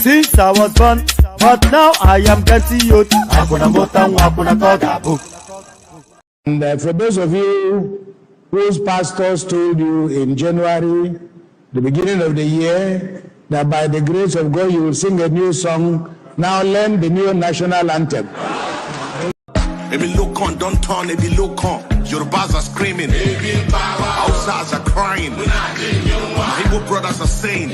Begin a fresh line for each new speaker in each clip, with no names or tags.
Since I was born, but now I am getting youth.
And for those of you whose pastors told you in January, the beginning of the year, that by the grace of God you will sing a new song, now learn the new national anthem.
Maybe look on, don't turn, maybe look on. Yorubas are screaming, Hausas are crying, Igbo brothers are saying,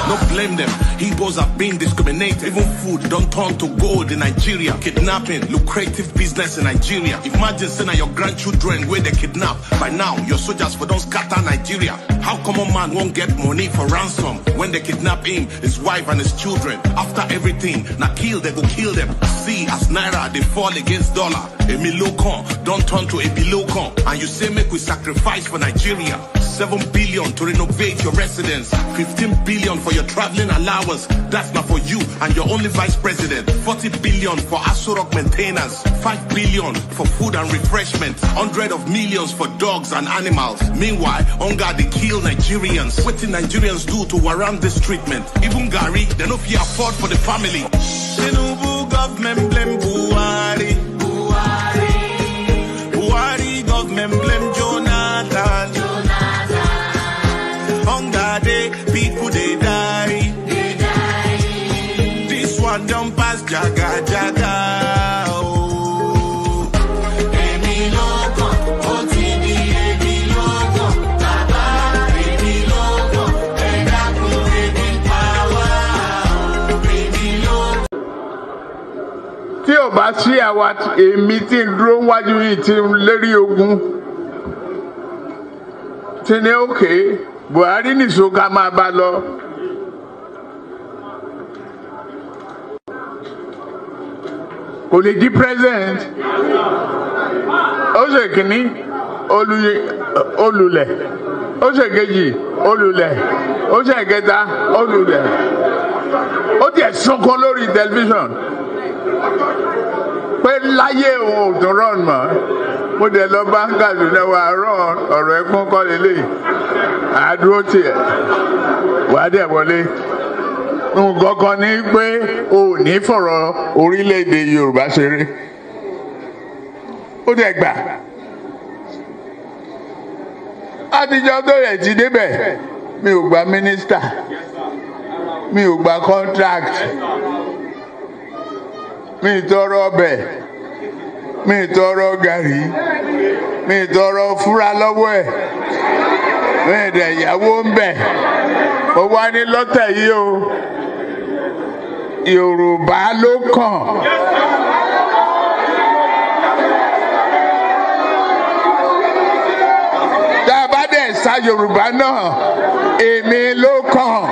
no blame them, Igbos are being discriminated. Even food don't turn to gold in Nigeria. Kidnapping, lucrative business in Nigeria. Imagine saying your grandchildren where they kidnap. By now, your soldiers for don't scatter Nigeria. How come a man won't get money for ransom when they kidnap him, his wife and his children? After everything, now they go kill them. See, as Naira, they fall against dollar. Emilokon, don't turn to Ebilokon. And you say make we sacrifice for Nigeria. 7 billion to renovate your residence. 15 billion for your traveling allowance. That's not for you and your only vice president. 40 billion for Asurok maintenance. 5 billion for food and refreshment. 100 of millions for dogs and animals. Meanwhile, hunger they kill Nigerians. What did Nigerians do to warrant this treatment? Even Gary, they no fit afford for the family. Tinubu government blame Buhari. Buhari government blame Jonathan. Hunger day, people they die. This one don't pass jaga jaga. Oh. Emiloko, OTD, Emiloko, Baba, Emiloko, Edaku, Power, Emiloko.
Tí ó bá sí àwa èmi tí ń dúró wájú yìí tí ń lérí ogun tí ní òkè Buhari nìṣó ká máa bá lọ. Kò lè di president. Ó ṣe kìíní olùlẹ̀. Ó ṣe kejì olùlẹ̀. Ó ṣe kẹta olùlẹ̀. Ó tiẹ̀ sunkún lórí tẹlifíṣàn pé láyé òun ò tún rán mọ́. Mo dẹ̀ lọ bá Kaduna wa rán ọ̀rọ̀ ẹ̀kún kọ́ lélẹ̀. Àdúró tiẹ̀ wà á dẹ̀ wọlé. Nǹkan kan ní pé o ò ní fọ̀rọ̀ orílẹ̀-èdè Yorùbá ṣeré. Ó dẹ̀ gbà. Àtijọ́ tó yẹ ti débẹ̀ mi ò gba mínísítà, mi ò gba contract, mi ì tọrọ ọbẹ̀, mi ì tọrọ gàrí, mi ì tọrọ fúra lọ́wọ́ ẹ̀, mi ì dẹ̀ ìyàwó ń bẹ̀. Mo wá ní lọ́tẹ̀ yìí o, Yorùbá ló kàn. Tá a bá dẹ̀ sa Yorùbá náà, èmi ló kàn.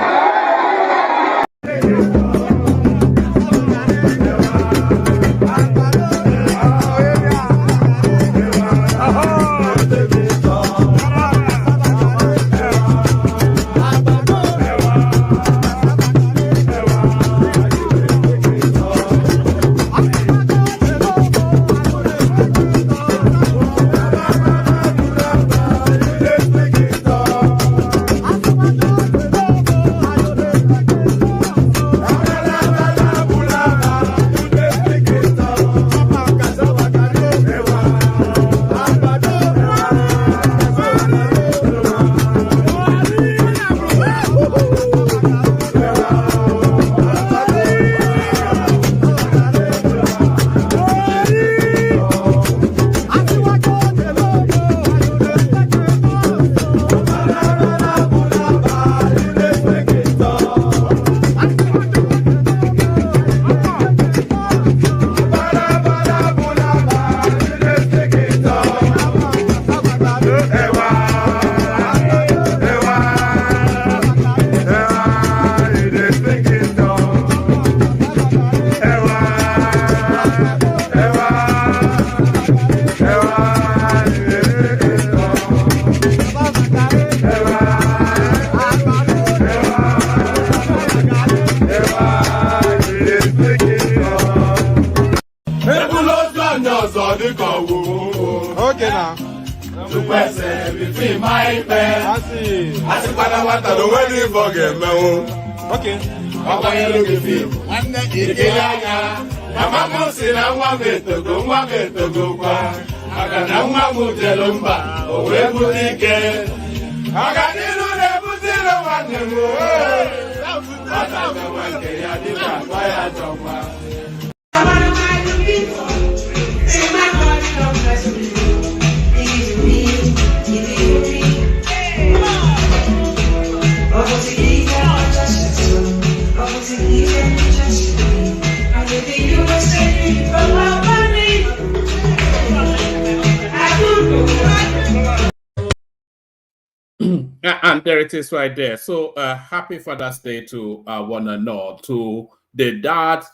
Okay now. Okay.
And there it is right there. So happy Father's Day to one and all, to the dads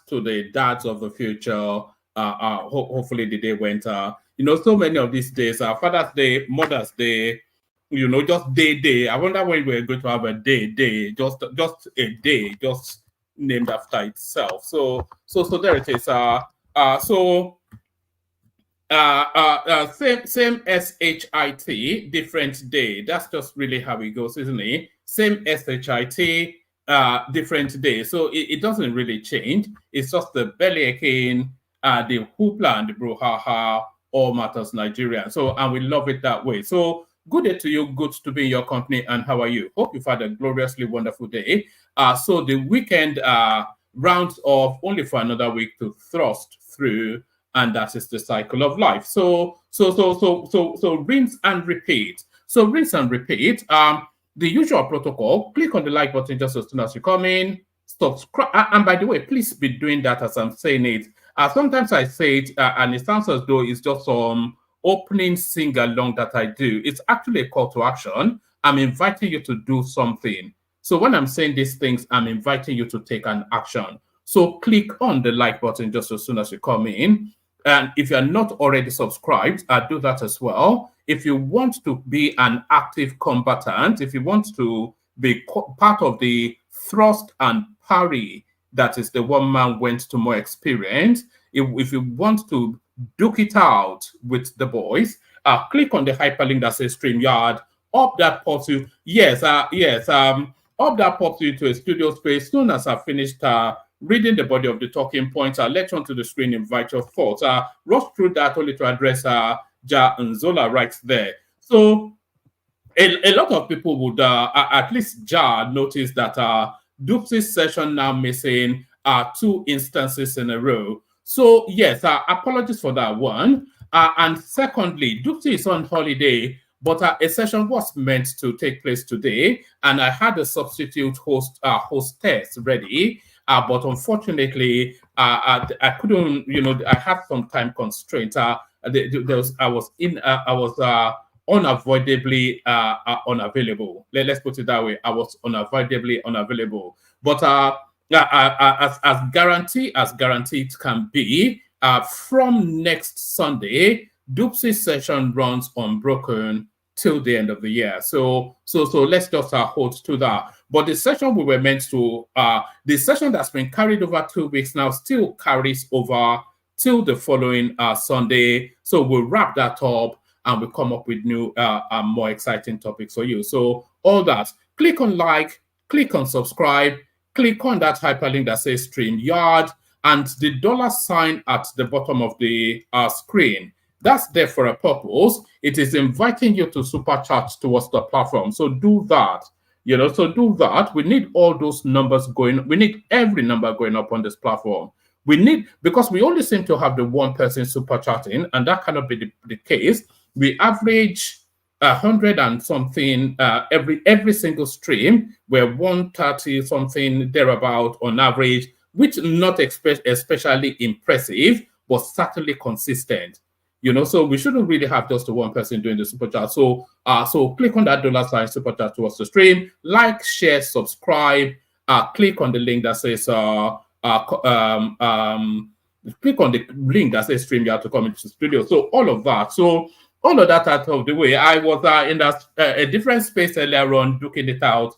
of the future. Hopefully the day went, so many of these days, Father's Day, Mother's Day, just day. I wonder when we're going to have a day, just a day, just named after itself. So there it is. Same SHIT, different day. That's just really how it goes, isn't it? Same SHIT, different day. So it doesn't really change. It's just the belly aching, the hoopla and the brouhaha, all matters Nigerian. So, and we love it that way. So good day to you. Good to be in your company. And how are you? Hope you've had a gloriously wonderful day. So the weekend rounds off only for another week to thrust through. And that is the cycle of life. So rinse and repeat. So rinse and repeat. The usual protocol, click on the like button just as soon as you come in. Subscribe. And by the way, please be doing that as I'm saying it. Sometimes I say it and it sounds as though it's just some opening sing-along that I do. It's actually a call to action. I'm inviting you to do something. So when I'm saying these things, I'm inviting you to take an action. So click on the like button just as soon as you come in. And if you're not already subscribed, do that as well. If you want to be an active combatant, if you want to be part of the thrust and parry, that is the one man went to more experience. If you want to duke it out with the boys, click on the hyperlink that says StreamYard. Up that pops you, up that pops you to a studio space. Soon as I finished reading the body of the talking points, I'll let you onto the screen, invite your thoughts. Rush through that only to address Ja and Zola right there. So a lot of people would, at least Ja, notice that Dups's session now missing 2 instances in a row. So yes, apologies for that one. And secondly, Dupsi is on holiday, but a session was meant to take place today, and I had a substitute hostess ready. But unfortunately, I couldn't. I had some time constraint. I was unavoidably unavailable. Let's put it that way. I was unavoidably unavailable. But as guaranteed can be, from next Sunday, Dupsi's session runs unbroken till the end of the year. So let's just hold to that. But the session we were meant to, the session that's been carried over 2 weeks now still carries over till the following Sunday. So we'll wrap that up and we'll come up with new, more exciting topics for you. So all that, click on like, click on subscribe, click on that hyperlink that says StreamYard, and the $sign at the bottom of the screen. That's there for a purpose. It is inviting you to supercharge towards the platform. So do that. So do that. We need all those numbers going. We need every number going up on this platform. Because we only seem to have the one person supercharging, and that cannot be the case. We average 100 and something every single stream. We're 130 something thereabout on average, which not especially impressive, but certainly consistent. So we shouldn't really have just the one person doing the superchat. So click on that $sign superchat towards the stream, like, share, subscribe. Click on the link that says click on the link that says StreamYard to come into the studio. So all of that. So all of that out of the way, I was in a different space earlier on, duking it out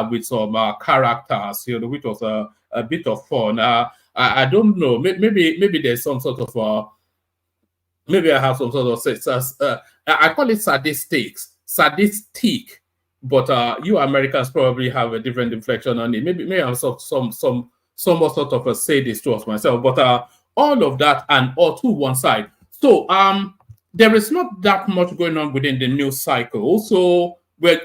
with some characters, which was a bit of fun. I don't know. Maybe there's some sort of maybe I have some sort of I call it sadistic, but you Americans probably have a different inflection on it. Maybe I'm somewhat sort of a sadist towards myself, but all of that and all to one side. So there is not that much going on within the news cycle. So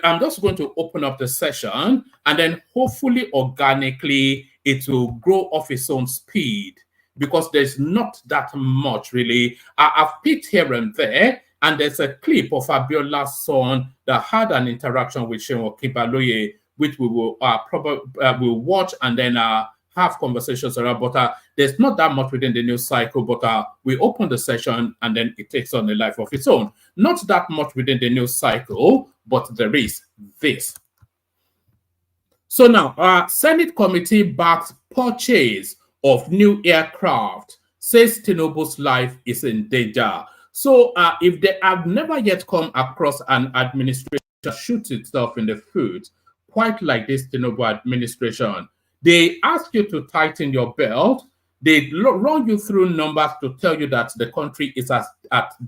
I'm just going to open up the session, and then hopefully organically it will grow off its own speed, because there's not that much really. I've picked here and there, and there's a clip of Abiola's son that had an interaction with Seun Okibaloye, which we will probably will watch and then have conversations around. But there's not that much within the news cycle, but we open the session and then it takes on a life of its own. Not that much within the news cycle, but there is this. So now, Senate committee backs purchase of new aircraft, says Tinubu's life is in danger. So if they have never yet come across an administration that shoots itself in the foot, quite like this Tinubu administration, they ask you to tighten your belt. They run you through numbers to tell you that the country is at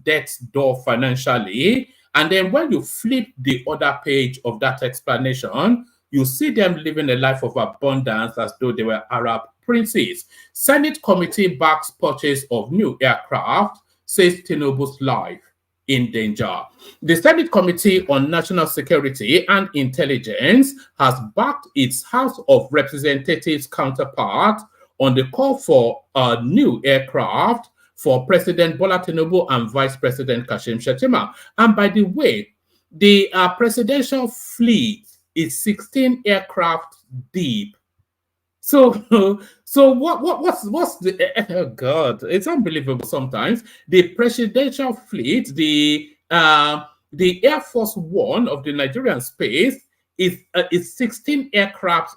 death's door financially. And then when you flip the other page of that explanation, you see them living a life of abundance as though they were Arab princes. Senate committee backs purchase of new aircraft, says Tinubu's life in danger. The Senate Committee on National Security and Intelligence has backed its House of Representatives counterpart on the call for a new aircraft for President Bola Tinubu and Vice President Kashim Shettima. And by the way, the presidential fleet is 16 aircraft deep. So what's the oh God? It's unbelievable sometimes. The presidential fleet, the the Air Force One of the Nigerian space is 16 aircraft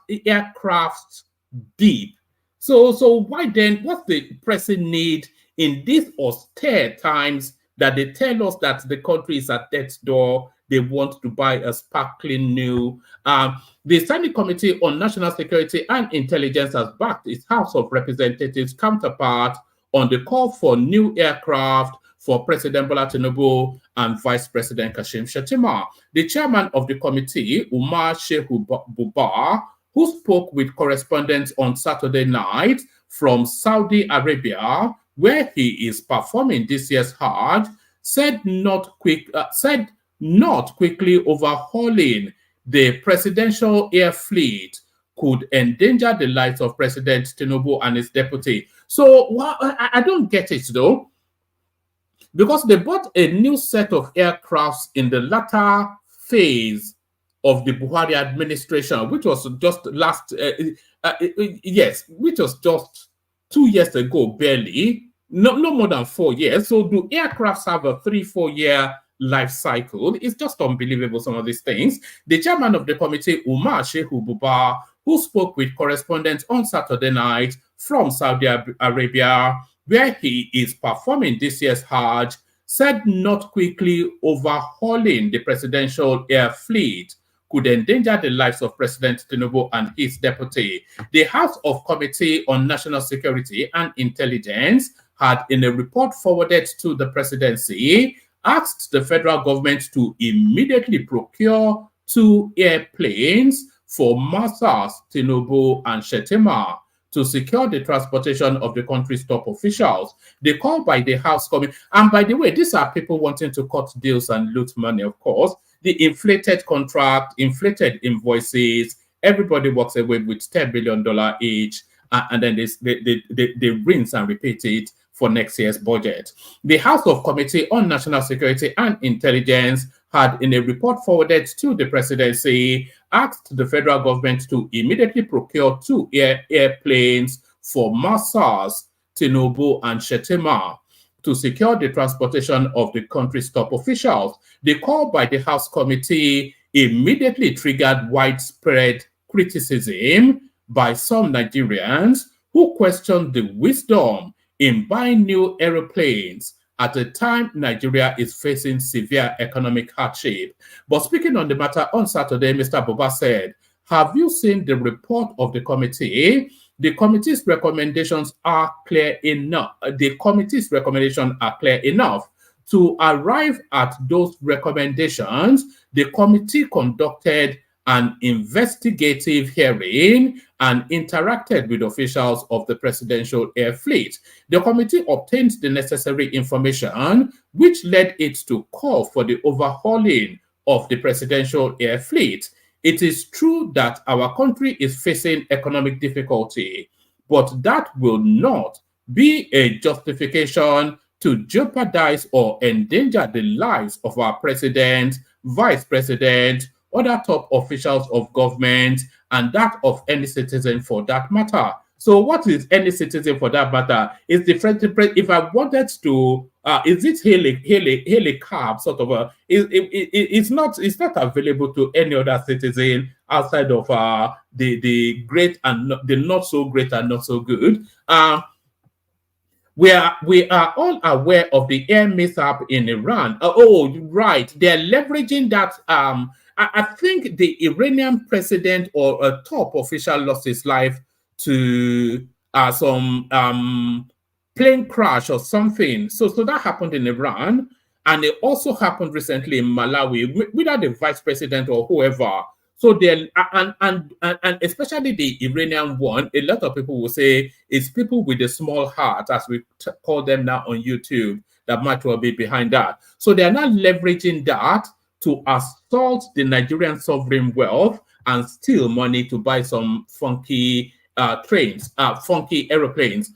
deep. So why then? What's the pressing need in these austere times that they tell us that the country is at death's door? They want to buy a sparkling new. The Standing Committee on National Security and Intelligence has backed its House of Representatives counterpart on the call for new aircraft for President Bola Tinubu and Vice President Kashim Shettima. The chairman of the committee, Umar Shehu Buba, who spoke with correspondents on Saturday night from Saudi Arabia, where he is performing this year's Hajj, said not quickly overhauling the presidential air fleet could endanger the lives of President Tinubu and his deputy. So I don't get it though, because they bought a new set of aircrafts in the latter phase of the Buhari administration, which was just which was just 2 years ago, barely, no more than 4 years. So do aircrafts have a 3-4 year life cycle? It's just unbelievable, some of these things. The chairman of the committee, Umar Shehu Buba, who spoke with correspondents on Saturday night from Saudi Arabia, where he is performing this year's Hajj, said not quickly overhauling the presidential air fleet could endanger the lives of President Tinubu and his deputy. The House of Committee on National Security and Intelligence had, in a report forwarded to the presidency, asked the federal government to immediately procure 2 airplanes for Masas, Tinubu, and Shettima to secure the transportation of the country's top officials. The call by the House Committee, and by the way, these are people wanting to cut deals and loot money, of course. The inflated contract, inflated invoices, everybody walks away with $10 billion each, and then they rinse and repeat it for next year's budget. The House of Committee on National Security and Intelligence had, in a report forwarded to the presidency, asked the federal government to immediately procure 2 airplanes for Masas, Tinubu, and Shettima to secure the transportation of the country's top officials. The call by the House Committee immediately triggered widespread criticism by some Nigerians who questioned the wisdom in buying new aeroplanes at a time Nigeria is facing severe economic hardship. But speaking on the matter on Saturday, Mr. Buba said, "Have you seen the report of the committee? The committee's recommendations are clear enough. The committee's recommendations are clear enough. To arrive at those recommendations, the committee conducted an investigative hearing and interacted with officials of the presidential air fleet. The committee obtained the necessary information, which led it to call for the overhauling of the presidential air fleet. It is true that our country is facing economic difficulty, but that will not be a justification to jeopardize or endanger the lives of our president, vice president, other top officials of government, and that of any citizen for that matter." So what is any citizen for that matter? It's different. If I wanted to, is it helicab sort of a? It's not available to any other citizen outside of the great and the not so great and not so good. We are all aware of the air mishap in Iran. Right, they're leveraging that. I think the Iranian president or a top official lost his life to some plane crash or something. So that happened in Iran, and it also happened recently in Malawi, whether the vice president or whoever. So they and especially the Iranian one, a lot of people will say it's people with a small heart, as we call them now on YouTube, that might well be behind that. So they are not leveraging that to assault the Nigerian sovereign wealth and steal money to buy some funky funky aeroplanes.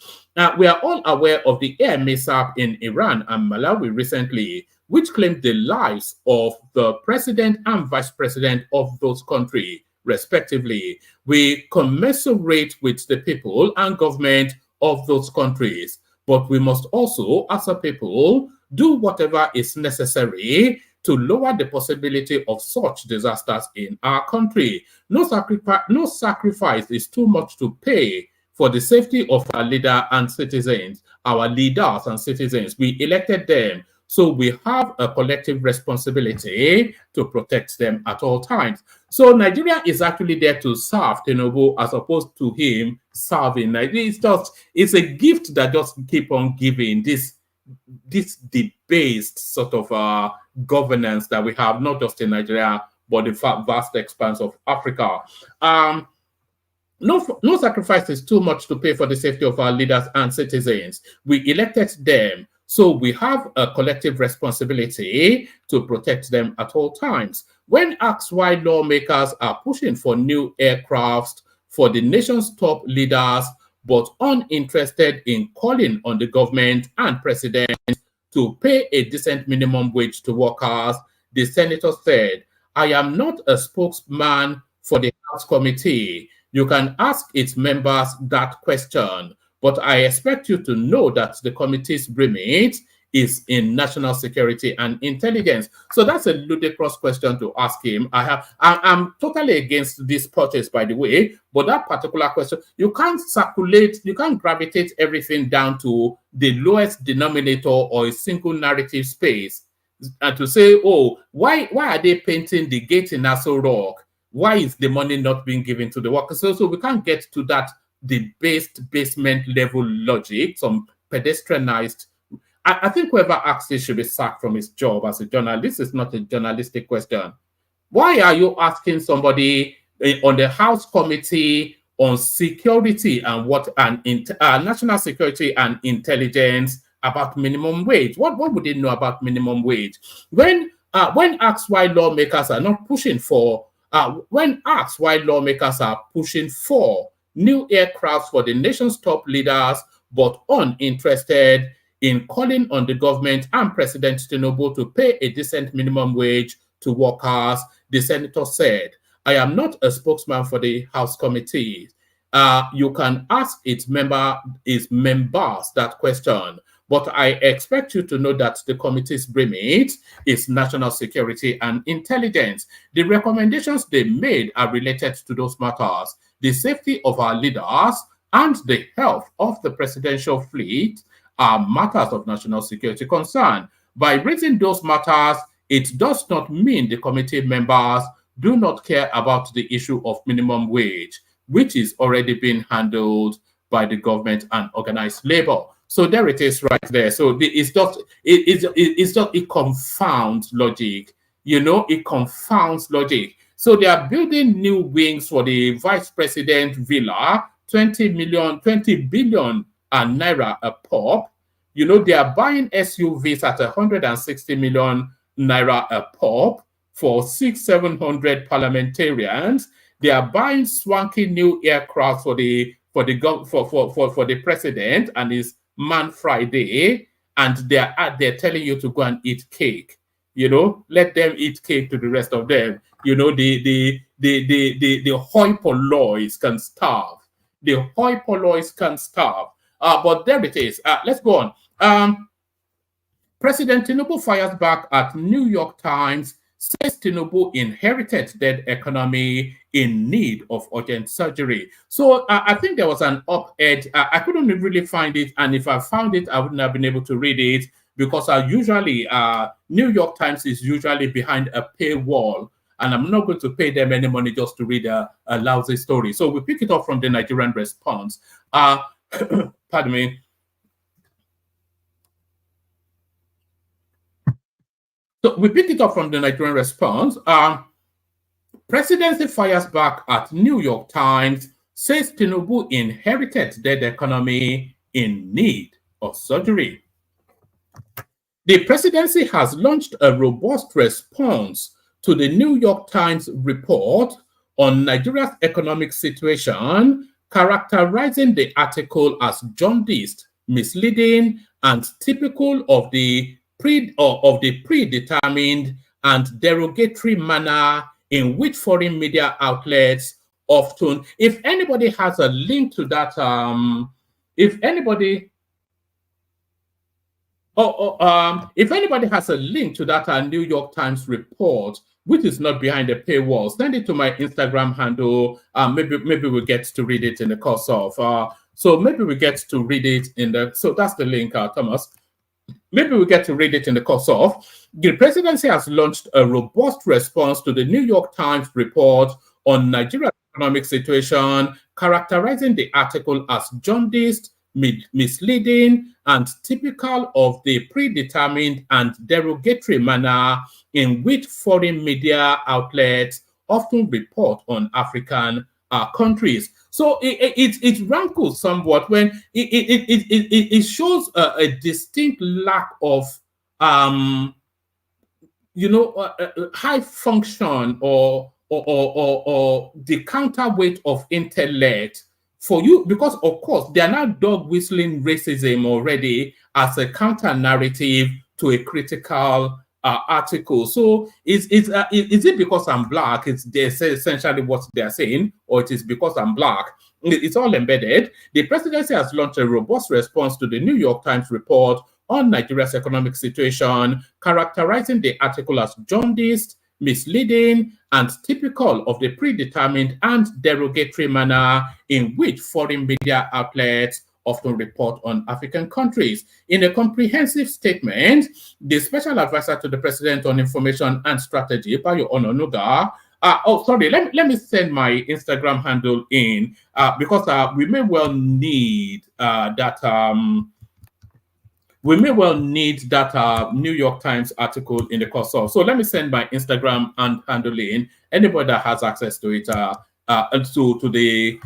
We are all aware of the air mishap in Iran and Malawi recently, which claimed the lives of the president and vice president of those countries, respectively. We commiserate with the people and government of those countries, but we must also, as a people, do whatever is necessary to lower the possibility of such disasters in our country. No sacrifice is too much to pay for the safety of our leader and citizens, our leaders and citizens. We elected them, so we have a collective responsibility to protect them at all times. So Nigeria is actually there to serve Tinubu as opposed to him serving. It's a gift that just keep on giving this debased sort of governance that we have, not just in Nigeria, but the vast expanse of Africa. No sacrifice is too much to pay for the safety of our leaders and citizens. We elected them, so we have a collective responsibility to protect them at all times. When asked why lawmakers are pushing for new aircrafts for the nation's top leaders, but uninterested in calling on the government and president to pay a decent minimum wage to workers, the senator said, "I am not a spokesman for the House Committee. You can ask its members that question, but I expect you to know that the committee's remit is in national security and intelligence." So that's a ludicrous question to ask him. I'm totally against this purchase, by the way, but that particular question, you can't gravitate everything down to the lowest denominator or a single narrative space and to say, oh, why are they painting the gate in Nassau Rock? Why is the money not being given to the workers? So we can't get to that debased basement level logic, some pedestrianized. I think whoever asks this should be sacked from his job as a journalist. It's not a journalistic question. Why are you asking somebody on the House Committee on security and national security and intelligence about minimum wage? What would they know about minimum wage? When asked why lawmakers are not pushing for when asked why lawmakers are pushing for new aircrafts for the nation's top leaders, but uninterested in calling on the government and President Tinubu to pay a decent minimum wage to workers, the senator said, "I am not a spokesman for the House Committee. You can ask its members that question, but I expect you to know that the committee's remit is national security and intelligence. The recommendations they made are related to those matters. The safety of our leaders and the health of the presidential fleet are matters of national security concern. By raising those matters, it does not mean the committee members do not care about the issue of minimum wage, which is already being handled by the government and organized labor." So there it is right there. So it confounds logic. It confounds logic. So they are building new wings for the vice president villa, 20 billion naira a pop. They are buying SUVs at 160 million naira a pop for 600-700 parliamentarians. They are buying swanky new aircraft for the president and his Man Friday, and they're telling you to go and eat cake. Let them eat cake to the rest of them. The hoi pollois can starve. The hoi pollois can starve. But there it is. Let's go on. President Tinubu fires back at New York Times, says Tinubu inherited dead economy in need of urgent surgery. So I think there was an op-ed. I couldn't really find it, and if I found it, I wouldn't have been able to read it because usually New York Times is usually behind a paywall, and I'm not going to pay them any money just to read a lousy story. So we pick it up from the Nigerian Response. Pardon me. So we picked it up from the Nigerian Response. Presidency fires back at New York Times, says Tinubu inherited dead economy in need of surgery. The presidency has launched a robust response to the New York Times report on Nigeria's economic situation, characterizing the article as jaundiced, misleading, and typical of the predetermined and derogatory manner in which foreign media outlets often. If anybody has a link to that, if anybody If anybody has a link to that New York Times report, which is not behind the paywall, send it to my Instagram handle. Maybe we get to read it in the course of. So maybe we get to read it in the. So that's the link, Thomas. Maybe we get to read it in the course of. The presidency has launched a robust response to the New York Times report on Nigeria's economic situation, characterizing the article as jaundiced, misleading, and typical of the predetermined and derogatory manner in which foreign media outlets often report on African countries. So it rankles somewhat when it shows a distinct lack of high function or the counterweight of intellect for you, because of course they are now dog whistling racism already as a counter narrative to a critical article. So is it because I'm black? It's essentially what they are saying, or it is because I'm black? It's all embedded. The presidency has launched a robust response to the New York Times report on Nigeria's economic situation, characterizing the article as jaundiced, misleading, and typical of the predetermined and derogatory manner in which foreign media outlets often report on African countries. In a comprehensive statement, the special advisor to the president on information and strategy, Bayo Ononuga, let me send my Instagram handle in because we may well need that. We may well need that New York Times article in the course of. So let me send my Instagram and handle in. Anybody that has access to it, to the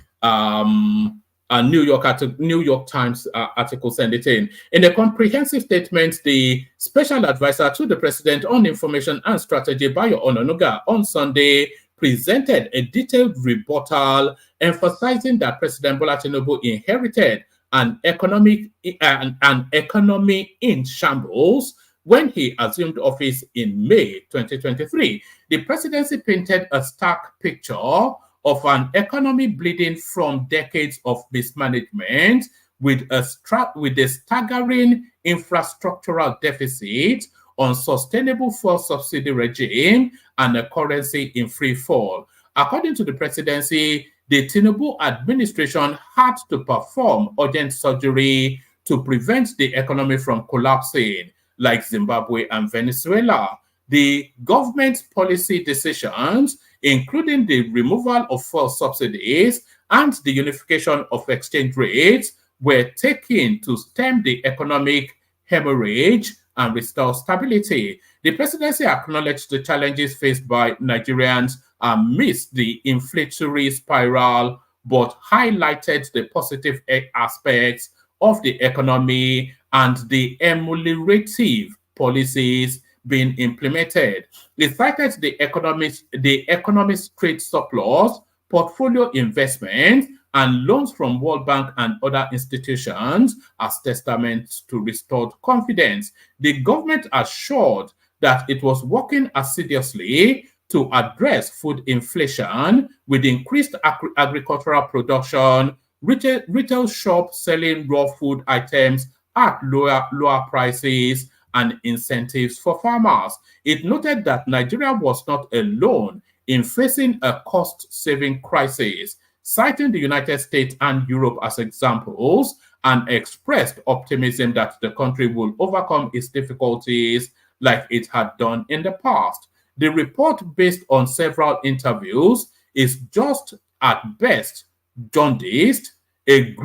New York Times article, send it in. In a comprehensive statement, the special advisor to the president on information and strategy, Bayo Ononuga, on Sunday presented a detailed rebuttal emphasizing that President Bola Tinubu inherited an economy in shambles when he assumed office in May 2023. The presidency painted a stark picture of an economy bleeding from decades of mismanagement, with a staggering infrastructural deficit, unsustainable fuel subsidy regime, and a currency in free fall. According to the presidency, the Tinubu administration had to perform urgent surgery to prevent the economy from collapsing, like Zimbabwe and Venezuela. The government's policy decisions, including the removal of fuel subsidies and the unification of exchange rates, were taken to stem the economic hemorrhage and restore stability. The presidency acknowledged the challenges faced by Nigerians amidst the inflationary spiral, but highlighted the positive aspects of the economy and the ameliorative policies being implemented. It cited the economy's trade surplus, portfolio investment, and loans from World Bank and other institutions as testaments to restored confidence. The government assured that it was working assiduously to address food inflation with increased agricultural production, retail shops selling raw food items at lower prices, and incentives for farmers. It noted that Nigeria was not alone in facing a cost-saving crisis, citing the United States and Europe as examples, and expressed optimism that the country will overcome its difficulties like it had done in the past. The report, based on several interviews, is just at best jaundiced, the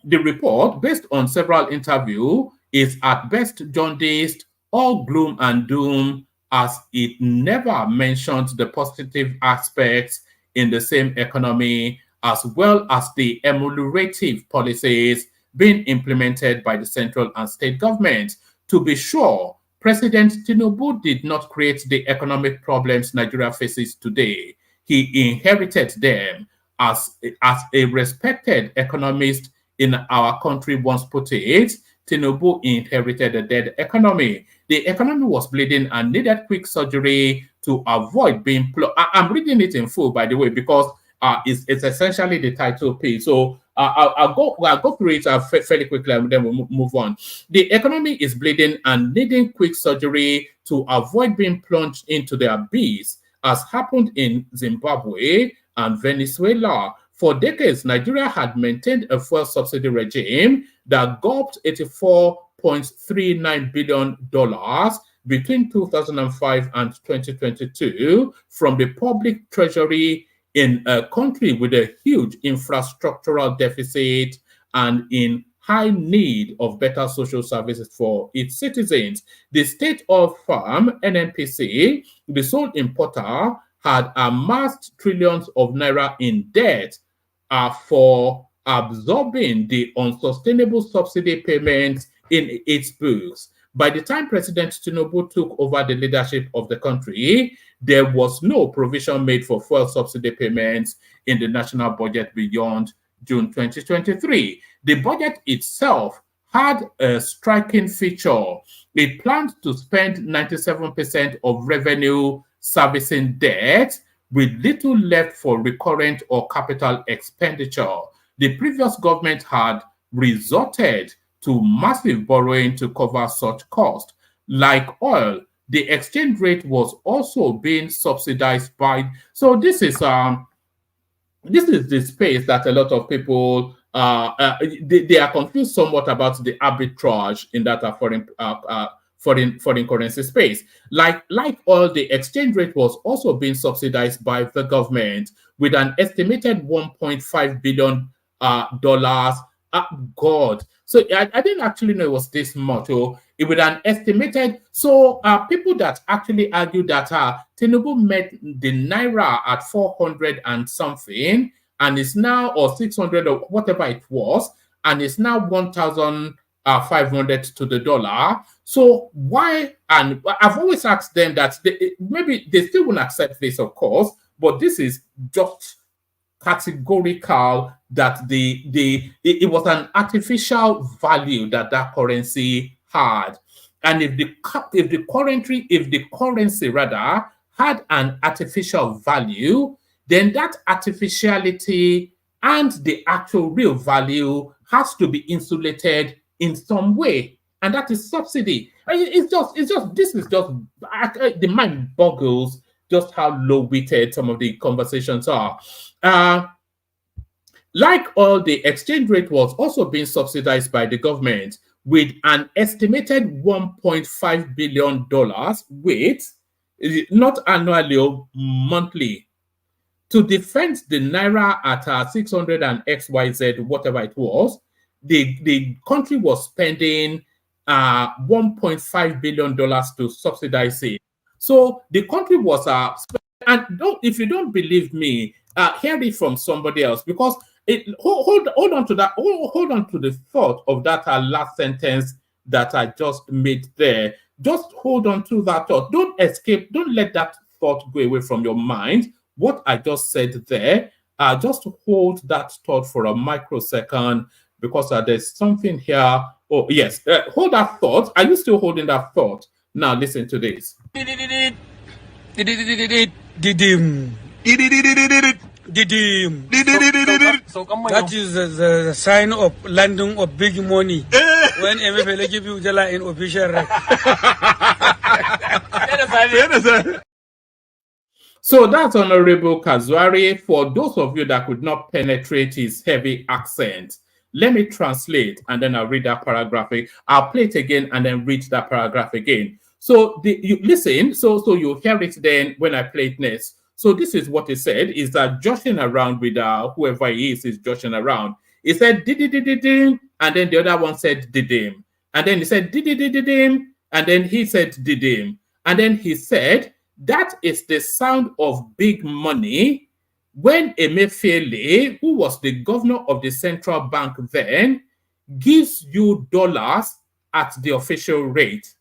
report, based on several interviews, is at best jaundiced, all gloom and doom, as it never mentions the positive aspects in the same economy, as well as the ameliorative policies being implemented by the central and state government. To be sure, President Tinubu did not create the economic problems Nigeria faces today. He inherited them. As a respected economist in our country once put it, Tinubu inherited a dead economy. The economy was bleeding and needed quick surgery to avoid being... I'm reading it in full, by the way, because it's essentially the title page. So I'll go through it fairly quickly, and then we'll move on. The economy is bleeding and needing quick surgery to avoid being plunged into the abyss, as happened in Zimbabwe and Venezuela. For decades, Nigeria had maintained a fuel subsidy regime that gulped $84.39 billion between 2005 and 2022 from the public treasury in a country with a huge infrastructural deficit and in high need of better social services for its citizens. The state oil firm, NNPC, the sole importer, had amassed trillions of naira in debt for absorbing the unsustainable subsidy payments in its books. By the time President Tinubu took over the leadership of the country, there was no provision made for fuel subsidy payments in the national budget beyond June 2023. The budget itself had a striking feature. It planned to spend 97% of revenue servicing debt, with little left for recurrent or capital expenditure. The previous government had resorted to massive borrowing to cover such costs. Like oil, the exchange rate was also being subsidized by. So this is the space that a lot of people they are confused somewhat about the arbitrage in that foreign currency space. Like oil, the exchange rate was also being subsidized by the government with an estimated $1.5 billion dollars. God. So I didn't actually know it was this much. It would an estimated. So people that actually argue that Tinubu met the naira at 400 and something, and it's now, or 600 or whatever it was, and it's now 1,500 to the dollar. So why? And I've always asked them that maybe they still won't accept this, of course, but this is just categorical that it was an artificial value that currency had. And if the currency rather had an artificial value, then that artificiality and the actual real value has to be insulated in some way, and that is subsidy. The mind boggles just how low-witted some of the conversations are. Like oil, the exchange rate was also being subsidized by the government with an estimated $1.5 billion with, not annually or monthly, to defend the naira at 600 and XYZ, whatever it was. The country was spending $1.5 billion to subsidize it. So the country was and if you don't believe me, hear it from somebody else, because hold on to that. Hold on to the thought of that last sentence that I just made there. Just hold on to that thought. Don't escape. Don't let that thought go away from your mind. What I just said there, just hold that thought for a microsecond, because there's something here. Oh, yes. Hold that thought. Are you still holding that thought? Now listen to this.
That is the sign of landing of big money. When MFL give you Jala in official rank.
So that's Honorable Kazuari. For those of you that could not penetrate his heavy accent, let me translate and then I'll read that paragraph. I'll play it again and then read that paragraph again. So you listen, so you hear it then when I play it next. So this is what he said, is that joshing around with whoever he is joshing around. He said, did, and then the other one said, did, and then he said, did, and then he said, did, and then he said, that is the sound of big money when Emefiele, who was the governor of the central bank then, gives you dollars at the official rate.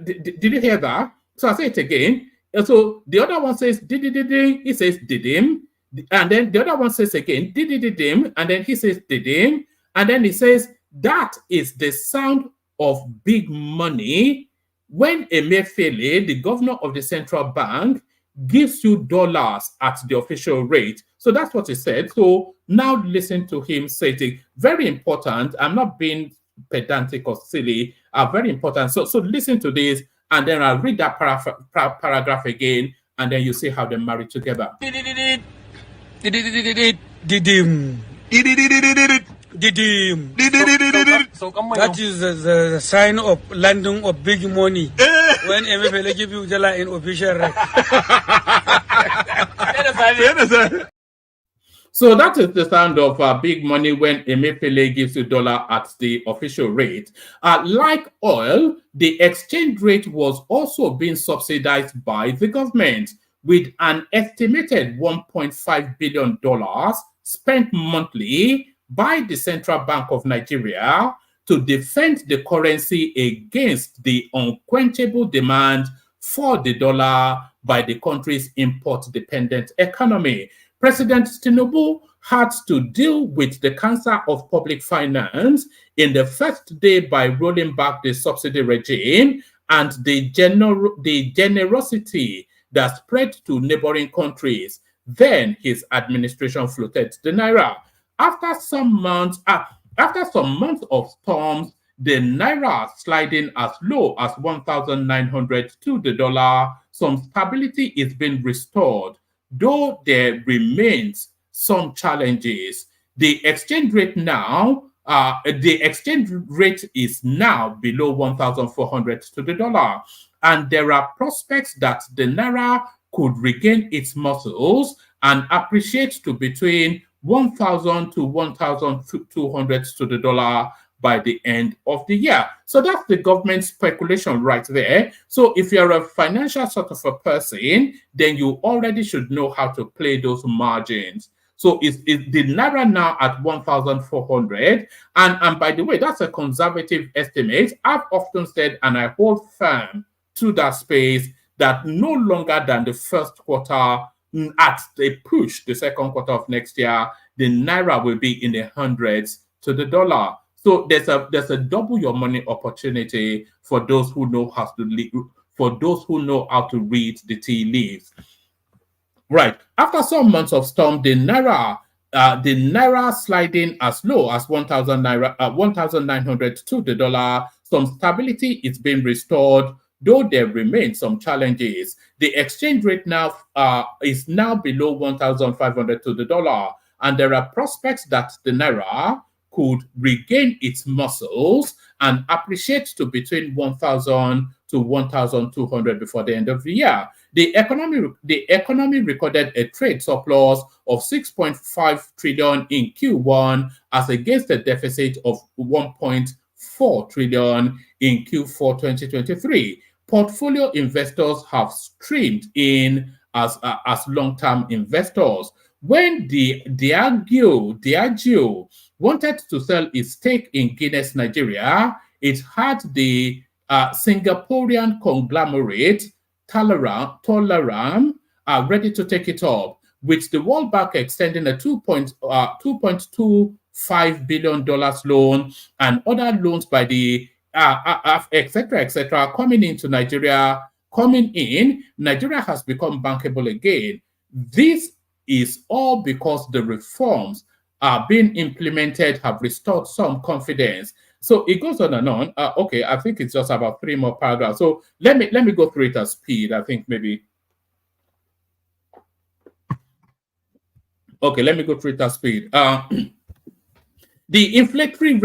Did you hear that? So I'll say it again. So the other one says, did, he says, did him. And then the other one says again, did him. And then he says, did him. And then he says, that is the sound of big money when Emefiele, the governor of the central bank, gives you dollars at the official rate. So that's what he said. So Now listen to him say it. Very important. I'm not being pedantic or silly. Very important. So listen to this, and then I'll read that paragraph again, and then you see how they marry together.
That is the sign of landing of big money when MFL give you Jala in official rank.
So that is the sound of big money when Emefiele gives you dollar at the official rate. Like oil, the exchange rate was also being subsidized by the government, with an estimated $1.5 billion spent monthly by the Central Bank of Nigeria to defend the currency against the unquenchable demand for the dollar by the country's import-dependent economy. President Tinubu had to deal with the cancer of public finance in the first day by rolling back the subsidy regime and the generosity that spread to neighboring countries. Then his administration floated the naira. After some months of storms, the naira sliding as low as 1,900 to the dollar, some stability is being restored, though there remains some challenges. The exchange rate is now below 1,400 to the dollar, and there are prospects that the naira could regain its muscles and appreciate to between 1,000 to 1,200 to the dollar by the end of the year. So that's the government speculation right there. So if you're a financial sort of a person, then you already should know how to play those margins. So is the naira now at 1,400? And by the way, that's a conservative estimate. I've often said, and I hold firm to that space, that no longer than the first quarter, at the push, the second quarter of next year, the naira will be in the hundreds to the dollar. So there's a double your money opportunity for those who know how to read the tea leaves. Right. After some months of storm, the naira sliding as low as 1,900 to the dollar. Some stability is being restored, though there remain some challenges. The exchange rate now is now below 1,500 to the dollar, and there are prospects that the naira could regain its muscles and appreciate to between 1,000 to 1,200 before the end of the year. The economy recorded a trade surplus of 6.5 trillion in Q1 as against a deficit of 1.4 trillion in Q4 2023. Portfolio investors have streamed in as long-term investors. When Diageo wanted to sell its stake in Guinness Nigeria, it had the Singaporean conglomerate Tolaram ready to take it up, with the World Bank extending a $2.25 billion loan and other loans by the etc. coming into Nigeria. Nigeria has become bankable again. This is all because the reforms are being implemented have restored some confidence. So it goes on and on. Okay, I think it's just about 3 more paragraphs. So let me go through it at speed. I think maybe. Okay, let me go through it at speed. The inflationary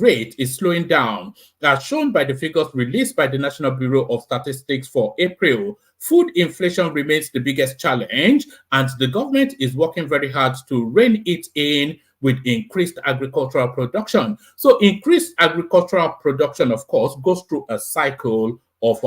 rate is slowing down, as shown by the figures released by the National Bureau of Statistics for April. Food inflation remains the biggest challenge, and the government is working very hard to rein it in with increased agricultural production. So increased agricultural production, of course, goes through a cycle of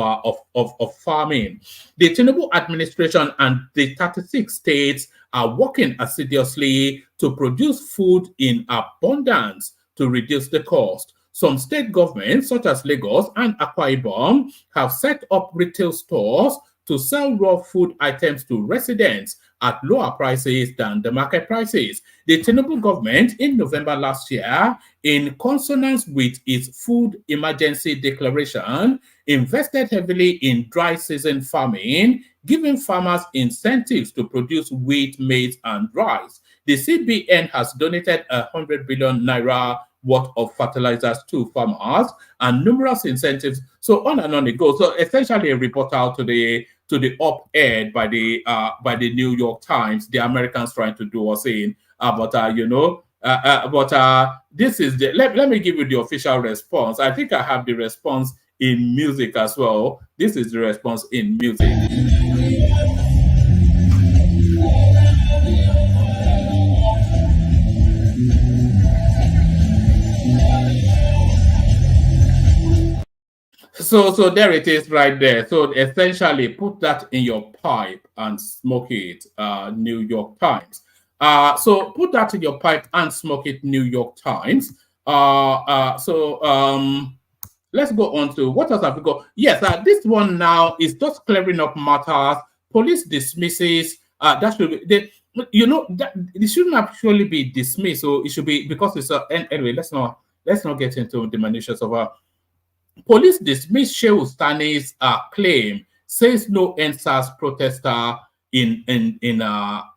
farming. The Tinubu administration and the 36 states are working assiduously to produce food in abundance to reduce the cost. Some state governments, such as Lagos and Akwa Ibom, have set up retail stores to sell raw food items to residents at lower prices than the market prices. The Tinubu government, in November last year, in consonance with its food emergency declaration, invested heavily in dry season farming, giving farmers incentives to produce wheat, maize, and rice. The CBN has donated 100 billion naira worth of fertilizers to farmers and numerous incentives. So on and on it goes. So essentially, a report out to the op-ed by the New York Times, the Americans trying to do us in. This is the let me give you the official response. I think I have the response in music as well. This is the response in music. So there it is right there. So essentially put that in your pipe and smoke it, New York Times. So put that in your pipe and smoke it, New York Times. Let's go on to what else have we got? Yes, this one now is just clearing up matters. Police dismisses. That should be it shouldn't actually be dismissed. So it should be because it's anyway. Let's not get into the minutiae of police dismiss Shehu Sani's claim, says no NSAS protester in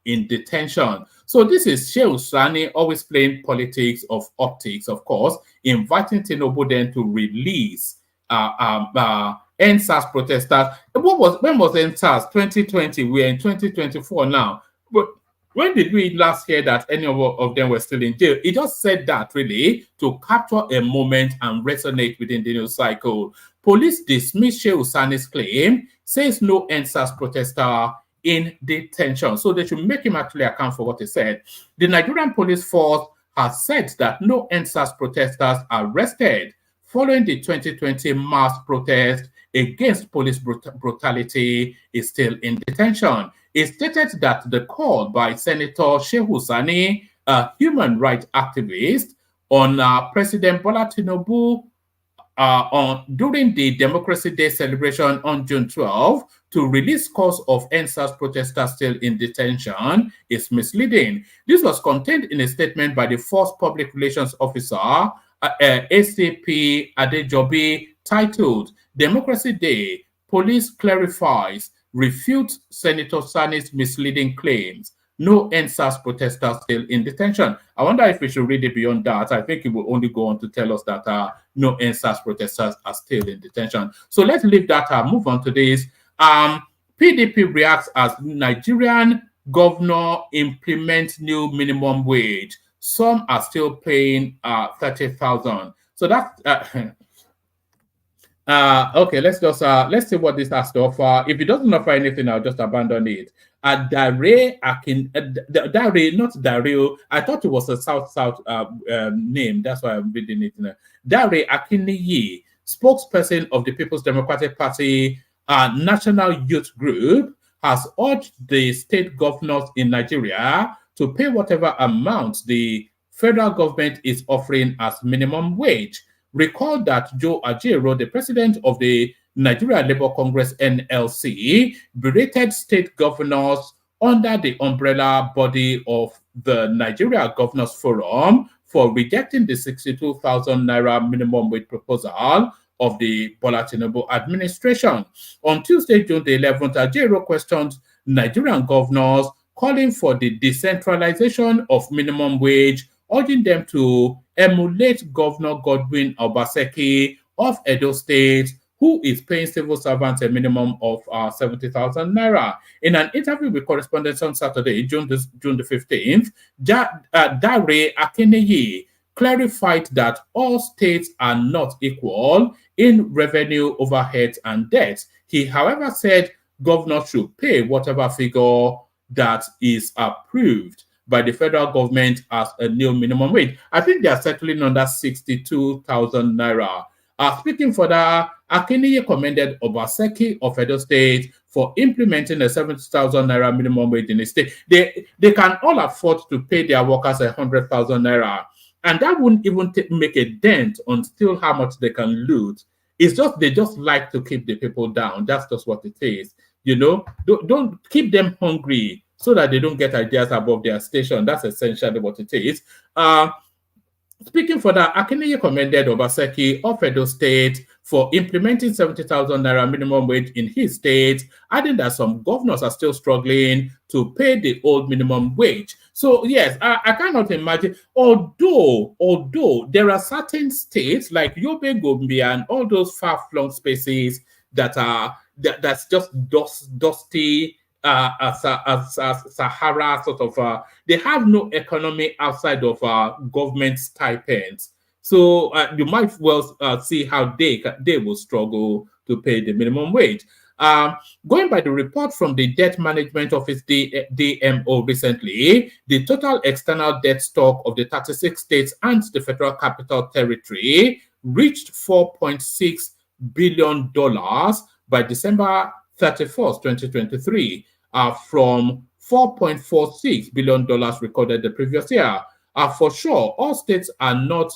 detention. So this is Shehu Sani always playing politics of optics, of course, inviting Tinubu then to release NSAS protesters. When was NSAS? 2020. We're in 2024 now. But when did we last hear that any of them were still in jail? He just said that really to capture a moment and resonate within the news cycle. Police dismiss Shehu Sani's claim, says no NSAS protester in detention. So they should make him actually account for what he said. The Nigerian police force has said that no NSAS protesters arrested following the 2020 mass protest against police brutality is still in detention. It stated that the call by Senator Shehu Sani, a human rights activist, on President Bola Tinubu during the Democracy Day celebration on June 12 to release calls of NSAS protesters still in detention is misleading. This was contained in a statement by the Force Public Relations Officer, ACP Adejobi, titled Democracy Day, Police Clarifies, Refutes Senator Sani's misleading claims. No NSAS protesters still in detention. I wonder if we should read it beyond that. I think it will only go on to tell us that no NSAS protesters are still in detention. So let's leave that. Move on to this. PDP reacts as Nigerian governor implements new minimum wage. Some are still paying 30,000. So that's okay. Let's see what this has to offer. If it doesn't offer anything, I'll just abandon it. Dare, not Dario. I thought it was a South name. That's why I'm reading it. Dare Akiniyi, spokesperson of the People's Democratic Party National Youth Group, has urged the state governors in Nigeria to pay whatever amount the federal government is offering as minimum wage. Recall that Joe Ajero, the president of the Nigeria Labour Congress NLC, berated state governors under the umbrella body of the Nigeria Governors Forum for rejecting the 62,000 naira minimum wage proposal of the Bola Tinubu administration. On Tuesday, June the 11th, Ajero questioned Nigerian governors, calling for the decentralization of minimum wage, urging them to emulate Governor Godwin Obaseki of Edo State, who is paying civil servants a minimum of 70,000 naira. In an interview with correspondents on Saturday, June the 15th, Dare Akiniyi clarified that all states are not equal in revenue, overheads, and debts. He, however, said governors should pay whatever figure that is approved by the federal government as a new minimum wage. I think they are settling on that 62,000 naira. Speaking for that, Akiniyi commended Obaseki of Edo State for implementing a 70,000 naira minimum wage in the state. They can all afford to pay their workers 100,000 naira. And that wouldn't even make a dent on still how much they can loot. It's just they just like to keep the people down. That's just what it is. You know, don't keep them hungry so that they don't get ideas above their station. That's essentially what it is. Speaking for that, Akiniyi commended Obaseki of Edo State for implementing 70,000 naira minimum wage in his state, adding that some governors are still struggling to pay the old minimum wage. So yes, I cannot imagine, although there are certain states like Yobe, Gombe, and all those far-flung spaces that's just dusty as Sahara sort of, they have no economy outside of government stipends. So you might well see how they will struggle to pay the minimum wage. Going by the report from the Debt Management Office, DMO, recently, the total external debt stock of the 36 states and the Federal Capital Territory reached $4.6 billion by December 31st, 2023, from $4.46 billion recorded the previous year. For sure, all states are not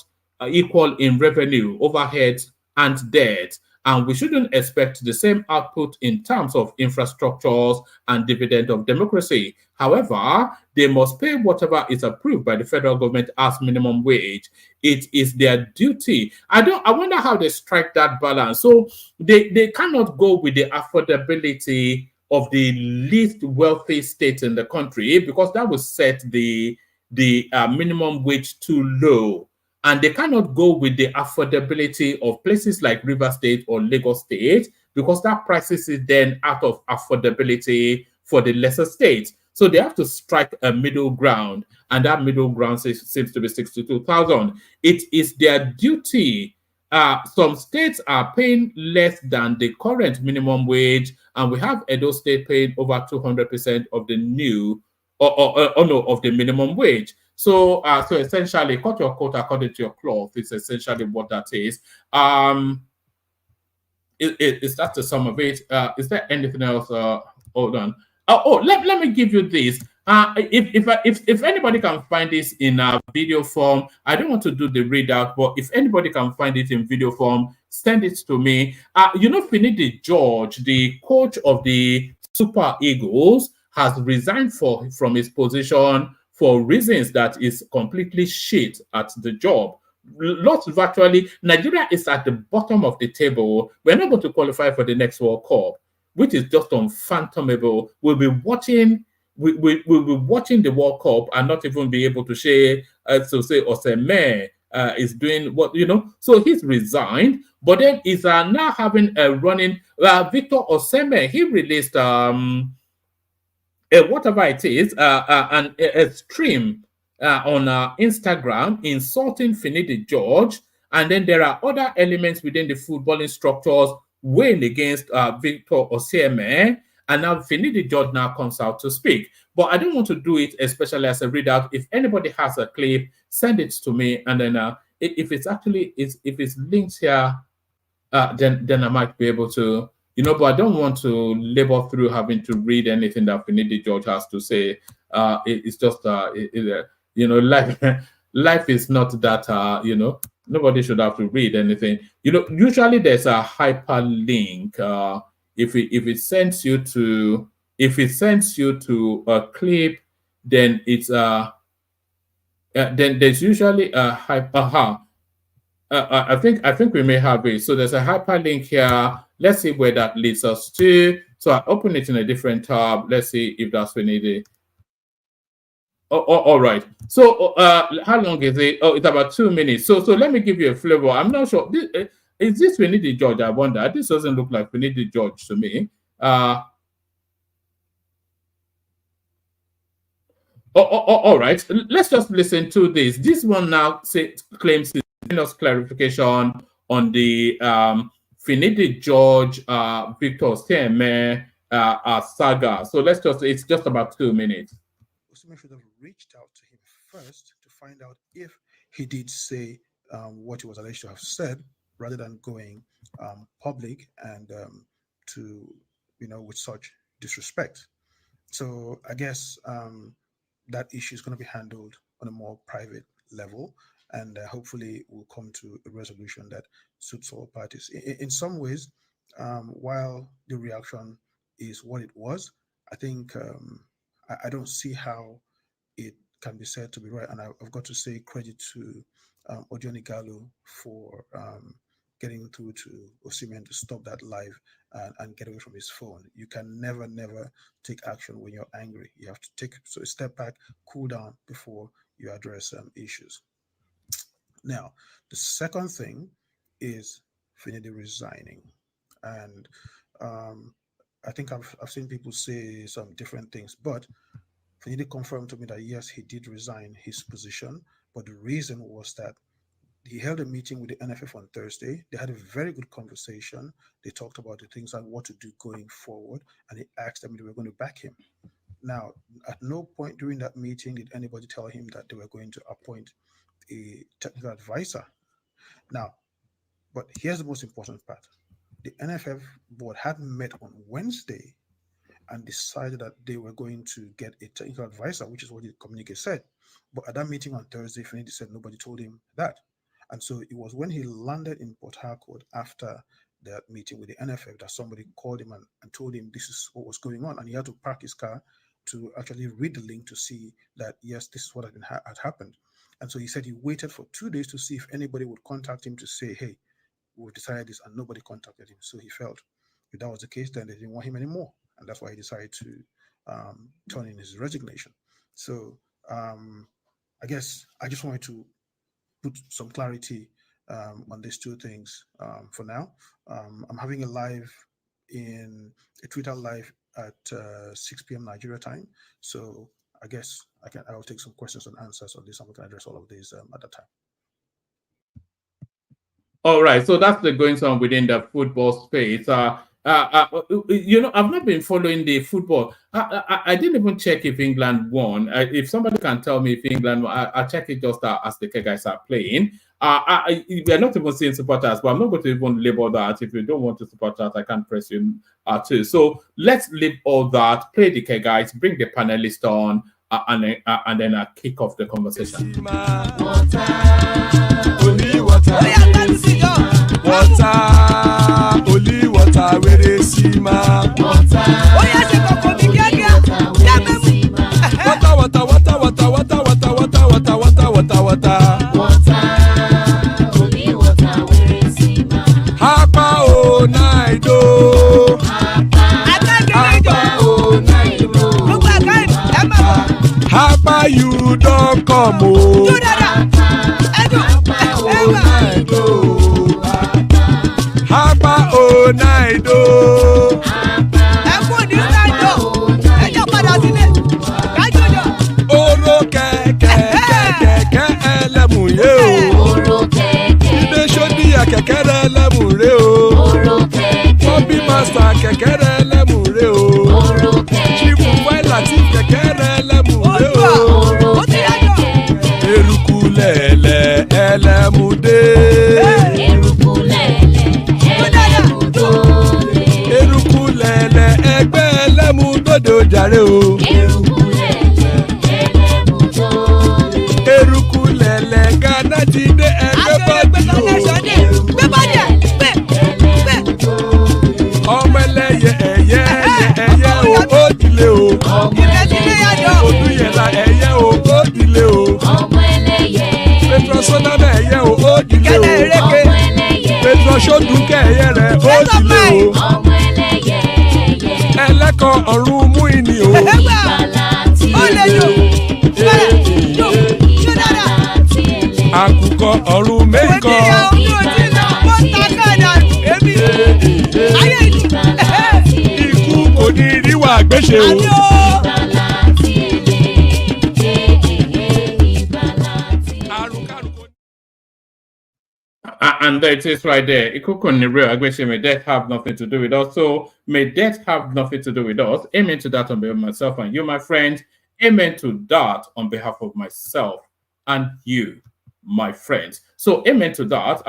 equal in revenue, overheads, and debt. And we shouldn't expect the same output in terms of infrastructures and dividend of democracy. However, they must pay whatever is approved by the federal government as minimum wage. It is their duty. I wonder how they strike that balance. So they cannot go with the affordability of the least wealthy state in the country, because that would set the minimum wage too low. And they cannot go with the affordability of places like River State or Lagos State, because that prices it then out of affordability for the lesser states. So they have to strike a middle ground, and that middle ground seems to be 62,000. It is their duty. Some states are paying less than the current minimum wage, and we have Edo State paying over 200% of the new, of the minimum wage. So, so essentially, cut your coat according to your cloth is essentially what that is. Is that the sum of it? Is there anything else? Hold on. Let me give you this. If anybody can find this in a video form, I don't want to do the readout, but if anybody can find it in video form, send it to me. Finidi George, the coach of the Super Eagles, has resigned from his position for reasons that is completely shit at the job. Virtually, Nigeria is at the bottom of the table. We're not going to qualify for the next World Cup, which is just unfathomable. We'll be watching the World Cup and not even be able to say Oseme is doing what, So he's resigned, but then is now having a running. Victor Oseme, he released whatever it is, a stream on Instagram insulting Finidi George, and then there are other elements within the footballing structures weighing against Victor Osimhen, and now Finidi George now comes out to speak. But I don't want to do it especially as a readout. If anybody has a clip, send it to me, and then if it's linked here, then I might be able to. But I don't want to labor through having to read anything that Finidi George has to say. It's just, life is not that, nobody should have to read anything. Usually there's a hyperlink. If it sends you to a clip, then it's then there's usually a I think we may have it. So there's a hyperlink here. Let's see where that leads us to. So I open it in a different tab. Let's see if that's we need it. All right. So how long is it? Oh, it's about 2 minutes. So let me give you a flavor. I'm not sure. Is this Finidi George? I wonder. This doesn't look like Finidi George to me. All right. Let's just listen to this. This one now claims clarification on the Finidi George Victor Osimhen saga. So it's just about 2 minutes.
Osimhen should have reached out to him first to find out if he did say what he was alleged to have said, rather than going public and with such disrespect. So I guess that issue is going to be handled on a more private level, and hopefully we'll come to a resolution that suits all parties. In some ways, while the reaction is what it was, I think I don't see how it can be said to be right. And I've got to say credit to Odioni Gallo for getting through to Osimhen to stop that live and get away from his phone. You can never take action when you're angry. You have to take a step back, cool down before you address issues. Now, the second thing is Finidi resigning, and I think I've seen people say some different things, but Finidi confirmed to me that yes, he did resign his position, but the reason was that he held a meeting with the NFF on Thursday. They had a very good conversation. They talked about the things and what to do going forward, and he asked them if they were going to back him. Now, at no point during that meeting did anybody tell him that they were going to appoint a technical advisor. Now, but here's the most important part. The NFF board had met on Wednesday and decided that they were going to get a technical advisor, which is what the communique said. But at that meeting on Thursday, Finidi said nobody told him that. And so it was when he landed in Port Harcourt after that meeting with the NFF that somebody called him and told him this is what was going on. And he had to park his car to actually read the link to see that, yes, this is what had happened. And so he said he waited for 2 days to see if anybody would contact him to say, hey, we've decided this, and nobody contacted him. So he felt if that was the case, then they didn't want him anymore. And that's why he decided to turn in his resignation. So I guess I just wanted to put some clarity on these two things for now. I'm having a Twitter live at 6 p.m. Nigeria time. So I guess I'll take some questions and answers on this, and we can address all of these at that time.
All right, so that's the going on within the football space. You know, I've not been following the football. I didn't even check if England won. If somebody can tell me if England won, I'll check it just as the guys are playing. We are not even seeing supporters, but I'm not going to even label that. If you don't want to support that, I can't press you too. So let's leave all that, play the guys, bring the panelists on, and then kick off the conversation.
Only water, where they see ma. Water, only water, where they see ma. Hapa o naido. Hapa o naido. Hapa you don't come o. Hapa o naido. Hapa o naido. Oro kẹ̀kẹ́ ẹlẹ́mù yé o. Ilé sọ́dí kẹ̀kẹ́ ẹlẹ́mù ré o. Bobby master kẹ̀kẹ́ ẹlẹ́mù ré o. Chief Wáìlà tí kẹ̀kẹ́ ẹlẹ́mù ré o. Eruku lẹ̀lẹ̀ ẹlẹ́mù dé. Eruku lẹ̀lẹ̀ ẹgbẹ́ ẹlẹ́mù dòdò jàre o. Eruku lẹ̀lẹ̀ Ghana ti dé ẹgbẹ́ bọ́dì o. Ọmọ ẹlẹ́yẹ ẹ̀yẹ o ó dìlé o. Odúyẹ̀lá ẹ̀yẹ o ó dìlé o. Petrosoname ẹ̀yẹ o ó dìlé o. Petrosodúnkẹ́ ẹ̀yẹ rẹ̀ ó dìlé o. Ẹlẹ́kọ̀ ọ̀run mú ìní o. Àkùkọ ọ̀run mẹ́kọ̀. Ikú kò ní ríwà gbéṣe o.
And there it is right there. May death have nothing to do with us. So may death have nothing to do with us. Amen to that on behalf of myself and you, my friend. Amen to that on behalf of myself and you, my friends. So amen to that.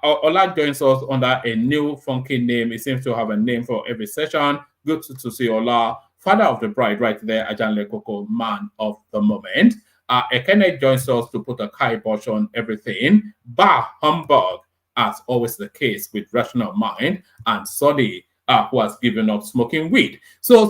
Ola joins us under a new funky name. It seems to have a name for every session. Good to see Ola, father of the bride, right there, Ajanle Koko, man of the moment. Ekene joins us to put a kibosh on everything. Bah, humbug, as always the case with rational mind. And Sodi who has given up smoking weed. So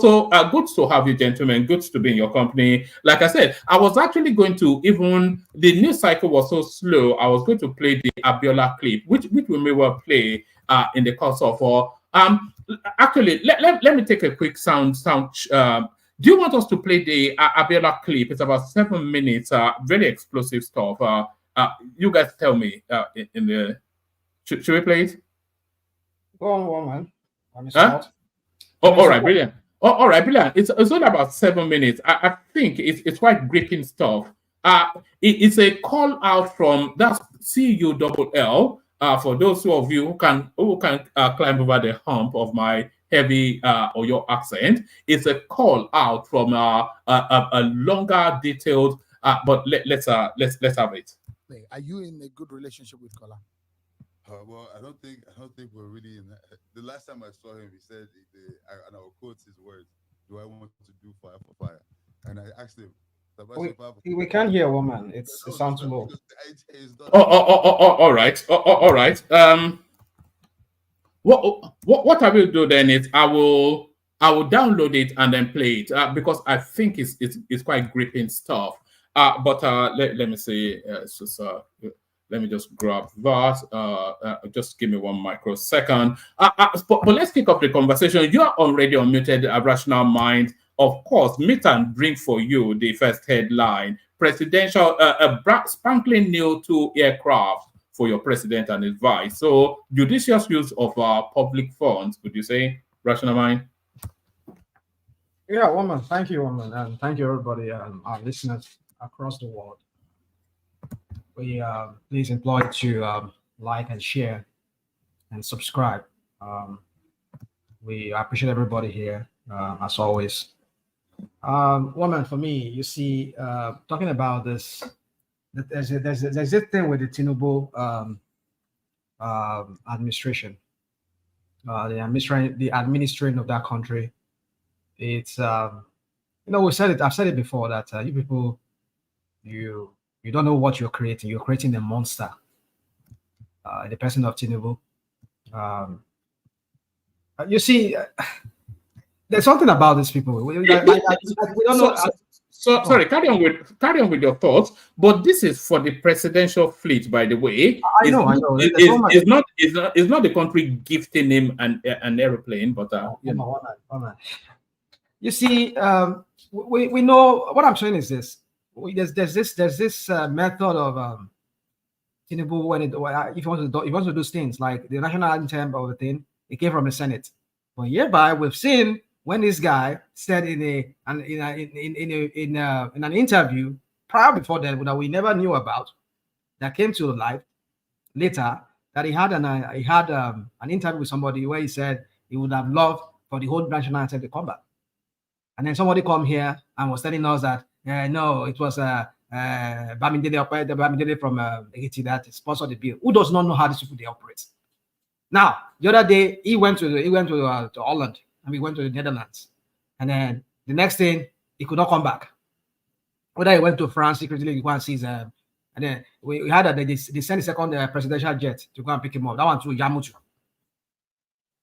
good to have you, gentlemen. Good to be in your company. Like I said, I was actually going to, even the news cycle was so slow, I was going to play the Abiola clip, which we may well play in the course of actually let me take a quick sound. Do you want us to play the Abiola clip? It's about 7 minutes. Very explosive stuff. You guys tell me in the. Should we play it?
Go on, woman.
Huh? Oh, all right, brilliant. Oh, all right, brilliant. It's only about 7 minutes. I think it's quite gripping stuff. It's a call out from that's CULL. For those of you who can climb over the hump of my heavy or your accent, it's a call out from a longer, detailed. But let's have it.
Are you in a good relationship with Kola?
Well, I don't think we're really in that. The last time I saw him, he said, and I'll quote his words, "Do I want to do fire for fire?" And I asked him,
we can't hear, woman. It sounds low.
All right. All right. What I will do then is I will download it and then play it because I think it's quite gripping stuff. But let me see. Let me just grab that. Just give me 1 microsecond. But let's kick off the conversation. You are already unmuted, Rational Mind. Of course, meet and drink for you, the first headline. Presidential, sparkling new 2 aircraft for your president and his vice. So, judicious use of public funds, would you say, Rational Mind?
Yeah, woman. Thank you, woman. And thank you, everybody, our listeners across the world. We please implore you to like and share and subscribe. We appreciate everybody here, as always. Woman, for me, you see, talking about this, there's a thing with the Tinubu administration, the administration of that country. It's we said it. I've said it before that you people, you don't know what you're creating. You're creating a monster. The person of Tinubu. You see, there's something about these people. We don't know.
Sorry, carry on with your thoughts. But this is for the presidential fleet, by the way.
I know.
It's not the country gifting him an airplane, but
you see, we know what I'm saying is this. There's this method of Tinubu if he wants to do things like the national anthem of the thing. It came from the Senate, but hereby we've seen when this guy said in an interview prior before that we never knew about, that came to light later, that he had an interview with somebody where he said he would have loved for the whole national anthem to come back, and then somebody come here and was telling us that no, it was Bamidele from Haiti that sponsored the bill. Who does not know how these people they operate? Now, the other day he went to Holland and we went to the Netherlands, and then the next thing he could not come back. Whether he went to France secretly, you go and see and then we had that they sent a second presidential jet to go and pick him up. That one to Yamutu.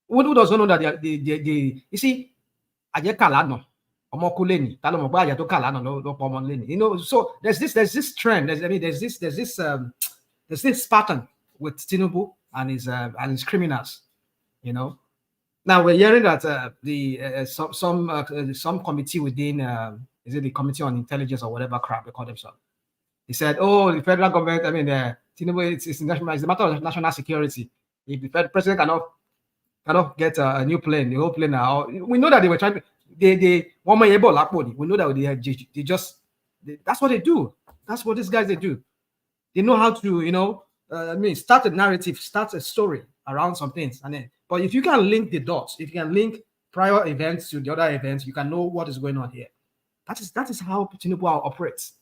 Who does not know that you see, Ajekalano. So there's this trend. There's this pattern with Tinubu and his criminals. Now we're hearing that some committee within is it the Committee on Intelligence or whatever crap they call themselves? He said, "Oh, the federal government. Tinubu, it's a matter of national security. If the president cannot get a new plane, the whole plane now. We know that they were trying to." We know that they just that's what they do. That's what these guys they do. They know how to start a narrative, start a story around some things, and then but if you can link the dots, if you can link prior events to the other events, you can know what is going on here. That is how Tinubu operates.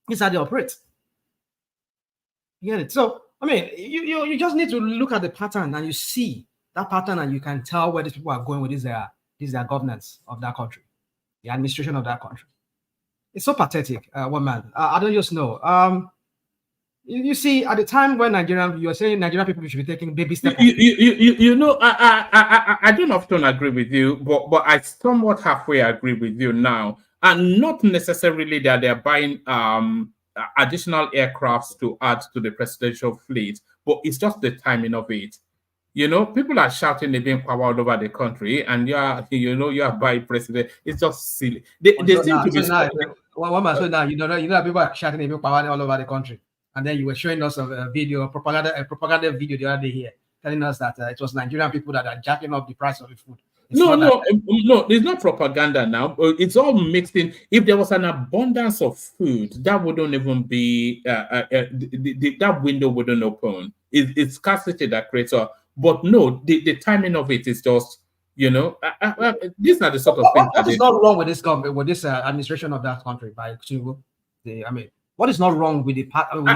This is how they operate. You get it? So you just need to look at the pattern and you see that pattern and you can tell where these people are going with this their governance of that country, the administration of that country. It's so pathetic, woman. I don't just know. You see, at the time when you are saying Nigerian people should be taking baby steps.
You know, I don't often agree with you, but I somewhat halfway agree with you now, and not necessarily that they're buying additional aircrafts to add to the presidential fleet, but it's just the timing of it. You know, people are shouting against power all over the country, and you are buying president. It's just silly. They seem to be.
So now you know people are shouting about power all over the country, and then you were showing us a video, a propaganda video the other day here, telling us that it was Nigerian people that are jacking up the price of the food.
No, it's not propaganda now. It's all mixed in. If there was an abundance of food, that wouldn't even be that window wouldn't open. It's scarcity that creates a. But no, the timing of it is just, these are the sort of things.
What is not wrong with this government, with this administration of that country by Tinubu? What is not wrong with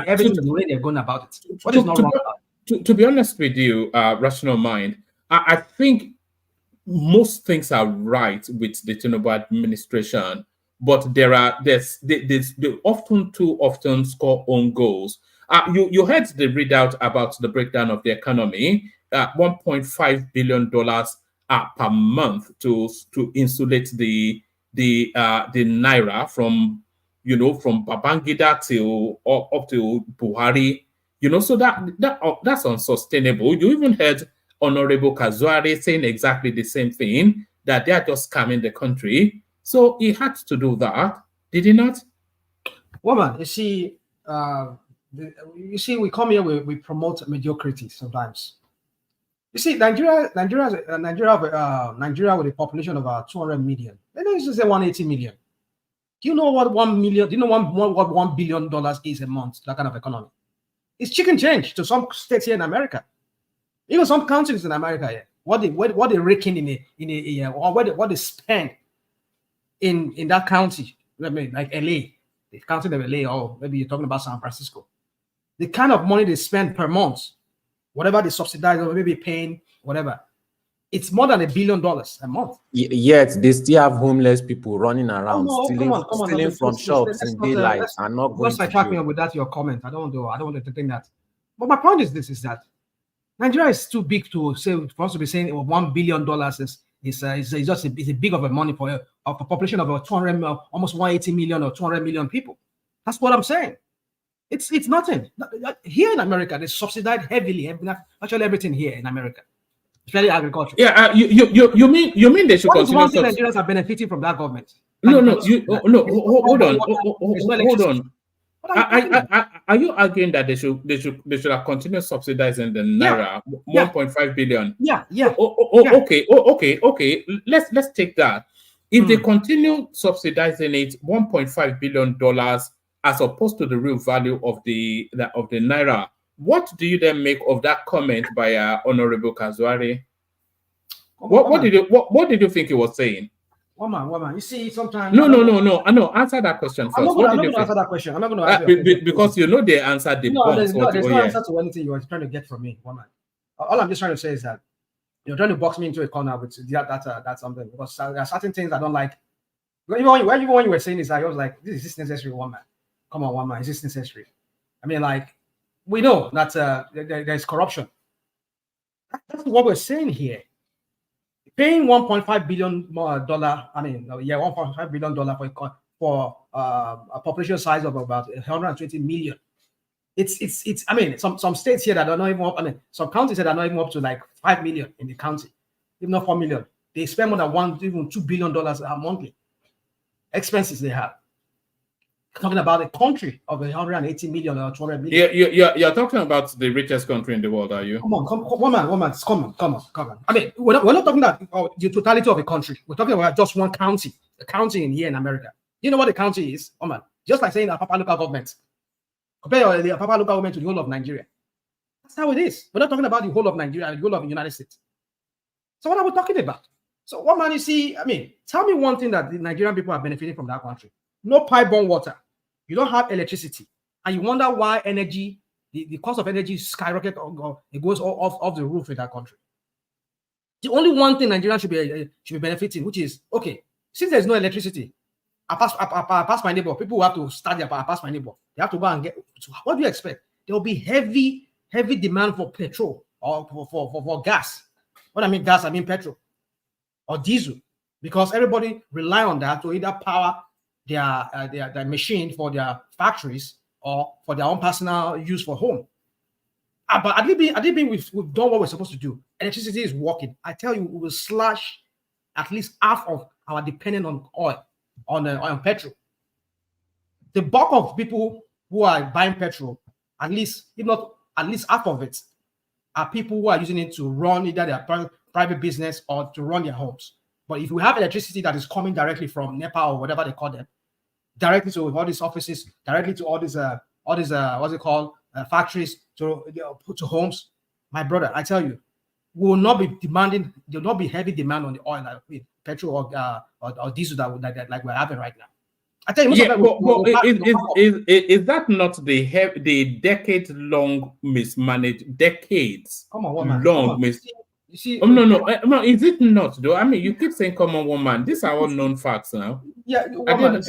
everything the way they're going about it? What is not wrong about it?
To be honest with you, rational mind, I think most things are right with the Tinubu administration, but they often too often score own goals. You heard the readout about the breakdown of the economy. $1.5 billion per month to insulate the naira from Babangida till up to Buhari. So that's unsustainable. You even heard Honorable Kazuari saying exactly the same thing, that they are just scamming the country. So he had to do that, did he not?
Woman, you see, we come here, we promote mediocrity sometimes. You see, Nigeria with a population of 200 million. Let's just say 180 million. Do you know what $1 billion is a month? That kind of economy. It's chicken change to some states here in America. Even some countries in America here, what they reckon in a year, or what they spend in that county, like LA, the county of LA, or maybe you're talking about San Francisco, the kind of money they spend per month, whatever they subsidize or maybe paying, whatever, it's more than $1 billion a month.
Yet they still have homeless people running around, stealing from shops in daylight and not going to
sidetrack me with that your comment. I don't want to entertain that. But my point is is that Nigeria is too big to say, for us to be saying $1 billion is just a big of a money for a population of 200, almost 180 million or 200 million people. That's what I'm saying. It's nothing. Here in America, they subsidize heavily, actually everything here in America, especially agriculture.
Yeah, you mean they should continue?
One thing Nigerians are benefiting from that government.
Hold on. Are you arguing that they should have continued subsidizing the naira 1.5 billion?
Yeah.
Okay. Let's take that. If they continue subsidizing it $1.5 billion as opposed to the real value of the naira, what do you then make of that comment by Honorable Kazuari? What did you think he was saying?
Woman. You see, sometimes.
No. Answer that question first.
I'm not going to answer that question. I'm not going to answer
because they answered the point.
There's no answer to anything you are trying to get from me, woman. All I'm just trying to say is that you're trying to box me into a corner with that's something, because there are certain things I don't like. Even when you were saying this, I was like, is this necessary, woman? Come on, woman, is this necessary? I mean, like, we know that there's corruption. That's what we're saying here. Paying $1.5 billion $1.5 billion for a population size of about 120 million. It's I mean, some states here that are not even up, some counties that are not even up to like 5 million in the county, even not 4 million. They spend more than even $2 billion monthly expenses they have. Talking about a country of 180 million or 200 million.
You're talking about the richest country in the world, are you?
Come on. I mean, we're not talking about the totality of a country. We're talking about just one county, a county in here in America. You know what a county is? Just like saying a Papa local government. Compare the Papa local government to the whole of Nigeria. That's how it is. We're not talking about the whole of Nigeria and the whole of the United States. So what are we talking about? So what man, you see, tell me one thing that the Nigerian people are benefiting from that country. No pipe-borne water. You don't have electricity, and you wonder why energy, the cost of energy skyrocket or it goes off the roof in that country. The only one thing Nigeria should be benefiting, which is, okay, since there's no electricity, I pass my neighbor. People who have to start their pass my neighbor. They have to go and get. What do you expect? there will be heavy demand for petrol or for gas. When I mean gas, I mean petrol or diesel, because everybody rely on that to either power their machine for their factories or for their own personal use for home. But at least we've done what we're supposed to do. Electricity is working. I tell you, we will slash at least half of our dependence on oil, on petrol. The bulk of people who are buying petrol, at least, if not at least half of it, are people who are using it to run either their private business or to run their homes. But if we have electricity that is coming directly from NEPA or whatever they call them, directly to all these offices, directly to all these what's it called, factories, to homes, my brother, I tell you, we will not be demanding. There will not be heavy demand on the oil, like petrol or diesel that like we're having right now. I tell you,
is that not the decade-long mismanaged, decades
come on, woman,
long
you see,
no, is it not though? I mean, you keep saying "come on, woman." These are all known facts now.
Yeah, woman,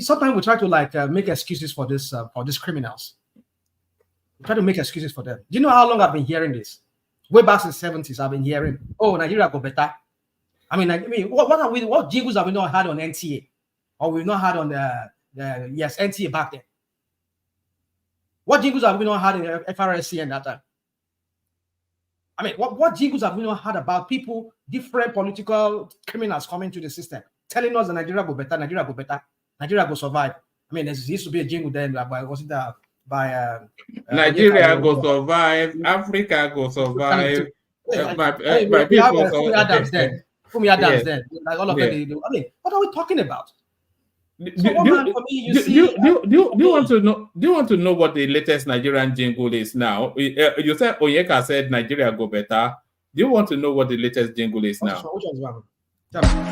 sometimes we try to make excuses for these criminals. We try to make excuses for them. Do you know how long I've been hearing this? Way back in the 70s, I've been hearing, "Oh, Nigeria go better." I mean, what jingles have we not had on NTA? Or we've not had on the NTA back then. What jingles have we not had in FRSC and that time? I mean, what jingles have we not had about people, different political criminals coming to the system, telling us that Nigeria go better, Nigeria go better, Nigeria go survive. I mean, there used to be a jingle then by
Nigeria go survive, Africa go survive. My people
Fumi Adams then. Fumi Adams then. Like all of them. I mean, what are we talking about?
Do you want to know? Do you want to know what the latest Nigerian jingle is now? You said Onyeka said Nigeria go better. Do you want to know what the latest jingle is now?
Which one's one?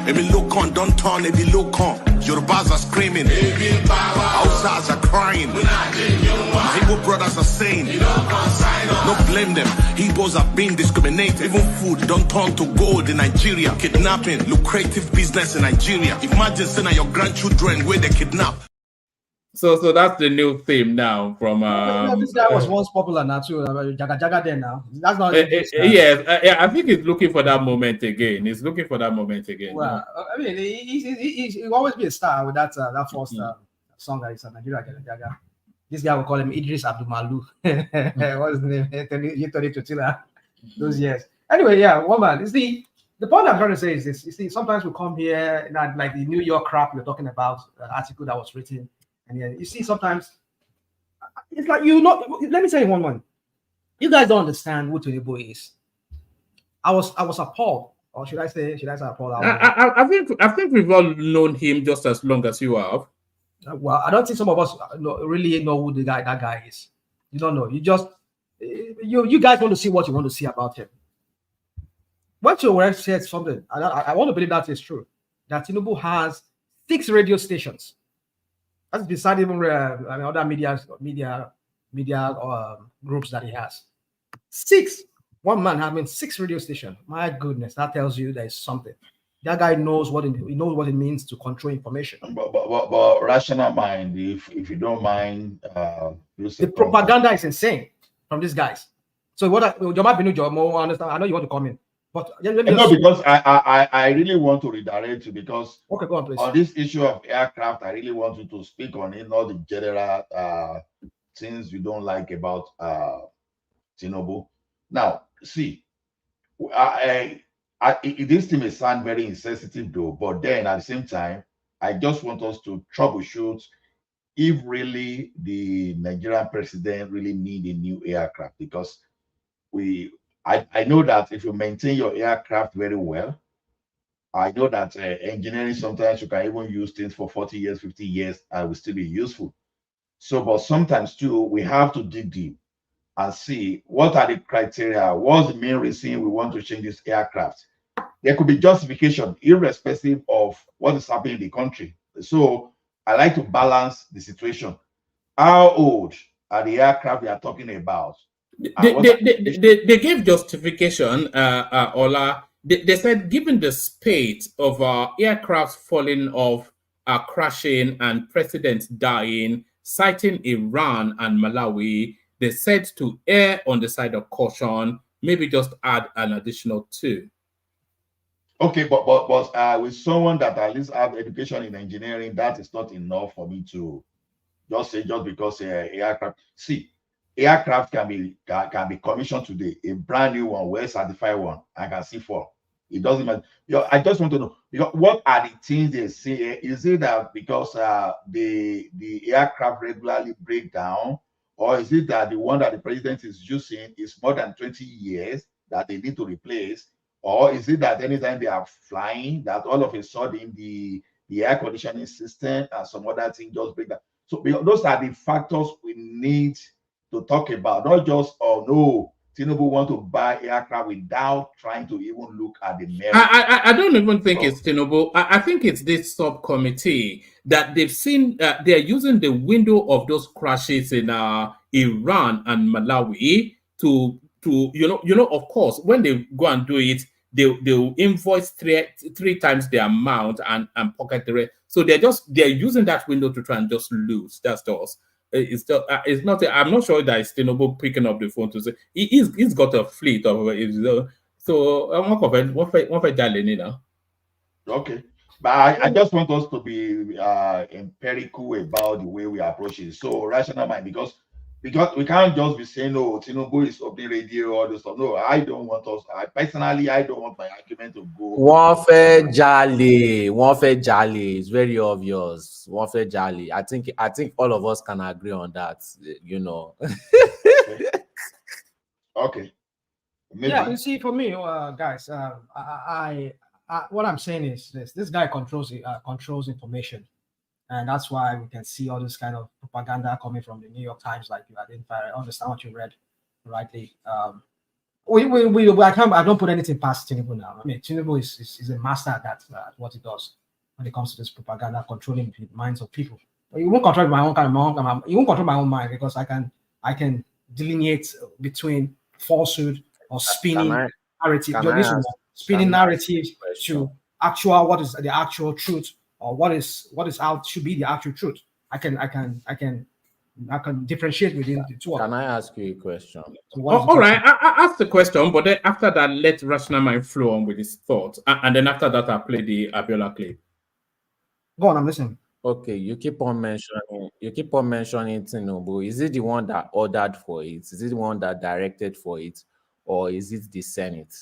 Maybe look on, don't turn, maybe look on. Yorubas are screaming, Hausas are crying, Igbo brothers are saying, no blame them. Igbos are being discriminated. Even food don't turn to gold in Nigeria. Kidnapping, lucrative business in Nigeria. Imagine saying your grandchildren where they kidnap.
So that's the new theme now from
this guy was once popular now too. Jaga Jaga there now. That's not
yes, I think he's looking for that moment again. He's looking for that moment again.
Well, I mean, he always be a star with that first song that is Nigeria Jaga Jaga. This guy will call him Idris Abdulmalu. What's his name? Anthony Tutila. Those years. Anyway, yeah, woman. You see, the point I'm trying to say is this. You see, sometimes we come here, like the New York crap you're talking about, the article that was written. And yeah, you see, sometimes it's like let me tell you one. You guys don't understand who Tinubu is. I was appalled, or should I say appalled?
I think we've all known him just as long as you have.
Well, I don't think some of us really know who that guy is. You don't know. You just you guys want to see what you want to see about him. What you already said something. I want to believe that is true. That Tinubu has 6 radio stations. That's beside even other media groups that he has. 6. One man having 6 radio stations. My goodness, that tells you there is something. That guy knows what it means to control information.
But rational mind, if you don't mind,
the propaganda is insane from these guys. So what I understand. I know you want to comment, but
because I really want to redirect you because
okay, go on, please.
On this issue of aircraft, I really want you to speak on it, not the general things you don't like about Tinubu. Now, see, this thing may sound very insensitive though, but then at the same time, I just want us to troubleshoot if really the Nigerian president really need a new aircraft, because I know that if you maintain your aircraft very well, I know that engineering, sometimes you can even use things for 40 years, 50 years, and will still be useful. So, but sometimes too, we have to dig deep and see what are the criteria, what's the main reason we want to change this aircraft. There could be justification irrespective of what is happening in the country. So I like to balance the situation. How old are the aircraft we are talking about?
They gave justification, Ola. They said, given the spate of aircraft falling off, crashing, and presidents dying, citing Iran and Malawi, they said to err on the side of caution, maybe just add an additional 2.
Okay, but with someone that at least have education in engineering, that is not enough for me to just say just because aircraft. See, aircraft can be commissioned today, a brand new one, well certified one. I can see 4. It doesn't matter. I just want to know, what are the things they say? Is it that because the aircraft regularly break down, or is it that the one that the president is using is more than 20 years that they need to replace? Or is it that anytime they are flying, that all of a sudden the air conditioning system and some other thing just break down? So those are the factors we need to talk about, not just, oh no, Tinubu want to buy aircraft without trying to even look at the merit.
I don't even think it's Tinubu. I think it's this subcommittee that they've seen. They're using the window of those crashes in Iran and Malawi to of course, when they go and do it, they'll invoice three times the amount and pocket the rest. So they're using that window to try and just lose. That's just. It's not. I'm not sure that it's Tinubu picking up the phone to say he's got a fleet of. So
Okay, but I just want us to be empirical about the way we approach it. So rational mind, because we can't just be saying, no, Tinubu is opening radio, all this stuff. No, I don't want us. Personally, I don't want my argument to go.
Warfare Jali. It's very obvious. Warfare Jali. I think all of us can agree on that.
Okay.
Maybe. Yeah, you see, for me, guys, what I'm saying is this guy controls information, and that's why we can see all this kind of propaganda coming from the New York Times, like you identified. I understand what you read rightly. I don't put anything past Tinubu now. I mean, Tinubu is a master at that, what he does when it comes to this propaganda, controlling the minds of people. But he won't control my own he won't control my own mind, because I can delineate between falsehood or spinning narrative. Spinning narratives to actual, what is the actual truth, or what is out should be the actual truth. I can differentiate within the two.
Can I ask you a question?
All right, I ask the question, but then after that, let rational mind flow on with his thoughts, and then after that, I'll play the Abiola clip.
Go on, I'm listening.
Okay, you keep on mentioning Tinubu. Is it the one that ordered for it? Is it the one that directed for it, or is it the Senate?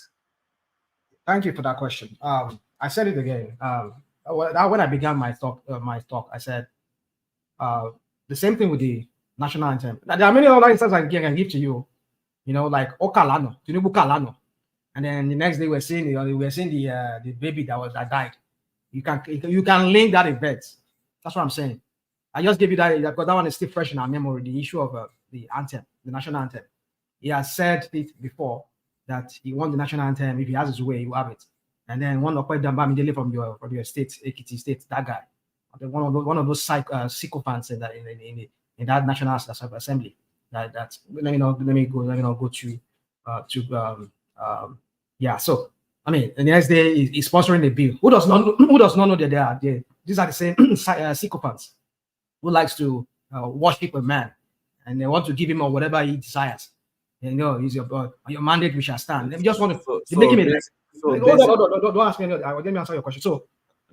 Thank you for that question. I said it again. When I began my talk, I said the same thing with the national anthem. There are many other instances I can give to you. Like Okalano, Tinubu Kalano, and then the next day we're seeing the baby that died. You can link that event. That's what I'm saying. I just give you that because that one is still fresh in our memory. The issue of the anthem, the national anthem. He has said it before that he wants the national anthem. If he has his way, he will have it. And then one of immediately from your state, Ekiti state, that guy, one of those sycophants in that national assembly. That let me go to yeah. So I mean, the next day he's sponsoring a bill. Who does not know that they are there? These are the same sycophants who likes to worship a man, and they want to give him or whatever he desires. He's your mandate. We shall stand. They just want to make him. Don't ask me. Let me answer your question. So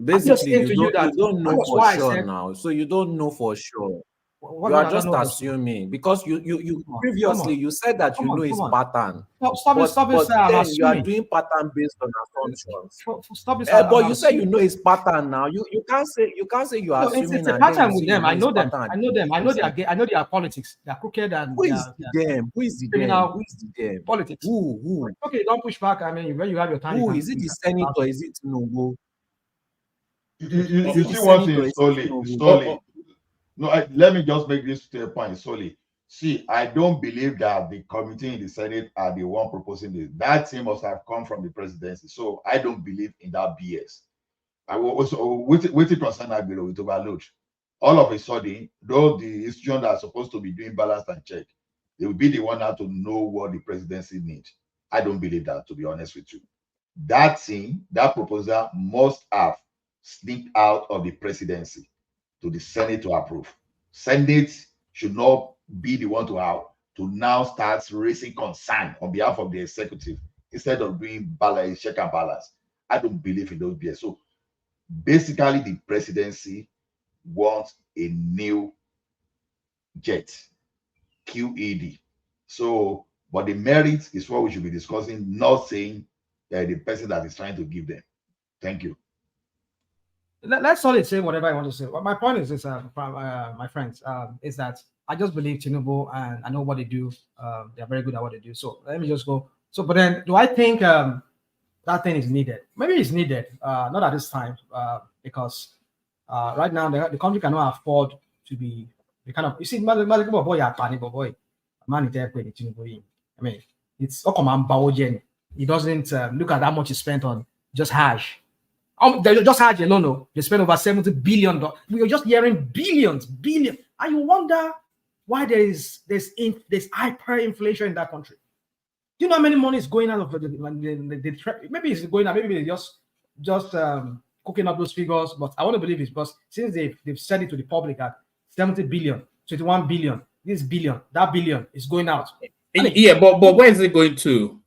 basically, you don't know for sure now. So you don't know for sure. You are just assuming because you previously you said that you know his pattern.
Stop it.
You are doing pattern based on assumptions.
Stop it.
But you say you know his pattern now. You can't say you are assuming.
It's a pattern with them. I know them. I know their politics. They are crooked and
who is them? Who is the them? Who is the them?
Politics.
Who?
Okay, don't push back. I mean, when you have your time.
Who is it? The Senate or is it Tinubu?
You see one thing slowly. No, let me just make this to a point solely. See, I don't believe that the committee in the Senate are the one proposing this. That thing must have come from the presidency. So I don't believe in that BS. I will also with it concern I below with overload. All of a sudden, though the institution that are supposed to be doing balance and check, they will be the one now to know what the presidency needs. I don't believe that, to be honest with you. That thing, that proposal must have sneaked out of the presidency to the Senate to approve. Senate should not be the one to now start raising concern on behalf of the executive instead of doing balance, check and balance. I don't believe in those BS. So basically, the presidency wants a new jet, QED. So, but the merit is what we should be discussing, not saying the person that is trying to give them. Thank you.
Let's solid say whatever I want to say. Well, my point is this, my friends, is that I just believe Tinubu, and I know what they do. They're very good at what they do. So let me just go. So, but then, do I think that thing is needed? Maybe it's needed, not at this time, because right now the country cannot afford to be the kind of, you see, boy, man, I mean, it's he doesn't look at how much he spent on just hash. They just hash alone, no, they spent over $70 billion. We are just hearing billions, and you wonder why there's hyperinflation in that country. Do you know how many money is going out of the maybe it's going out, maybe they're just cooking up those figures, but I want to believe it's because since they've said it to the public at 70 billion, 21 billion, this billion, that billion is going out.
Yeah, but where is it going to?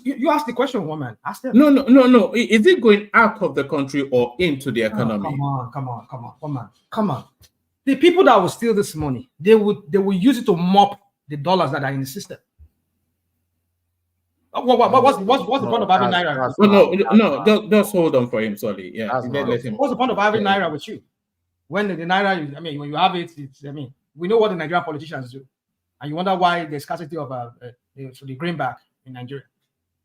You asked the question, woman. Ask them.
No. Is it going out of the country or into the economy?
Come on. The people that will steal this money, they will use it to mop the dollars that are in the system. What's the point of having naira?
No, just hold on for him, sorry. Yeah, let him.
What's the point of having naira with you? When the naira, I mean, when you have it, we know what the Nigerian politicians do, and you wonder why there's scarcity of the greenback in Nigeria.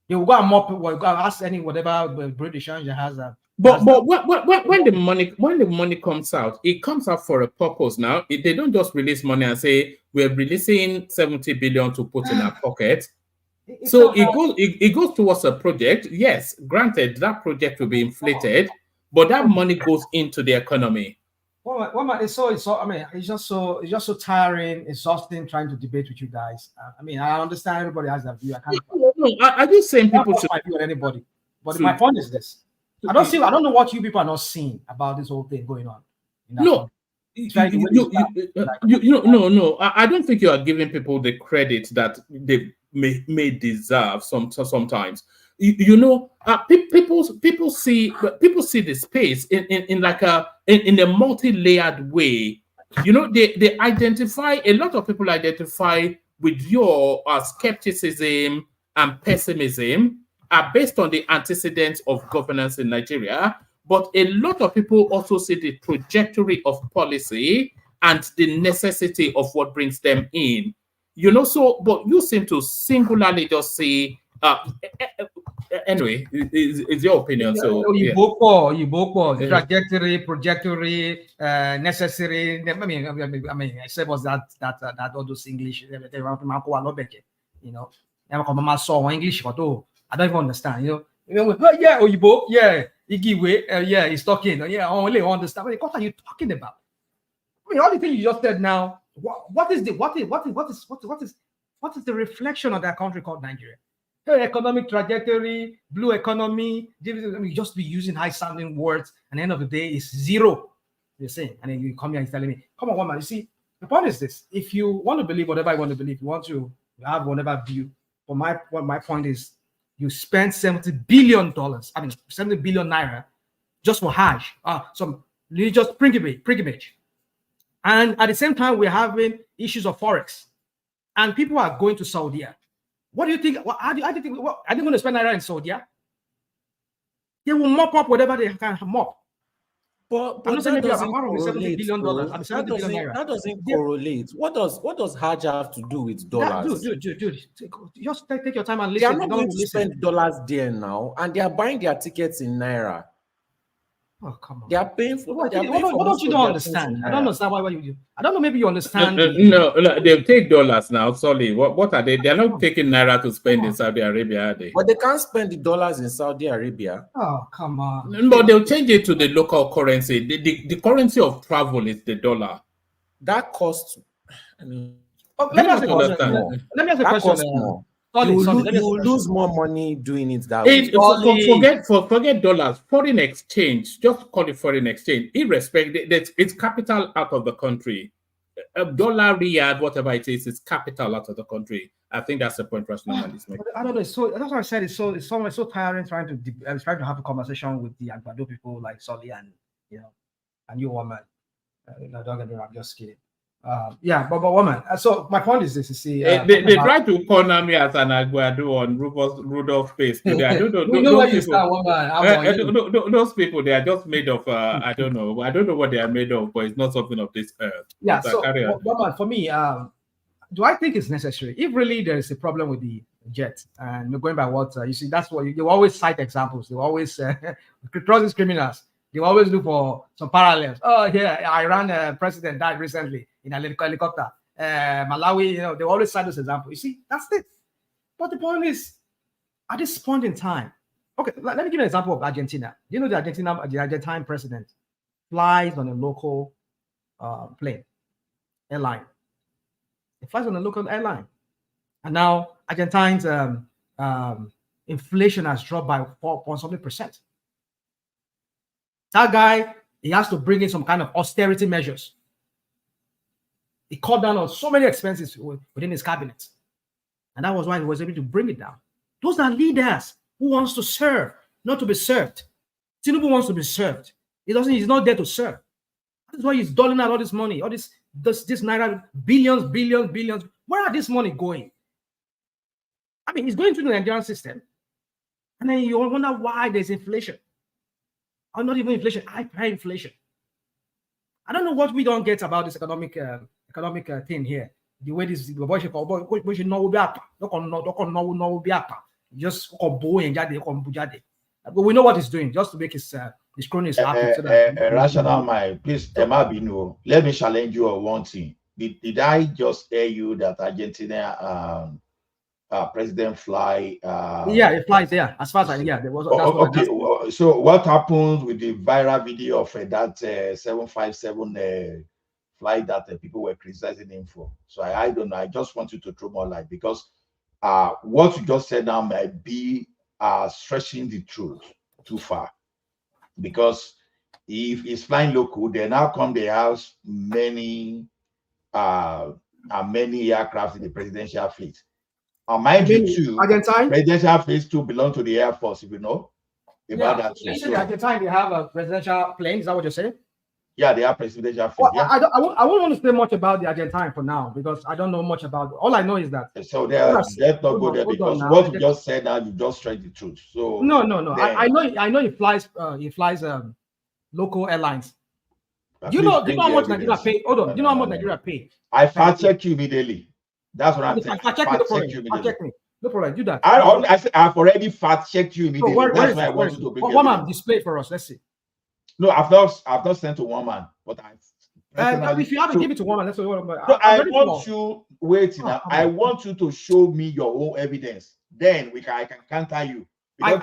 They will go and mop, go and ask any whatever British has.
But when the money comes out, it comes out for a purpose. Now they don't just release money and say we're releasing 70 billion to put in our pocket. So it goes towards a project. Yes, granted, that project will be inflated, but that money goes into the economy.
It's just so tiring, exhausting trying to debate with you guys. I mean, I understand everybody has that view.
I just saying people should
view on anybody. But my point is this: I don't know what you people are not seeing about this whole thing going on.
No. I don't think you are giving people the credit that they may deserve sometimes. People see the space in a multi-layered way. They identify, a lot of people identify with your skepticism and pessimism are based on the antecedents of governance in Nigeria. But a lot of people also see the trajectory of policy and the necessity of what brings them in. But you seem to singularly just see, anyway, it's your opinion. So
you both trajectory, necessary. I mean, I said was that all those English, English, but I don't even understand, yeah, Oyibo, yeah. Yeah, he's talking. Yeah, I only understand. What are you talking about? I mean, all the things you just said now. What is the reflection of that country called Nigeria? Hey, economic trajectory, blue economy. You just be using high-sounding words, and at the end of the day, it's zero. You're saying, and then you come here and telling me, "Come on, woman." You see, the point is this: if you want to believe whatever you want to believe, you want to have whatever view. But my point is, you spend $70 billion, 70 billion naira just for Hajj, some religious pilgrimage. And at the same time, we're having issues of Forex. And people are going to Saudi. What do you think? How do you think? Are they going to spend naira in Saudi? They will mop up whatever they can mop.
But that doesn't correlate. That doesn't correlate. What does Hajj have to do with dollars?
Dude, just take your time and listen.
They are not going to spend dollars there now, and they are buying their tickets in naira.
Oh, come on.
They are paying for.
What don't you don't understand? I don't understand why you do. I don't know. Maybe you understand.
No, they take dollars now. Sorry, what are they? They are not taking naira to spend in Saudi Arabia, are they?
But they can't spend the dollars in Saudi Arabia.
Oh, come on.
But they'll change it to the local currency. The currency of travel is the dollar.
That costs.
Let me ask a question.
You lose more money doing it that way.
Forget dollars. Foreign exchange. Just call it foreign exchange. Irrespective, it's capital out of the country. dollar, riyadh, whatever it is capital out of the country. I think that's the point Rashid is making.
I don't know. So that's what I said. It's so tiring trying to have a conversation with the Agbado people like Solly and and you woman. Don't get me wrong. I'm just kidding. Yeah, but woman. So my point is this: you see,
they try to corner me as an Agbado on Rudolph's face today. I don't know. Those people, they are just made of. I don't know what they are made of, but it's not something of this earth.
Yeah. So woman, for me, do I think it's necessary? If really there is a problem with the jet, and going by what you see, that's what you always cite examples. They always trust criminals. They always look for some parallels. Oh, yeah, Iran president died recently in a helicopter. Malawi, they always cite this example. You see, that's it. But the point is, at this point in time, okay, let me give you an example of Argentina. You know, the Argentine president flies on a local airline. He flies on a local airline. And now Argentine's inflation has dropped by 4.something%. That guy, he has to bring in some kind of austerity measures. He cut down on so many expenses within his cabinet. And that was why he was able to bring it down. Those are leaders who wants to serve, not to be served. Tinubu wants to be served. He's not there to serve. That's why he's doling out all this money, all this naira, billions. Where are this money going? I mean, it's going through the Nigerian system. And then you wonder why there's inflation. Or not even inflation, high inflation. I don't know what we don't get about this economic thing here. The way this boy should just but we know what he's doing just to make his cronies happy.
Rational mind, please, Emma Bino, let me challenge you on one thing. Did I just tell you that Argentina president fly?
Yeah, it flies there. As far as there was.
Okay. So what happens with the viral video of that 757 flight that people were criticizing him for? So I don't know. I just want you to throw more light because what you just said now might be stretching the truth too far. Because if he's flying local, they now come they have many aircraft in the presidential fleet. Mind you, too, presidential fleet too belong to the Air Force, if you know about that.
You said at the time they have a presidential plane. Is that what you're saying?
Yeah, they have presidential fleet.
Well, I won't want to say much about the Argentine for now because I don't know much about it. All I know is that.
So let's not go there because what you just said now, you just straight the truth. So
no. I know he flies local airlines. Do you know how much Nigeria pay? Hold on. Do you know how much Nigeria pay?
I fact check you immediately. That's what I'm saying.
Fact check me. No problem. Do that.
I've already fact checked you immediately.
So
that's why I want you to bring
one man display for us. Let's see.
No, I've not sent to one man, but
if you have to give it to one man, that's what
I want you. Wait now. I want you to show me your own evidence. Then I can counter you.
I'm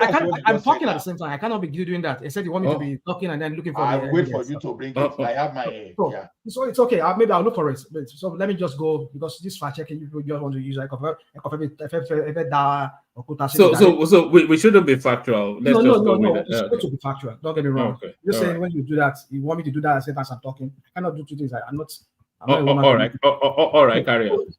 talking at the same time. I cannot be doing that. He said you want me to be talking and then looking for.
I'll wait for you to bring it. I have my yeah.
So it's okay. Maybe I'll look for it. So let me just go because this fact checking you just want to use
So we shouldn't be factual.
No. It's good to be factual. Don't get me wrong. Okay. You're saying when you do that, you want me to do that at the same time as I'm talking. I cannot do two things. I'm not.
All right, carry on.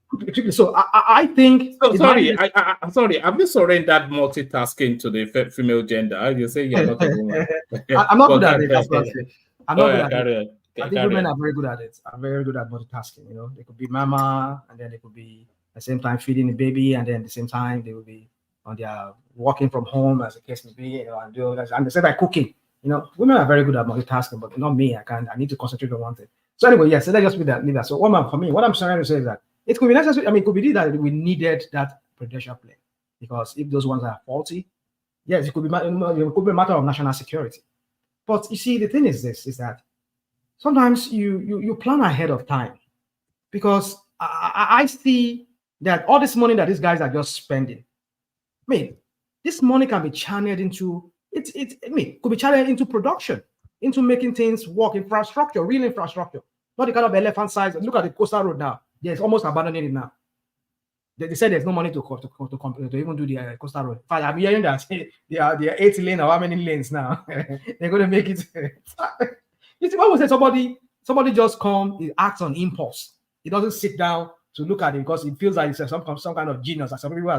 So I think.
Sorry, I'm just surrendered multitasking to the female gender. You say you're not a woman.
I'm not good at it. That's what I'm saying. I'm not good at it. I think women are very good at it. I'm very good at multitasking. They could be mama, and then they could be at the same time feeding the baby, and then at the same time they will be on their working from home, as the case may be. And do that. And they say by cooking. Women are very good at multitasking, but not me. I need to concentrate on one thing. So anyway, yes, so let's just leave that. So for me, what I'm trying to say is that it could be necessary. I mean, it could be that we needed that presidential plane because if those ones are faulty, yes, it could be a matter of national security. But you see, the thing is that sometimes you plan ahead of time because I see that all this money that these guys are just spending. I mean, this money can be channeled into could be channeled into production, into making things work, infrastructure, real infrastructure, not the kind of elephant size. Look at the coastal road now; it's almost abandoning it now. They said there's no money to even do the coastal road. In fact, I'm hearing that they are 8 lanes or how many lanes now? They're going to make it. You see, when we say somebody just come, it acts on impulse. he doesn't sit down to look at it because he feels like he's some kind of genius. Like some people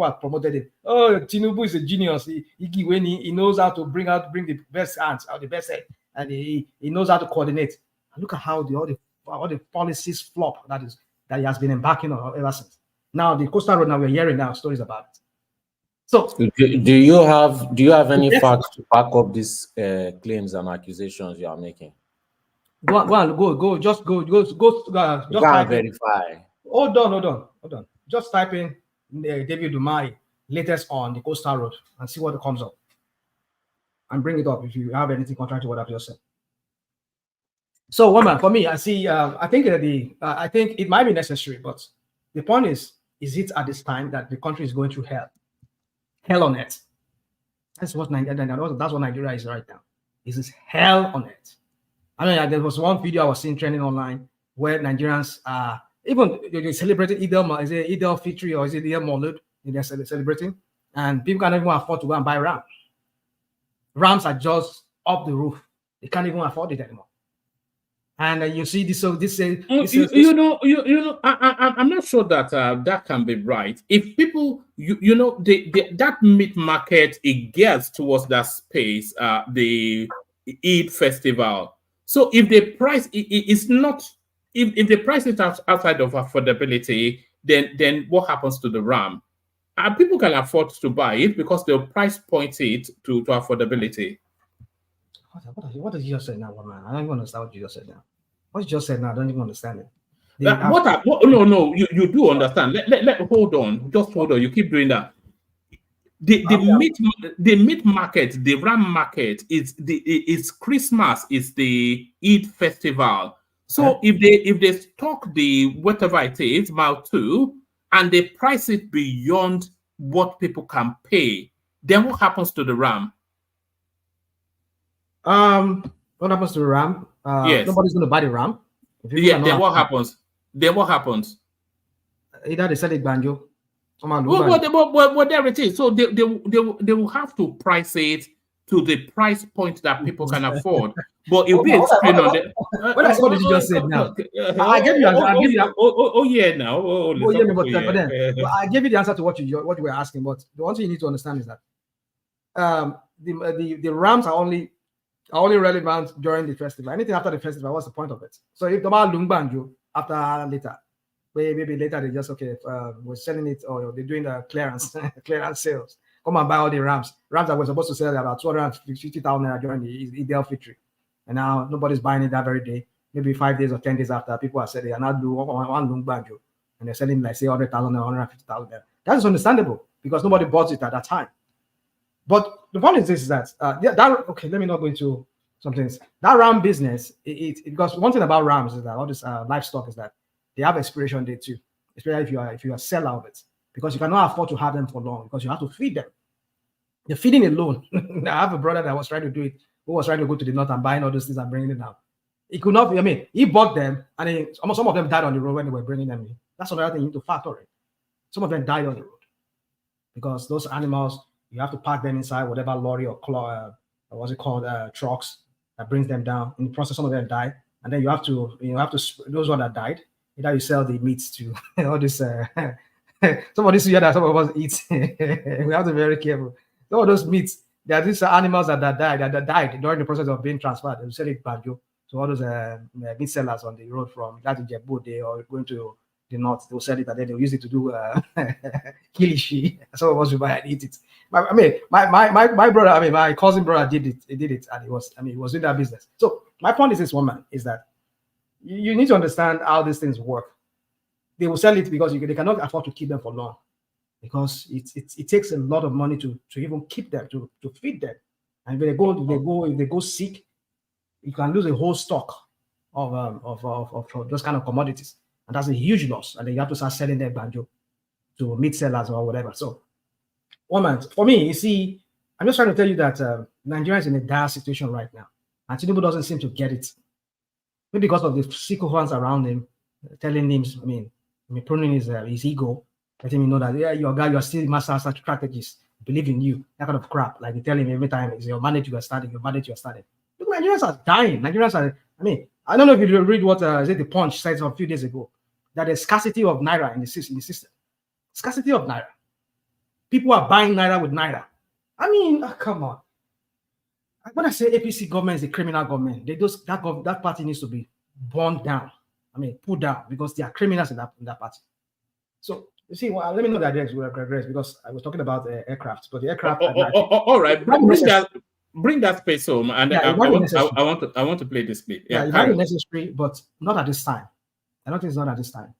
have promoted it. Oh, Tinubu is a genius. He knows how to bring the best hands out, the best head, and he knows how to coordinate. And look at how all the policies flop that he has been embarking on ever since. Now the coastal road, now we're hearing now stories about it. So
do you have any facts to back up these claims and accusations you are making?
Go. Just type
verify.
Hold on. Just type in David Umahi latest on the coastal road and see what comes up, and bring it up if you have anything contrary to what I've just said. So, woman, for me, I see. I think I think it might be necessary, but the point is it at this time that the country is going through hell on earth? That's what Nigeria is right now. Is hell on earth? I mean, there was one video I was seeing trending online where Nigerians even they celebrated Eid al-Fitr, or is it Eid al-Maulud? They're celebrating, and people can't even afford to go and buy rams. Rams are just up the roof. They can't even afford it anymore. And you see this. So
I'm not sure that that can be right. If people, that meat market, it gets towards that space, the Eid festival. So if the price is not, if the price is outside of affordability, then what happens to the ram? People can afford to buy it because they'll price point it to affordability.
What did you just say now, man? I don't even understand what you just said now. What you just said now, I don't even understand it.
No, you do understand. Let hold on. Just hold on. You keep doing that. The meat market, the ram market is Christmas, is the Eid festival. So if they stock the whatever it is, about 2, and they price it beyond what people can pay, then what happens to the ram?
What happens to the ram?
Yes.
Nobody's going to buy the ram.
Then what happens?
Either they sell it banjo.
Well, there it is. So they will have to price it to the price point that people can afford. But it'll be a screen on the.
What did you just say now? I gave you. I gave you the answer to what you were asking. But the one thing you need to understand is that the rams are only relevant during the festival. Anything after the festival, what's the point of it? So if the Lungbanjo after later, maybe later they just we're selling it, or they're doing the clearance sales. Come and buy all the rams that we're supposed to sell about 250,000 during the Eid al-Fitr, and now nobody's buying it that very day. Maybe 5 days or 10 days after, people are selling, and now do one Lungbanjo, and they're selling like say 100,000 or 150,000. That is understandable because nobody bought it at that time. But the point is this: is that okay, let me not go into some things. That ram business, because one thing about rams is that all this livestock is that they have expiration date too, especially if you are seller of it, because you cannot afford to have them for long because you have to feed them. The feeding alone. I have a brother that was trying to do it, who was trying to go to the north and buying all those things and bringing it down. He could not. I mean, he bought them, and some of them died on the road when they were bringing them in. That's another thing you need to factor in. Some of them died on the road because those animals, you have to pack them inside whatever lorry or what's it called, trucks that brings them down. In the process, some of them die, and then you have to those ones that died. Either you sell the meats to all this. Some of this year that some of us eat. We have to be very careful. Some of those meats, there are these animals that died during the process of being transferred. They sell it banjo. So all those meat sellers on the road from that to Djibouti or going to the north, they'll sell it and then they'll use it to do kilishi. Some of us will buy and eat it. My brother, my cousin brother did it. He did it, and he was in that business. So my point is this, woman, is that you need to understand how these things work. They will sell it because they cannot afford to keep them for long, because it takes a lot of money to even keep them, to feed them. And if they go sick, you can lose a whole stock of those kind of commodities, and that's a huge loss. And then you have to start selling their banjo to meat sellers or whatever. So, woman, for me, you see, I'm just trying to tell you that Nigeria is in a dire situation right now, and Tinubu doesn't seem to get it. Maybe because of the sycophants around him, telling him, pruning his ego, letting him know that your guy, you're still master strategist, believe in you, that kind of crap. Like they tell him every time, it's your mandate you are starting, your mandate you are starting. Look, Nigerians are dying. Nigerians are, I don't know if you read what the Punch said a few days ago, that there's scarcity of naira in the system. Scarcity of naira. People are buying naira with naira. I mean, come on. When I say APC government is a criminal government, that party needs to be burned down. I mean, put down, because they are criminals in that party. So you see, well, let me know the address because I was talking about aircraft, but the aircraft.
All right, bring that space home, and I want to play this clip.
Yeah, it might be necessary, but not at this time. I don't think it's not at this time.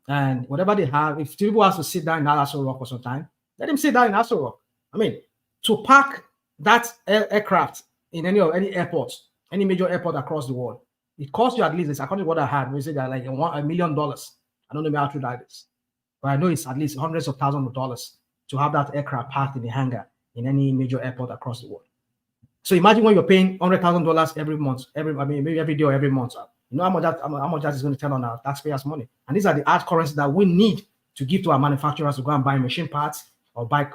And whatever they have, if Tinubu has to sit down in Aso Rock for some time, let him sit down in Aso Rock. I mean, to park that aircraft in any airport, any major airport across the world, it costs you at least, according to what I had, we say that like $1 million. I don't know how true that is, but I know it's at least hundreds of thousands of dollars to have that aircraft parked in the hangar in any major airport across the world. So imagine when you're paying $100,000 every month, maybe every day or every month. You know how much that is going to turn on our taxpayers' money. And these are the hard currencies that we need to give to our manufacturers to go and buy machine parts or buy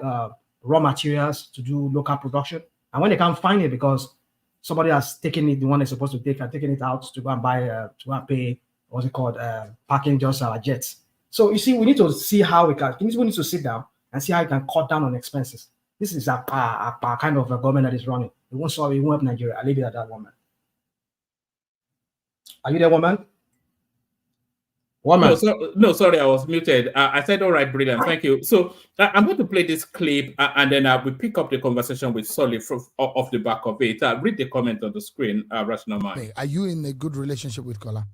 raw materials to do local production. And when they can't find it because somebody has taken it, the one they're supposed to take, and taken it out to go and buy, to go and pay, what's it called, parking just our jets. So you see, we need to see how we need to sit down and see how we can cut down on expenses. This is a kind of a government that is running. It won't help Nigeria. I'll leave it at that, woman. Are you there, woman?
No, sorry, I was muted. I said, all right, brilliant, thank you. So I'm going to play this clip, and then we'll pick up the conversation with Solly off the back of it. Read the comment on the screen, Rational Mind.
Are you in a good relationship with Kola?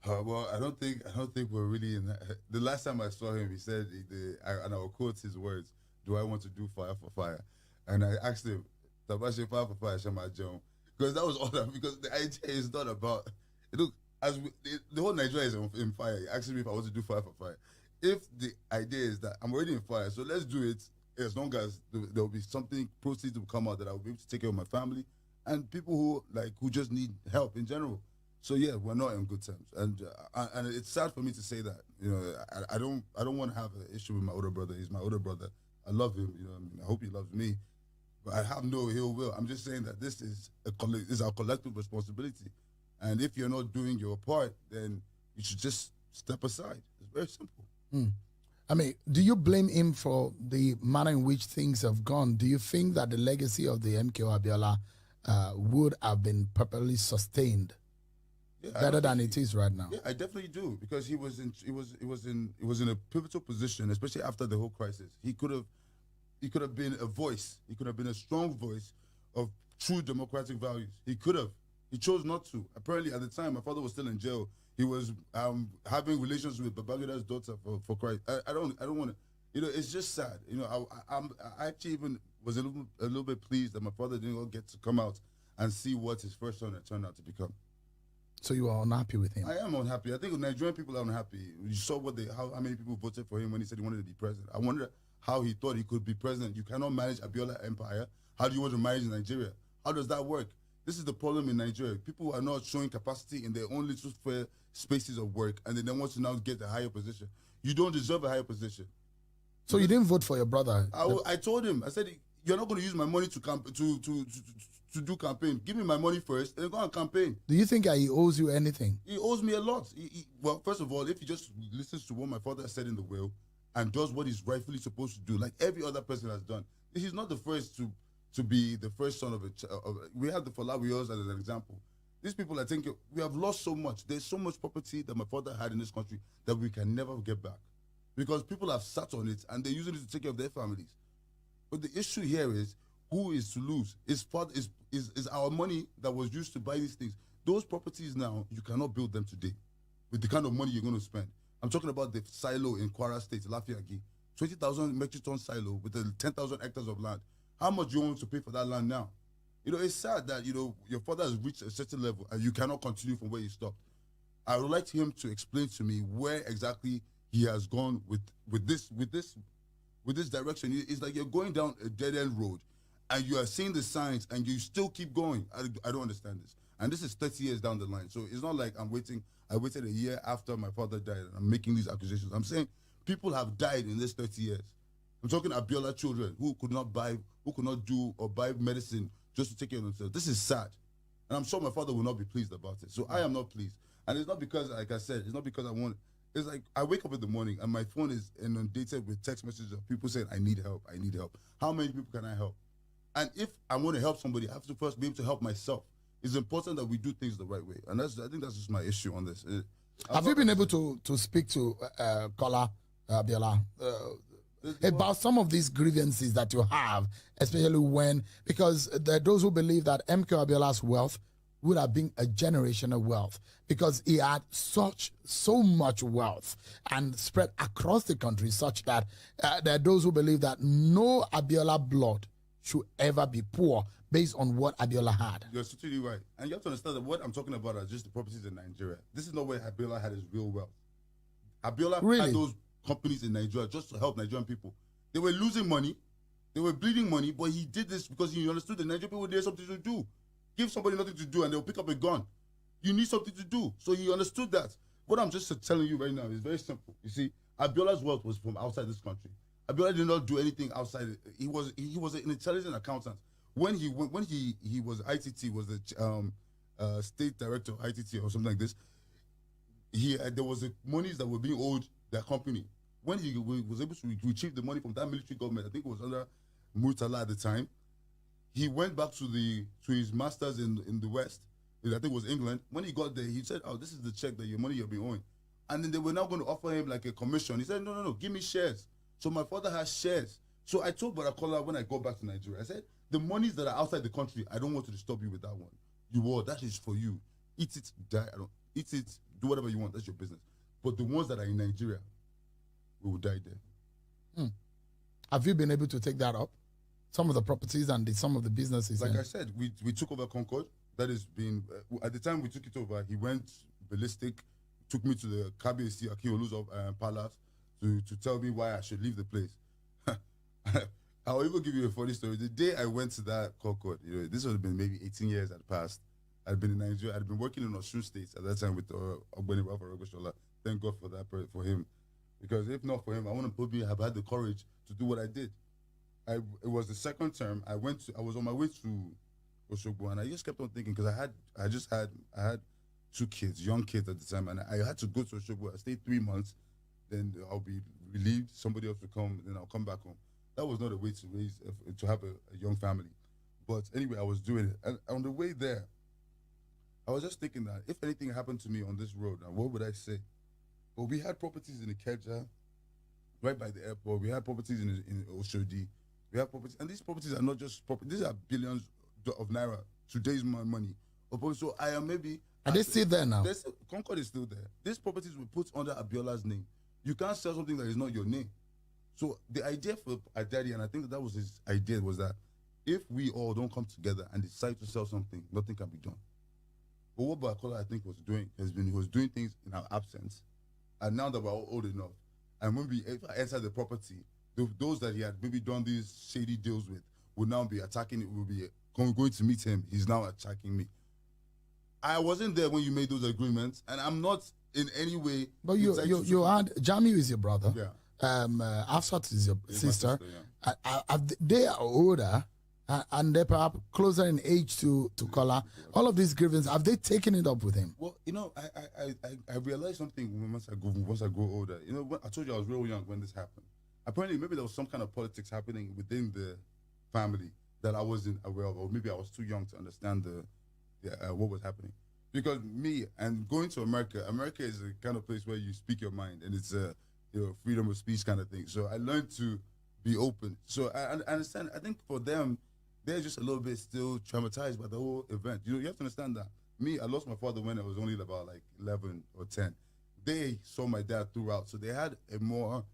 Well, I don't think we're really in that. The last time I saw him, he said, and I'll quote his words, "Do I want to do fire for fire?" And I asked him, "Tabashi fire for fire, Shama John," because that was all that. Because the idea is not about. Look, the whole Nigeria is in fire. He asked me if I want to do fire for fire. If the idea is that I'm already in fire, so let's do it as long as there will be something, proceeds will come out that I will be able to take care of my family and people who just need help in general. So yeah, we're not in good terms, and it's sad for me to say that. You know, I don't want to have an issue with my older brother. He's my older brother. I love him. You know, I hope he loves me, but I have no ill will. I'm just saying that this is our collective responsibility. And if you're not doing your part, then you should just step aside. It's very simple.
I mean, do you blame him for the manner in which things have gone? Do you think that the legacy of the MKO Abiola would have been properly sustained better than it is right now?
Yeah, I definitely do, because he was in a pivotal position, especially after the whole crisis. He could have been a voice. He could have been a strong voice of true democratic values. He could have. He chose not to. Apparently, at the time, my father was still in jail. He was having relations with Babagida's daughter for Christ. I don't want to. You know, it's just sad. You know, I actually even was a little bit pleased that my father didn't get to come out and see what his first son had turned out to become.
So you are unhappy with him?
I am unhappy. I think Nigerian people are unhappy. You saw how many people voted for him when he said he wanted to be president. I wonder how he thought he could be president. You cannot manage Abiola Empire. How do you want to manage Nigeria? How does that work? This is the problem in Nigeria. People are not showing capacity in their own little spaces of work, and then they want to now get a higher position. You don't deserve a higher position.
So you didn't vote for your brother?
I told him. I said, "You're not going to use my money to do campaign. Give me my money first, and go on campaign."
Do you think he owes you anything?
He owes me a lot. Well, first of all, if he just listens to what my father said in the will and does what he's rightfully supposed to do, like every other person has done, he's not the first to be the first son of we have the Falawiyos as an example. These people, I think, we have lost so much. There's so much property that my father had in this country that we can never get back, because people have sat on it and they're using it to take care of their families. But the issue here is, who is to lose? Is our money that was used to buy these things. Those properties now, you cannot build them today with the kind of money you're going to spend. I'm talking about the silo in Kwara State, Lafiagi, 20,000 metric ton silo with 10,000 hectares of land. How much do you want to pay for that land now? You know, it's sad that, you know, your father has reached a certain level and you cannot continue from where you stopped. I would like him to explain to me where exactly he has gone with this direction. It's like you're going down a dead-end road and you are seeing the signs and you still keep going. I don't understand this. And this is 30 years down the line. So it's not like I waited a year after my father died and I'm making these accusations. I'm saying people have died in this 30 years. I'm talking Abiola children who could not do or buy medicine just to take care of themselves. This is sad. And I'm sure my father will not be pleased about it. So I am not pleased. And it's not because, like I said, it's not because I want. It's like I wake up in the morning and my phone is inundated with text messages of people saying, I need help, I need help. How many people can I help? And if I want to help somebody, I have to first be able to help myself. It's important that we do things the right way. And I think that's just my issue on this.
Have you been able to speak to Kola Abiola about some of these grievances that you have, especially because there are those who believe that MK Abiola's wealth would have been a generational wealth because he had so much wealth and spread across the country such that there are those who believe that no Abiola blood should ever be poor based on what Abiola had.
You're totally right. And you have to understand that what I'm talking about are just the properties in Nigeria. This is not where Abiola had his real wealth. Abiola had those companies in Nigeria just to help Nigerian people. They were losing money. They were bleeding money, but he did this because he understood the Nigerian people needed something to do. Give somebody nothing to do and they'll pick up a gun. You need something to do. So he understood that. What I'm just telling you right now is very simple. You see, Abiola's wealth was from outside this country. Abiola did not do anything outside. He was an intelligent accountant. When he was ITT, was the state director of ITT or something like this. There was monies that were being owed their company. When he was able to retrieve the money from that military government, I think it was under Murtala at the time. He went back to his masters in the West. I think it was England. When he got there, he said, "Oh, this is the check that your money you've been owing." And then they were now going to offer him like a commission. He said, "No, give me shares." So my father has shares. So I told Barakola when I go back to Nigeria, I said, "The monies that are outside the country, I don't want to disturb you with that one. That is for you. Eat it, die. Eat it, do whatever you want. That's your business. But the ones that are in Nigeria, we will die there."
Have you been able to take that up? Some of the properties and some of the businesses.
Like I said, we took over Concord. That is being at the time we took it over. He went ballistic, took me to the KBC Akiolu's palace to tell me why I should leave the place. I'll even give you a funny story. The day I went to that Concord, this would have been maybe 18 years had passed. I'd been in Nigeria. I'd been working in Osun State at that time with Ogbeni Rafa Rogoshola. Thank God for that, for him, because if not for him, I wouldn't probably have had the courage to do what I did. It was the second term. I was on my way to Oshogbo, and I just kept on thinking because I had 2 kids, young kids at the time, and I had to go to Oshogbo. I stayed 3 months, then I'll be relieved. Somebody else will come, then I'll come back home. That was not a way to have a young family. But anyway, I was doing it, and on the way there, I was just thinking that if anything happened to me on this road, what would I say? But we had properties in Ikeja, right by the airport. We had properties in Oshodi. We have properties, and these properties are not just property. These are billions of naira, today's money. So I am maybe.
Are they still there now?
Concord is still there. These properties were put under Abiola's name. You can't sell something that is not your name. So the idea for Adadi, and I think that was his idea, was that if we all don't come together and decide to sell something, nothing can be done. But what Bakola, I think, was doing he was doing things in our absence. And now that we're all old enough, and when we enter the property, those that he had maybe done these shady deals with would now be attacking it, will be going to meet him. He's now attacking me. I wasn't there when you made those agreements, and I'm not in any way.
But you had Jamiu is your brother.
Yeah.
Afsat is your sister.
Yeah.
They are older, and they're perhaps closer in age to Kola. All of these grievances, have they taken it up with him?
Well, I realized something once I grow older. I told you I was real young when this happened. Apparently, maybe there was some kind of politics happening within the family that I wasn't aware of, or maybe I was too young to understand what was happening. Because me and going to America is a kind of place where you speak your mind, and it's a freedom of speech kind of thing. So I learned to be open. So I understand. I think for them, they're just a little bit still traumatized by the whole event. You have to understand that. Me, I lost my father when I was only about like 11 or 10. They saw my dad throughout, so they had a more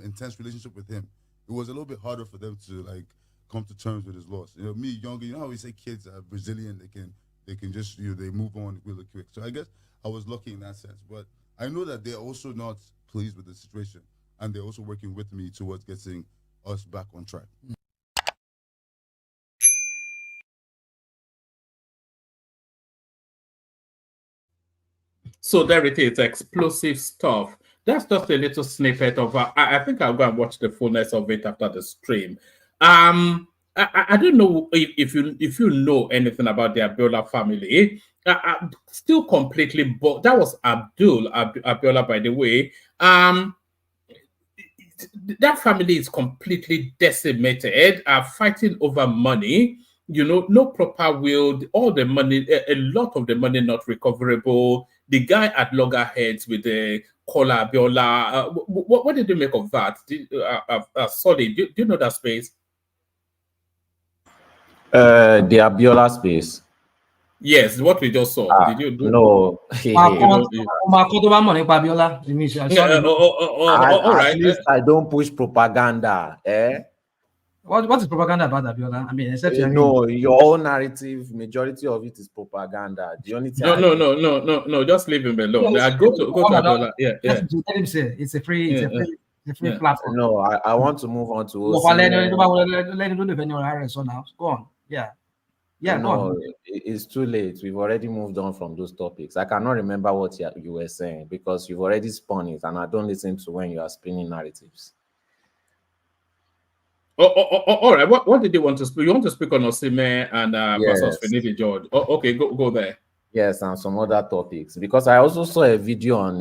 intense relationship with him. It was a little bit harder for them to like come to terms with his loss. Me, younger, how we say kids are Brazilian, they can just they move on really quick. So I guess I was lucky in that sense. But I know that they're also not pleased with the situation, and they're also working with me towards getting us back on track.
So there it is, explosive stuff. That's just a little snippet of. I think I'll go and watch the fullness of it after the stream. I don't know if you know anything about the Abiola family. I'm still completely, but that was Abiola, by the way. That family is completely decimated, fighting over money. No proper will, all the money, a lot of the money not recoverable. The guy at loggerheads with the Kola Abiola. What did you make of that? Sorry, do you know that space?
The Abiola space.
Yes, what we just saw. Did you do?
No. All right. At least I don't push propaganda.
What is propaganda about Abiola? I mean, except
no, your own narrative, majority of it is propaganda. The only thing
no, just leave him alone. Go to Abiola. Yeah.
Let him say it's a free platform.
No, I want to move on to
let him now. Go on. Yeah.
No, it's too late. We've already moved on from those topics. I cannot remember what you were saying because you've already spun it, and I don't listen to when you are spinning narratives.
All right. What did you want to speak? You want to speak on Osime and versus Finidi George? Okay, go there.
Yes, and some other topics, because I also saw a video on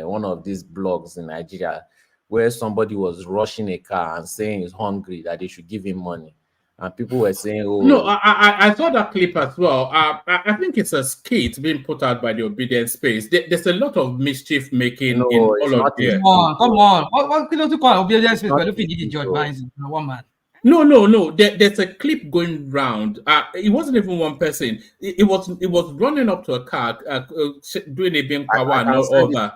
one of these blogs in Nigeria where somebody was rushing a car and saying he's hungry, that they should give him money. And people were saying, "Oh,
no!" I saw that clip as well. I think it's a skit being put out by the Obedience Space. There's a lot of mischief making in all of it.
Come on! What can you call Obedience Space? But if you did George one man.
No. There's a clip going round. It wasn't even one person. It was running up to a car, doing a being power and all that.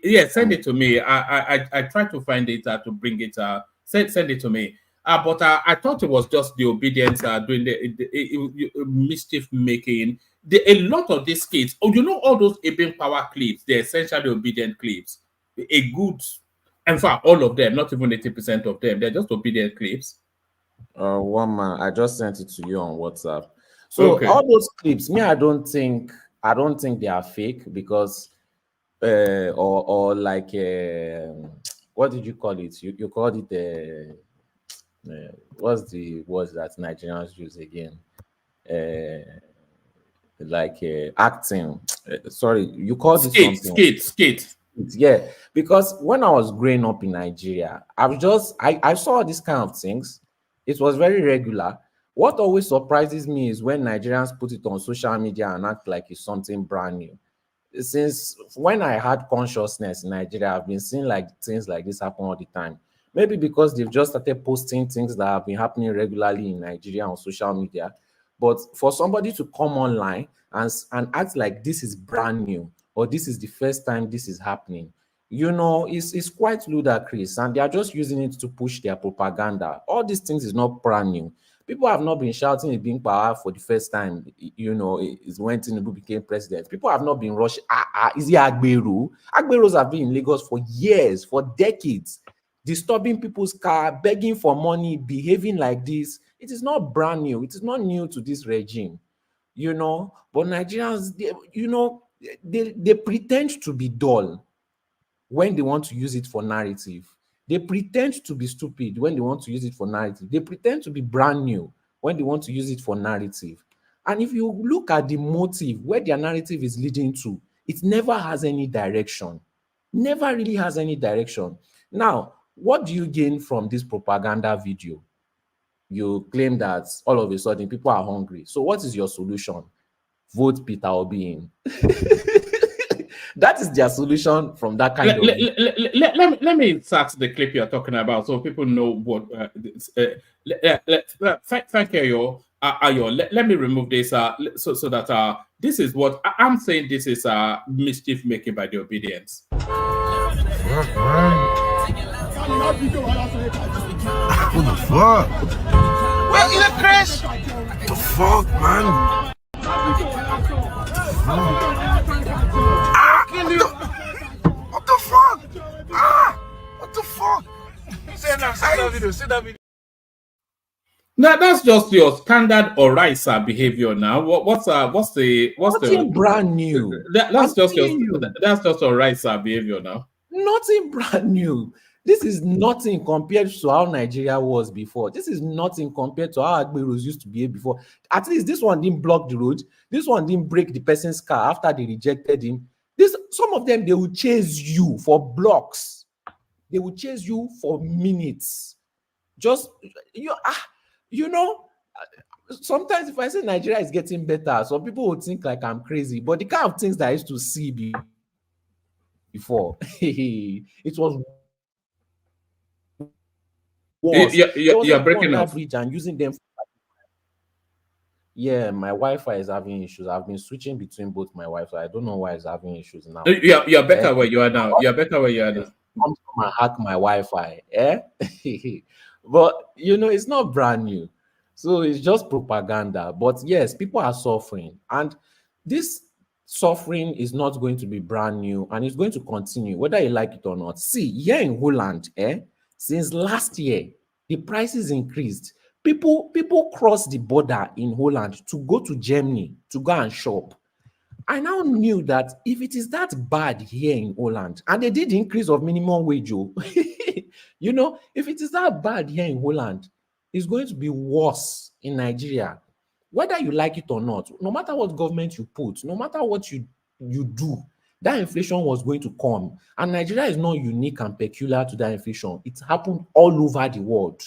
Yeah. Send it to me. I tried to find it to bring it. Send it to me. But I thought it was just the Obedience doing the mischief making. A lot of these kids, all those Eben Power clips, they're essentially Obedient clips. A good, in fact, all of them, not even 80% of them, they're just Obedient clips.
One man, I just sent it to you on WhatsApp. So all those clips, I don't think they are fake because, or like, what did you call it? You called it what's the words that Nigerians use again? Acting. Sorry, you called it something.
Skit.
Yeah, because when I was growing up in Nigeria, I saw these kind of things. It was very regular. What always surprises me is when Nigerians put it on social media and act like it's something brand new. Since when I had consciousness in Nigeria, I've been seeing things like this happen all the time. Maybe because they've just started posting things that have been happening regularly in Nigeria on social media. But for somebody to come online and act like this is brand new or this is the first time this is happening, it's quite ludicrous. And they are just using it to push their propaganda. All these things is not brand new. People have not been shouting it being power for the first time, is when Tinubu became president. People have not been rushing. Is it Agberu? Agberus have been in Lagos for years, for decades, disturbing people's car, begging for money, behaving like this. It is not brand new. It is not new to this regime, But Nigerians, they pretend to be dull when they want to use it for narrative. They pretend to be stupid when they want to use it for narrative. They pretend to be brand new when they want to use it for narrative. And if you look at the motive, where their narrative is leading to, it never has any direction. Never really has any direction. Now, what do you gain from this propaganda video? You claim that all of a sudden people are hungry. So what is your solution? Vote Peter Obi in. That is their solution from that kind of...
Let me insert the clip you're talking about so people know what... thank you, Ayo. Let me remove this so that this is what... I'm saying this is mischief making by the Obedience.
What, man? What the fuck? Well, you look Chris. What the fuck, man? What the fuck? What the fuck? Say that video.
Now that's just your standard Oraisa behavior. Now, what's the
brand new?
That's just Oraisa behavior now.
Nothing brand new. This is nothing compared to how Nigeria was before. This is nothing compared to how Agberos used to be before. At least this one didn't block the road. This one didn't break the person's car after they rejected him. Some of them, they will chase you for blocks. They will chase you for minutes. Just, you know, sometimes if I say Nigeria is getting better, some people would think like I'm crazy. But the kind of things that I used to see before, it was worse.
You're breaking up.
Bridge and using them. Yeah, my Wi-Fi is having issues. I've been switching between both my Wi-Fi. I don't know why it's having issues now.
You're better where you are now. You're better where you are now.
Come and hack my Wi-Fi, But you know, it's not brand new, so it's just propaganda. But yes, people are suffering, and this suffering is not going to be brand new, and it's going to continue whether you like it or not. See, here in Holland, since last year, the prices increased. People cross the border in Holland to go to Germany to go and shop. I now knew that if it is that bad here in Holland, and they did the increase of minimum wage, you know, if it is that bad here in Holland, it's going to be worse in Nigeria. Whether you like it or not, no matter what government you put, no matter what you do, that inflation was going to come. And Nigeria is not unique and peculiar to that inflation. It happened all over the world.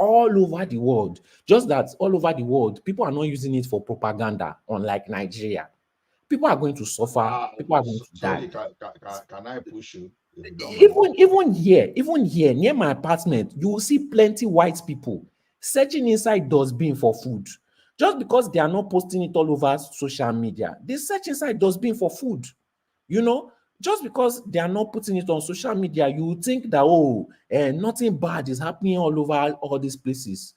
All over the world. Just that all over the world, people are not using it for propaganda, unlike Nigeria. People are going to suffer. People are going to die.
Can I push you?
Even here, near my apartment, you will see plenty white people searching inside dustbin for food. Just because they are not posting it all over social media, they search inside dustbin for food. You know, just because they are not putting it on social media, you would think that nothing bad is happening all over all these places.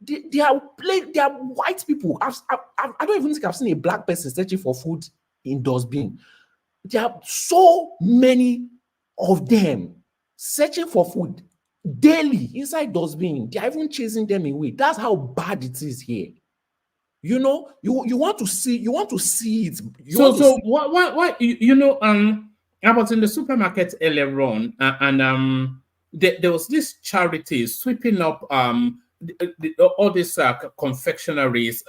They are white people. I don't even think I've seen a black person searching for food in dustbin. There are so many of them searching for food daily inside dustbin. They are even chasing them away. That's how bad it is here. You know, you want to see it.
Why I was in the supermarket earlier on, and there was this charity sweeping up all these confectionaries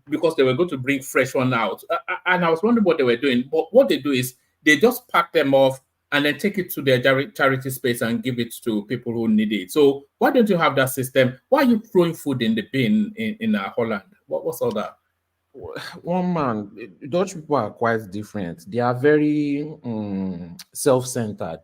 because they were going to bring fresh one out, and I was wondering what they were doing. But what they do is they just pack them off and then take it to their charity space and give it to people who need it. So why don't you have that system? Why are you throwing food in the bin in Holland? What's all that?
One man, Dutch people are quite different. They are very self-centered,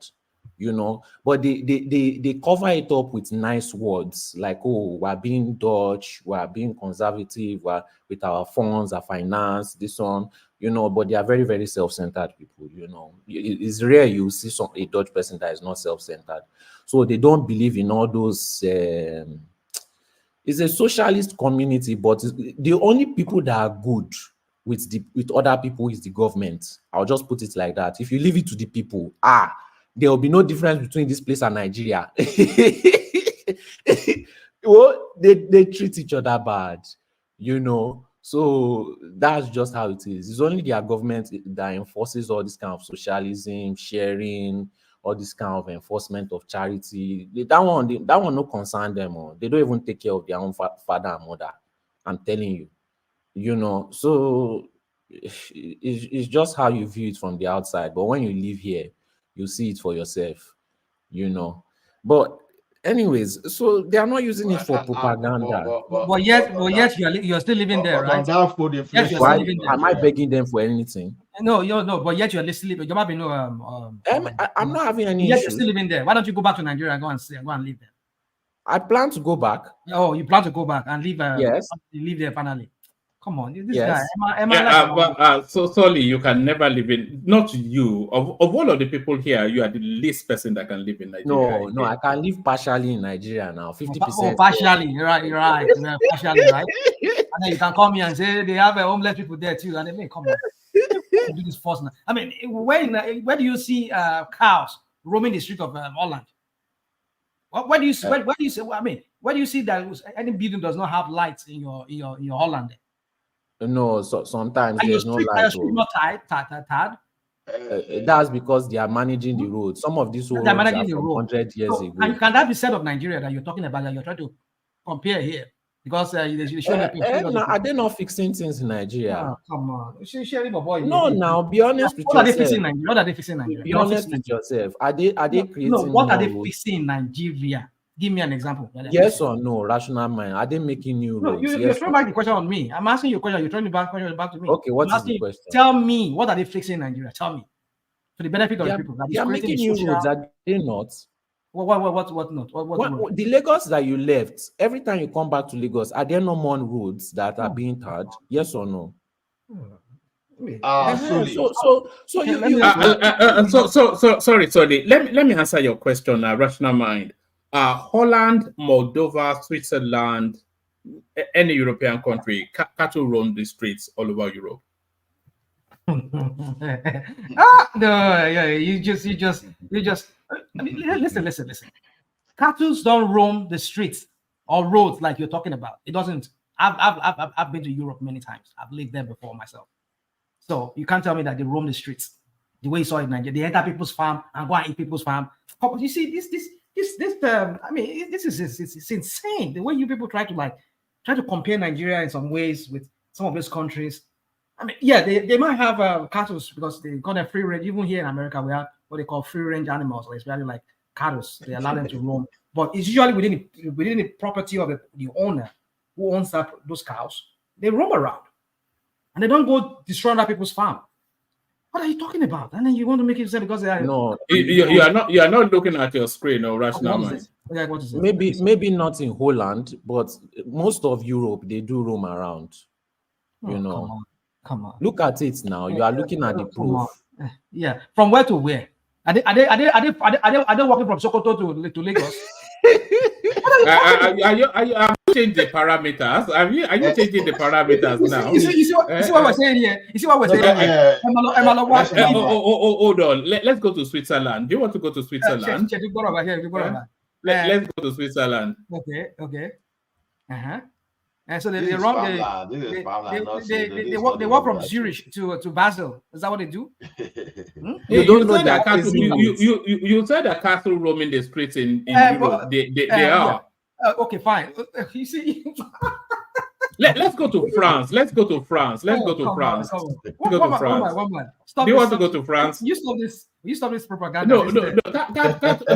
you know, but they cover it up with nice words like, we're being Dutch, we're being conservative, we're with our funds, our finance, this one, you know, but they are very, very self-centered people, you know. It's rare you see a Dutch person that is not self-centered. So they don't believe in all those it's a socialist community, but the only people that are good with other people is the government. I'll just put it like that. If you leave it to the people, there will be no difference between this place and Nigeria. Well, they treat each other bad, you know. So that's just how it is. It's only their government that enforces all this kind of socialism, sharing, all this kind of enforcement of charity. That one no concern them. They don't even take care of their own father and mother. I'm telling you, you know. So it's just how you view it from the outside. But when you live here, you see it for yourself, you know. But anyways, so they are not using it for propaganda.
But yet you're still living there, right?
Why am I begging them for anything?
No, but yet you're still living. I'm
not having any
Yet
issues.
you're still living there. Why don't you go back to Nigeria and go and live there?
I plan to go back.
Oh, you plan to go back and live?
Yes.
You live there finally. Come on, this
Yes.
guy.
So sorry, you can never live in. Not you. Of all of the people here, you are the least person that can live in Nigeria.
No, I can live partially in Nigeria now. 50%.
Oh, partially. You're right. Partially, right? And then you can come here and say they have homeless people there too. And they may come on. Do this first. I mean, where do you see cows roaming the street of Holland? Where do you see? Where do you see? I mean, where do you see that any building does not have lights in your Holland?
No, so sometimes
and
there's no light.
Not tied.
That's because they are managing the roads. Some of these roads
They're
are
managing the
from
road.
100 years
So,
ago.
can that be said of Nigeria that you're talking about, that you're trying to compare here? Because you show
Are they not fixing things in Nigeria?
Oh, come on.
No, now be honest with
What
yourself.
are they fixing in Nigeria? What are they fixing in Nigeria?
Be honest with yourself. Are they creating
No, what are they
roads?
fixing in Nigeria? Give me an example.
Yes or no, rational mind. Are they making new roads?
No, you're throwing back the question on me. I'm asking you a question. You're throwing the question back to me.
Okay, what is the question?
Tell me, what are they fixing in Nigeria? Tell me. For the benefit of the people.
They are making new roads, are they not?
What not? What
the Lagos that you left, every time you come back to Lagos, are there no more roads that are being tarred? Yes or no?
Sorry. Let me answer your question, rational mind. Holland, Moldova, Switzerland, any European country, cattle roam the streets all over Europe.
You just. I mean, listen. Cattle don't roam the streets or roads like you're talking about. It doesn't. I've been to Europe many times. I've lived there before myself. So you can't tell me that they roam the streets the way you saw it in Nigeria. They enter people's farm and go and eat people's farm. You see, I mean, this is it's insane. The way you people try to compare Nigeria in some ways with some of these countries. I mean, yeah, they might have cattle because they call them free range. Even here in America, we have what they call free range animals, or especially like cattle. They allow them to roam, but it's usually within the property of the owner who owns those cows. They roam around, and they don't go destroy other people's farm. What are you talking about? And then you want to make it say because they are
you are not looking at your screen or rational mind.
What is it?
Maybe not in Holland, but most of Europe they do roam around.
Come on.
Look at it now. You are looking at the proof.
Yeah, from where to where? Are they walking from Sokoto to Lagos?
Are you changing the parameters? Are you changing the parameters now?
You see what we're saying here? You see what we're saying here?
Hold on. Let's go to Switzerland. Do you want to go to Switzerland? Let's go to Switzerland.
Okay. And so they walk from Zurich to Basel. Is that what they do?
You said that cattle roaming the streets in Europe. They are.
Okay, fine. You see.
Let's go to France. Let's go to France.
One man. Stop.
Do you want to go to France?
You stop this propaganda.
No.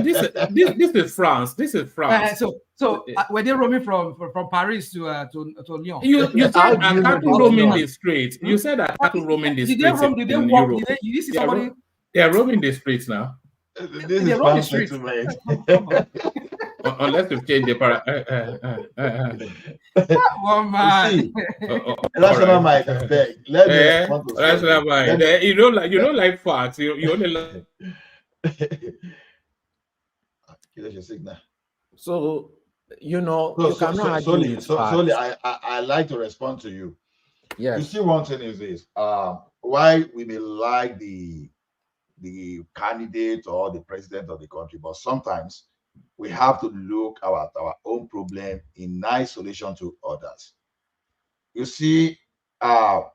This is France. This is France.
So were they roaming from Paris to Lyon?
You said cattle roaming the streets. You said that cattle roaming the streets in Europe.
Did you see somebody?
They are roaming the streets now.
This is France,
unless you change the
one man.
Rational mind.
Rational mind. You don't like facts. You only like.
So you cannot argue with facts.
Sorry, I like to respond to you.
Yes.
You see, one thing is this: why we may like the candidate or the president of the country, but sometimes we have to look at our own problem in isolation to others. You see,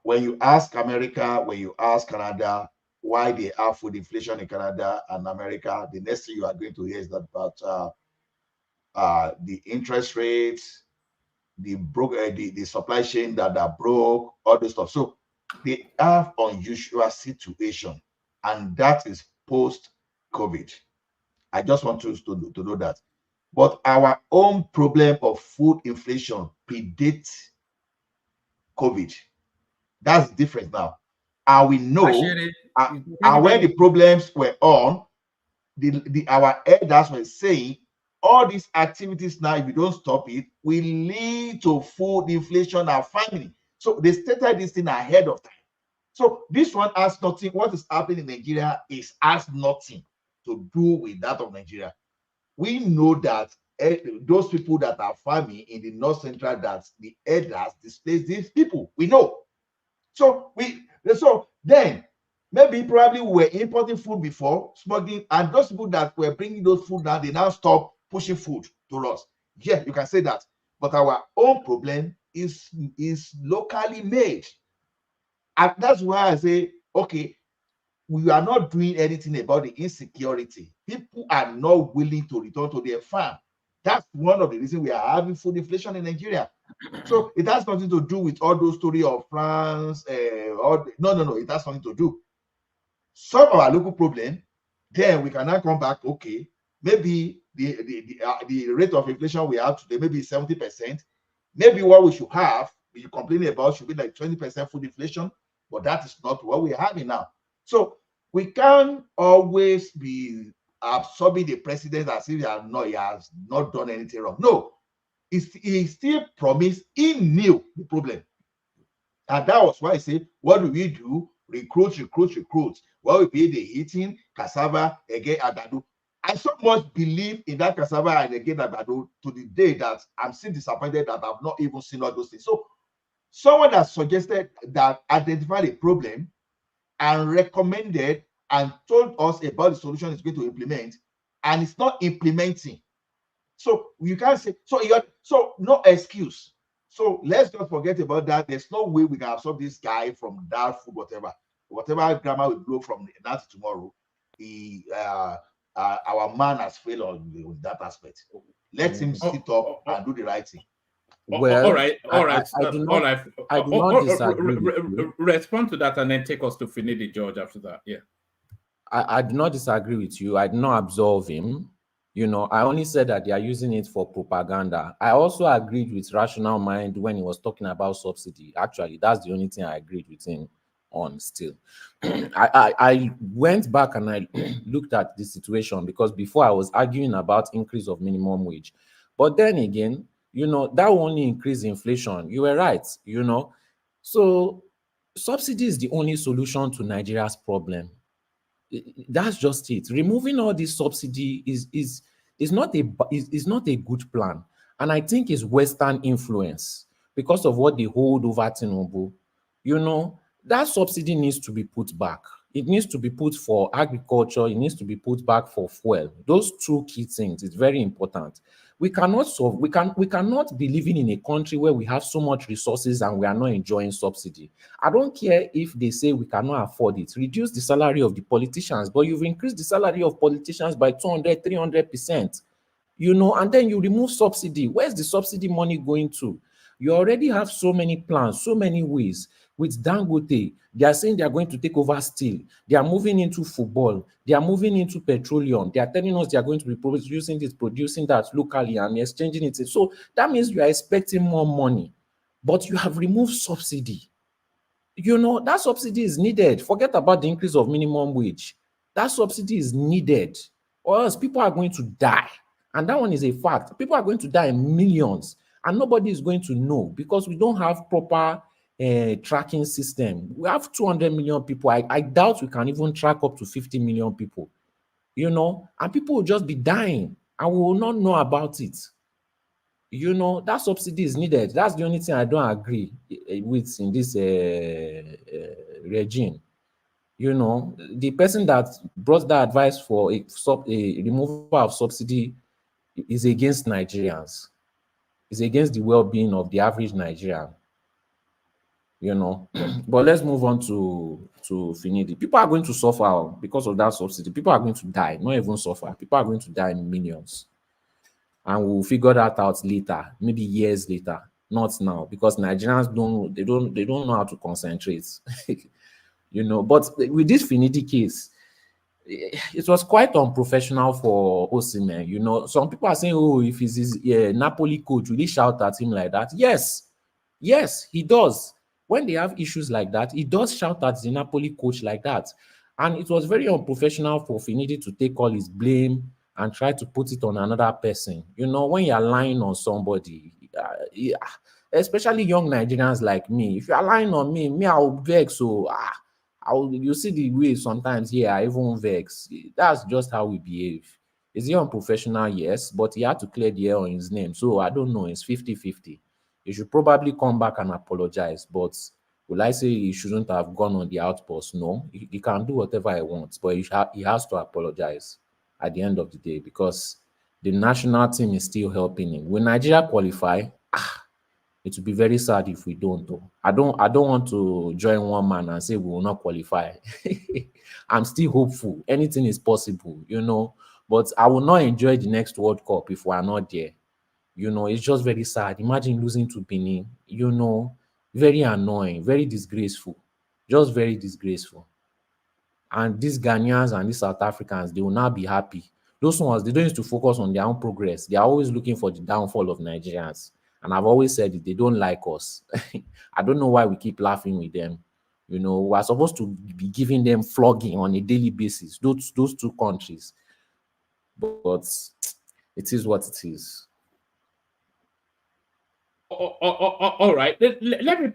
when you ask America, when you ask Canada why they have food inflation in Canada and America, the next thing you are going to hear is that about the interest rates, the supply chain that are broke, all this stuff. So they have unusual situation, and that is post-COVID. I just want to know that. But our own problem of food inflation predates COVID. That's different now. And we know, and when the problems were on, our elders were saying, all these activities now, if you don't stop it, will lead to food inflation and famine. So they started this thing ahead of time. So this one has nothing. What is happening in Nigeria has nothing to do with that of Nigeria. We know that those people that are farming in the North Central, that the elders displaced these people. We know. So then maybe probably we were importing food before, smuggling, and those people that were bringing those food now, they now stop pushing food to us. Yeah, you can say that. But our own problem is locally made. And that's why I say, okay, we are not doing anything about the insecurity. People are not willing to return to their farm. That's one of the reasons we are having food inflation in Nigeria. So it has nothing to do with all those stories of France. No. It has nothing to do. Solve our local problem, then we can now come back. Okay, maybe the rate of inflation we have today maybe 70%. Maybe what we should have, we complaining about, should be like 20% food inflation, but that is not what we're having now. So we can't always be absorbing the president as if he has not done anything wrong. No, he still promised, he knew the problem. And that was why I say, what do we do? Recruit. What we pay the eating, cassava, again, agbado. I so much believe in that cassava and again agbado to the day that I'm still disappointed that I've not even seen all those things. So someone that suggested that identified a problem and recommended and told us about the solution it's going to implement, and it's not implementing. So you can't say, so no excuse. So let's not forget about that. There's no way we can absorb this guy from that food, whatever grammar we blow from now to tomorrow. Our man has failed on that aspect. Let him sit up and do the right thing.
Well, all right.
I do not disagree with you.
Respond to that and then take us to Finidi George after that. Yeah.
I do not disagree with you. I do not absolve him. I only said that they are using it for propaganda. I also agreed with Rational Mind when he was talking about subsidy. Actually, that's the only thing I agreed with him on still. I went back and I looked at the situation, because before I was arguing about increase of minimum wage. But then again, that will only increase inflation. You were right, So subsidy is the only solution to Nigeria's problem. That's just it. Removing all this subsidy is not a good plan, and I think it's Western influence because of what they hold over Tinubu. That subsidy needs to be put back. It needs to be put for agriculture. It needs to be put back for fuel. Those two key things is very important. We cannot be living in a country where we have so much resources and we are not enjoying subsidy. I don't care if they say we cannot afford it. Reduce the salary of the politicians, but you've increased the salary of politicians by 200, 300%, and then you remove subsidy. Where's the subsidy money going to? You already have so many plans, so many ways. With Dangote, they are saying they are going to take over steel. They are moving into football. They are moving into petroleum. They are telling us they are going to be producing this, producing that locally and exchanging it. So that means you are expecting more money, but you have removed subsidy. That subsidy is needed. Forget about the increase of minimum wage. That subsidy is needed, or else people are going to die. And that one is a fact. People are going to die in millions, and nobody is going to know because we don't have proper tracking system. We have 200 million people. I doubt we can even track up to 50 million people, and people will just be dying and we will not know about it. That subsidy is needed. That's the only thing I don't agree with in this regime. The person that brought that advice for a removal of subsidy is against Nigerians. It's against the well-being of the average Nigerian. But let's move on to Finidi. People are going to suffer because of that subsidy. People are going to die, not even suffer. People are going to die in millions. And we'll figure that out later, maybe years later, not now, because Nigerians don't know how to concentrate. But with this Finidi case, it was quite unprofessional for Osimhen. Some people are saying, oh, if he's his Napoli coach, will he shout at him like that? Yes, he does. When they have issues like that, he does shout at the Napoli coach like that. And it was very unprofessional for Finidi to take all his blame and try to put it on another person. When you're lying on somebody, especially young Nigerians like me, if you're lying on me, I'll vex. So you see the way sometimes here I even vex. That's just how we behave. Is he unprofessional? Yes, but he had to clear the air on his name. So I don't know, it's 50-50. He should probably come back and apologize. But will I say he shouldn't have gone on the outpost? No, he can do whatever he wants, but he has to apologize at the end of the day, because the national team is still helping him. When Nigeria qualify, It will be very sad if we don't. Though. I don't want to join one man and say we will not qualify. I'm still hopeful. Anything is possible, But I will not enjoy the next World Cup if we are not there. It's just very sad. Imagine losing to Benin. Very annoying, very disgraceful, just very disgraceful. And these Ghanaians and these South Africans, they will now be happy. Those ones, they don't used to focus on their own progress. They are always looking for the downfall of Nigerians. And I've always said it, they don't like us. I don't know why we keep laughing with them. We are supposed to be giving them flogging on a daily basis, those two countries. But it is what it is.
All right. Let me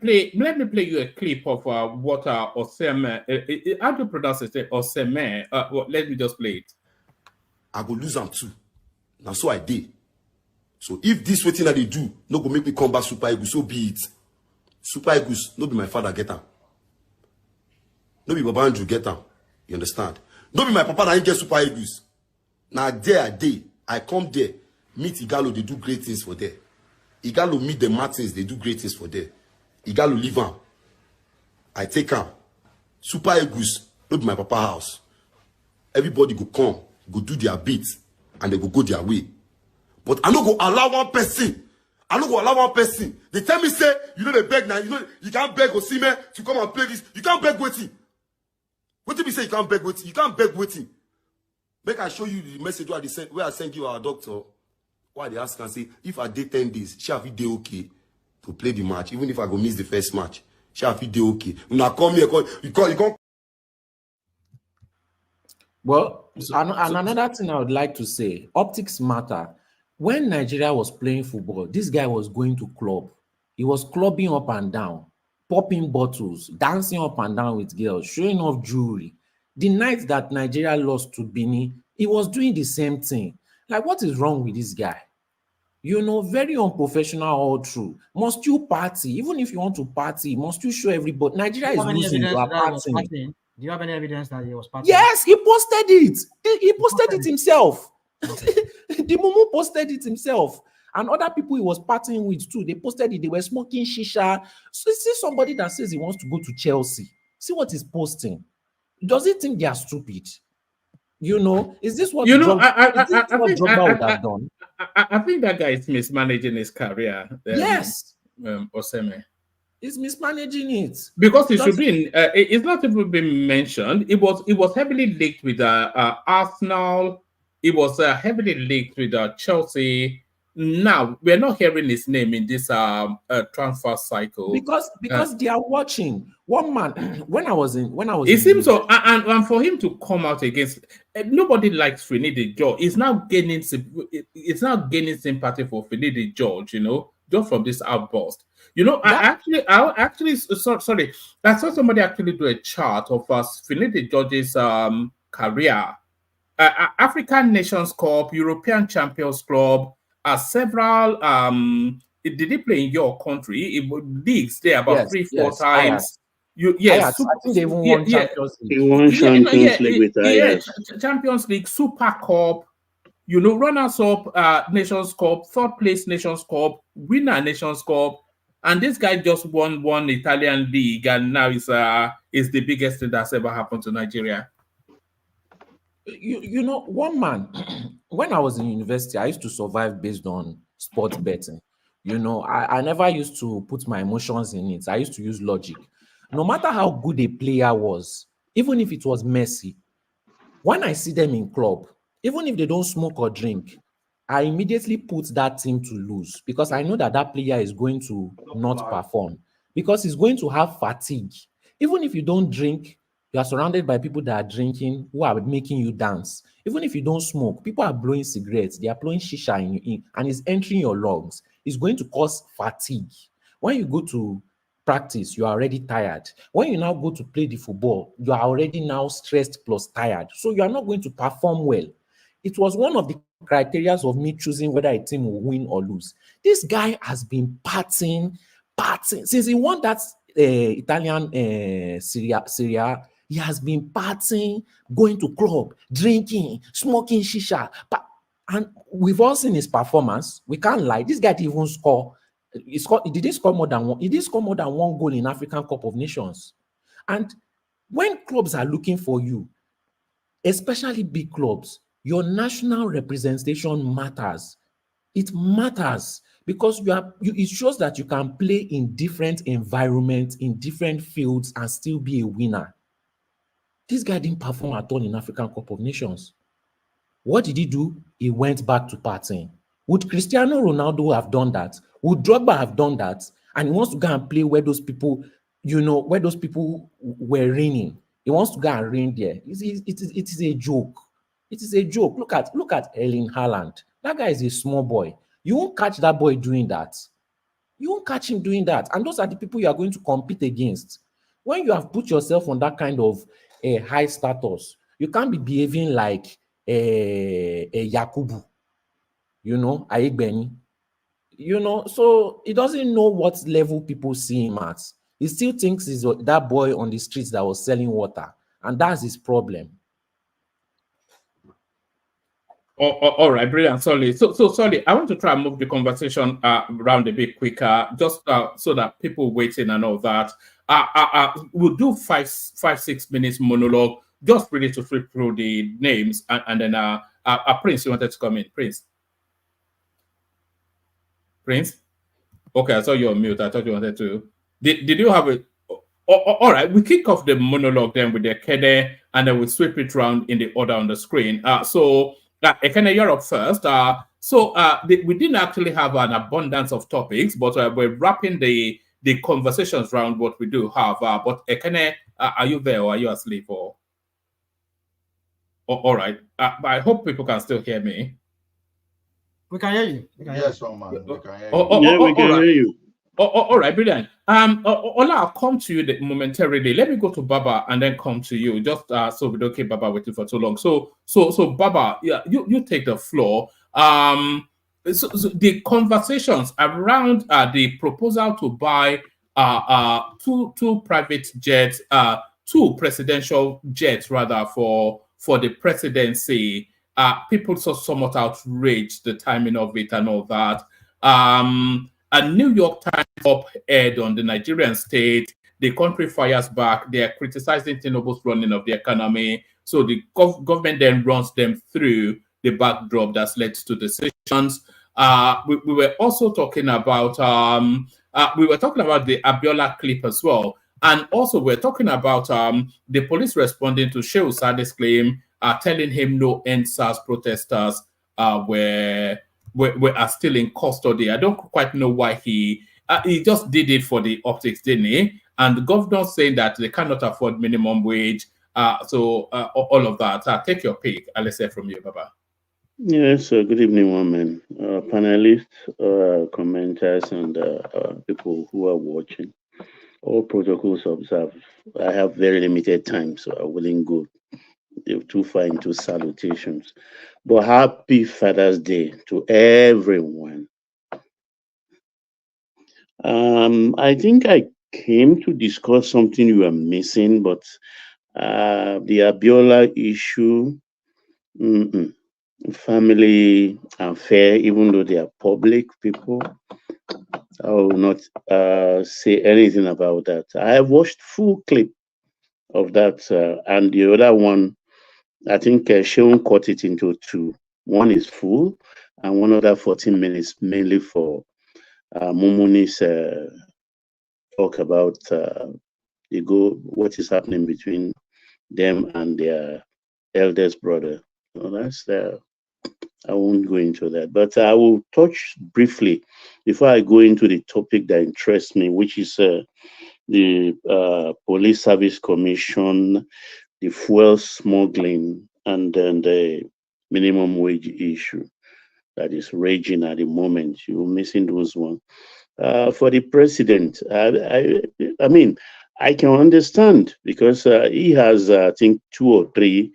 play you a clip of what Oseme. How do you pronounce it? Oseme. Let me just play it.
I go lose them too. Now so I did. So if this waiting that they do, no go make me come back Super Eagles, so be it. Super Eagles, no be my father get them. No be Baba Andrew get them. You understand? No be my papa that ain't get Super Eagles. Now there I come there, meet Igalo, they do great things for there. Igalo meet the Martins, they do great things for there. Igalo leave am. I take am. Super Eagles, no be my papa house. Everybody go come, go do their bit, and they go their way. But I no go allow one person. They tell me, say, they beg now. You can't beg Osime to come and play this. You can't beg waiting. What did we say you can't beg waiting? You can't beg waiting. Make I show you the message where I sent you our doctor. Why they ask and say, if I did 10 days, shall we do okay to play the match? Even if I go miss the first match, shall we do okay? When I come here, you come.
Well, another thing I would like to say, optics matter. When Nigeria was playing football, this guy was going to club. He was clubbing up and down, popping bottles, dancing up and down with girls, showing off jewelry. The night that Nigeria lost to Benin, he was doing the same thing. Like, what is wrong with this guy? Very unprofessional all through. Must you party? Even if you want to party, must you show everybody? Nigeria is losing, you are partying.
Do you have any evidence that he was partying?
Yes, he posted it. He posted it himself. The Mumu posted it himself. And other people he was partying with too, they posted it. They were smoking shisha. So see somebody that says he wants to go to Chelsea. See what he's posting. Does he think they are stupid? Is this what Drogba would have done?
I think that guy is mismanaging his career.
Yes.
Oseme.
He's mismanaging it.
Because it should be it's not even been mentioned. It was heavily linked with Arsenal. It was heavily linked with Chelsea. Now we're not hearing his name in this transfer cycle
because they are watching. One man, when I was
it seems so, and for him to come out against nobody likes Finidi George. It's now gaining sympathy for Finidi George. Just from this outburst. I saw somebody actually do a chart of Finidi George's career, African Nations Cup, European Champions Club. Several did he play in your country? Leagues there about 3-4 times.
I think they even won Champions League.
They won Champions League with Ajax.
Champions League, Super Cup, runners up Nations Cup, third place Nations Cup, winner Nations Cup, and this guy just won one Italian league, and now is the biggest thing that's ever happened to Nigeria.
One man, when I was in university, I used to survive based on sports betting. I never used to put my emotions in it. I used to use logic. No matter how good a player was, even if it was Messi, when I see them in club, even if they don't smoke or drink, I immediately put that team to lose because I know that player is going to not perform because he's going to have fatigue. Even if you don't drink, you are surrounded by people that are drinking, who are making you dance. Even if you don't smoke, people are blowing cigarettes, they are blowing shisha in and it's entering your lungs. It's going to cause fatigue. When you go to practice, you are already tired. When you now go to play the football, you are already now stressed plus tired. So you are not going to perform well. It was one of the criteria of me choosing whether a team will win or lose. This guy has been partying since he won that Italian Serie. He has been partying, going to club, drinking, smoking shisha. And we've all seen his performance. We can't lie. This guy didn't even score Did he score more than one? He did score more than one goal in African Cup of Nations. And when clubs are looking for you, especially big clubs, your national representation matters. It matters because it shows that you can play in different environments, in different fields, and still be a winner. This guy didn't perform at all in African Cup of Nations. What did he do? He went back to partying. Would Cristiano Ronaldo have done that? Would Drogba have done that? And he wants to go and play where those people, where those people were reigning. He wants to go and reign there. It is a joke. It is a joke. Look at Erling Haaland. That guy is a small boy. You won't catch that boy doing that. You won't catch him doing that. And those are the people you are going to compete against. When you have put yourself on that kind of high status, you can't be behaving like a Yakubu, Aigbeni. So he doesn't know what level people see him at. He still thinks he's that boy on the streets that was selling water, and that's his problem.
All right, brilliant. Sorry. So sorry. I want to try and move the conversation around a bit quicker, just so that people waiting and all that. We'll do 5-6 minutes monologue, just really to flip through the names, and then Prince, you wanted to come in, Prince. Okay, I saw you on mute. I thought you wanted to. Did you have a? All right, we kick off the monologue then with the Ekene, and then we sweep it around in the order on the screen. Ekene, you're up first. We didn't actually have an abundance of topics, but we're wrapping the conversations around what we do have. But Ekene, are you there or are you asleep? All right. I hope people can still hear me.
We can hear you.
Yes, man. We can hear
you. Yeah, we can hear you.
All right, brilliant. Ola, I'll come to you momentarily. Let me go to Baba and then come to you, just so we don't keep Baba waiting for too long. So Baba, yeah, you take the floor. So the conversations around the proposal to buy two private jets, two presidential jets rather for the presidency. People saw somewhat outraged the timing of it and all that. A New York Times op-ed on the Nigerian state, the country fires back. They are criticizing Tinubu's running of the economy. So the government then runs them through the backdrop that's led to decisions. We were also talking about the Abiola clip as well, and also we're talking about the police responding to Shehu Sade's claim, telling him no NSAS protesters are still in custody. I don't quite know why he just did it for the optics, didn't he? And the governor saying that they cannot afford minimum wage. All of that. Take your pick. Let's hear from you, Baba.
Yes, good evening, women, panelists, commenters, and people who are watching. All protocols observed. I have very limited time, so I wouldn't go too far into salutations. But happy Father's Day to everyone. I think I came to discuss something you are missing, but the Abiola issue, family affair, even though they are public people, I will not say anything about that. I have watched full clip of that, and the other one, I think Sean cut it into two. One is full, and one other 14 minutes, mainly for Mumuni's talk about what is happening between them and their eldest brother. So that's I won't go into that, but I will touch briefly before I go into the topic that interests me, which is the Police Service Commission, the fuel smuggling, and then the minimum wage issue that is raging at the moment. You're missing those ones. For the president, I mean, I can understand because he has, I think, 2 or 3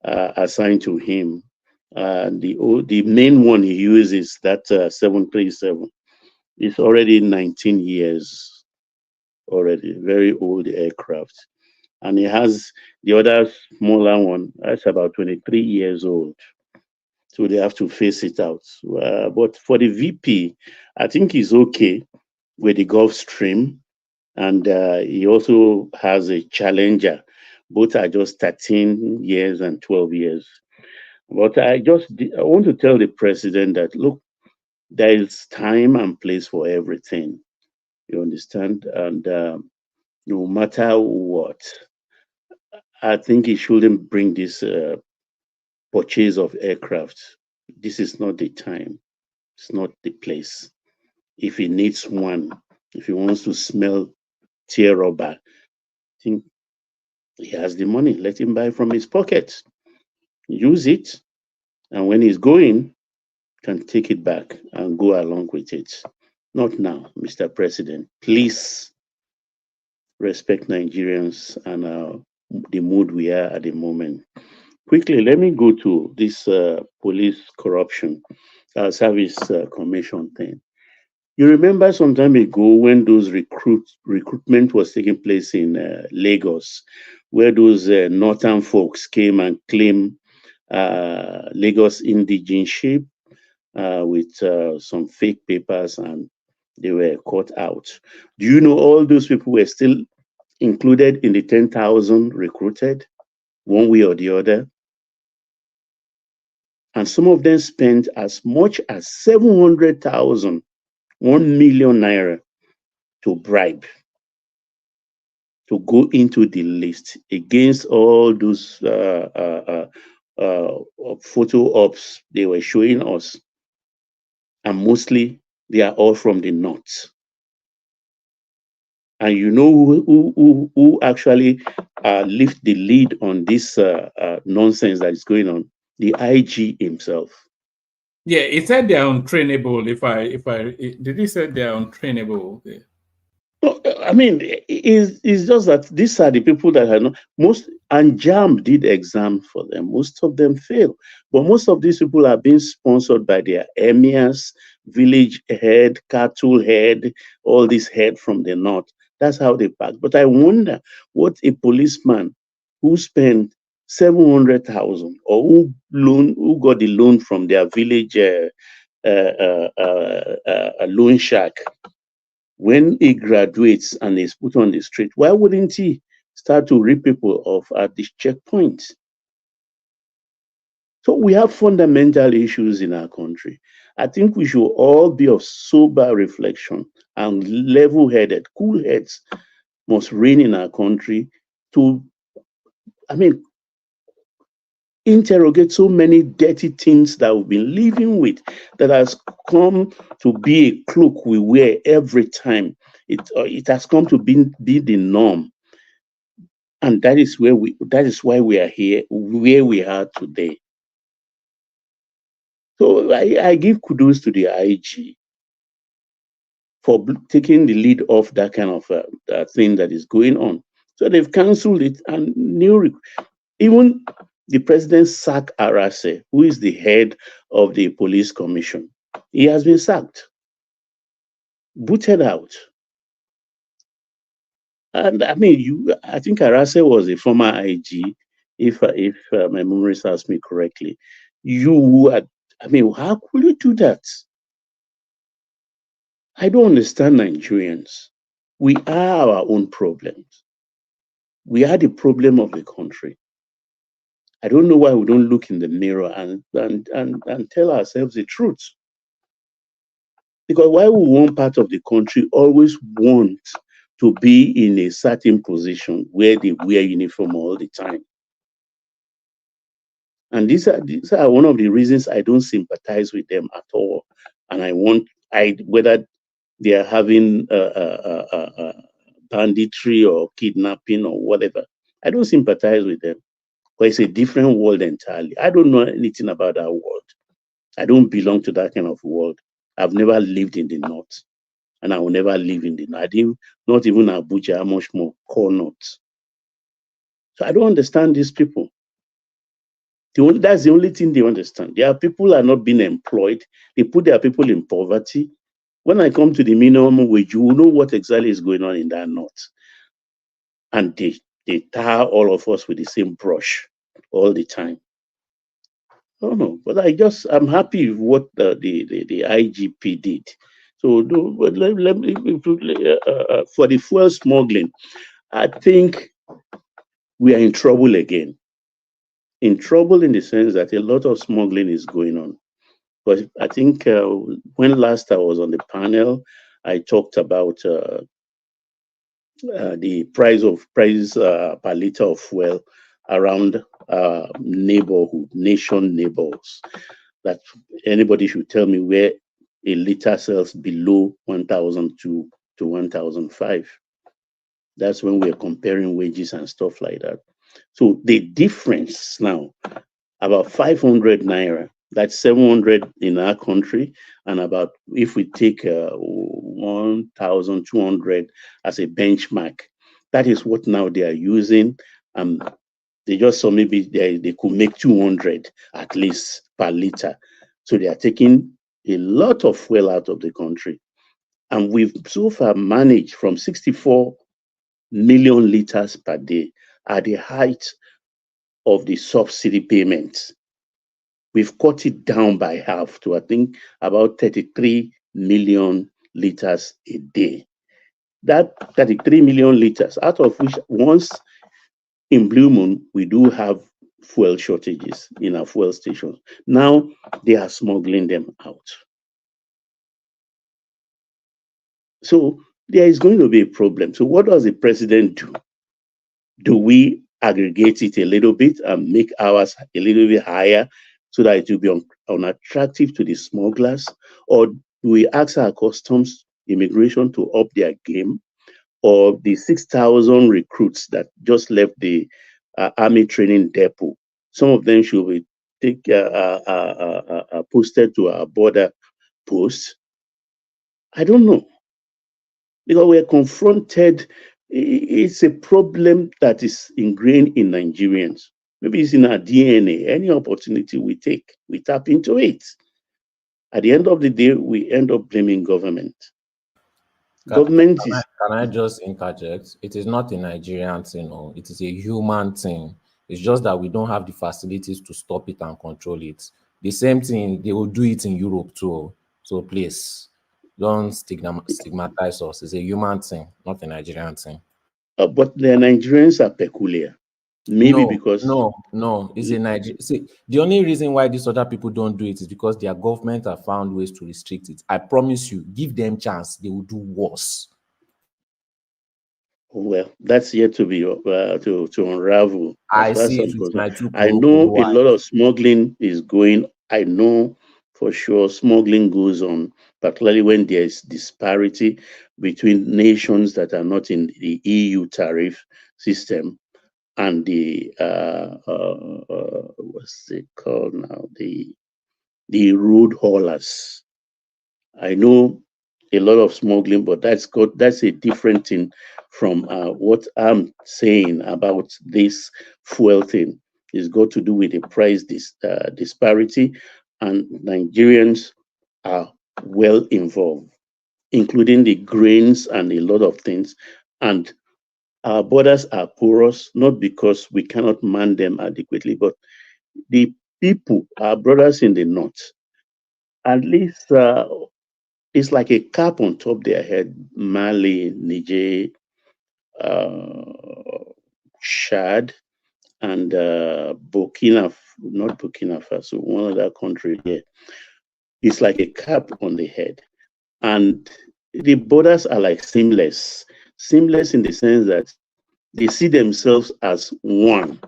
assigned to him. The main one he uses, that 737, is already 19 years already, very old aircraft. And he has the other smaller one, that's about 23 years old. So they have to face it out. But for the VP, I think he's okay. with the Gulf Stream, and he also has a Challenger. Both are just 13 years and 12 years. But I want to tell the president that, look, there is time and place for everything. You understand? And no matter what, I think he shouldn't bring this purchase of aircraft. This is not the time. It's not the place. If he needs one, if he wants to smell tear rubber, I think he has the money. Let him buy from his pocket. Use it. And when he's going, can take it back and go along with it. Not now, Mr. President. Please respect Nigerians and the mood we are at the moment. Quickly, let me go to this police corruption service commission thing. You remember some time ago when those recruitment was taking place in Lagos, where those northern folks came and claimed Lagos indigenship with some fake papers, and they were caught out. Do you know all those people were still included in the 10,000 recruited, one way or the other? And some of them spent as much as 700,000, 1 million naira to bribe, to go into the list against all those photo ops they were showing us. And mostly they are all from the north. And you know who actually lift the lead on this nonsense that is going on? The IG himself.
Yeah, he said they are untrainable. Did he say they are untrainable? Yeah.
No, I mean, it's just that these are the people that are not most, and JAM did exam for them. Most of them fail, but most of these people are being sponsored by their emirs, village head, cattle head, all this head from the north. That's how they pack. But I wonder what a policeman who spent 700,000 or who got the loan from their village loan shack, when he graduates and is put on the street, why wouldn't he start to rip people off at this checkpoint? So we have fundamental issues in our country. I think we should all be of sober reflection, and level-headed, cool heads must reign in our country to, interrogate so many dirty things that we've been living with, that has come to be a cloak we wear every time. It has come to be the norm, and that is why we are here where we are today. So I give kudos to the IG for taking the lead off that kind of thing that is going on. So they've cancelled it, and even the president sacked Arase, who is the head of the police commission. He has been sacked, booted out. And I think Arase was a former IG, if my memory serves me correctly. How could you do that? I don't understand Nigerians. We are our own problems. We are the problem of the country. I don't know why we don't look in the mirror and tell ourselves the truth. Because why would one part of the country always want to be in a certain position where they wear uniform all the time? And these are one of the reasons I don't sympathize with them at all. And whether they are having banditry or kidnapping or whatever, I don't sympathize with them. But it's a different world entirely. I don't know anything about that world. I don't belong to that kind of world. I've never lived in the north, and I will never live in the north. Not even Abuja, how much more core north. So I don't understand these people. That's the only thing they understand. Their people are not being employed. They put their people in poverty. When I come to the minimum wage, you will know what exactly is going on in that north. And they tar all of us with the same brush all the time. I don't know, but I'm happy with what the IGP did. So for the fuel smuggling, I think we are in trouble again. In trouble in the sense that a lot of smuggling is going on. But I think when last I was on the panel, I talked about the price per liter of fuel around nation neighbors. That anybody should tell me where a liter sells below 1,002 to 1,005. That's when we're comparing wages and stuff like that. So the difference now, about 500 naira, that's 700 in our country, and about, if we take 1,200 as a benchmark, that is what now they are using. They just saw maybe they could make 200 at least per liter. So they are taking a lot of fuel out of the country. And we've so far managed from 64 million liters per day at the height of the subsidy payments. We've cut it down by half to, I think, about 33 million liters a day. That 33 million liters, out of which once in Blue Moon, we do have fuel shortages in our fuel stations. Now they are smuggling them out. So there is going to be a problem. So what does the president do? Do we aggregate it a little bit and make ours a little bit higher so that it will be unattractive to the smugglers? Or do we ask our customs immigration to up their game? Or the 6,000 recruits that just left the army training depot, some of them should be posted to our border posts? I don't know. Because we're confronted, it's a problem that is ingrained in Nigerians. Maybe it's in our DNA. Any opportunity we take, we tap into it. At the end of the day, we end up blaming government.
Can I just interject? It is not a Nigerian thing, no. It is a human thing. It's just that we don't have the facilities to stop it and control it. The same thing, they will do it in Europe too. So please, don't stigmatize us. It's a human thing, not a Nigerian thing.
But the Nigerians are peculiar. Maybe because
it's a Nigeria. See, the only reason why these other people don't do it is because their government have found ways to restrict it. I promise you, give them chance, they will do worse.
Well, that's yet to be to unravel.
I see it with my two.
I know a lot of smuggling is going. I know for sure smuggling goes on, particularly when there is disparity between nations that are not in the EU tariff system and the what's it called now? The road haulers. I know a lot of smuggling, but that's a different thing from what I'm saying about this fuel thing. It's got to do with the price disparity, and Nigerians are well involved, including the grains and a lot of things. And our borders are porous, not because we cannot man them adequately, but the people, our brothers in the north, at least it's like a cap on top their head. Mali, Niger, Chad, and not Burkina Faso, one other country here. It's like a cap on the head. And the borders are like seamless. Seamless in the sense that they see themselves as one.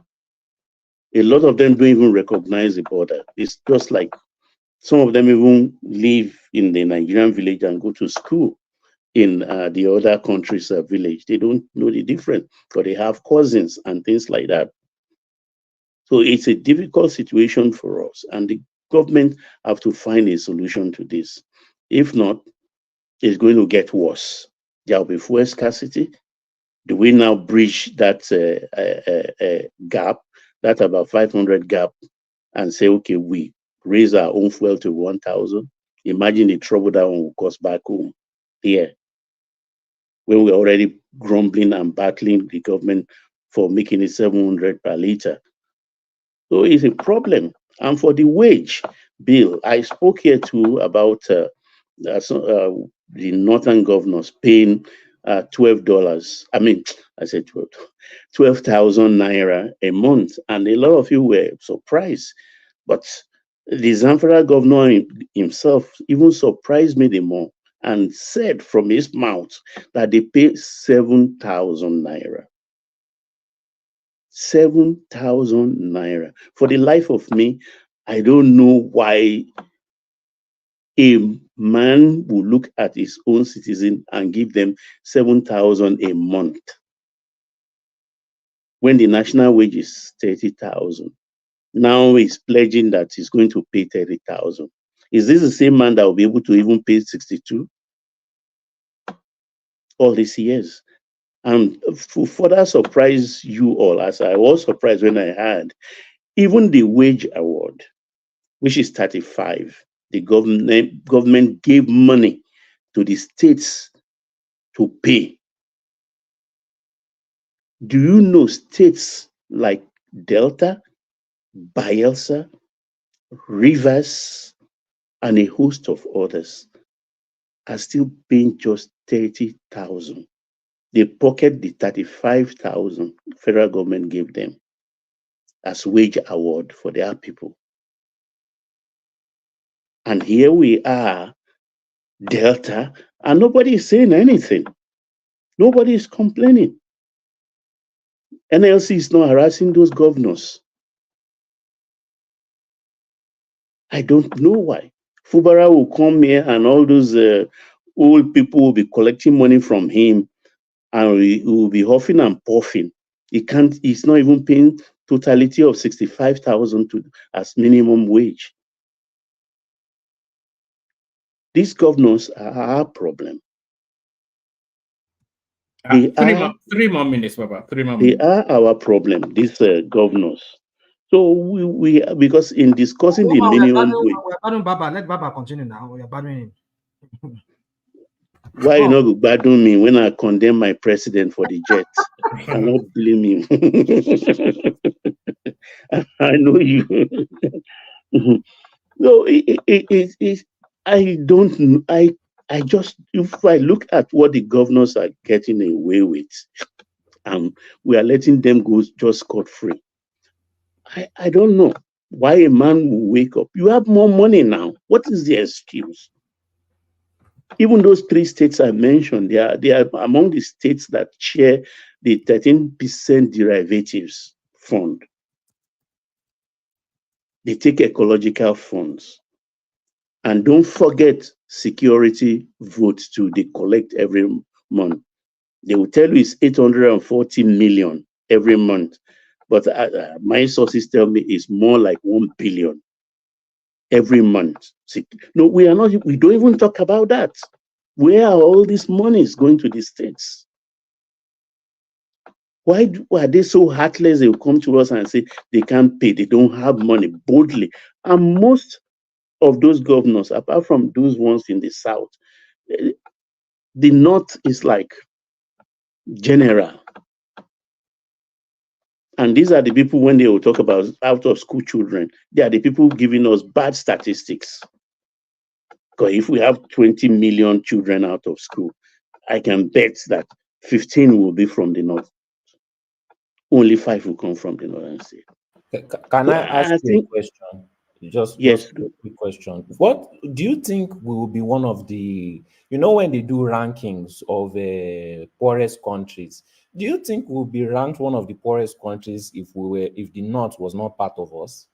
A lot of them don't even recognize the border. It's just like some of them even live in the Nigerian village and go to school in the other country's village. They don't know the difference, but they have cousins and things like that. So it's a difficult situation for us, and the government have to find a solution to this. If not, it's going to get worse. There will be fuel scarcity. Do we now bridge that gap, that about 500 gap, and say, okay, we raise our own fuel to 1,000? Imagine the trouble that one will cause back home here, when we're already grumbling and battling the government for making it 700 per liter. So it's a problem. And for the wage bill, I spoke here too about the northern governors paying $12. I mean, I said 12,000 naira a month, and a lot of you were surprised. But the Zamfara governor himself even surprised me the more and said from his mouth that they pay 7,000 naira. 7,000 naira. For the life of me, I don't know why a man will look at his own citizen and give them 7,000 a month when the national wage is 30,000. Now he's pledging that he's going to pay 30,000. Is this the same man that will be able to even pay 62 all these years? And to further surprise you all, as I was surprised when I heard, even the wage award, which is 35, the government gave money to the states to pay. Do you know states like Delta, Bayelsa, Rivers, and a host of others are still paying just 30,000? They pocket the 35,000 federal government gave them as wage award for their people. And here we are, Delta, and nobody is saying anything. Nobody is complaining. NLC is not harassing those governors. I don't know why. Fubara will come here and all those old people will be collecting money from him and we will be huffing and puffing. He's not even paying totality of 65,000 as minimum wage. These governors are our problem.
Three more minutes, Baba. 3 more minutes.
They are our problem, these governors. So we because in discussing the minimum wage.
We're battling Baba. Let Baba continue now. We are battling him.
Why you not battling me when I condemn my president for the jet? I not blame him. I know you. No, I just, if I look at what the governors are getting away with, we are letting them go just scot-free. I don't know why a man will wake up. You have more money now. What is the excuse? Even those 3 states I mentioned, they are among the states that share the 13% derivatives fund. They take ecological funds. And don't forget security votes too. They collect every month. They will tell you it's 840 million every month. But my sources tell me it's more like 1 billion every month. No, we don't even talk about that. Where are all these monies going to the states? Why are they so heartless? They will come to us and say they can't pay, they don't have money boldly. And most of those governors, apart from those ones in the south, the north is like general. And these are the people, when they will talk about out of school children, they are the people giving us bad statistics. Because if we have 20 million children out of school, I can bet that 15 will be from the north. Only 5 will come from the northern state.
Can I ask you a question? Just a quick question. What do you think will be one of the, when they do rankings of poorest countries, do you think we'll be ranked one of the poorest countries if the North was not part of us?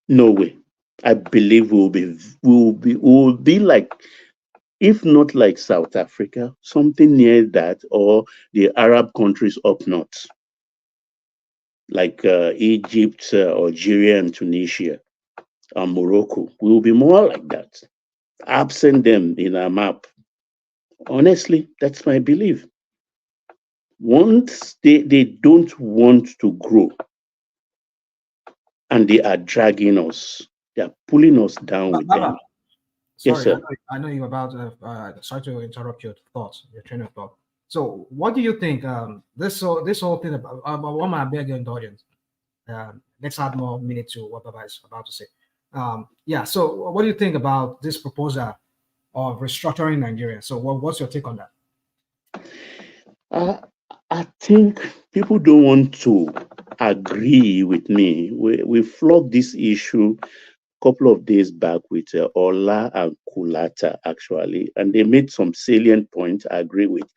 No way. I believe we'll be like, if not like South Africa, something near that, or the Arab countries up north, like Egypt, Algeria, and Tunisia, and Morocco. We will be more like that, absent them in our map. Honestly, that's my belief. Once they don't want to grow, and they are dragging us, they are pulling us down with them.
Sorry,
yes, sir.
I know you're about. Sorry to interrupt your thoughts, your train of thought. So, what do you think? This whole thing about what my beg your indulgence. Let's add more minute to what Baba is about to say. Yeah. So, what do you think about this proposal of restructuring Nigeria. So what's your take on that?
I think people don't want to agree with me. We flogged this issue a couple of days back with Ola and Kulata, actually, and they made some salient points I agree with.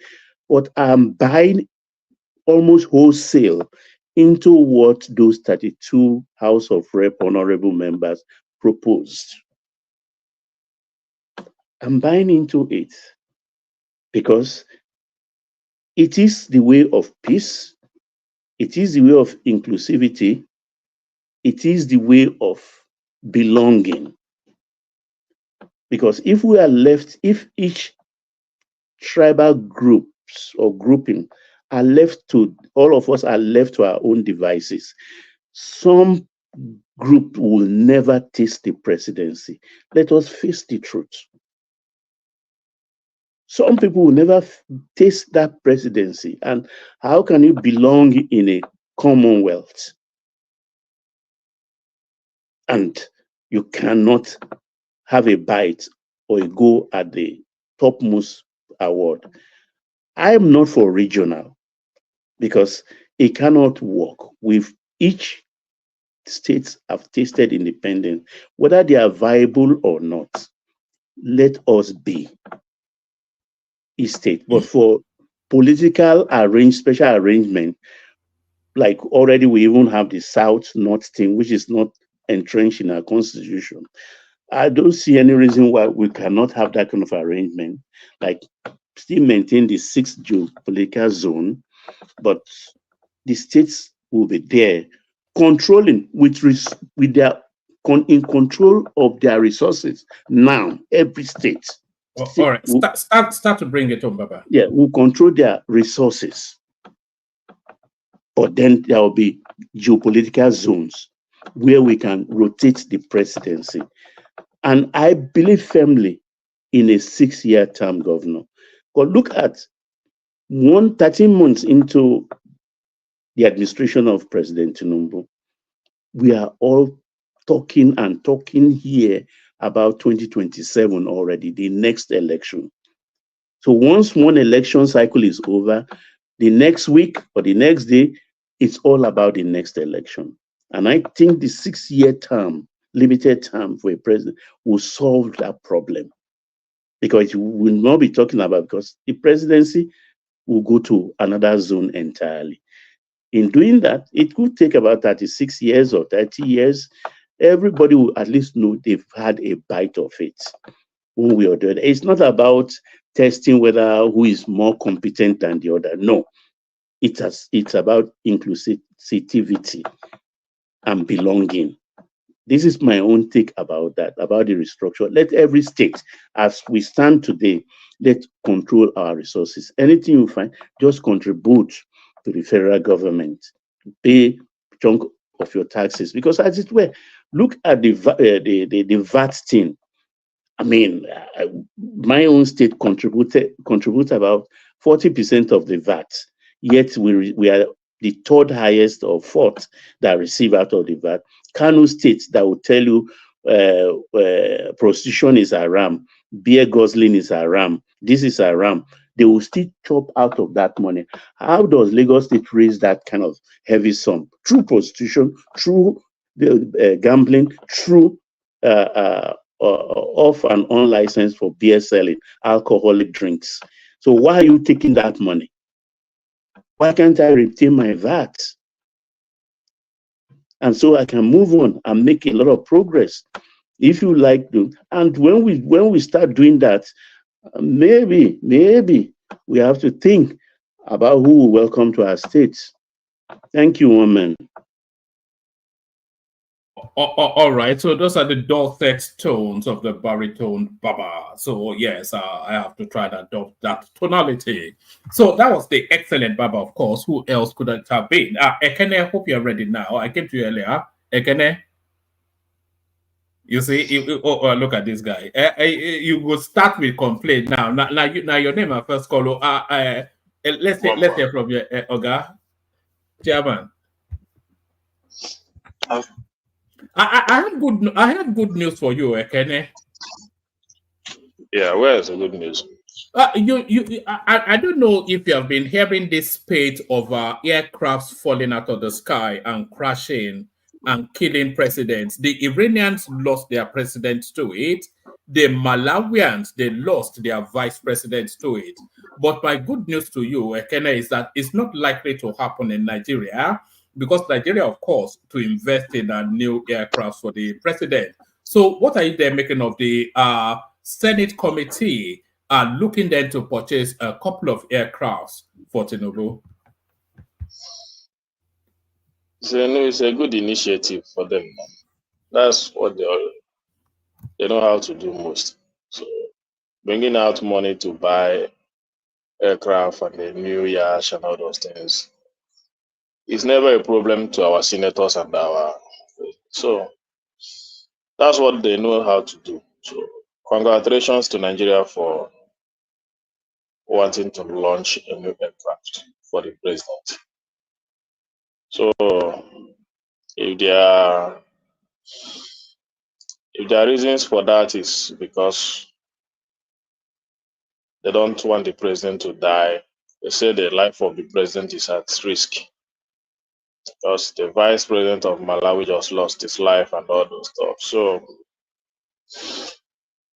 But I'm buying almost wholesale into what those 32 House of Rep honorable members proposed. I'm buying into it because it is the way of peace, it is the way of inclusivity, it is the way of belonging. Because if we are left, if each tribal groups or grouping are left to, all of us are left to our own devices, some group will never taste the presidency. Let us face the truth. Some people will never taste that presidency. And how can you belong in a commonwealth and you cannot have a bite or a go at the topmost award? I am not for regional because it cannot work. With each states have tasted independence, whether they are viable or not. Let us be a state. But for political special arrangement, like already we even have the South-North thing, which is not entrenched in our constitution. I don't see any reason why we cannot have that kind of arrangement, like still maintain the 6th geopolitical zone, but the states will be there controlling in control of their resources. Now, every state.
All right, start to bring it home, Baba.
Yeah, will control their resources. But then there will be geopolitical zones where we can rotate the presidency. And I believe firmly in a 6-year term, Governor. But look at 13 months into the administration of President Tinubu, we are all talking here about 2027 already, the next election. So once one election cycle is over, the next week or the next day, it's all about the next election. And I think the 6-year term, limited term for a president will solve that problem. Because we will not be talking about, because the presidency will go to another zone entirely. In doing that, it could take about 36 years or 30 years. Everybody will at least know they've had a bite of it one way or the other. It's not about testing whether who is more competent than the other. No, it's about inclusivity and belonging. This is my own take about that, about the restructure. Let every state, as we stand today, let's control our resources. Anything you find, just contribute to the federal government. Pay a chunk of your taxes. Because as it were, look at the VAT thing. I mean, my own state contribute about 40% of the VAT, yet we are the 3rd highest or 4th that receive out of the VAT. Kano State, that will tell you prostitution is haram, beer guzzling is haram, this is haram. They will still chop out of that money. How does Lagos State raise that kind of heavy sum? Through prostitution, through gambling, through off and on license for beer selling, alcoholic drinks. So why are you taking that money? Why can't I retain my VAT? And so I can move on and make a lot of progress. If you like to, and when we start doing that, maybe we have to think about who we welcome to our states. Thank you, woman.
All right, so those are the dulcet tones of the baritone Baba. So yes, I have to try that tonality. So that was the excellent Baba, of course. Who else could it have been? Ekene, I hope you're ready now. I came to you earlier. Ekene, you see, look at this guy. You will start with complaint now. Now your name is first call. Let's hear from you, Oga Chairman. I have good news for you, Ekene.
Yeah, where is the good news?
I don't know if you have been hearing this spate of aircrafts falling out of the sky and crashing and killing presidents. The Iranians lost their president to it. The Malawians, they lost their vice president to it. But my good news to you, Ekene, is that it's not likely to happen in Nigeria because Nigeria, of course, to invest in a new aircraft for the president. So what are you there making of the Senate committee looking then to purchase a couple of aircrafts for Tinubu?
It's a good initiative for them. That's what they know how to do most. So bringing out money to buy aircraft and the new yacht and all those things is never a problem to our senators and so that's what they know how to do. So congratulations to Nigeria for wanting to launch a new aircraft for the president. So if there are reasons for that, is because they don't want the president to die. They say the life of the president is at risk because the vice president of Malawi just lost his life and all those stuff. So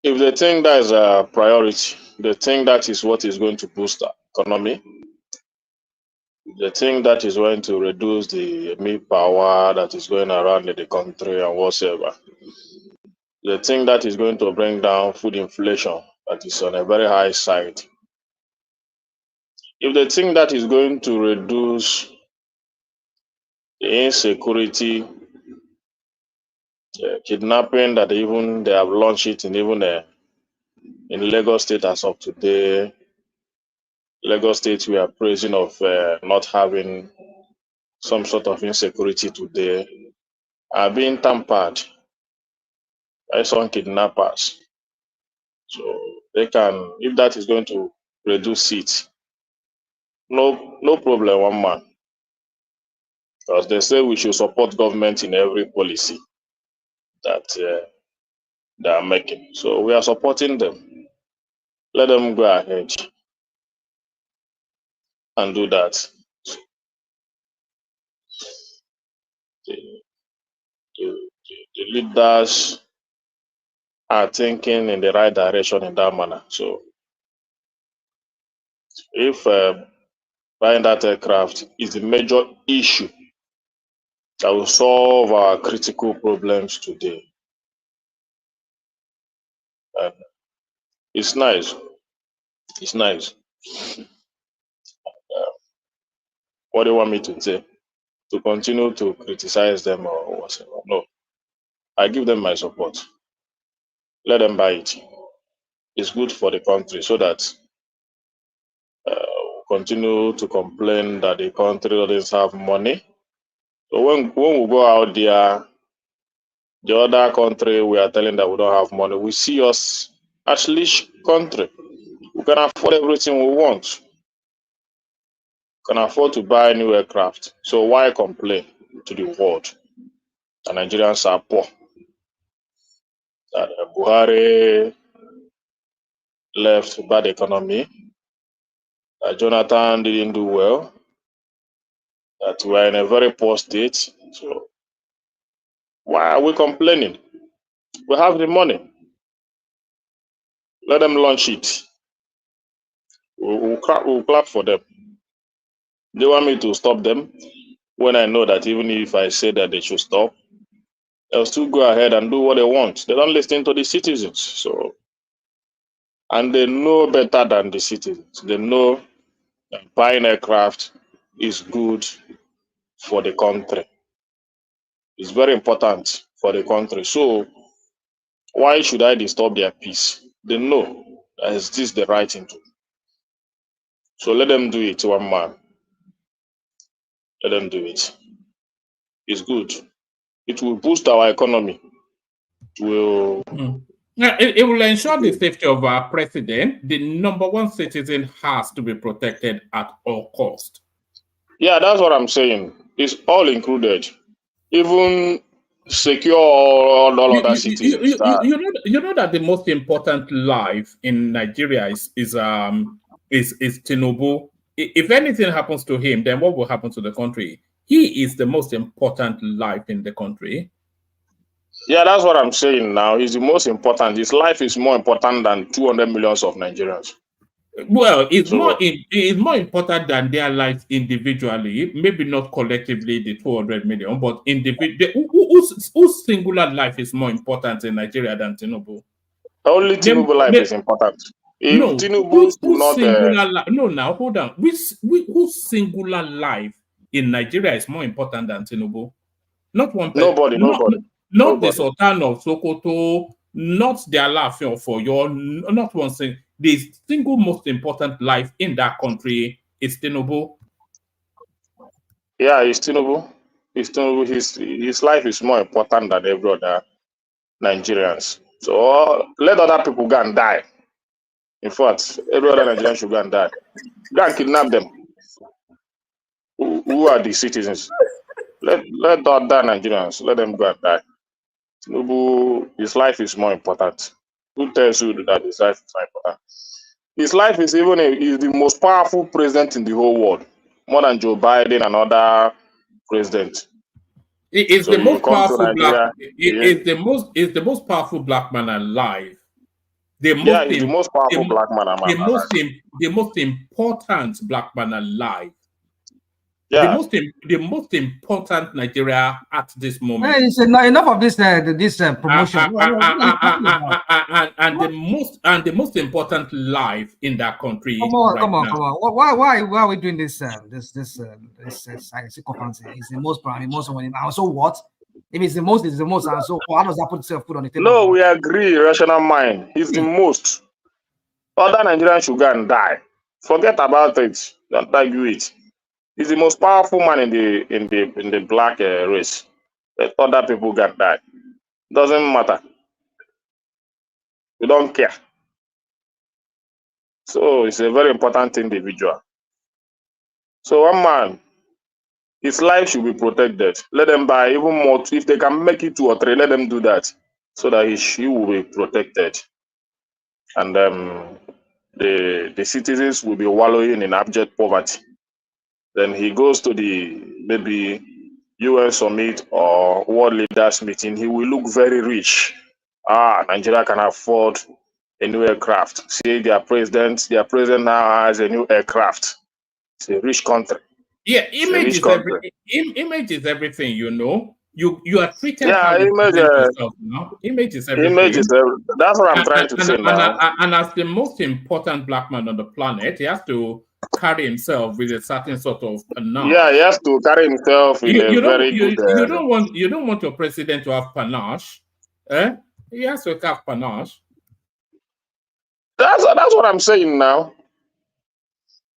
if they think that is a priority, they think that is what is going to boost the economy, they think that is going to reduce the meat power that is going around in the country and whatsoever. They think that is going to bring down food inflation that is on a very high side. If they think that is going to reduce the insecurity, kidnapping that even they have launched it in in Lagos State as of today, Lagos State we are praising of not having some sort of insecurity today, are being tampered by some kidnappers. So they can, if that is going to reduce it, no problem, one man. Because they say we should support government in every policy that they are making. So we are supporting them. Let them go ahead and do that. The leaders are thinking in the right direction in that manner. So if buying that aircraft is the major issue that will solve our critical problems today, and it's nice. It's nice. What do you want me to say? To continue to criticize them or whatever? No. I give them my support. Let them buy it. It's good for the country so that continue to complain that the country doesn't have money. So when we go out there, the other country we are telling that we don't have money, we see us as rich country. We can afford everything we want. We can afford to buy new aircraft. So why complain to the world that Nigerians are poor? That Buhari left bad economy, that Jonathan didn't do well, that we are in a very poor state. So why are we complaining? We have the money. Let them launch it. We'll clap for them. They want me to stop them when I know that even if I say that they should stop, they'll still go ahead and do what they want. They don't listen to the citizens. So, and they know better than the citizens. They know that buying aircraft is good for the country. It's very important for the country. So why should I disturb their peace? They know that this is the right thing to do. So let them do it, one man. Let them do it. It's good. It will boost our economy. It will.
It will ensure the safety of our president. The number one citizen has to be protected at all costs.
Yeah, that's what I'm saying. It's all included. Even secure all other citizens.
You know that the most important life in Nigeria is Tinubu. If anything happens to him, then what will happen to the country? He is the most important life in the country.
Yeah, that's what I'm saying now. He's the most important. His life is more important than 200 millions of Nigerians.
Well, it's more important than their lives individually. Maybe not collectively, the 200 million, but individual. Whose singular life is more important in Nigeria than Tinubu?
Only Tinubu life is important. If
No,
Tinubu
whose singular life? No, now hold on. Whose singular life in Nigeria is more important than Tinubu? Not one person.
Nobody.
Not the Sultan of Sokoto, not the Alaafin for your, not one thing. The single most important life in that country is Tinubu.
Yeah, it's Tinubu. It's Tinubu. His life is more important than every other Nigerians. So let other people go and die. In fact, every other Nigerian should go and die. Go and kidnap them. Who are the citizens? Let other Nigerians, let them go and die. Tinubu, his life is more important. Who tells you that his life is more important? His life is he's the most powerful president in the whole world, more than Joe Biden and other presidents.
It's the most powerful black. It's the most powerful black man alive.
He's the most powerful black man alive.
The most important black man alive.
Yeah.
The most important Nigeria at this moment.
Hey, enough of this promotion.
And the most important life in that country.
Come on. Why are we doing this sycophancy? It's the most prime, most one. So what? If it's the most, it's the most. And so how does that put on the table?
No, we agree. Rational mind. He's the most. Other Nigerians should go and die. Forget about it. Don't argue it. He's the most powerful man in the black race. Let other people go and die. Doesn't matter. We don't care. So it's a very important individual. So one man, his life should be protected. Let them buy even more. If they can make it 2 or 3, let them do that, so that he will be protected. And the citizens will be wallowing in abject poverty. Then he goes to the maybe UN summit or world leaders meeting. He will look very rich. Nigeria can afford a new aircraft. See, their president now has a new aircraft. It's a rich country.
Yeah, image is everything, you know. You are treated how you
image,
present yourself now. Image is everything.
That's what I'm trying to say now.
And as the most important black man on the planet, he has to carry himself with a certain sort of panache.
Yeah, he has to carry himself in a very good.
You don't want your president to have panache. He has to have panache.
That's what I'm saying now.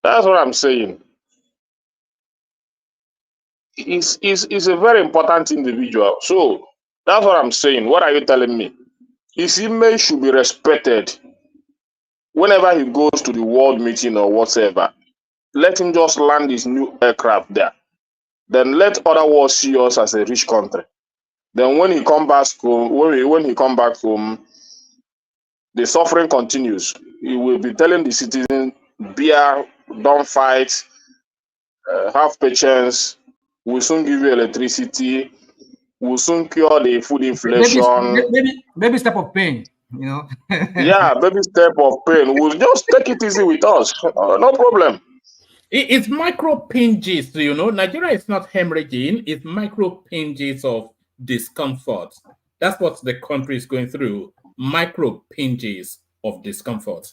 That's what I'm saying. He's a very important individual. So that's what I'm saying. What are you telling me? His image should be respected. Whenever he goes to the world meeting or whatever, let him just land his new aircraft there. Then let other world see us as a rich country. Then when he come back home, when he come back home, the suffering continues. He will be telling the citizens, beer, don't fight, have patience. We'll soon give you electricity. We'll soon cure the food inflation.
Maybe step of pain, you know.
Yeah, baby step of pain. We'll just take it easy with us. No problem.
It's micro pinches, you know. Nigeria is not hemorrhaging. It's micro pinches of discomfort. That's what the country is going through. Micro pinches of discomfort.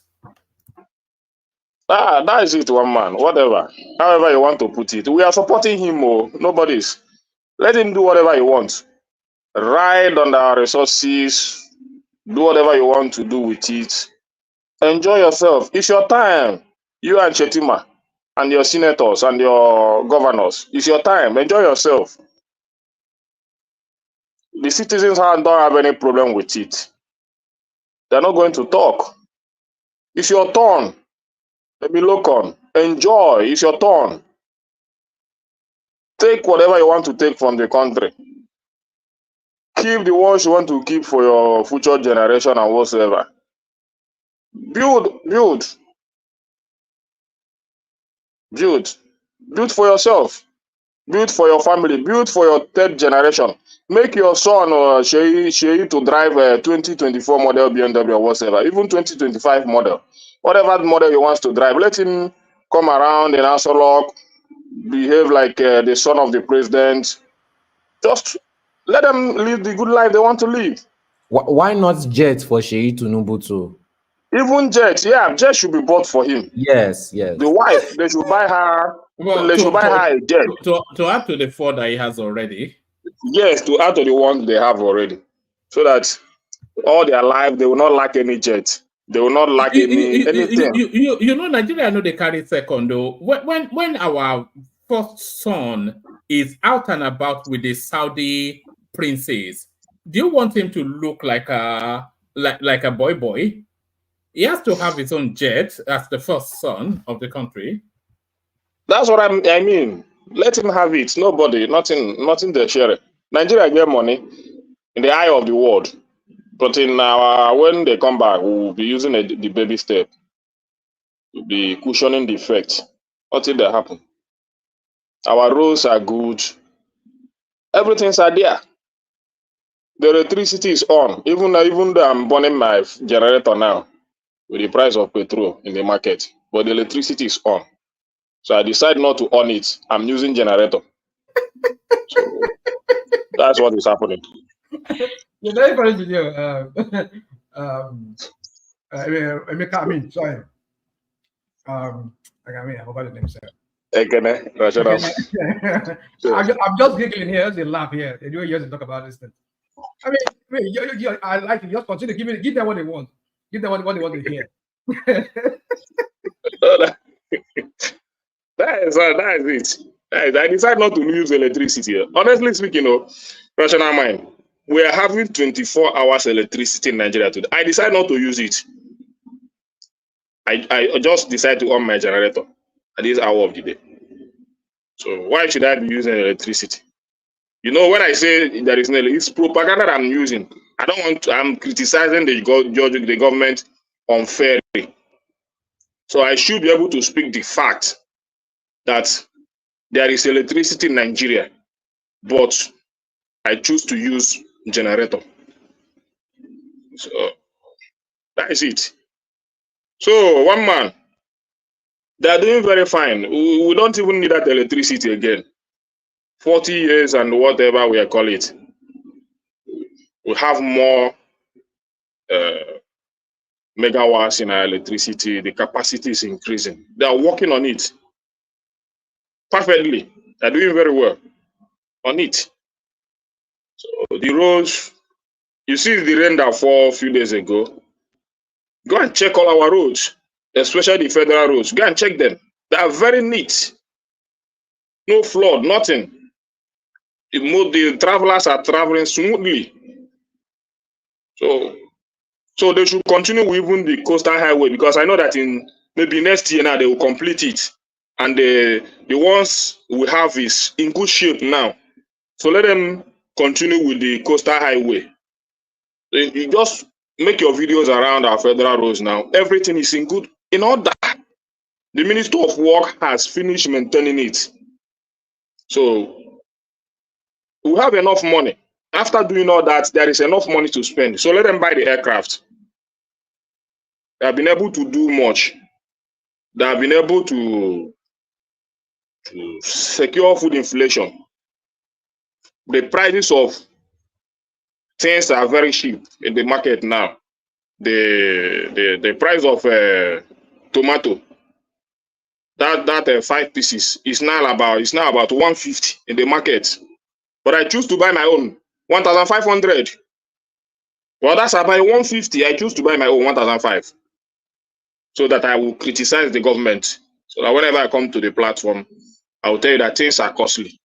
That is it, one man. Whatever. However you want to put it. We are supporting him. Nobody's. Let him do whatever he wants. Ride on our resources. Do whatever you want to do with it. Enjoy yourself. It's your time. You and Chetima and your senators and your governors. It's your time. Enjoy yourself. The citizens don't have any problem with it. They're not going to talk. It's your turn. Maybe look on. Enjoy. It's your turn. Take whatever you want to take from the country. Keep the ones you want to keep for your future generation and whatsoever. Build for yourself. Build for your family. Build for your third generation. Make your son Sheyi to drive a 2024 model BMW or whatever, even 2025 model. Whatever model he wants to drive, let him come around in Asolok, behave like the son of the president. Just let them live the good life they want to live.
Why not jet for Sheyi Tinubu too?
Even jet, jet should be bought for him.
Yes.
The wife, they should buy her.
Well,
they should buy her a jet.
To add to the four that he has already.
Yes, to add to the ones they have already, so that all their life they will not lack any jet. They will not lack anything.
You know, Nigeria know they carry second though. When our first son is out and about with the Saudi princess, do you want him to look like a boy? He has to have his own jet as the first son of the country.
That's what I mean. Let him have it. Nobody, nothing they share. Nigeria get money in the eye of the world, but in when they come back, we will be using the baby step. We'll be cushioning the effect until they happen. Our roads are good. Everything's are there. The electricity is on. Even though I'm burning my generator now with the price of petrol in the market, but the electricity is on. So I decide not to on it. I'm using generator. So that's what is happening.
You're very funny to you. Sorry. I forgot the name, sir. I'm just giggling here. They laugh here. They do years to talk about this thing. I like to just continue to give them what they want. Give them what they want to hear.
That is it. I decide not to use electricity. Honestly speaking, rational mind. We are having 24 hours electricity in Nigeria today. I decide not to use it. I just decide to on my generator at this hour of the day. So why should I be using electricity? You know, when I say there is no, it's propaganda that I'm using. I don't want to, I'm criticizing the government unfairly. So I should be able to speak the fact that there is electricity in Nigeria, but I choose to use generator. So that is it. So one man, they are doing very fine. We don't even need that electricity again. 40 years and whatever we call it. We have more megawatts in our electricity. The capacity is increasing. They are working on it perfectly. They're doing very well on it. So the roads, you see the rain that fell a few days ago. Go and check all our roads, especially the federal roads. Go and check them. They are very neat. No flood, nothing. The travelers are traveling smoothly. So they should continue with even the coastal highway, because I know that in maybe next year now they will complete it. And the ones we have is in good shape now. So let them continue with the coastal highway. You just make your videos around our federal roads now. Everything is in order. The Minister of Work has finished maintaining it. So we have enough money. After doing all that, there is enough money to spend. So let them buy the aircraft. They have been able to do much. They have been able to secure food inflation. The prices of things are very cheap in the market now. The price of tomato, that 5 pieces is now about 150 in the market. But I choose to buy my own 1,500. Well, that's about 150. I choose to buy my own 1,500. So that I will criticize the government. So that whenever I come to the platform, I will tell you that things are costly.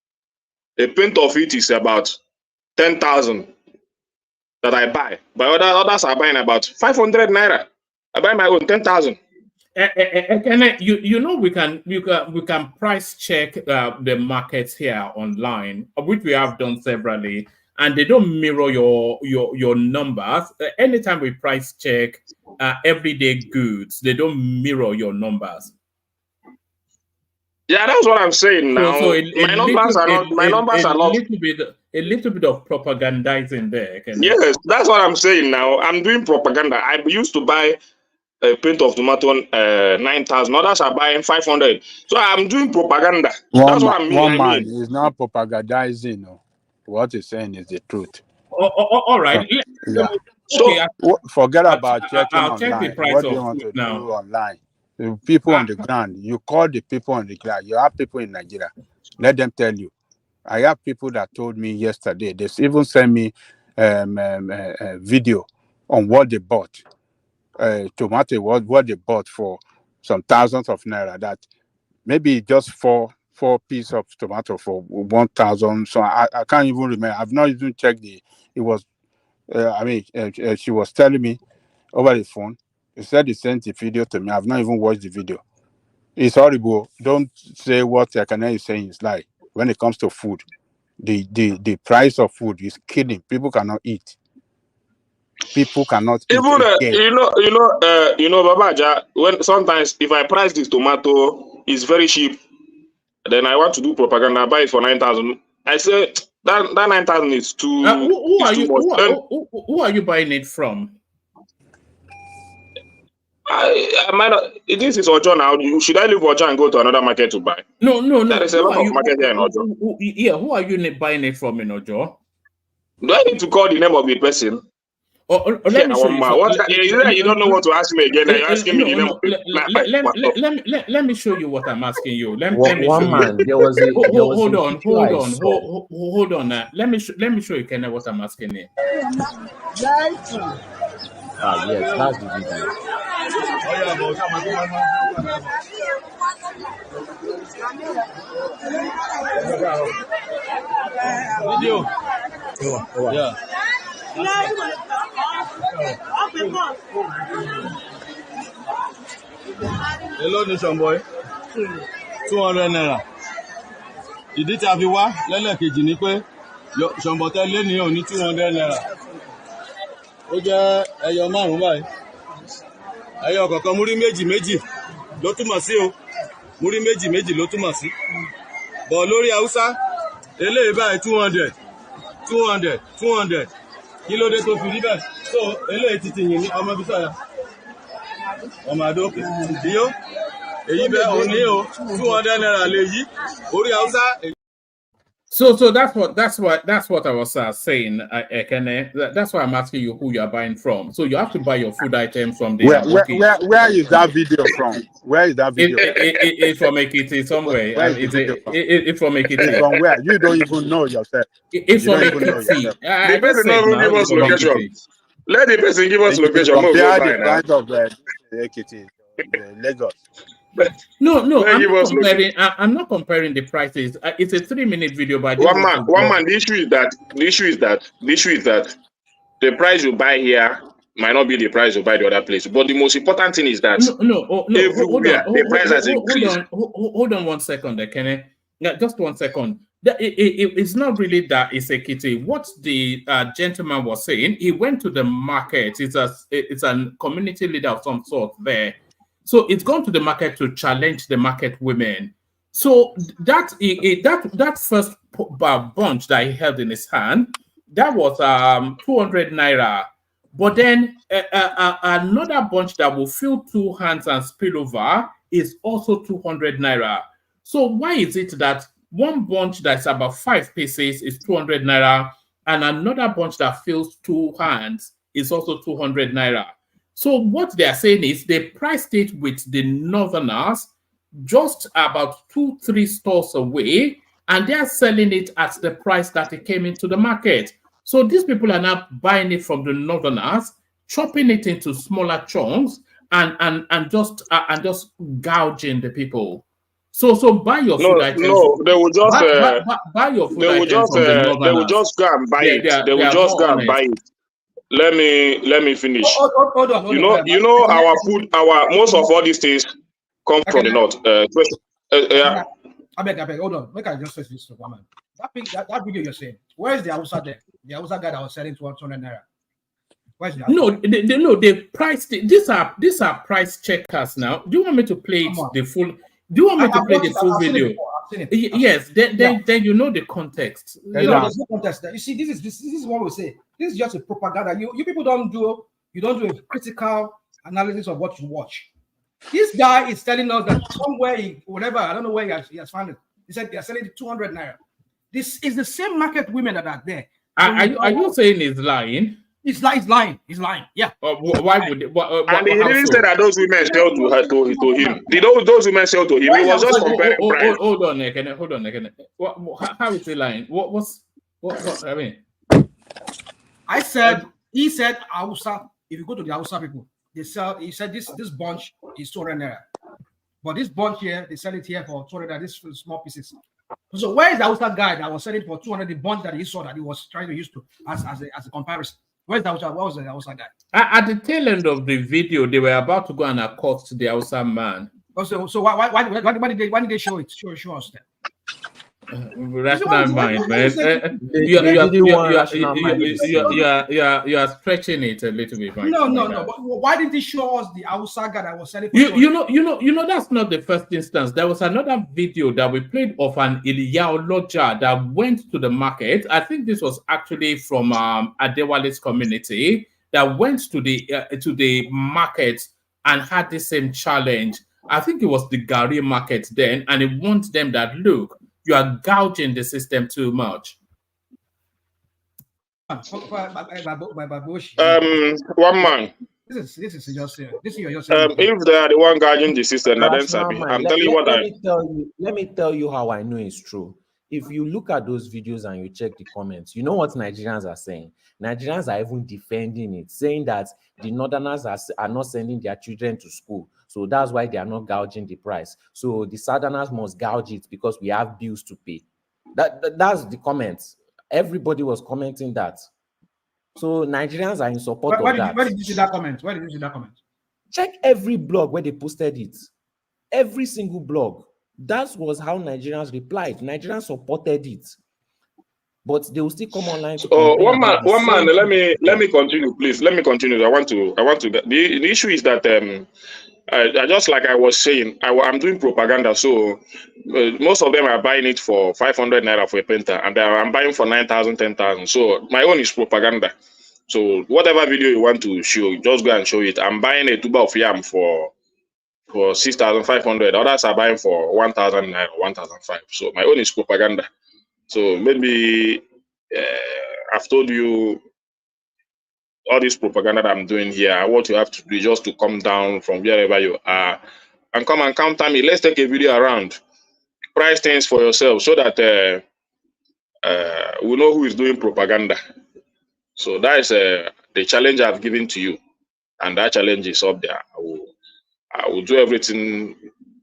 A pint of it is about 10,000 that I buy. But others are buying about 500 naira. I buy my own 10,000.
You know, we can price check the markets here online, which we have done severally, and they don't mirror your numbers. Anytime we price check everyday goods, they don't mirror your numbers.
Yeah, that's what I'm saying now.
So
my numbers are not. My numbers are not.
A little bit of propagandizing there.
Yes, that's what I'm saying now. I'm doing propaganda. I used to buy a pint of tomato 9,000. Others are buying 500. So I'm doing propaganda. That's what I mean.
One man is not propagandizing. No. What he's saying is the truth.
All right.
Yeah.
Okay.
Forget about checking
I'll
online.
check the price
What do
of
you want
food
to
now.
do online? The people on the ground. You call the people on the ground. You have people in Nigeria. Let them tell you. I have people that told me yesterday. They even sent me a video on what they bought. Tomato, what they bought for some thousands of naira. That maybe just four pieces of tomato for 1,000. So I can't even remember. I've not even checked it was. She was telling me over the phone. She said he sent the video to me. I've not even watched the video. It's horrible. Don't say what Ekene is saying is lie. When it comes to food, the price of food is killing. People cannot eat. People cannot eat.
Even Babaja, when sometimes if I price this tomato is very cheap, then I want to do propaganda, I buy it for 9,000. I say that 9,000 is too.
Who are
too much.
who are you buying it from?
I might not. This is Ojo now. Should I leave Ojo and go to another market to buy?
No.
There is a lot of market here in Ojo.
Who are you buying it from in Ojo?
Do I need to call the name of the person?
Let me show you.
You don't know what to ask me again. You're asking me the name.
Let me show you what I'm asking you. Let me
One
show
man,
you.
there was a
Hold on. Let me show you, Ken, what I'm asking you.
Yes, that's the video.
Yeah. Hello, nation boy. 200 naira. Ìdí tí a fi wá lẹ́lẹ́kejì ni pé ṣọ̀mbọ̀tẹ́ lé ní òní 200 naira. Ó jẹ́ ẹyọ márùn-ún báyìí. Ẹyọ kọ̀ọ̀kan múrí méjì ló túmọ̀ sí o. Múrí méjì ló túmọ̀ sí. Bọ̀ lórí Haúsá, eléyìí báyìí 200. Kí ló dé tó fi rí bẹ́ẹ̀? So eléyìí ti yìn ní ọmọ bí sọ̀yà. Ọmọ àdókè. Ìyó, èyí bẹ́ẹ̀ ò ní o. 200 naira lè yí. Orí Haúsá.
So that's what I was saying, Ekene. That's why I'm asking you who you are buying from. So you have to buy your food items from the
Where is that video from? Where is that video?
It's from Ekiti somewhere. It's from Ekiti.
It's from where? You don't even know yourself.
It's from Ekiti.
The person not even give us location. Let the person give us location.
Compare the price of Ekiti, Lagos.
No, I'm not comparing the prices. It's a 3-minute video by
one man. The issue is that the price you buy here might not be the price you buy the other place. But the most important thing is that everywhere the price has increased.
Hold on 1 second, Kenny. Just 1 second. It's not really that it's a kitty. What the gentleman was saying, he went to the market. It's a community leader of some sort there. So it's gone to the market to challenge the market women. So that first bunch that he held in his hand, that was 200 naira. But then another bunch that will fill 2 hands and spill over is also 200 naira. So why is it that one bunch that's about 5 pieces is 200 naira and another bunch that fills 2 hands is also 200 naira? So what they are saying is they priced it with the northerners just about 2-3 stores away, and they are selling it at the price that it came into the market. So these people are now buying it from the northerners, chopping it into smaller chunks, and just gouging the people. So buy your food items.
No, they will just
buy your food items from the northerners.
They will just go and buy it. They will just go and buy it. Let me finish.
Hold on.
You know our food, most of all these things come from the north.
I beg, hold on. Make I just say this to woman. That video you're saying, where is the Hausa there? The Hausa guy that was selling 200 naira. Where's the
No, they priced it. These are price checkers now. Do you want me to play the full? Do you want me to play the full video? Yes. Then you know the context.
You know, there's no context there. You see, this is what we say. This is just a propaganda. You people don't do a critical analysis of what you watch. This guy is telling us that somewhere, whatever, I don't know where he has found it. He said they are selling 200 naira. This is the same market women that are there.
Are you saying he's lying?
He's lying. Yeah.
Why would it?
And he didn't say that those women sell to him. Did those women sell to him? He was just comparing price.
Hold on, Ekene. How is he lying? What I mean?
He said Hausa. If you go to the Hausa people, they sell. He said this bunch is 200 naira, but this bunch here they sell it here for 200 naira. This small pieces. So where is the Hausa guy that was selling for 200? The bunch that he saw that he was trying to use to as a comparison. Where's the Hausa? What was the Hausa guy?
At the tail end of the video, they were about to go and accost the Hausa man.
So why did they show it? Show us that.
Rational mind, man. You are stretching it a little bit.
No. But why didn't he show us the Hausa guy that was selling?
You know that's not the first instance. There was another video that we played of an Iliya that went to the market. I think this was actually from Adewale's community that went to the market and had the same challenge. I think it was the Gari market then, and it warned them that look, you are gouging the system too much.
One man.
This is just if
they are the one gouging the system, I'm telling you what
let me tell you how I know it's true. If you look at those videos and you check the comments, you know what Nigerians are saying. Nigerians are even defending it, saying that the Northerners are not sending their children to school. So that's why they are not gouging the price. So the Southerners must gouge it because we have bills to pay. That's the comments. Everybody was commenting that. So Nigerians are in support of that.
Where did you see that comment?
Check every blog where they posted it. Every single blog. That was how Nigerians replied. Nigerians supported it. But they will still come online.
One man. Let me continue, please. Let me continue. I want to get the issue is that I just like I was saying, I'm doing propaganda, so most of them are buying it for 500 naira for a painter, and I'm buying for 9,000, 10,000. So my own is propaganda. So whatever video you want to show, just go and show it. I'm buying a tuber of yam for 6,500. Others are buying for 1,000 naira, 1,005. So my own is propaganda. So maybe I've told you all this propaganda that I'm doing here. What you have to do is just to come down from wherever you are and come and counter me. Let's take a video around. Price things for yourself so that we know who is doing propaganda. So that is the challenge I've given to you, and that challenge is up there. I will do everything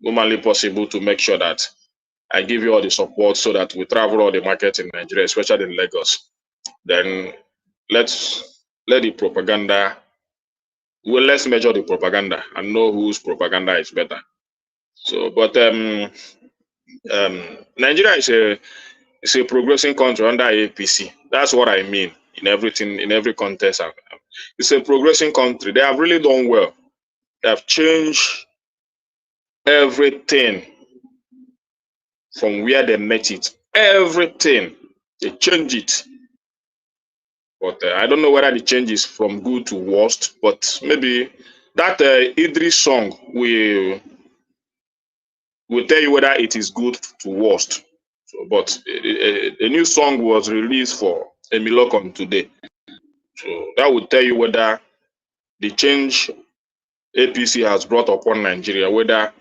humanly possible to make sure that I give you all the support so that we travel all the markets in Nigeria, especially in Lagos. Then let's measure the propaganda and know whose propaganda is better. So, but Nigeria is a progressing country under APC. That's what I mean in everything, in every contest. It's a progressing country. They have really done well. They have changed everything from where they met it. Everything. They change it. But I don't know whether the change is from good to worst, but maybe that Idris song will tell you whether it is good to worst. So, but a new song was released for Emilokon today. So that would tell you whether the change APC has brought upon Nigeria, whether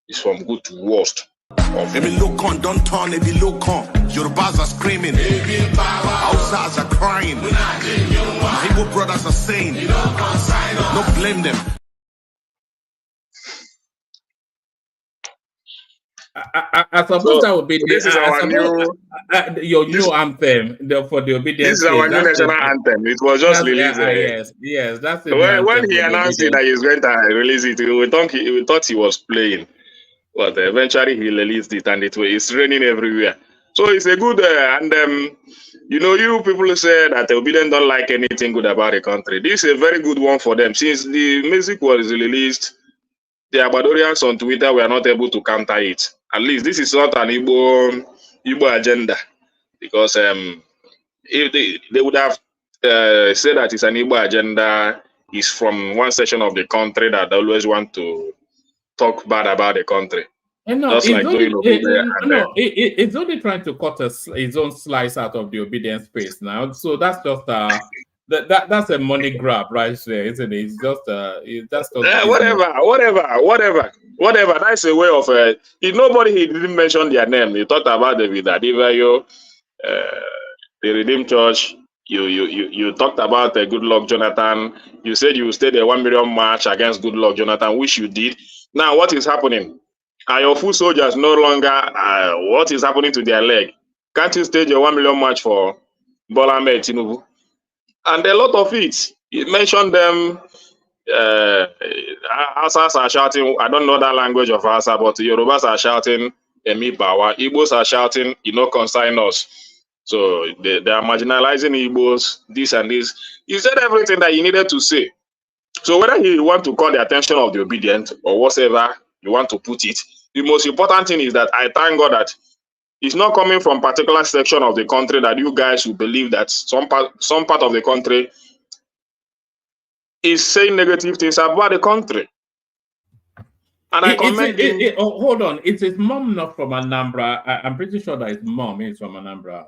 it's from good to worst.
Emilokon, don't turn, Emilokon. Yorubas are screaming. Hausas are crying. My Igbo brothers are saying. Don't blame them.
I suppose that would be your new anthem for the obedience.
This is our new national anthem. It was just released.
Yes, that's it.
When he announced that he's going to release it, we thought he was playing, but eventually he released it, and it's raining everywhere. So it's a good You know, you people say that the obedient don't like anything good about the country. This is a very good one for them. Since the music was released, the Abadorians on Twitter were not able to counter it. At least this is not an Igbo agenda, because if they would have said that it's an Igbo agenda, is from one section of the country that always want to talk bad about the country.
No,
Just like doing
it's only trying to cut its own slice out of the obedience space now. So that's just that's a money grab right there, isn't it? It's just
whatever. That's a way of if nobody he didn't mention their name. He talked about David Adivayo, the Redeemed Church. You talked about Good Luck Jonathan. You said you stayed a 1 million march against Good Luck Jonathan, which you did. Now what is happening? Are your full soldiers no longer? What is happening to their leg? Can't you stage a 1 million march for Bola Ahmed Tinubu? And a lot of it. You mentioned them. Hausas are shouting. I don't know that language of Hausa, but the Yorubas are shouting Emi Bawa. Igbos are shouting, consign us. So they are marginalizing Igbos, this and this. You said everything that you needed to say. So whether you want to call the attention of the obedient or whatever you want to put it, the most important thing is that I thank God that it's not coming from particular section of the country that you guys will believe that some part of the country is saying negative things about the country. And I commend him.
Hold on, is his mom not from Anambra? I'm pretty sure that his mom is from Anambra.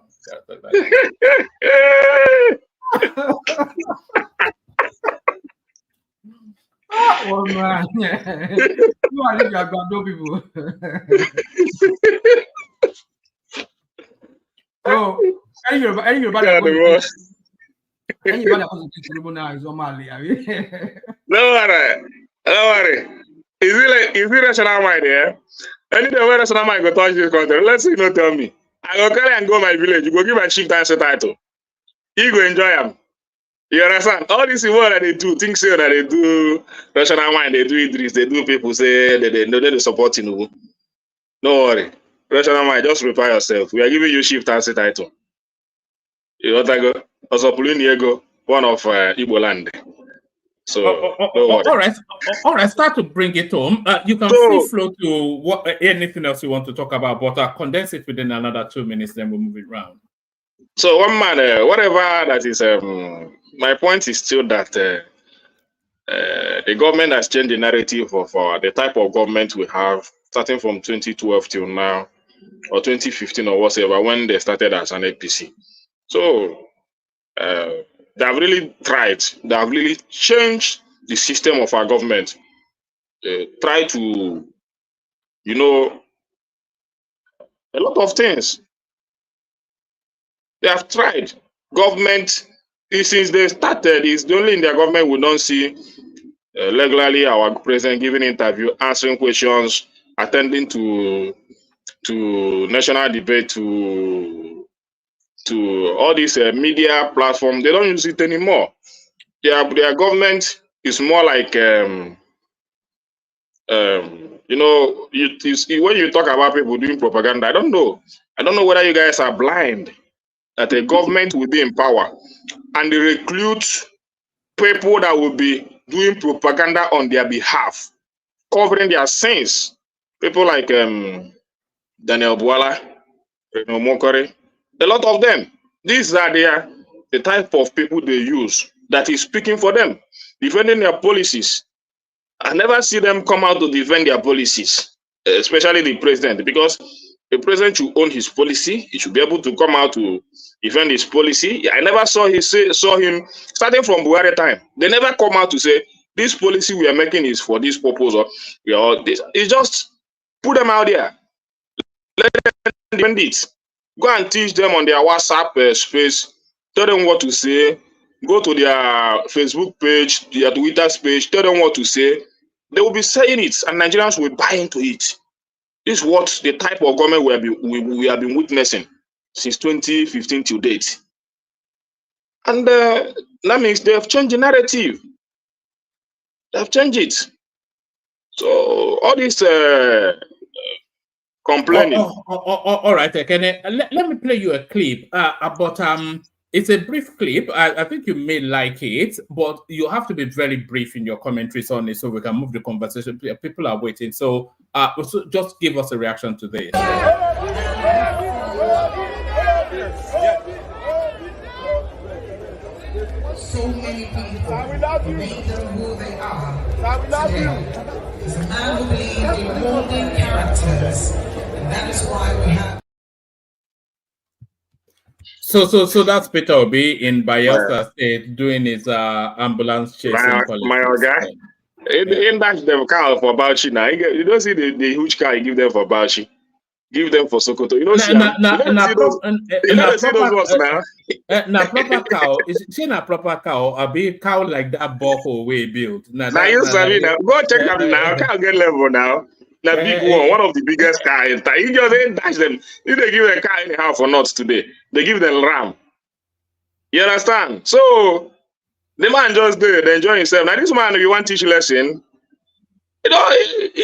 Oh man, you are living Agbado people. So anybody that Tinubu now is Somali.
Don't worry. Is it rational mind here? Anything where rational mind go touch this country, let's see, no tell me. I go carry and go my village. You go give my chief answer title. You go enjoy them. You understand? All this work that they do, things that they do, rational mind, they do Idris, they do people say they support Tinubu. No worry. Rational mind, just prepare yourself. We are giving you chief answer title. You want to go? Also, Puliniego, one of Igbo land. So,
all right. Start to bring it home. You can free flow to anything else you want to talk about, but condense it within another 2 minutes, then we'll move it around.
So, one man, whatever that is, my point is still that the government has changed the narrative of the type of government we have, starting from 2012 till now, or 2015 or whatever, when they started as an APC. So, they have really tried. They have really changed the system of our government. Try to, a lot of things. They have tried. Government, since they started, it's the only in their government we don't see regularly our president giving interview, answering questions, attending to national debate, to all these media platforms. They don't use it anymore. Their government is more like when you talk about people doing propaganda, I don't know whether you guys are blind that a government will be in power and they recruit people that will be doing propaganda on their behalf, covering their sins. People like Daniel Bwala, Reno Mokore, a lot of them. These are the type of people they use that is speaking for them, defending their policies. I never see them come out to defend their policies, especially the president, because the president should own his policy. He should be able to come out to defend his policy. I never saw him starting from Buhari time. They never come out to say this policy we are making is for this purpose or we are all this. It's just put them out there. Let them defend it. Go and teach them on their WhatsApp space. Tell them what to say. Go to their Facebook page, their Twitter page. Tell them what to say. They will be saying it, and Nigerians will buy into it. This is what the type of government we have been witnessing since 2015 till date. And that means they have changed the narrative. They have changed it. So all this complaining.
All right, Ekene. Let me play you a clip. But it's a brief clip. I think you may like it, but you have to be very brief in your commentaries on it so we can move the conversation. People are waiting. So, so just give us a reaction to this.
So many people made them who they are today. He's a man who believed in molding characters, and that is why we have.
So that's Peter Obi in Bayelsa State doing his ambulance chasing
my guy. In that them car for Bauchi now. You don't see the huge car he give them for Bauchi. Give them for Sokoto. You don't see those ones now.
Na proper cow. Is it a proper cow? A big cow like that borehole we built.
Now you sabi now. Go check them now. Can't get level now. The big one of the biggest car in town. You just ain't dash them. If they give a car anyhow for nuts today, they give them ram. You understand? So the man just there, they enjoy himself. Now this man, if you want to teach lesson, you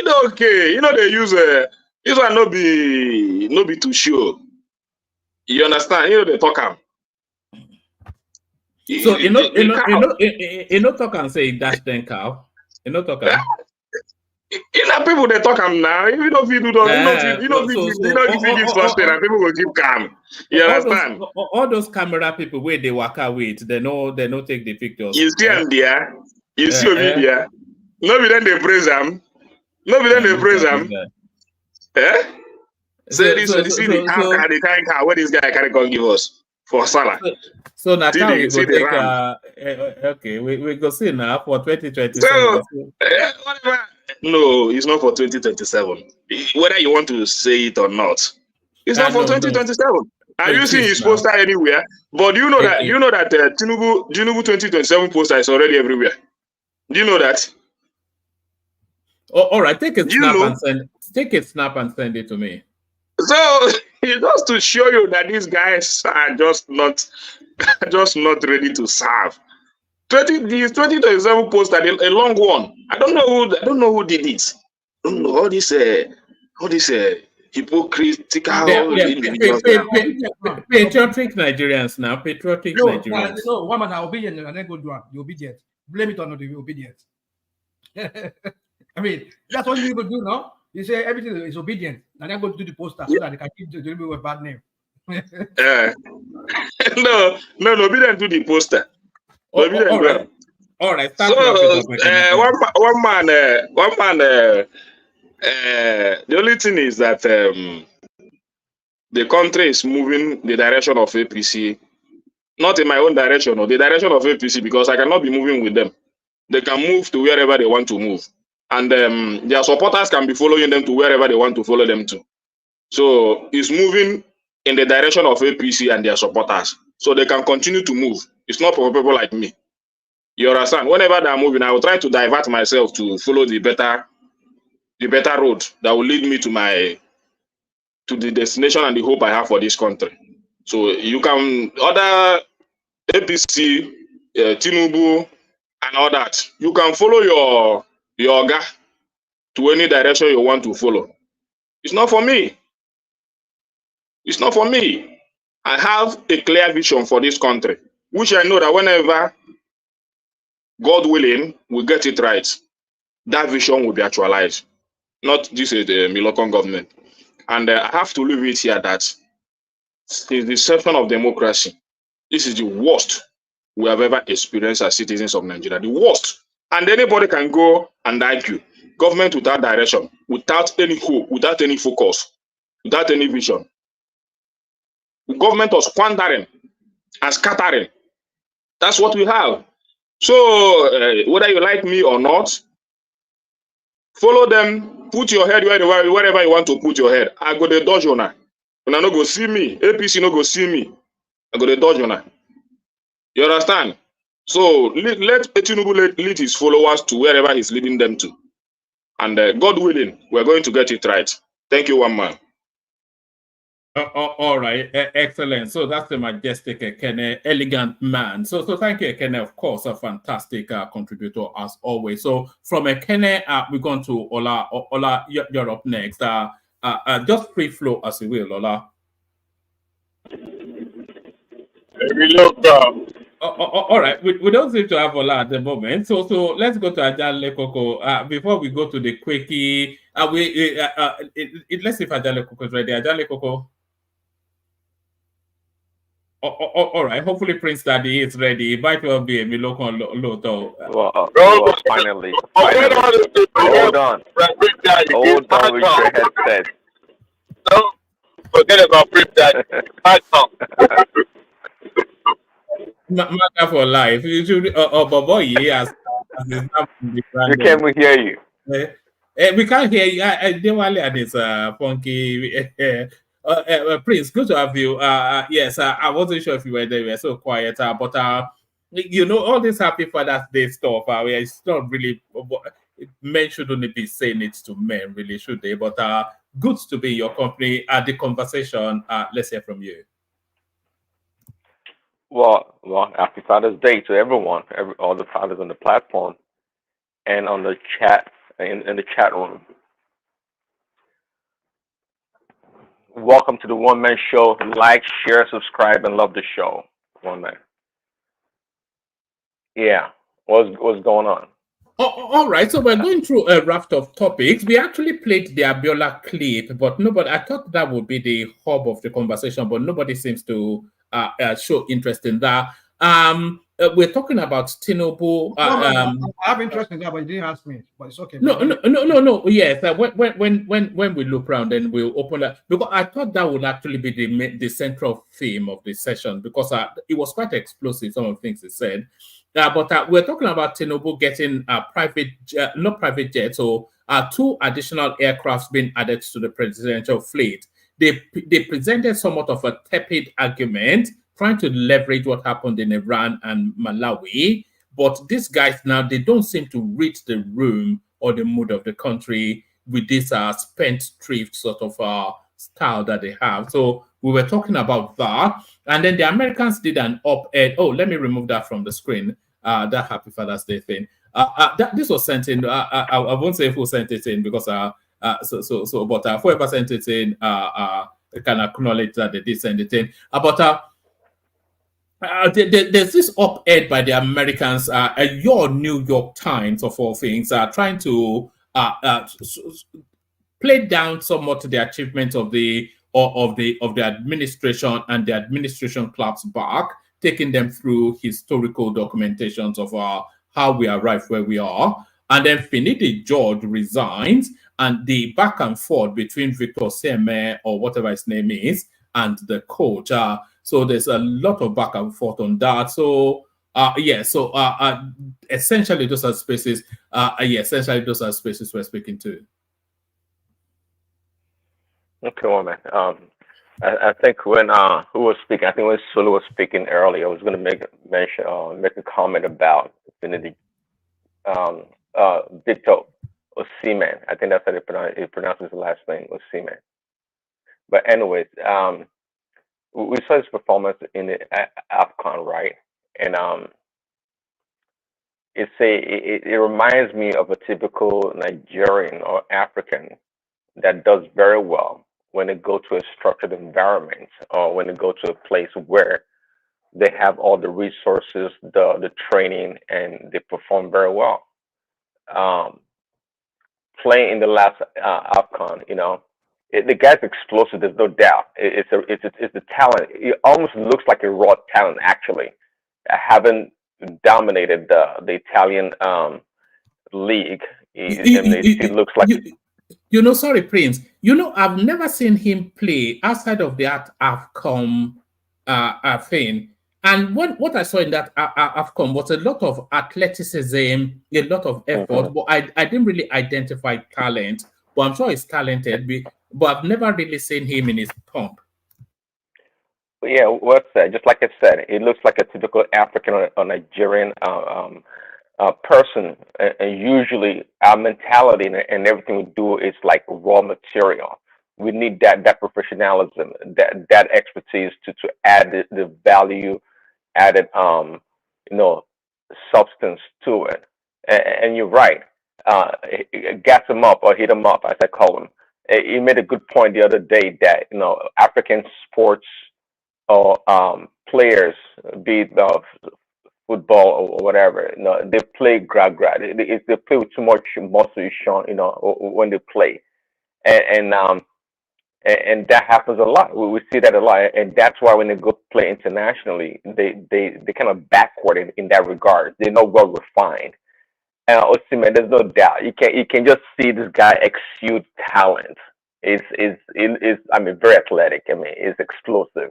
know, okay. You know they use this one no be too sure. You understand? You know they talk am.
So you know talk and say dash then cow. You know talk am.
You know people they talk am now. If you don't feel do that, you know if you give first and people will keep calm. You understand?
All those camera people where they walk away, they no take the pictures.
You see them there. You see a video. No be then they praise them. No be then they praise them. Eh? Say this the kind of car where this guy can give us for Salah.
So now we go take okay, we go see now for 2027.
So whatever. No, it's not for 2027. Whether you want to say it or not, it's not for 2027. Are you seeing his poster anywhere? But do you know that Tinubu 2027 poster is already everywhere? Do you know that?
All right, take a snap and send it to me.
So it's just to show you that these guys are just not ready to serve. The 2027 poster, a long one. I don't know who did it. I don't know all this hypocritical
patriotic Nigerians now. Patriotic Nigerians.
No, one man are obedient and then go do it. The obedient. Blame it on the obedient. I mean, that's what people do now. You say everything is obedient, and then go to the poster so that they can keep doing me with a bad name.
No, obedient to the poster.
All right.
So one man. The only thing is that the country is moving the direction of APC, not in my own direction, or the direction of APC, because I cannot be moving with them. They can move to wherever they want to move, and their supporters can be following them to wherever they want to follow them to. So it's moving in the direction of APC and their supporters, so they can continue to move. It's not for people like me. You understand? Whenever they're moving, I will try to divert myself to follow the better road that will lead me to the destination and the hope I have for this country. So you can other APC, Tinubu, and all that. You can follow your guy to any direction you want to follow. It's not for me. It's not for me. I have a clear vision for this country, which I know that whenever God willing, we get it right, that vision will be actualized. Not this is the Milocon government. And I have to leave it here that it's the deception of democracy. This is the worst we have ever experienced as citizens of Nigeria. The worst. And anybody can go and argue. Government without direction, without any hope, without any focus, without any vision. The government was squandering and scattering. That's what we have. So whether you like me or not, follow them, put your head wherever you want to put your head. I go to dodge you now. When I no go see me, APC no go see me. I go to dodge you now. You understand? So let Tinubu lead his followers to wherever he's leading them to. And God willing, we're going to get it right. Thank you, one man.
All right, excellent. So that's the majestic Ekene, elegant man. So thank you, Ekene, of course, a fantastic contributor as always. So from Ekene, we're going to Ola. You're up next. just free flow as you will, Lola. All right, we don't seem to have Ola at the moment, so let's go to Ajale Koko before we go to the quickie. Let's see if Ajale Koko is ready. Ajale Koko. All right, hopefully Prince Daddy is ready. It might well be a Miloko Loto.
Well, finally. Hold on with your headset.
Don't forget about Prince Daddy.
Matter for life. You should, Bobo, yes.
We can't hear you.
We can't hear you. Dewale and this funky Prince. Good to have you. Yes, I wasn't sure if you were there. You were so quiet, but you know all this Happy Father's Day stuff. It's not really. Men shouldn't be saying it to men, really, should they? But good to be in your company. The conversation. Let's hear from you.
Well, Happy Father's Day to everyone, all the fathers on the platform and on the chat in the chat room. Welcome to the One Man Show. Like, share, subscribe, and love the show. One Man. Yeah, what's going on?
All right, so we're going through a raft of topics. We actually played the Abiola clip, but nobody. I thought that would be the hub of the conversation, but nobody seems to show interest in that. We're talking about Tinubu.
I have interest in that, but you didn't ask me. But it's okay.
No. Yes, when we look around, then we'll open up, because I thought that would actually be the central theme of the session, because it was quite explosive, some of the things he said. But we're talking about Tinubu getting not private jets, so 2 additional aircrafts being added to the presidential fleet. They presented somewhat of a tepid argument, trying to leverage what happened in Iran and Malawi. But these guys now, they don't seem to read the room or the mood of the country with this spendthrift sort of style that they have. So we were talking about that. And then the Americans did an op-ed. Oh, let me remove that from the screen. That Happy Father's Day thing. This was sent in. I won't say who sent it in, because but whoever sent it in can acknowledge that they did send it in. There's this op-ed by the Americans, your New York Times of all things, trying to play down somewhat the achievements of the administration, and the administration claps back, taking them through historical documentations of how we arrived where we are. And then Finidi George resigns, and the back and forth between Victor Seme, or whatever his name is, and the coach. So there's a lot of back and forth on that. So essentially those are spaces. Essentially those are spaces we're speaking to.
Okay, well, man. I think when who was speaking, I think when Sulu was speaking earlier, I was going to make a comment about Victor Osimhen. I think that's how he pronounces his last name, Osimhen. But anyways, we saw his performance in the AFCON, right? And it reminds me of a typical Nigerian or African that does very well when they go to a structured environment, or when they go to a place where they have all the resources, the training, and they perform very well. Playing in the last AFCON, the guy's explosive. There's no doubt. It's the talent. It almost looks like a raw talent, actually. Having dominated the Italian league, it looks like.
Sorry, Prince. I've never seen him play outside of that AFCON thing. And what I saw in that AFCON was a lot of athleticism, a lot of effort, but I didn't really identify talent. But I'm sure he's talented, but I've never really seen him in his pomp.
Yeah, what's that? Just like I said, it looks like a typical African or Nigerian person, and usually our mentality and everything we do is like raw material. We need that professionalism, that expertise to add the value added substance to it. And you're right, gas them up or hit them up, as I call them. You made a good point the other day that African sports or players, be it football or whatever, they play grab. They play with too much muscle, when they play, and and um and that happens a lot. We see that a lot, and that's why when they go play internationally, they kind of backward in that regard. They're not well refined. And Osimhen, there's no doubt. You can just see this guy exude talent. Is I mean, very athletic. I mean, it's explosive,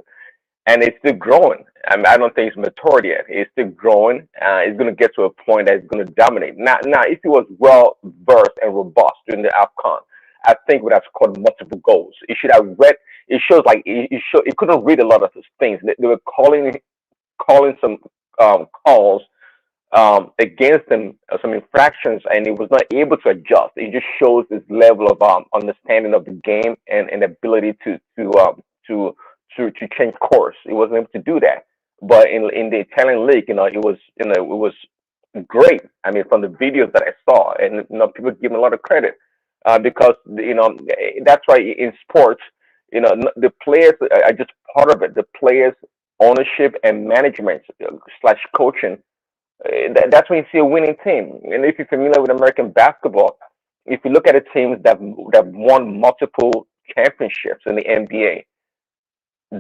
and it's still growing. I mean, I don't think it's matured yet. It's still growing. It's going to get to a point that it's going to dominate. Now, if he was well versed and robust during the AFCON, I think would have scored multiple goals. He should have read. It shows like he couldn't read a lot of those things. They were calling some calls against him, some infractions, and he was not able to adjust. It just shows his level of understanding of the game and ability to change course. He wasn't able to do that. But in the Italian league, it was great. I mean, from the videos that I saw, and people give him a lot of credit because that's why in sports, the players are just part of it. The players' ownership and management slash coaching. That's when you see a winning team. And if you're familiar with American basketball, if you look at the teams that won multiple championships in the NBA,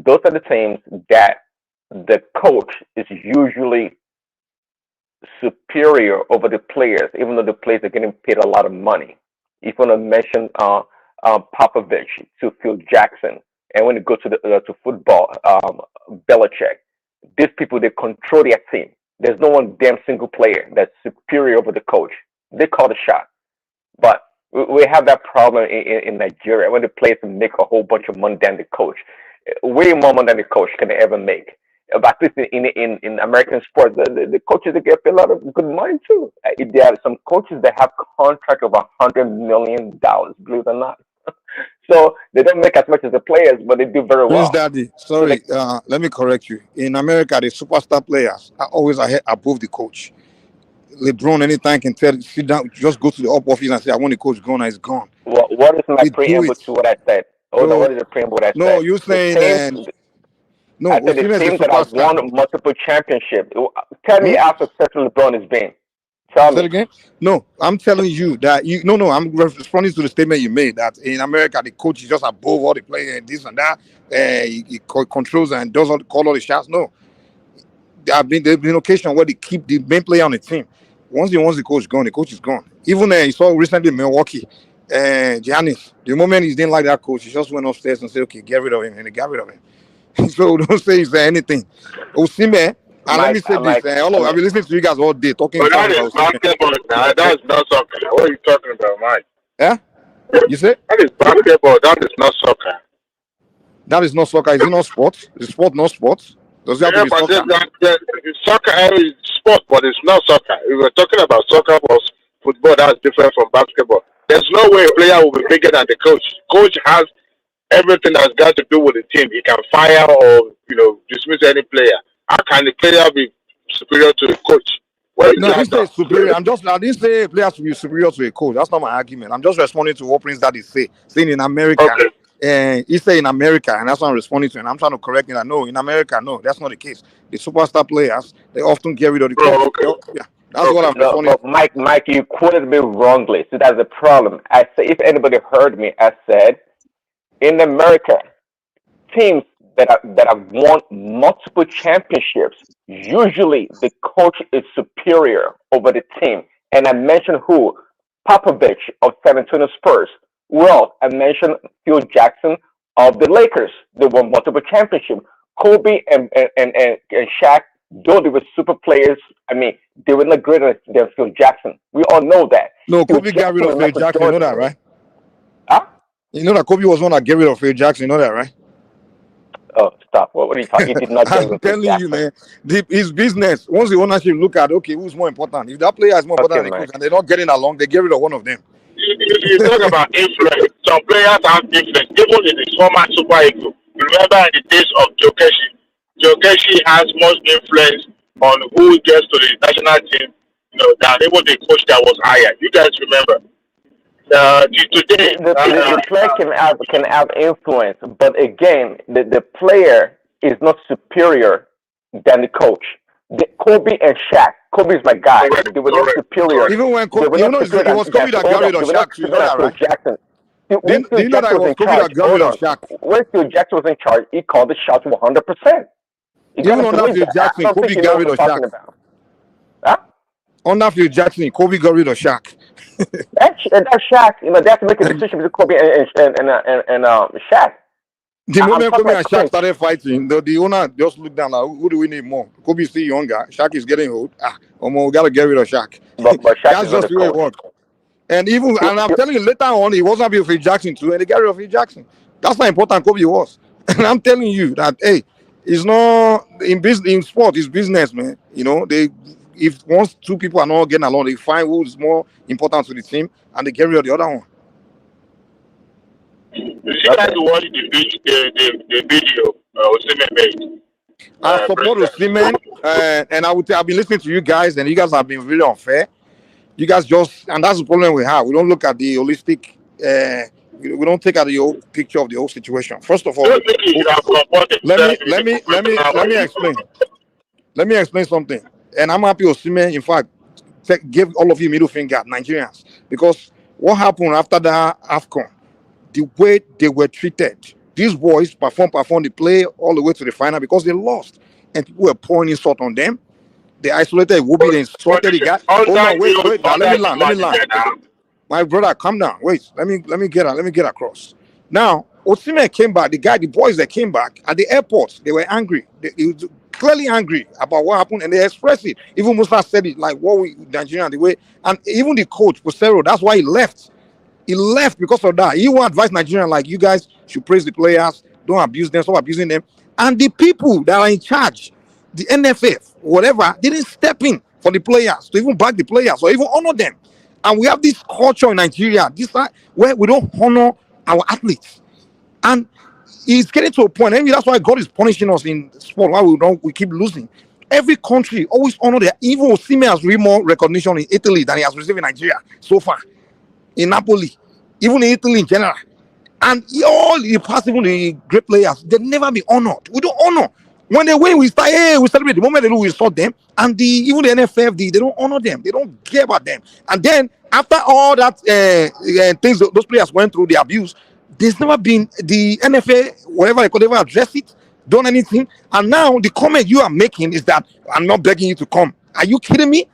those are the teams that the coach is usually superior over the players, even though the players are getting paid a lot of money. If you want to mention Popovich to Phil Jackson, and when you go to football, Belichick, these people, they control their team. There's no one damn single player that's superior over the coach. They call the shot. But we have that problem in Nigeria when the players make a whole bunch of money than the coach. Way more money than the coach can ever make. But at least in American sports, the coaches, they get a lot of good money too. There are some coaches that have contract of $100 million, believe it or not. So they don't make as much as the players, but they do very
Prince
well.
Daddy, sorry, let me correct you. In America, the superstar players are always ahead above the coach. LeBron anytime can tell, sit down, just go to the up office and say, I want the coach gone, and it's gone.
What is my
They do
preamble
it.
to what I said? Hold on, what is the preamble what I
No,
said?
you
The
saying
teams,
no,
I said the
Osimhen is a
teams that have
superstar.
won multiple championships. Tell me
Hmm?
how successful LeBron has been. Tell
Say it
me.
again? No, I'm telling you that no, I'm responding to the statement you made that in America the coach is just above all the players and this and that. He controls and does call all the shots. No, there's been occasion where they keep the main player on the team. Once the coach gone, the coach is gone. Even you saw recently in Milwaukee, Giannis. The moment he didn't like that coach, he just went upstairs and said, "Okay, get rid of him," and they got rid of him. So don't say he's anything. Osimhen, and let me say this: I've been listening to you guys all day talking
But
trash
that is
about Osimhen.
basketball now. That's not soccer. What are you talking about, Mike?
Yeah, you say
That is basketball. That is not soccer.
that is not soccer. Is it not sports? Is sport not sports? Does it have to
Yeah,
be
but
soccer?
soccer is sport, but it's not soccer. We were talking about soccer was football. That's different from basketball. There's no way a player will be bigger than the coach. Coach has everything that's got to do with the team. He can fire or dismiss any player. How can the player be superior to the coach? What is
No, I
that
didn't say
now?
superior. I didn't say players should be superior to a coach. That's not my argument. I'm just responding to what Prince Daddy saying in America.
Okay.
And he say in America, and that's what I'm responding to. And I'm trying to correct him that no, in America, no, that's not the case. The superstar players, they often get rid of the coach.
Oh, okay.
Yeah, that's what I'm
No,
responding.
but Mike, you quoted me wrongly. So that's the problem. I said, if anybody heard me, I said, in America, teams that have won multiple championships, usually the coach is superior over the team. And I mentioned who? Popovich of San Antonio Spurs. Well, I mentioned Phil Jackson of the Lakers. They won multiple championships. Kobe and Shaq, though they were super players, I mean, they were not greater than Phil Jackson. We all know that.
No,
Phil
Kobe got rid
Jackson
of
and
Phil
Michael
Jackson. You know
Jordan.
that, right?
Huh?
You know that Kobe was one that get rid of Phil Jackson. You know that, right?
Oh, stop. What are you talking? He did not get rid
I'm
of Phil
telling you,
Jackson.
man. His business. Once the ownership look at who's more important. If that player is more important
Okay,
than the coach
Mike.
and they're not getting along, they get rid of one of them.
You talk about influence. Some players have influence. Even in the former Super Eagles, remember in the days of Jokeshi has much influence on who gets to the national team, than even the coach that was hired. You guys remember? Today,
the player can have influence, but again, the player is not superior than the coach. Kobe and Shaq. Kobe is my guy. They were not superior.
Even when
They were not superior
it was Kobe that got rid of Shaq, you know that, right?
Jackson.
Do you know that it was Kobe that got rid of Shaq?
When Phil Jackson was in charge, he called the shot 100%.
Even under Phil Jackson, Kobe got rid of Shaq.
Huh?
Under Phil Jackson, Kobe got rid of Shaq.
That Shaq, they have to make a decision between Kobe and Shaq.
The moment Kobe and Shaq started fighting, the owner just looked down like, who do we need more? Kobe is still younger. Shaq is getting old. We gotta get rid of Shaq.
But Shaq
that's just the way it worked. And I'm telling you, later on, he wasn't with Phil Jackson too, and they got rid of Phil Jackson. That's how important Kobe was. And I'm telling you that, hey, it's not in sport, it's business, man. If once two people are not getting along, they find who's more important to the team, and they get rid of the other one.
You guys watch the video Osimhen made.
I support Osimhen, and I've been listening to you guys, and you guys have been really unfair. You guys and that's the problem we have. We don't look at the holistic. We don't take out the whole picture of the whole situation. First of all, let me explain. Let me explain something. And I'm happy Osimhen, in fact, give all of you middle finger, Nigerians, because what happened after the AFCON, the way they were treated, these boys perform, they play all the way to the final because they lost, and people were pouring insult on them. They isolated Iwobi, they insulted the guy. Hold on, wait, now, let me land. My brother, calm down. Wait, let me get across. Now, Osimhen came back. The boys that came back at the airport, they were angry. They were clearly angry about what happened, and they expressed it. Even Musa said it, like what we Nigerian the way, and even the coach Posero, that's why he left. He left because of that. He will advise Nigerian like, you guys should praise the players, don't abuse them, stop abusing them. And the people that are in charge, the NFF, whatever, didn't step in for the players to even back the players or even honor them. And we have this culture in Nigeria, where we don't honor our athletes. And it's getting to a point, maybe that's why God is punishing us in sport, why we keep losing. Every country always honor their, even Osimhen has received more recognition in Italy than he has received in Nigeria so far. In Napoli, even in Italy in general. And all the past, even the great players, they've never been honored. We don't honor. When they win, we start, hey, we celebrate. The moment they lose, we insult them. And even the NFF, they don't honor them. They don't care about them. And then, after all that things those players went through, the abuse, there's never been the NFA, whatever they could ever address it, done anything. And now, the comment you are making is that I'm not begging you to come. Are you kidding me?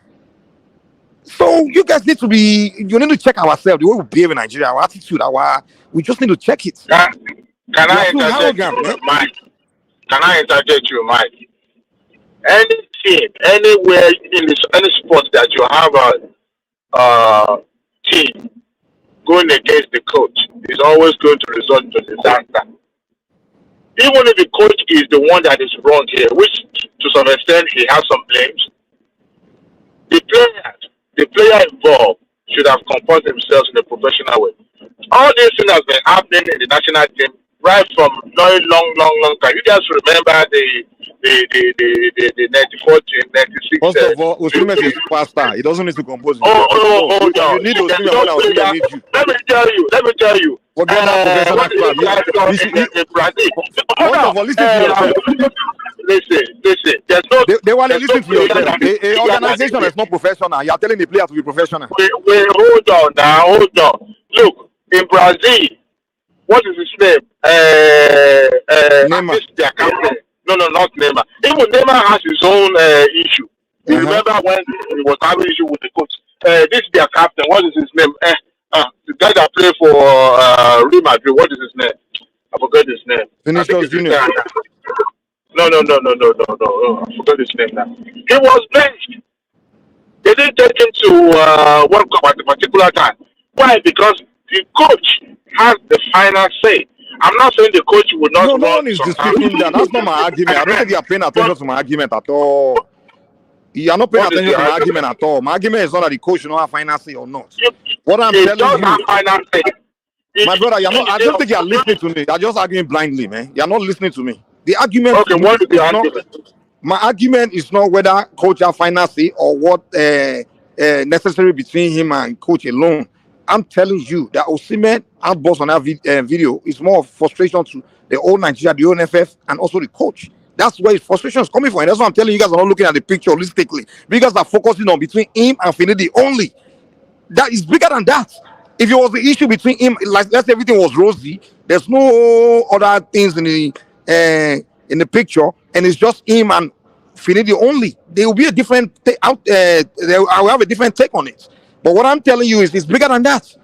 So you guys need to check ourselves, the way we behave in Nigeria, our attitude, we just need to check it.
Can I interject you, Mike? Can I interject you, Mike? Any team, anywhere in any sport that you have a team going against the coach is always going to result in disaster. Even if the coach is the one that is wrong here, which to some extent he has some blames, the player involved should have composed themselves in a professional way. All this thing has been happening in the national team right from very long time. You guys remember the 94 team, 96.
First of all, Osimhen is a superstar. He doesn't need to compose himself.
Hold on.
You need Osimhen when Osimhen needs you.
Let me tell you.
Forget that professional crap. First of all, listen to yourself.
Listen. There's no.
They want to listen to yourself. An organization is not professional. You are telling the player to be professional.
Wait, hold on now. Hold on. Look, in Brazil, what is his name?
Neymar.
No, not Neymar. Even Neymar has his own issue. You remember when he was having issue with the coach? This is their captain. What is his name? The guy that played for Real Madrid. What is his name? I forgot his name.
Vinicius Junior.
No. I forgot his name now. He was benched. They didn't take him to World Cup at a particular time. Why? Because the coach has the final say. I'm not saying the coach would not.
No one is disputing that. That's not my argument. I don't think you are paying attention to my argument at all. You are not paying attention to my argument at all. My argument is not that the coach should not have final say or not. What I'm telling you, my brother, you're not. I don't think you are listening to me. You're just arguing blindly, man. You are not listening to me. The argument.
Okay, what is the argument?
My argument is not whether coach have final say or what necessary between him and coach alone. I'm telling you that Osimhen outburst on that video is more of frustration to the whole Nigeria, the ONFF, and also the coach. That's where his frustration is coming from. And that's why I'm telling you guys are not looking at the picture holistically. You guys are focusing on between him and Finidi only. That is bigger than that. If it was the issue between him, like let's say everything was rosy, there's no other things in the picture, and it's just him and Finidi only. There will be a different I will have a different take on it. But what I'm telling you is it's bigger than that.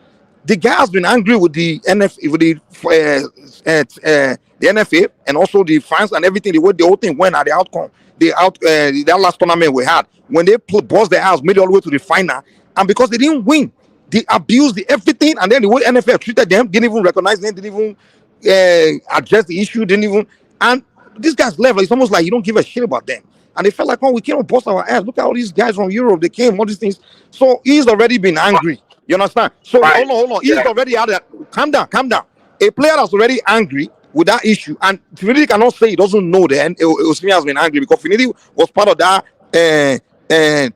The guy has been angry with the the NFA and also the fans and everything. The way the whole thing went at the outcome, that last tournament we had when they bust their house, made it all the way to the final, and because they didn't win, they abused everything, and then the way NFA treated them, didn't even recognize them, didn't even address the issue, didn't even. And this guy's level, it's almost like you don't give a shit about them. And they felt like, oh, we came and bust our ass. Look at all these guys from Europe. They came, all these things. So he's already been angry. You understand? So hold on. He's already had that. Calm down. A player that's already angry with that issue, and Finidi cannot say he doesn't know that Osimhen has been angry because Finidi was part of that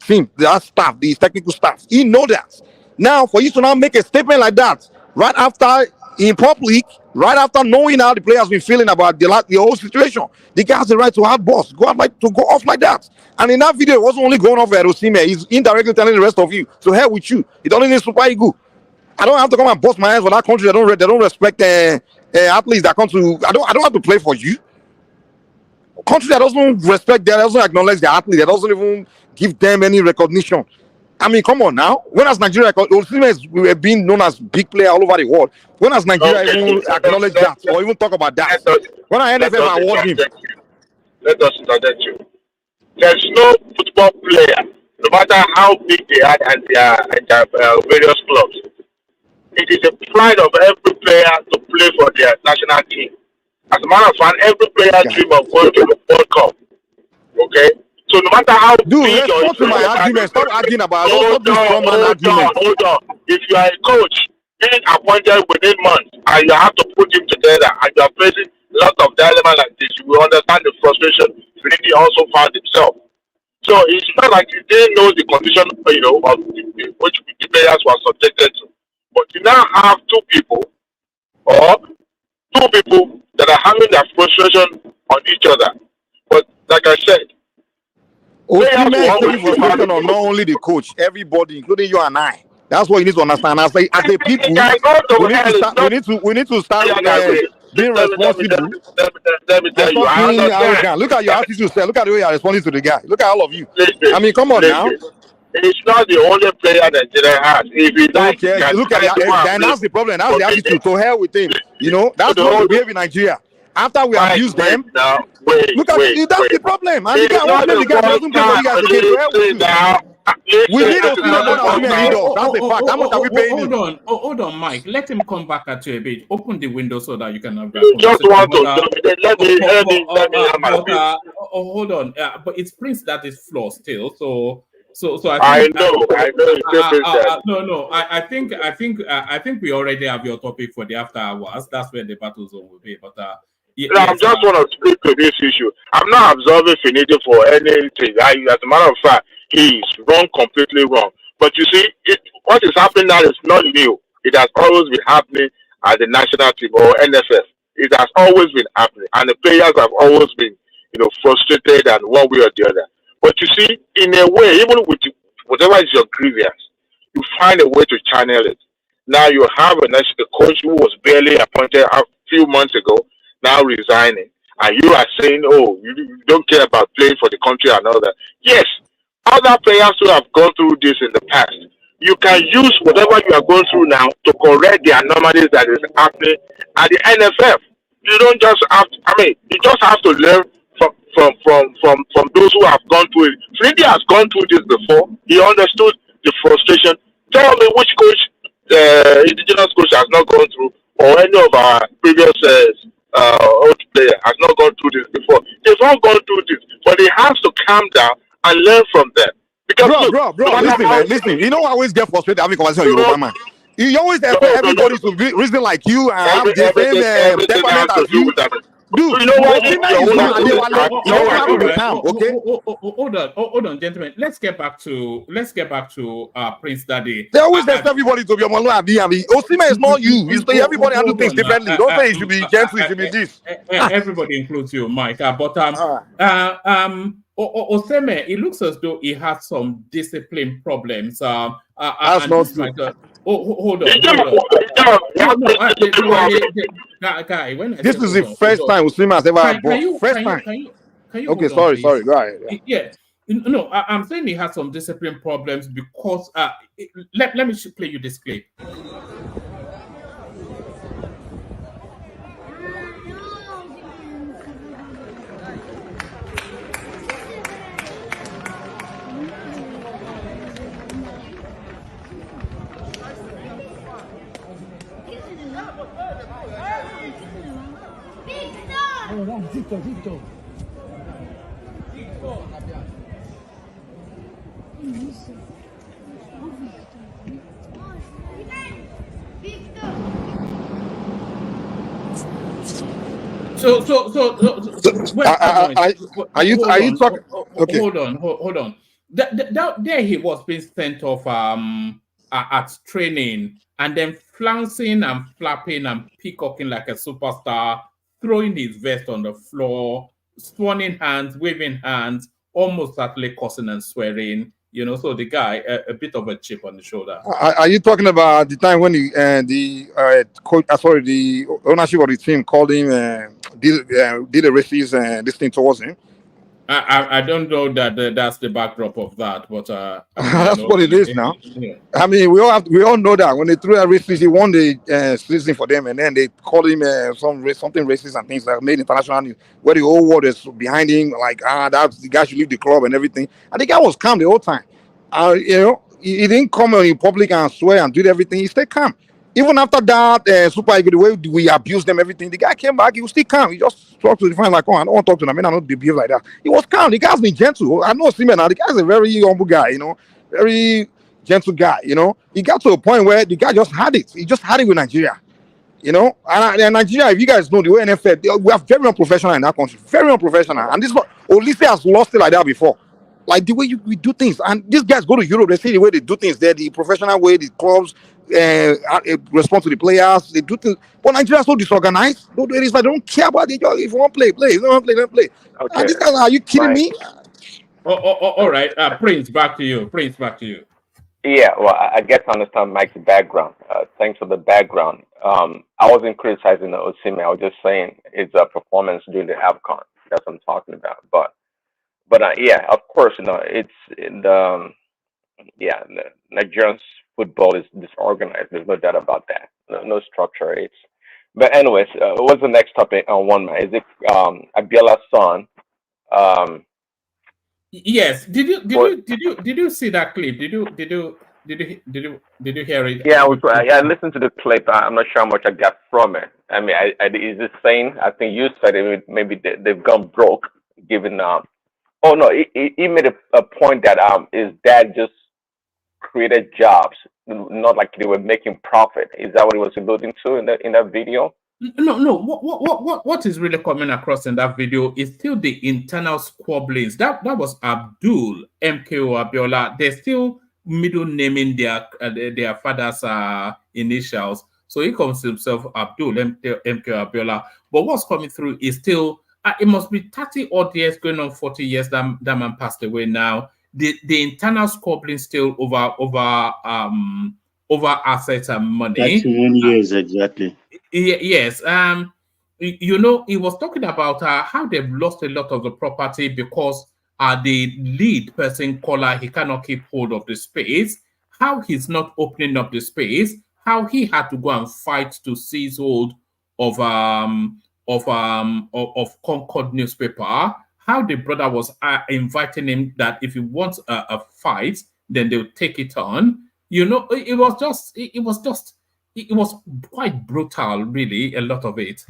team, that staff, the technical staff. He know that. Now, for you to now make a statement like that, right after in public, right after knowing how the player has been feeling about the whole situation, the guy has the right to outburst, go off like that. And in that video, it wasn't only going off at Osimhen, he's indirectly telling the rest of you to hell with you. It only needs Super Eagle. I don't have to come and bust my ass for that country. They don't respect athletes that come to. I don't have to play for you. A country that doesn't respect, that doesn't acknowledge the athlete, that doesn't even give them any recognition. I mean, come on now. When has Nigeria, we were being known as big player all over the world. When has Nigeria even acknowledged that or even talk about that? When are NFF award him?
Let us interject you. There's no football player, no matter how big they are and their various clubs. It is a pride of every player to play for their national team. As a matter of fact, every player dream of going to the World Cup. Okay? So no matter how big
respond to my argument. Stop arguing about it. Hold
on. If you are a coach being appointed within months and you have to put him together and you are facing a lot of dilemma like this, you will understand the frustration Finidi also found himself. So it's not like he didn't know the condition, of which the players were subjected to. But you now have two people that are having their frustration on each other. But like I said,
Osimhen is taking frustration on not only the coach, everybody, including you and I. That's what you need to understand. As a people, we need to start being responsible.
Let me tell you,
arrogant. Look at your attitude, sir. Look at the way you are responding to the guy. Look at all of you. I mean, come on now.
It's not the only player Nigeria has. If he
okay, look at that. That's the problem. That's the attitude. To hell with him. That's what we behave in Nigeria. After we abuse them, look at you. That's the problem. And the guy doesn't play for you guys again. To hell with you. We need Osimhen more than Osimhen need us. That's the fact. How much are we paying him?
Hold on, Mike. Let him come back at you a bit. Open the window so that you can have that.
Just want to let me
hold on. But it's Prince that is flawed still. So
I know.
I think we already have your topic for the after hours. That's where the battle zone will be. But
I just want to speak to this issue. I'm not absolving Finidi for anything. As a matter of fact, he is wrong, completely wrong. But you see, what is happening now is not new. It has always been happening at the national team or NFF. It has always been happening, and the players have always been, frustrated and one way or the other. But you see, in a way, even with whatever is your grievance, you find a way to channel it. Now you have a coach who was barely appointed a few months ago, now resigning, and you are saying, oh, you don't care about playing for the country and all that. Yes, other players who have gone through this in the past, you can use whatever you are going through now to correct the anomalies that is happening at the NFF. You don't just have to, you just have to learn from those who have gone through it. Finidi has gone through this before. He understood the frustration. Tell me which coach, indigenous coach, has not gone through, or any of our previous old player has not gone through this before. They've all gone through this, but they have to calm down and learn from them. Because
bro, listen. You know, I always get frustrated having conversation with Yoruba man. You always expect everybody to reason like you and have the same temperament as you. Dude,
You know why this
Osimhen
your
is
own
not
idea?
Adewale.
You know why
Half
do
of the
that?
time, okay?
Hold on, gentlemen. Let's get back to Prince Daddy.
They always expect everybody to be Omoluabi. Osimhen is not you. It's everybody handle
Hold
things
on.
differently. Don't say it should be gentle, it should be this.
Everybody includes you, Mike. But Oseme, it looks as though he has some discipline problems.
That's
And
not
this
true.
might. Hold on. Guy, when I
This
say
is the
hold
first
on.
time Osimhen has ever had ball. First
Can
time.
you
Okay,
hold on,
sorry.
please?
Go ahead.
Yeah. No, I'm saying he has some discipline problems because let me play you this clip. So
are you talking? Okay.
Hold on. There he was being sent off at training and then flouncing and flapping and peacocking like a superstar, throwing his vest on the floor, swanning hands, waving hands, almost certainly cussing and swearing. So the guy a bit of a chip on the shoulder.
Are you talking about the time when the coach, the ownership of the team called him, did a racist this thing towards him?
I don't know that that's the backdrop of that, but
that's what it is now. I mean, we all know that when they threw a racist, he won the season for them, and then they called him something racist and things that made international news, where the whole world is behind him, like that the guy should leave the club and everything. And the guy was calm the whole time. He didn't come in public and swear and do everything. He stayed calm. Even after that Super Eagles, the way we abused them, everything, the guy came back. He was still calm. He just talked to the fans like, "Oh, I don't want to talk to them. I don't behave like that." He was calm. The guy's been gentle. I know Osimhen now. The guy's a very humble guy. Very gentle guy. He got to a point where the guy just had it. He just had it with Nigeria. And Nigeria, if you guys know the way NFL, we are very unprofessional in that country. Very unprofessional. And this is what Olise has lost it like that before. Like the way we do things, and these guys go to Europe, they see the way they do things there, the professional way, the clubs respond to the players, they do things. But Nigeria is so disorganized. They don't care about it. If you want to play, play. If you don't want to play, don't play.
Okay.
And these guys, are you kidding me?
All right, Prince, back to you.
Yeah, well, I guess I understand Mike's background. Thanks for the background. I wasn't criticizing the Osimhen. I was just saying it's a performance during the AFCON. That's what I'm talking about. But yeah, of course, it's the Nigerian football is disorganized. There's no doubt about that. No structure. But anyways, what's the next topic on one man? Is it Abiola's son?
Yes. Did you see that clip? Did you hear it?
Yeah, I listened to the clip. I'm not sure how much I got from it. I mean, is it saying? I think you said it. Maybe they've gone broke, given. Oh no, he made a point that his dad just created jobs, not like they were making profit. Is that what he was alluding to in that video?
No. What is really coming across in that video is still the internal squabblings. That was Abdul MKO Abiola. They're still middle naming their father's initials. So he calls himself Abdul MKO Abiola. But what's coming through is still it must be 30 odd years, going on 40 years. That man passed away now. The internal squabbling still over assets and money.
31 years exactly.
Yes. He was talking about how they've lost a lot of the property because the lead person caller, he cannot keep hold of the space, how he's not opening up the space, how he had to go and fight to seize hold of Concord newspaper, how the brother was inviting him that if he wants a fight, then they'll take it on. It was quite brutal, really, a lot of it.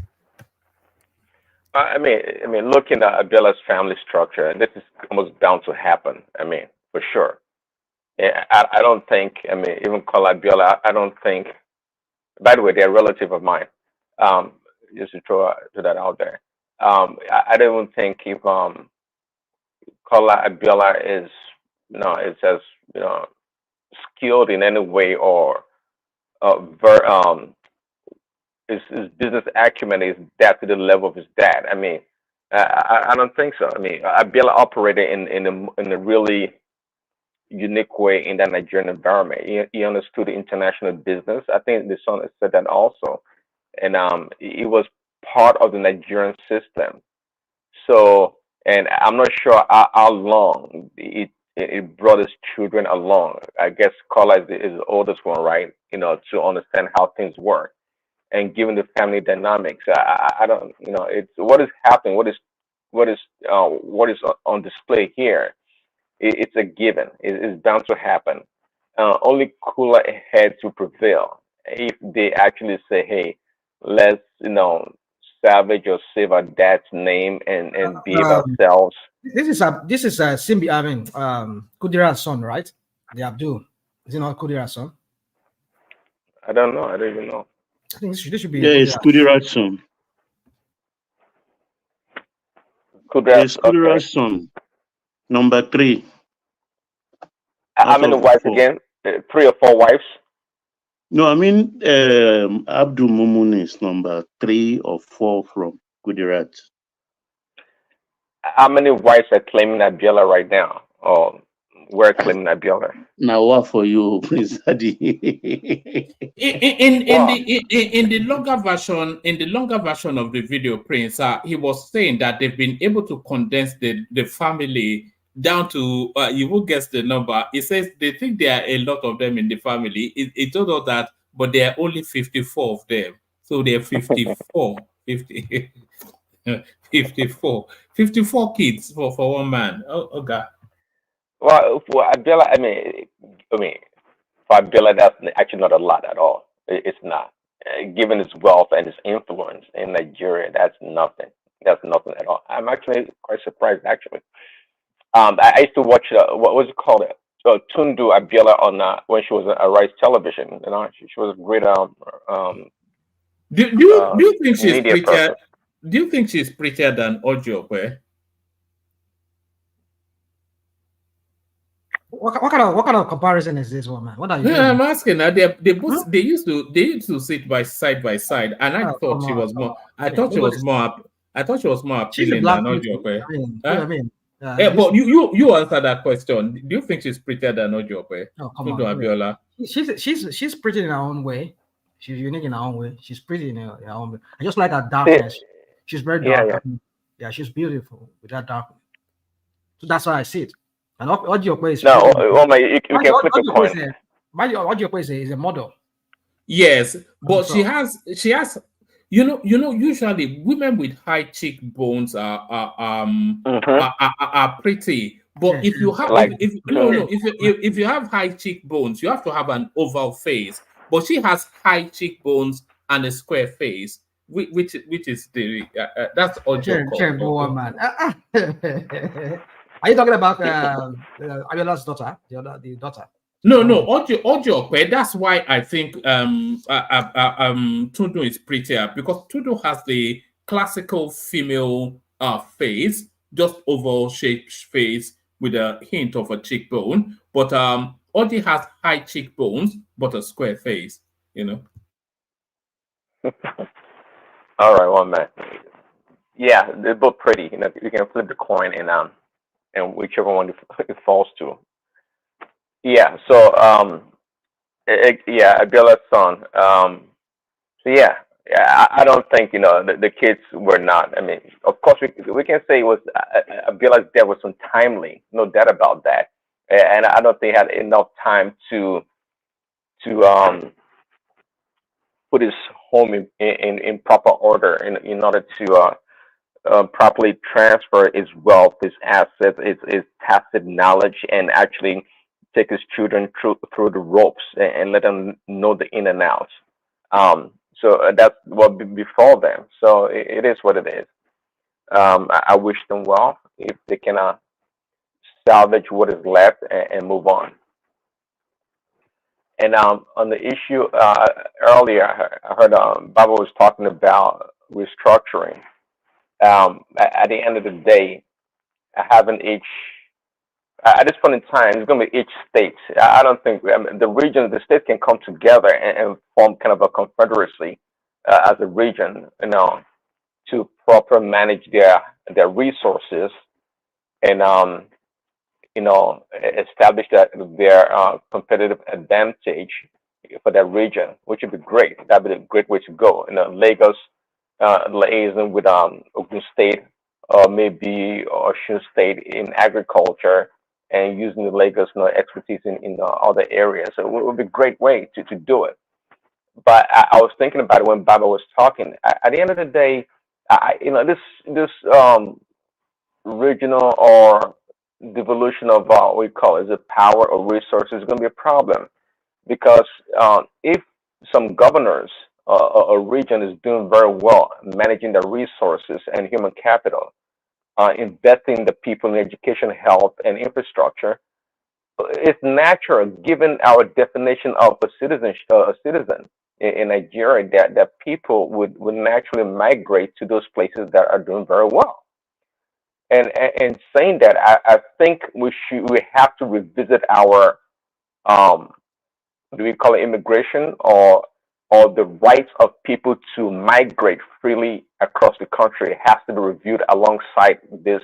I mean, looking at Abiola's family structure, this is almost bound to happen. I mean, for sure. I don't think. I mean, even call Abiola. I don't think. By the way, they're a relative of mine. Just to throw that out there. I don't even think if Kola Abiola is is as you know skilled in any way or ver his business acumen is that to the level of his dad. I mean, I don't think so. I mean, Abiola operated in a really unique way in that Nigerian environment. He understood the international business. I think the son has said that also, and he was part of the Nigerian system. So, and I'm not sure how long it brought his children along. I guess Kola is the oldest one, right? To understand how things work. And given the family dynamics, I don't, it's what is happening, what is on display here. It's a given. It's bound to happen. Only cooler heads will prevail if they actually say, "Hey, let's salvage or save our dad's name and behave
Um,
ourselves."
this is Simbi. I mean, Kudira's son, right? The Abdul. Is it not Kudira's son?
I don't know. I don't even know.
I think this should be
Yeah, it's
Kudira.
Kudira's son.
Kudras,
It's
okay.
Kudira's son. Number 3
How
out
many
of the
wives
4.
again? 3 or 4 wives?
No, I mean Abdul Mumun is number 3 or 4 from Gujarat.
How many wives are claiming Abiola right now? Or we're claiming Abiola?
Now what for you, Prince Adi?
Wow.
In the longer version of the video, Prince, he was saying that they've been able to condense the family down to you will guess the number. He says they think there are a lot of them in the family. He told us that, but there are only 54 of them. So there are 54, 50, 54, 54 kids for one man. Oh God.
Well, for Abiola, I mean, for Abiola, that's actually not a lot at all. It's not. Given his wealth and his influence in Nigeria, that's nothing. That's nothing at all. I'm actually quite surprised, actually. I used to watch what was it called? Tundu Abiola on when she was on Rice Television. She was a great
Do you think she's
media
prettier?
person.
Do you think she's prettier than Ojo?
What kind of comparison is this one, man? What are you
No,
doing?
I'm asking. They used to sit by side, and I
Oh,
thought
come
she
on,
was
come
more.
on. I mean,
I thought she was more
she's a
appealing
black
than
beauty.
Ojo.
I mean, what do
Huh?
I mean?
Yeah,
This.
but you answer that question. Do you think she's prettier than Ojo?
Oh, come
Tundu
on. Wait.
Abiola.
She's pretty in her own way. She's unique in her own way. She's pretty in her own way. I just like her
See,
darkness. She's very
yeah,
dark.
yeah.
I mean, yeah, she's beautiful with that darkness. So that's how I see it. And Ojo is
No,
pretty.
we can flip a coin.
Ojo is a model.
Yes, but she
So
has usually women with high cheekbones
Mm-hmm.
are pretty. But if you have
Like,
if no no if you have high cheekbones, you have to have an oval face. But she has high cheekbones and a square face, which is the that's Ojo called.
Man. Are you talking about Abiola's daughter? The daughter.
No, no, Ojo, that's why I think Tundu is prettier because Tundu has the classical female face, just oval shaped face with a hint of a cheekbone. But Ojo has high cheekbones but a square face.
all right, one man. Yeah, they're both pretty. You can flip the coin and whichever one it falls to. Yeah. So yeah, Abiola's son. So yeah, I don't think the kids were not. I mean, of course we can say it was Abiola's death was untimely, no doubt about that, and I don't think he had enough time to put his home in proper order in order to properly transfer his wealth, his assets, his tacit knowledge, and actually take his children through the ropes and let them know the in and outs. So that's what befall them. So it is what it is. I wish them well if they can salvage what is left and move on. And on the issue earlier, I heard Baba was talking about restructuring. At the end of the day, having each at this point in time, it's going to be each state. I don't think the regions, the states can come together and form kind of a confederacy as a region, to proper manage their resources and establish their competitive advantage for that region, which would be great. That'd be a great way to go. Lagos liaison with Ogun State or maybe Osun State in agriculture and using the Lagos expertise in other areas. So it would be a great way to do it. But I was thinking about it when Baba was talking. At the end of the day, this regional or devolution of what we call is it power or resources is going to be a problem because if some governors a region is doing very well managing their resources and human capital, investing the people in education, health, and infrastructure, it's natural, given our definition of a citizen in Nigeria, that people would naturally migrate to those places that are doing very well. And saying that, I think we have to revisit our do we call it immigration or the rights of people to migrate freely across the country. It has to be reviewed alongside this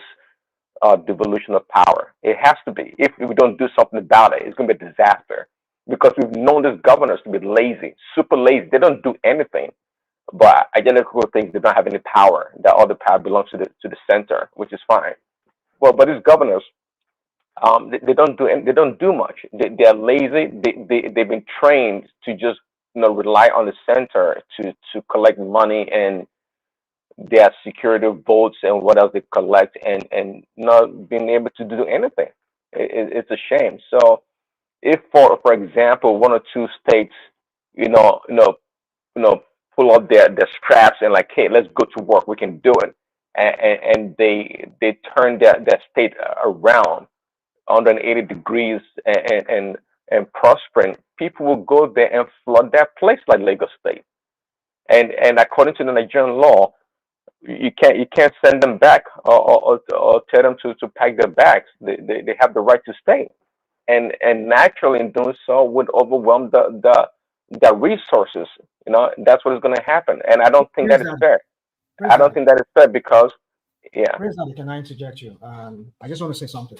devolution of power. It has to be. If we don't do something about it, it's going to be a disaster because we've known these governors to be lazy, super lazy. They don't do anything. But identical things, they don't have any power. That all the power belongs to the center, which is fine. Well, but these governors, they don't do much. They are lazy. They've been trained to just rely on the center to collect money and their security votes and what else they collect and not being able to do anything. It's a shame. So if for example one or two states pull up their straps and like, hey, let's go to work, we can do it, and they turn their state around 180 degrees and prospering, people will go there and flood that place like Lagos State. And according to the Nigerian law, you can't send them back or tell them to pack their bags. They have the right to stay, and naturally in doing so would overwhelm the resources. That's what is going to happen, and I don't think that is fair. I don't think that is fair because
Can I interject you? I just want to say something.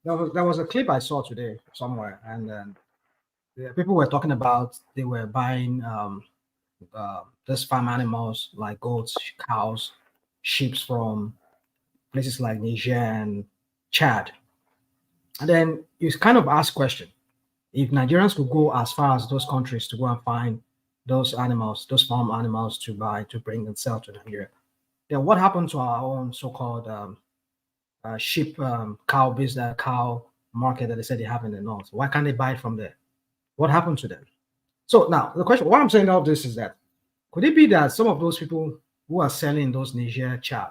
There was a clip I saw today somewhere, and people were talking about they were buying these farm animals like goats, cows, sheep from places like Niger and Chad. And then you kind of ask question, if Nigerians could go as far as those countries to go and find those animals, those farm animals to buy, to bring and sell to Nigeria, then what happened to our own so-called sheep, cow market that they said they have in the north? Why can't they buy it from there? What happened to them? So now the question, why I'm saying all this is that, could it be that some of those people who are selling those Niger Chad,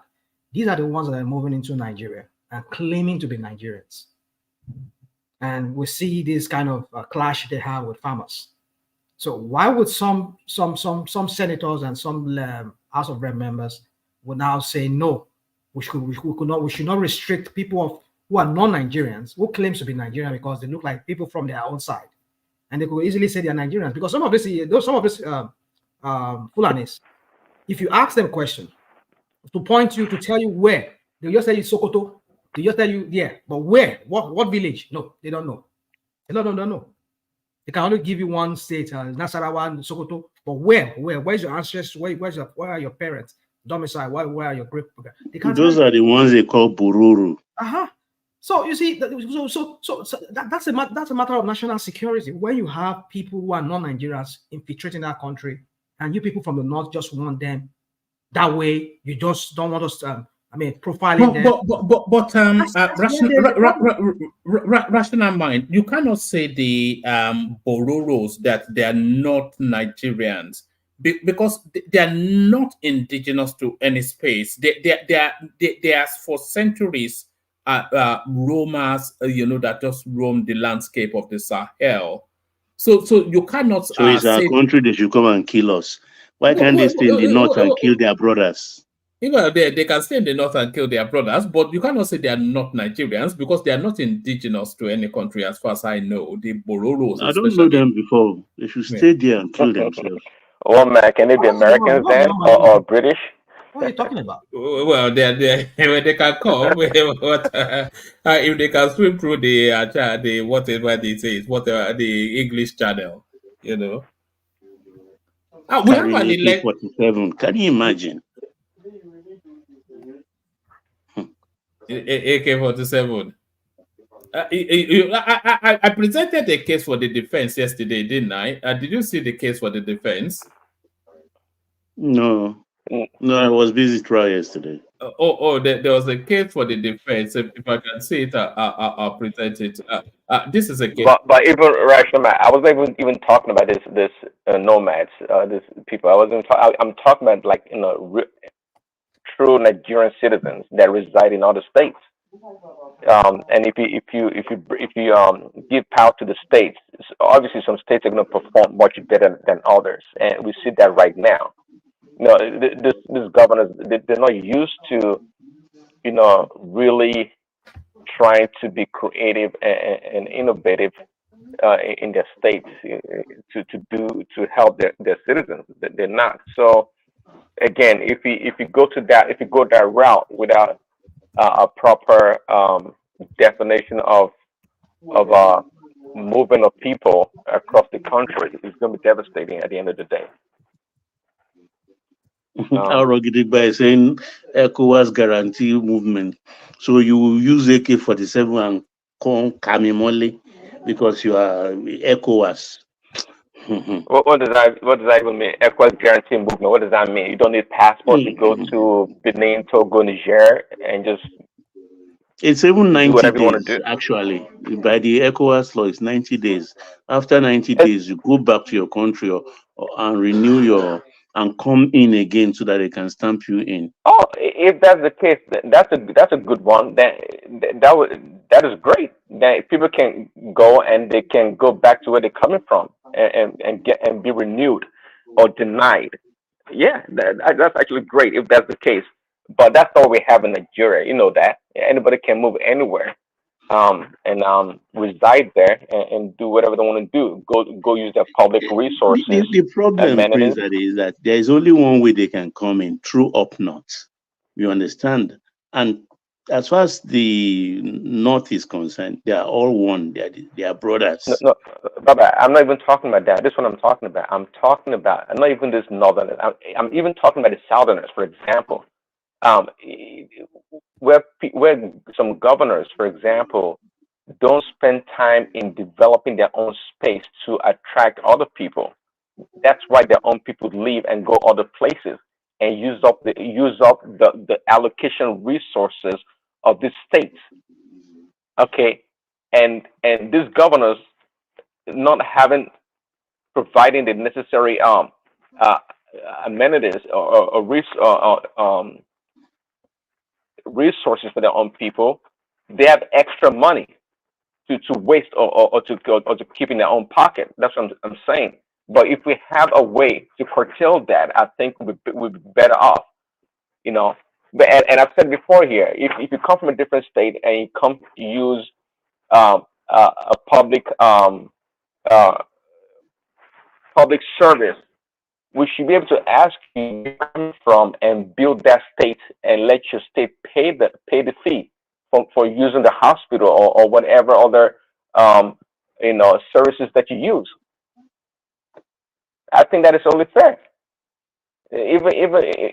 these are the ones that are moving into Nigeria and claiming to be Nigerians? And we see this kind of clash they have with farmers. So why would some senators and some House of Rep members would now say no? We should not restrict people who are non-Nigerians who claims to be Nigerian because they look like people from their own side, and they could easily say they're Nigerians because some of this Fulanis, if you ask them question to point you to tell you where, they'll just tell you Sokoto. They just tell you, yeah, but where? What village? No, they don't know. They don't know. They can only give you one state, Nasarawa, Sokoto, but where? Where's your ancestors? Where are your parents? Domicile? Where are your great?
Those are the ones they call Bururu.
So you see, that's a matter of national security. When you have people who are non-Nigerians infiltrating that country, and you people from the north just want them that way, you just don't want us. Profiling
them. Rational mind, you cannot say the Bororos that they are not Nigerians because they are not indigenous to any space. They are for centuries roamers, that just roam the landscape of the Sahel. So you cannot.
So it's our country they should come and kill us. Why can't they stay in the north and kill their brothers?
Well, they can stay in the north and kill their brothers, but you cannot say they are not Nigerians because they are not indigenous to any country, as far as I know. The Bororos,
I don't know
especially.
them before. They should
Yeah.
stay there and kill themselves.
Well, man, can they be Americans then, or British?
What are you talking about?
Well, when they can come, but, if they can swim through the whatever they say, whatever the English Channel, you know. We have
Carrying
an elect.
AK-47. Can you imagine?
AK-47. I presented a case for the defense yesterday, didn't I? Did you see the case for the defense?
No. No, I was busy trial yesterday.
There was a case for the defense. If I can see it, I'll present it. This is a case.
But even Rashima, I wasn't even talking about this nomads, this people. I'm talking about like true Nigerian citizens that reside in other states. And if you give power to the states, obviously some states are going to perform much better than others, and we see that right now. This governors they're not used to really trying to be creative and innovative in their states to help their citizens. They're not. So again, if you go that route without a proper definition of movement of people across the country, it's going to be devastating at the end of the day.
Gidigba is saying ECOWAS guarantee movement. So you will use AK-47 and call Kamimole because you are ECOWAS.
What does that even mean? ECOWAS guarantee movement. What does that mean? You don't need passport to go to Benin, Togo, Niger, and just
it's even 90
whatever you want
days
to do.
actually. By the ECOWAS law, it's 90 days. After 90 days, you go back to your country and renew and come in again so that they can stamp you in.
Oh, if that's the case, that's a good one. That is great. That people can go and they can go back to where they're coming from and be renewed or denied. Yeah, that's actually great if that's the case. But that's all we have in Nigeria. You know that anybody can move anywhere, and reside there and do whatever they want to do. Go use their public resources.
The problem,
amenities.
Prince, is that there is only one way they can come in, through up north. You understand? And as far as the north is concerned, they are all one. They are brothers.
No, Baba, I'm not even talking about that. This is what I'm talking about. I'm not even this northerners. I'm even talking about the southerners, for example. Where some governors, for example, don't spend time in developing their own space to attract other people. That's why their own people leave and go other places and use up the allocation resources of the states. Okay, and these governors not providing the necessary amenities or resources for their own people, they have extra money to waste or to keep in their own pocket. That's what I'm saying. But if we have a way to curtail that, I think we'd be better off. But and I've said before here, if you come from a different state and you come to use a public service, we should be able to ask you where you're coming from and build that state and let your state pay the fee for using the hospital or whatever other services that you use. I think that is only fair. Even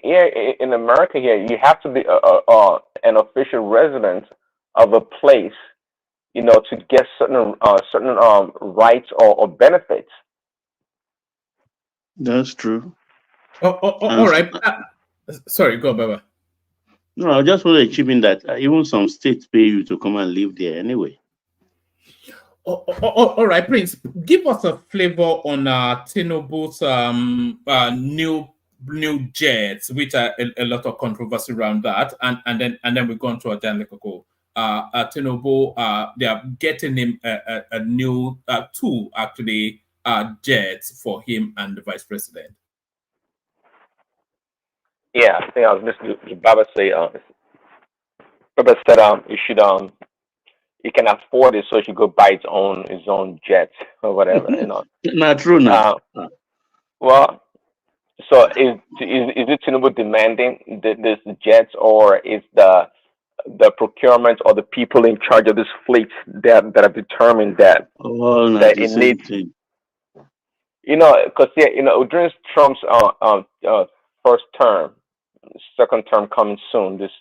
here in America, here you have to be an official resident of a place, to get certain rights or benefits.
That's true.
All right. Sorry, go, Baba.
No, I just want to chip in that even some states pay you to come and live there anyway.
All right, Prince, give us a flavor on Tinubu's new jets, which are a lot of controversy around that, and then we go on to Ajanlekoko. Tinubu, they are getting him a new two actually jets for him and the vice president.
Yeah, I think I was listening to Baba say. Baba said you should he can afford it, so he should go buy his own jet or whatever.
Not true now.
Well, so is it Tinubu demanding this jets, or is the procurement or the people in charge of this fleet that have determined that
All not
that
the
it
same
needs,
thing.
because during Trump's first term, second term coming soon, this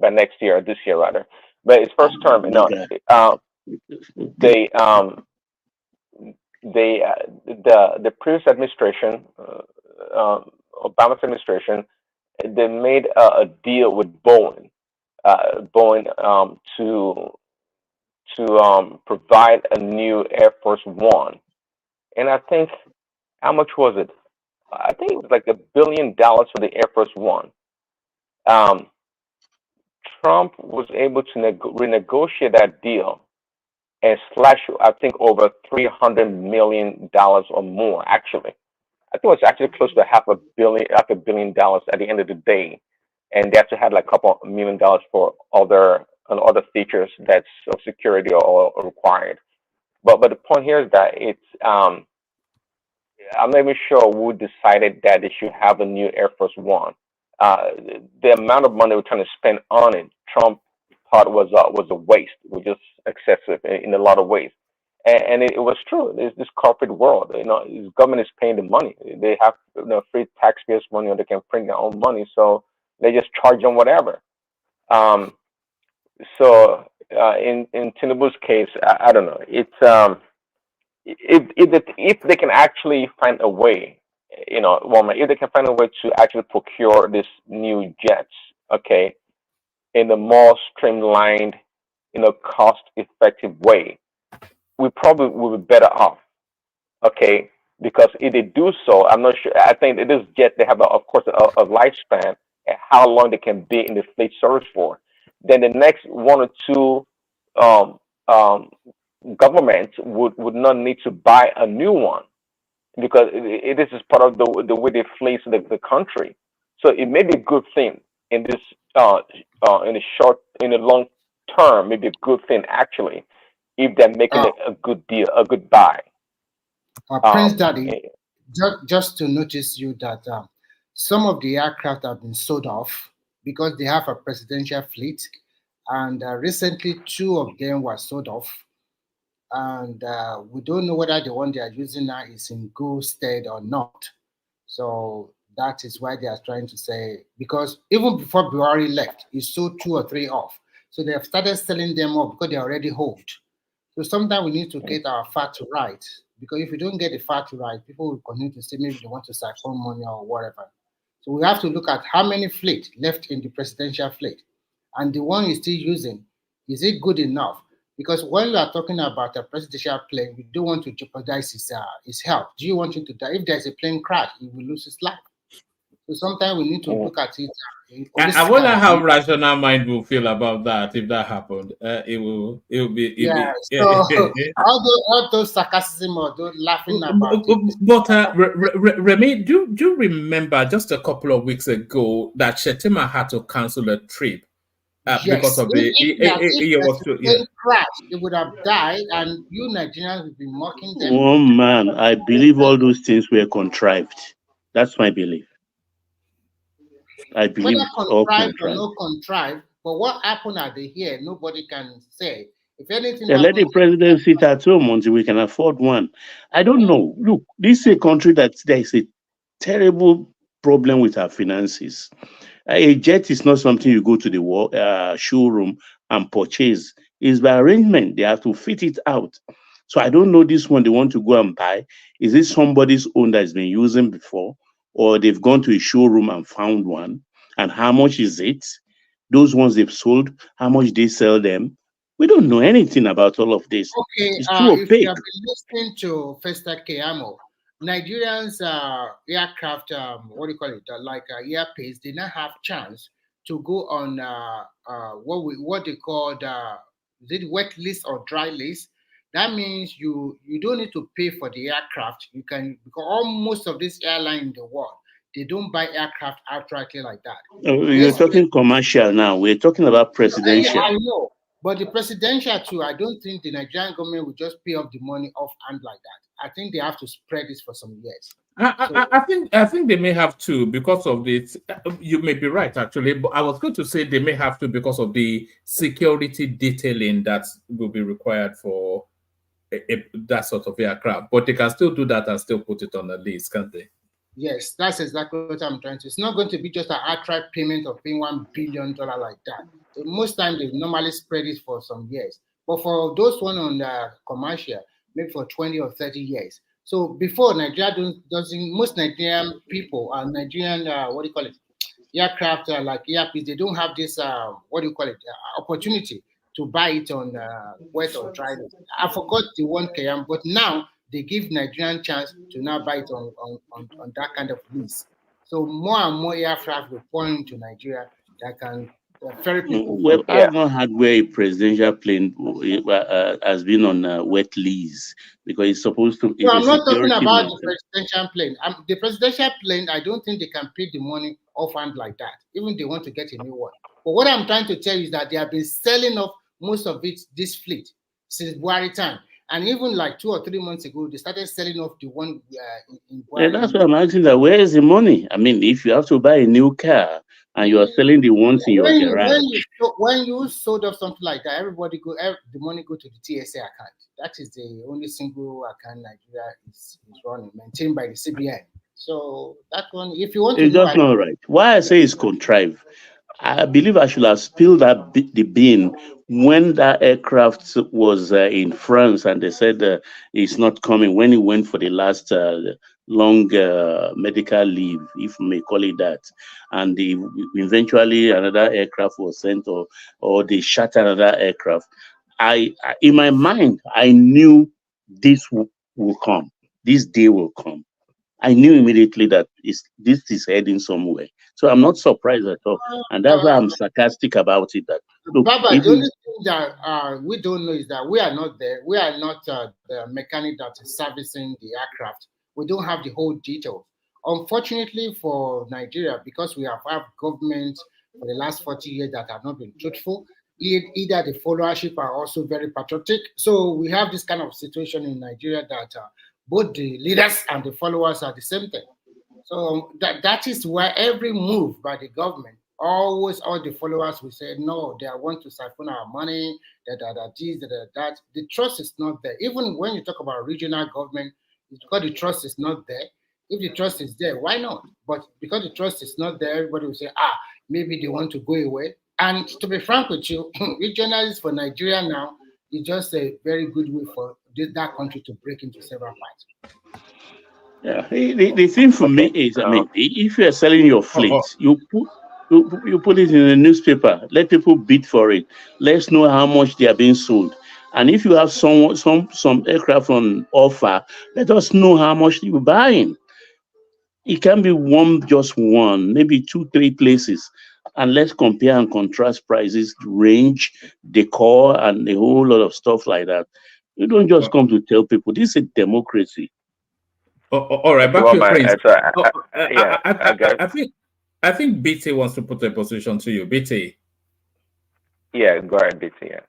by next year, or this year rather, but his first term, they the previous administration, Obama's administration, they made a deal with Boeing, to provide a new Air Force One, and I think how much was it? I think it was like $1 billion for the Air Force One. Um, Trump was able to renegotiate that deal and slash, I think, over $300 million or more. Actually, I think it was actually close to half a billion dollars at the end of the day, and they actually had like a couple $1 million for other features that's of security or required. But the point here is that it's I'm not even sure who decided that they should have a new Air Force One. The amount of money we're trying to spend on it, Trump thought was a waste, was just excessive in a lot of ways, and it was true. There's this corporate world, his government is paying the money. They have free taxpayers' money, or they can print their own money, so they just charge them whatever. So in Tinubu's case, I don't know. It's if they can actually find a way, if they can find a way to actually procure this new jets, okay, in a more streamlined, cost-effective way, we probably will be better off, okay? Because if they do so, I'm not sure. I think that this jet, they have, of course, a lifespan and how long they can be in the fleet service for. Then the next one or two um, um, governments would not need to buy a new one, because this is part of the way they fleece the country. So it may be a good thing in this in the long term, maybe a good thing actually, if they're making a good deal, a good buy.
Prince Daddy, just to notice you that some of the aircraft have been sold off because they have a presidential fleet, and recently 2 of them were sold off, and we don't know whether the one they are using now is in good stead or not. So that is why they are trying to say, because even before Buhari left, he sold 2 or 3 off. So they have started selling them off because they already hold. So sometimes we need to get our facts right, because if we don't get the facts right, people will continue to say maybe they want to siphon money or whatever. So we have to look at how many fleet left in the presidential fleet, and the one you're still using, is it good enough? Because when we are talking about a presidential plane, we don't want to jeopardize his health. Do you want him to die? If there's a plane crash, he will lose his life. So sometimes we need to look at it.
I wonder how rational mind will feel about that if that happened. It will be.
Yeah. So all those sarcasm or those laughing about it.
But Remy, do you remember just a couple of weeks ago that Shetima had to cancel a trip because of
the crash? They would have died, and you Nigerians would be mocking them.
Oh man, I believe all those things were contrived. That's my belief. I believe
whether contrived or not contrived, but what happened at the here, nobody can say. If anything,
let the president sit at home until we can afford one. I don't know. Look, this is a country that there is a terrible problem with our finances. A jet is not something you go to the showroom and purchase. It's by arrangement. They have to fit it out. So I don't know this one they want to go and buy. Is it somebody's own that's been using before? Or they've gone to a showroom and found one? And how much is it? Those ones they've sold, how much they sell them? We don't know anything about all of this.
Okay,
it's too
if
opaque.
you have been listening to Festa Keyamo, Nigerians aircraft, what do you call it, airplanes, they now have chance to go on what they call is it wet list or dry list. That means you don't need to pay for the aircraft. You can, because almost of this airline in the world, They don't buy aircraft outrightly like that.
You're talking commercial now. We're talking about presidential.
I know, but the presidential too. I don't think the Nigerian government will just pay off the money offhand like that. I think they have to spread this for some years.
I think they may have to because of this. You may be right, actually, but I was going to say they may have to because of the security detailing that will be required for that sort of aircraft. But they can still do that and still put it on the list, can't they?
Yes, that's exactly what I'm trying to. It's not going to be just an outright payment of paying $1 billion like that. Most times they normally spread it for some years. But for those one on the commercial, maybe for 20 or 30 years. So before Nigeria doesn't, most Nigerian people are Nigerian, what do you call it? Aircraft like ERPs, they don't have this, what do you call it? Opportunity to buy it on wet or dry. I forgot the one KM, but now they give Nigerian chance to now buy it on that kind of lease. So more and more aircraft will pour into Nigeria that can ferry people.
Well, I've not had where a presidential plane has been on wet lease because it's supposed to.
No, I'm not talking about the presidential plane. The presidential plane, I don't think they can pay the money offhand like that, even if they want to get a new one. But what I'm trying to tell you is that they have been selling off most of this fleet since Buhari time. And even like 2 or 3 months ago, they started selling off the one in Buhari.
Yeah, that's why I'm asking that. Where is the money? I mean, if you have to buy a new car and you are selling the ones in your garage.
When you sold off something like that, the money go to the TSA account. That is the only single account Nigeria is running, maintained by the CBN. So that one, if you want to
it's
know,
just not right. Why I say it's contrived. I believe I should have spilled the bean when that aircraft was in France and they said it's not coming when he went for the last long medical leave, if we may call it that. And eventually another aircraft was sent or they shot another aircraft. In my mind, I knew this will come. This day will come. I knew immediately that this is heading somewhere. So I'm not surprised at all. And that's why I'm sarcastic about it. That look,
Baba, the only thing that we don't know is that we are not there. We are not the mechanic that is servicing the aircraft. We don't have the whole details. Unfortunately for Nigeria, because we have had governments for the last 40 years that have not been truthful, either the followership are also very patriotic. So we have this kind of situation in Nigeria that both the leaders and the followers are the same thing. So that is why every move by the government, always all the followers will say, no, they want to siphon our money, that. The trust is not there. Even when you talk about regional government, it's because the trust is not there. If the trust is there, why not? But because the trust is not there, everybody will say, maybe they want to go away. And to be frank with you, regionalism for Nigeria now is just a very good way for that country to break into several parts.
Yeah, the thing for me is, I mean, if you are selling your fleet, you put it in a newspaper, let people bid for it. Let's know how much they are being sold. And if you have some aircraft on offer, let us know how much you're buying. It can be just one, maybe 2, 3 places. And let's compare and contrast prices, range, decor, and a whole lot of stuff like that. You don't just come to tell people this is a democracy.
All right, back to your Prince. I think BT wants to put a position to you. BT.
Yeah, go ahead, BT. Yeah,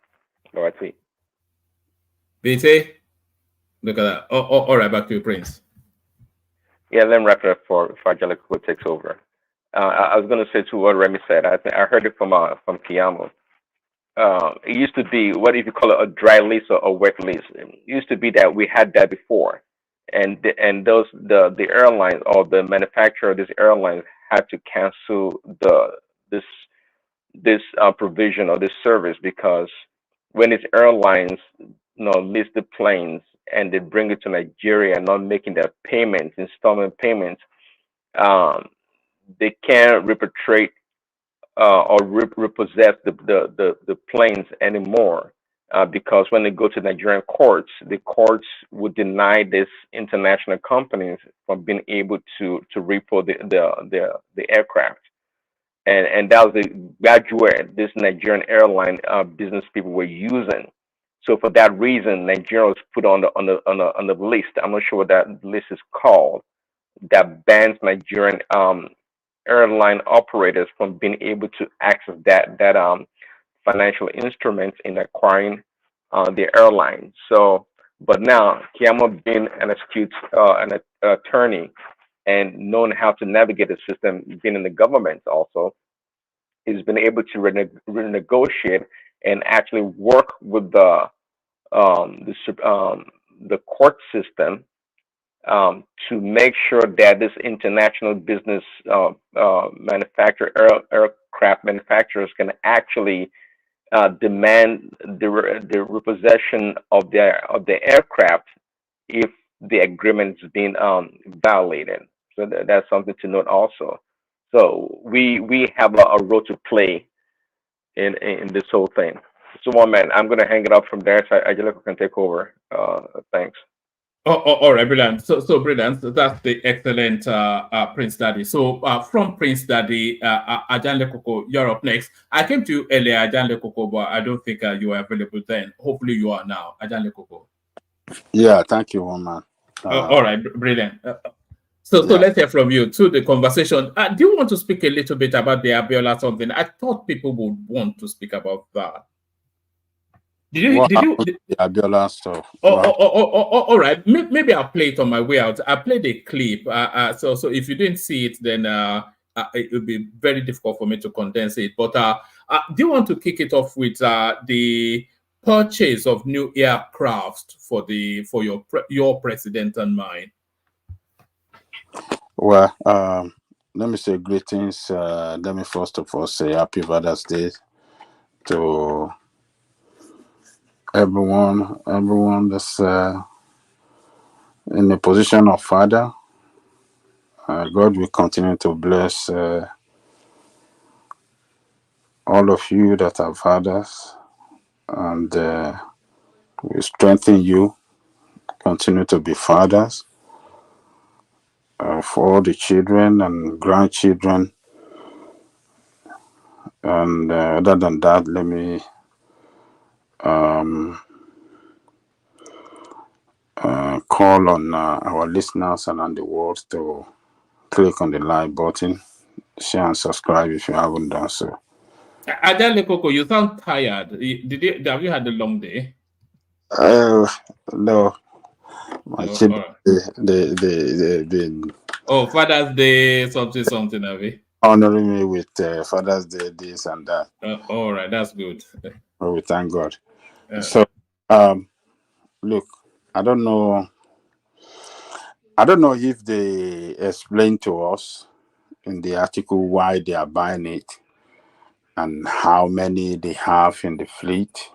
go ahead, please.
BT, look at that. All right, back to you, Prince.
Yeah, let me wrap it up before Angelico takes over. I was going to say to what Remy said. I heard it from Kiyamo. It used to be, what if you call it a dry lease or a wet lease? It used to be that we had that before, and the airlines or the manufacturer of these airlines had to cancel this provision or this service, because when these airlines lease the planes and they bring it to Nigeria and not making their payments, installment payments, they can't repatriate or repossess the planes anymore, because when they go to Nigerian courts, the courts would deny these international companies from being able to repo the aircraft, and that was the graduate this Nigerian airline business people were using. So for that reason, Nigeria was put on the list. I'm not sure what that list is called, that bans Nigerian airline operators from being able to access that financial instruments in acquiring the airline. So, but now Kiamo being an astute attorney and knowing how to navigate the system, being in the government also, he's been able to renegotiate and actually work with the court system to make sure that this international business aircraft manufacturers can actually demand the repossession of the aircraft if the agreement is being violated. So that's something to note also. So we have a role to play in this whole thing. So one man, I'm gonna hang it up from there so Angelico can take over. Thanks.
All right, brilliant. So brilliant. So that's the excellent Prince Daddy. So from Prince Daddy, Ajan Lekoko, you're up next. I came to you earlier, Ajan Lekoko, but I don't think you were available then. Hopefully you are now, Ajan Lekoko.
Yeah, thank you, woman.
All right, brilliant. So let's hear from you to the conversation. Do you want to speak a little bit about the Abiola something? I thought people would want to speak about that. Did you
Abiola stuff?
All right. Maybe I'll play it on my way out. I played a clip. So if you didn't see it, then it would be very difficult for me to condense it. But do you want to kick it off with the purchase of new aircraft for your president and mine?
Well, let me say greetings. Let me first of all say Happy Father's Day to everyone that's in the position of father. God will continue to bless all of you that are fathers, and will strengthen you. Continue to be fathers for all the children and grandchildren. And other than that, let me call on our listeners around the world to click on the like button, share and subscribe if you haven't done so.
Adele Coco, you sound tired. Have you had a long day?
No. My children, they've been
Father's Day, something, have you?
honoring me with Father's Day, this and that.
All right, that's good.
Oh, we thank God. So, look, I don't know if they explained to us in the article why they are buying it and how many they have in the fleet,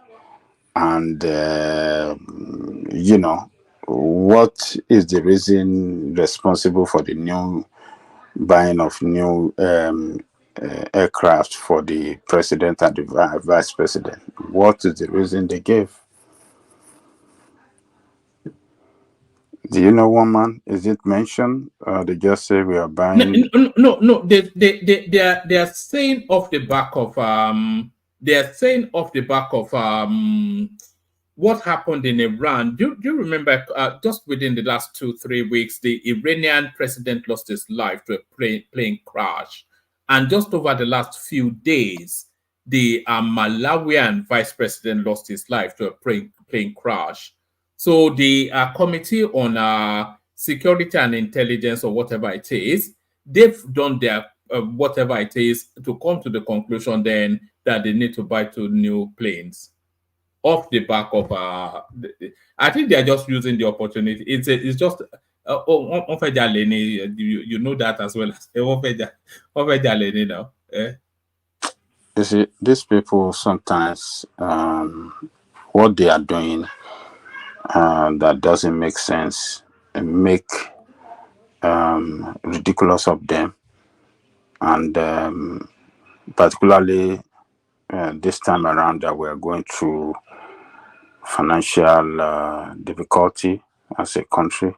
and what is the reason responsible for the new buying of new aircraft for the president and the vice president. What is the reason they gave? Do you know, woman? Is it mentioned? They just say we are buying.
No. They are saying off the back of what happened in Iran. Do you remember just within the last 2-3 weeks, the Iranian president lost his life to a plane crash, and just over the last few days, the Malawian vice president lost his life to a plane crash. So the Committee on Security and Intelligence, or whatever it is, they've done their whatever it is to come to the conclusion then that they need to buy 2 new planes off the back of I think they're just using the opportunity. It's just you know that as well as now.
You see, these people sometimes what they are doing that doesn't make sense and make ridiculous of them, and particularly this time around that we're going through financial difficulty as a country,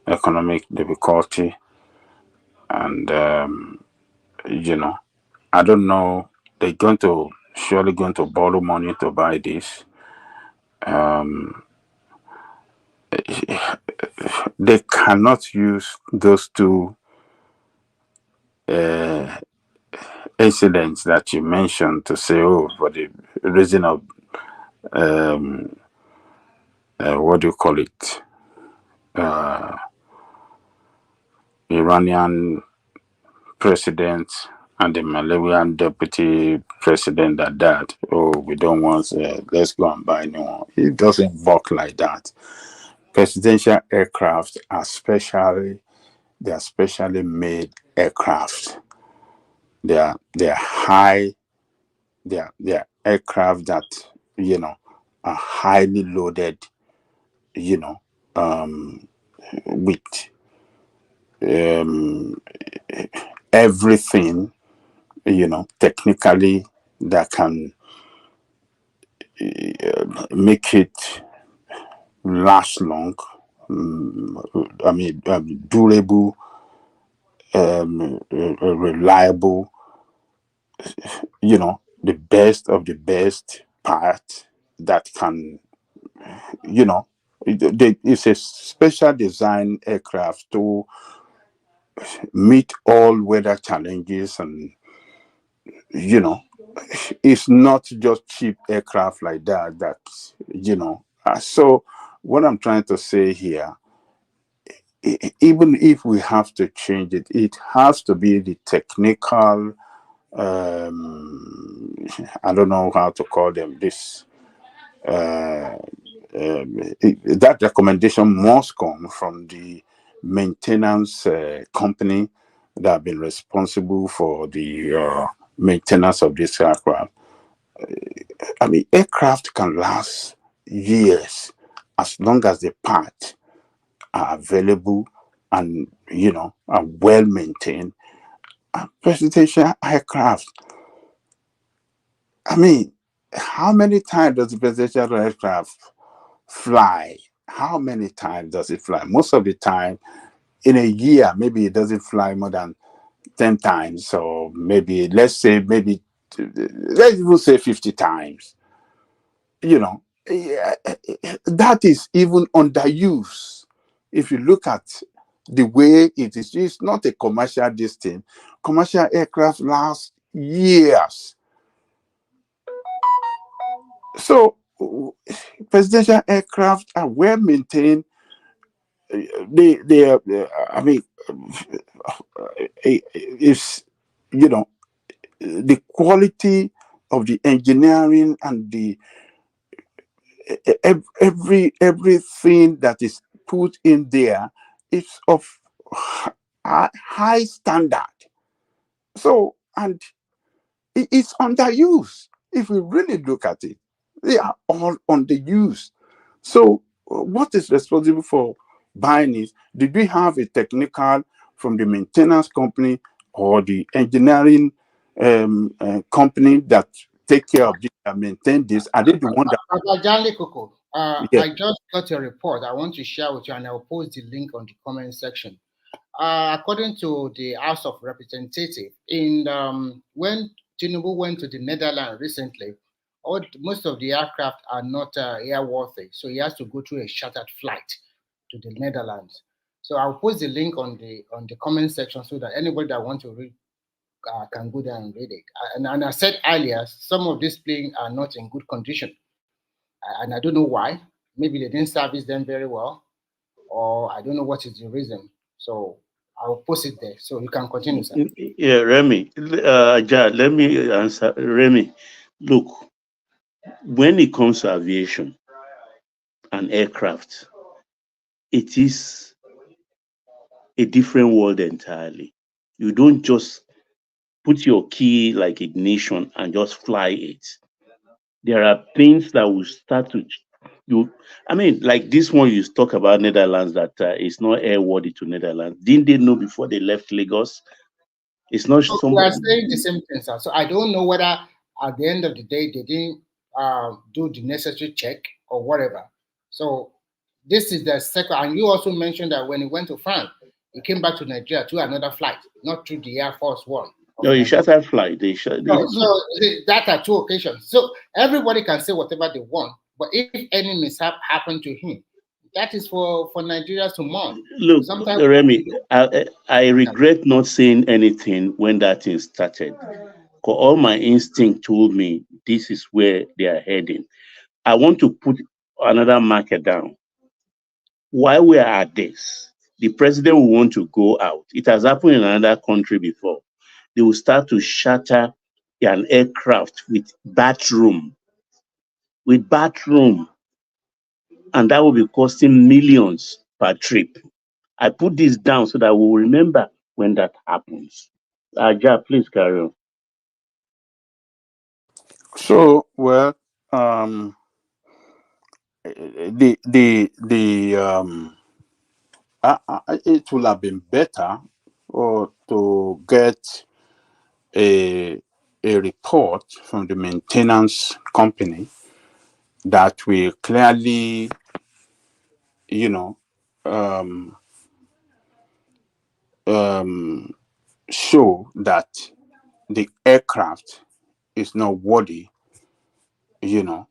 economic difficulty, and I don't know, they're surely going to borrow money to buy this. they cannot use those two incidents that you mentioned to say, oh, for the reason of what do you call it? Iranian president and the Malawian deputy president that died. Oh, we don't want, let's go and buy new one. It doesn't work like that. Presidential aircraft are specially made aircraft. They are high. They are aircraft that are highly loaded. With everything, technically that can make it last long. Durable, reliable. The best of the best part that can, it's a special design aircraft to meet all weather challenges, and it's not just cheap aircraft like that. So what I'm trying to say here, even if we have to change it, it has to be the technical, I don't know how to call them this, that recommendation must come from the maintenance company that have been responsible for the maintenance of this aircraft. Aircraft can last years as long as the parts are available and are well maintained. Presidential aircraft, how many times does the presidential aircraft fly? How many times does it fly? Most of the time, in a year, maybe it doesn't fly more than 10 times, or maybe let's even say 50 times. That is even underuse. If you look at the way it is, it's not a commercial distance. Commercial aircraft last years. So presidential aircraft are well maintained. It's the quality of the engineering and the everything that is put in there is of high standard. So, and it's underused. If we really look at it, they are all underused. So what is responsible for buying it? Did we have a technical from the maintenance company or the engineering company that take care of this and maintain this? Are they the one that?
Yes. I just got a report I want to share with you, and I'll post the link on the comment section. According to the House of Representatives, when Tinubu went to the Netherlands recently, most of the aircraft are not airworthy, so he has to go through a chartered flight to the Netherlands. So I'll post the link on the comment section so that anybody that wants to read can go there and read it. And I said earlier, some of these planes are not in good condition, and I don't know why. Maybe they didn't service them very well, or I don't know what is the reason. So I'll post it there, so you can continue, sir.
Yeah, Remy, let me answer. Remy, look, when it comes to aviation and aircraft, it is a different world entirely. You don't just put your key like ignition and just fly it. There are things that will start to like this one you talk about Netherlands, that it's not airworthy to Netherlands. Didn't they know before they left Lagos? It's not
so we are saying the same thing, sir. So I don't know whether at the end of the day they didn't do the necessary check or whatever. So this is the second, and you also mentioned that when he went to France, he came back to Nigeria through another flight, not through the Air Force One.
No, he chartered flight.
So that are two occasions. So everybody can say whatever they want, but if any mishap happened to him, that is for Nigerians to mourn.
Look,
Sometimes,
Remy, I regret not saying anything when that thing started. 'Cause all my instinct told me this is where they are heading. I want to put another marker down. While we are at this, the president will want to go out. It has happened in another country before. They will start to shatter an aircraft with bathroom, and that will be costing millions per trip. I put this down so that we'll remember when that happens. Aja, please carry on.
So, well, um, it would have been better to get a report from the maintenance company that will clearly, you know, um, show that the aircraft is not worthy, you know,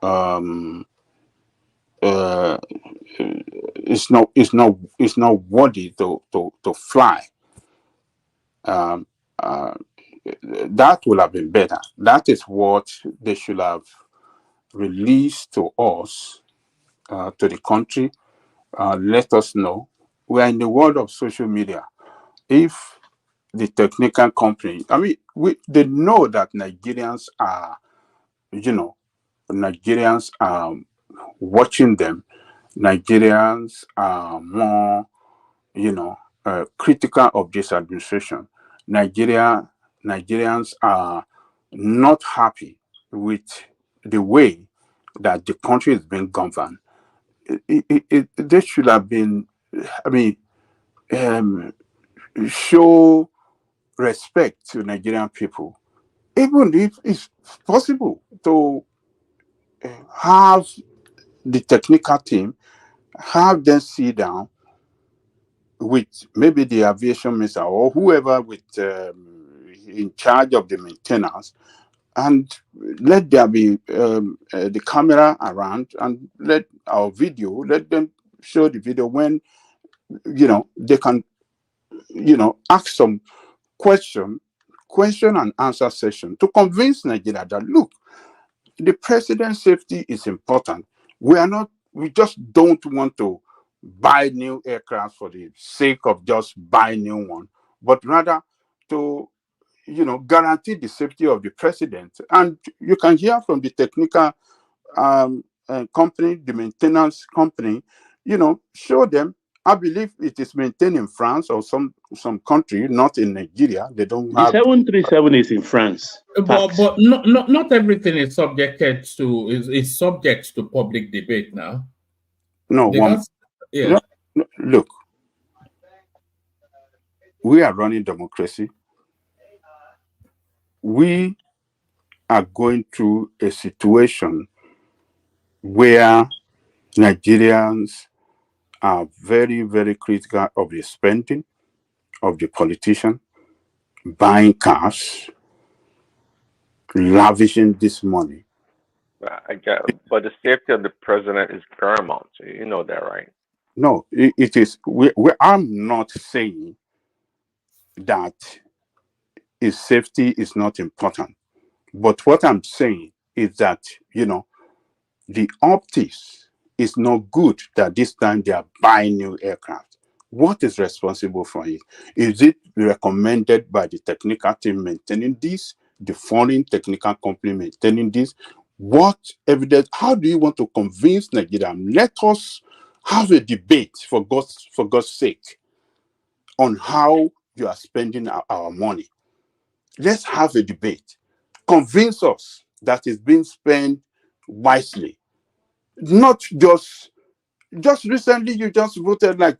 um, uh, it's not worthy to fly. Um, uh, that would have been better. That is what they should have released to us, to the country. Let us know. We are in the world of social media. If the technical company, I mean, they know that Nigerians are, you know, Nigerians are watching them. Nigerians are more, you know, critical of this administration. Nigerians are not happy with the way that the country is being governed. They should have been, I mean, um, show respect to Nigerian people, even if it's possible to have the technical team, have them sit down with maybe the aviation minister or whoever with in charge of the maintenance, and let there be the camera around, and let them show the video when, you know, they can, you know, ask some question and answer session to convince Nigeria that, look, the president's safety is important. We just don't want to buy new aircraft for the sake of just buying new one, but rather to, you know, guarantee the safety of the president. And you can hear from the technical company, the maintenance company, you know, show them. I believe it is maintained in France or some country, not in Nigeria. They don't
The
have.
737 is in France.
But not everything is subjected to is subject to public debate now.
No,
because
no, look, we are running democracy. We are going through a situation where Nigerians are very, very critical of the spending of the politician, buying cars, lavishing this money.
But the safety of the president is paramount. You know that, right?
No, it is. I'm not saying that his safety is not important, but what I'm saying is that, you know, the optics is not good that this time they are buying new aircraft. What is responsible for it? Is it recommended by the technical team maintaining this, the foreign technical company maintaining this? What evidence? How do you want to convince Nigeria? Let us have a debate, for God's sake, on how you are spending our money. Let's have a debate. Convince us that it's being spent wisely. Not just recently, you just voted like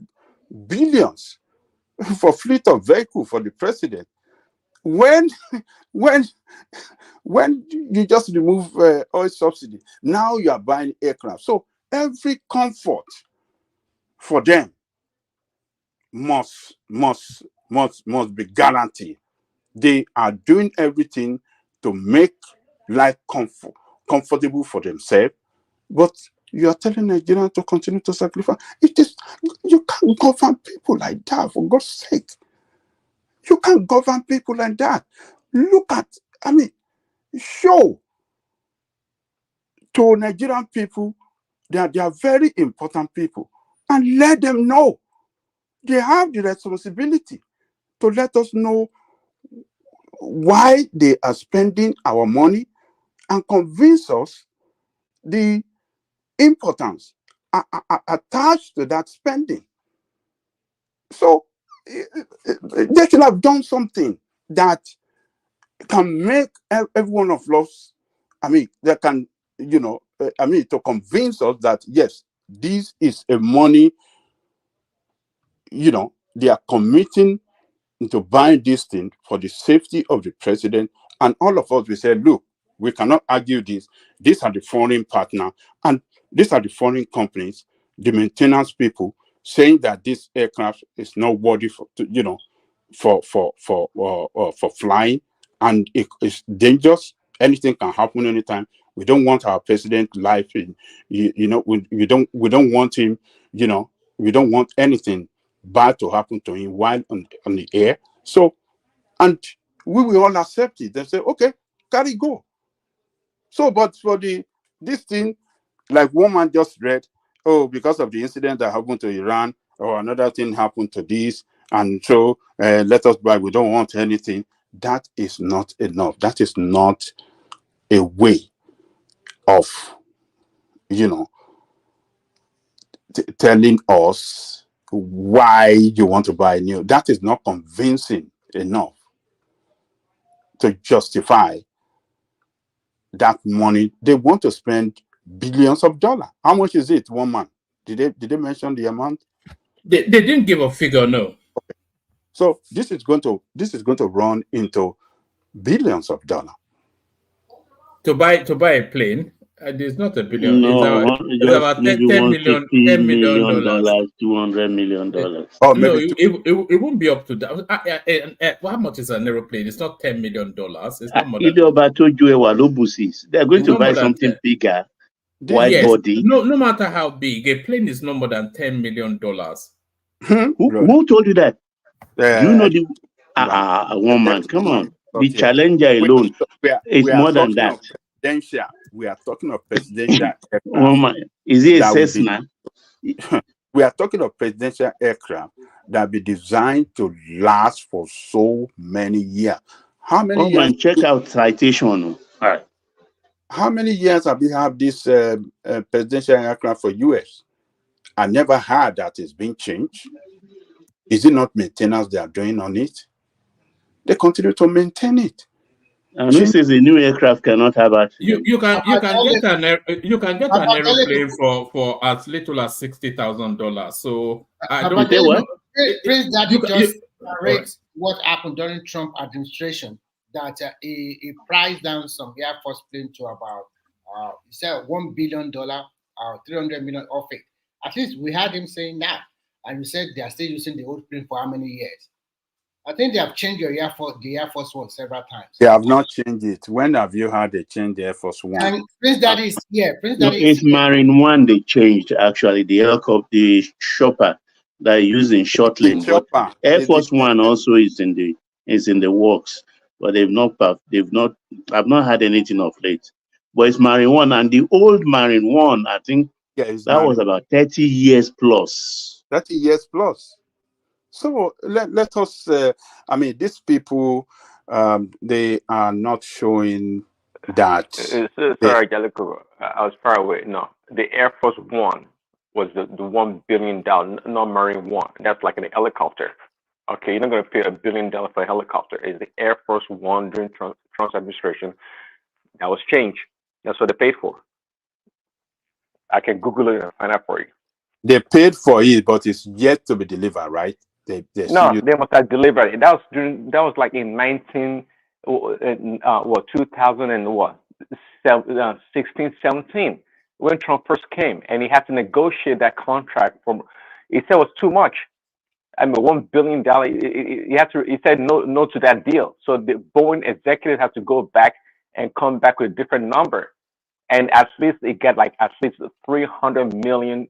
billions for fleet of vehicle for the president. When you just remove oil subsidy, now you are buying aircraft. So every comfort for them must be guaranteed. They are doing everything to make life comfortable for themselves, but You are telling Nigerians to continue to sacrifice. It is, you can't govern people like that, for God's sake. You can't govern people like that. Look at, show to Nigerian people that they are very important people and let them know. They have the responsibility to let us know why they are spending our money and convince us the importance attached to that spending. So they should have done something that can make every one of us, that can, to convince us that, yes, this is a money, they are committing into buying this thing for the safety of the president. And all of us, we say, look, we cannot argue this. These are the foreign partner, and these are the foreign companies, the maintenance people, saying that this aircraft is not worthy for flying, and it's dangerous. Anything can happen anytime. We don't want our president life in, we don't want him, we don't want anything bad to happen to him while on the air. So, and we will all accept it. They say, okay, carry go. So, but for this thing, like one man just read, oh, because of the incident that happened to Iran, or another thing happened to this, and so let us buy. We don't want anything. That is not enough. That is not a way of, telling us why you want to buy new. That is not convincing enough to justify that money. They want to spend billions of dollars. How much is it, one man? Did they mention the amount?
They didn't give a figure, no.
Okay. So this is going to run into billions of dollars.
To buy a plane, there's not a billion.
No,
It's
just
about
maybe
$10
$150 million,
$10
$200 million.
Oh,
no,
maybe
it won't be up to that. How much is an aeroplane? It's not $10 million. It's not more than.
They're going to buy something bigger, wide body.
No matter how big, a plane is no more than $10 million.
Who told you that? Do you know the one man? Come on, the Challenger alone is more than that.
We are talking of presidential aircraft.
Oh my, is it a Cessna?
We are talking of presidential aircraft that be designed to last for so many years. How many years?
Man, check out citation. All right.
How many years have we had this presidential aircraft for US? I never heard that it's been changed. Is it not maintenance they are doing on it? They continue to maintain it.
And this is a new aircraft cannot have it.
You can get an aeroplane for as little as $60,000. So I don't know.
Prince Daddy just narrates what happened during Trump administration, that he priced down some Air Force plane to about he said $1 billion or 300 million off it. At least we had him saying that, and we said they are still using the old plane for how many years? I think they have changed the Air Force One several times.
They have not changed it. When have you had they change the Air Force One?
And Prince Daddy is here.
It's Marine One they changed, actually, the helicopter, the chopper that used in short lane. Air Force One also is in the works, but I've not had anything of late. But it's Marine One, and the old Marine One, I think that was about 30 years plus.
30 years plus. So let us, these people, they are not showing that.
Sorry, Jalico, I was far away. No, the Air Force One was the $1 billion, not Marine One. That's like an helicopter. Okay, you're not going to pay $1 billion for a helicopter. It's the Air Force One during Trump's administration that was changed. That's what they paid for. I can Google it and find out for you.
They paid for it, but it's yet to be delivered, right?
They must have delivered it. That was like in 2016, 17, when Trump first came, and he had to negotiate that contract from. He said it was too much. I mean, $1 billion. He said no to that deal. So the Boeing executive had to go back and come back with a different number. and at least it get like at least $300 million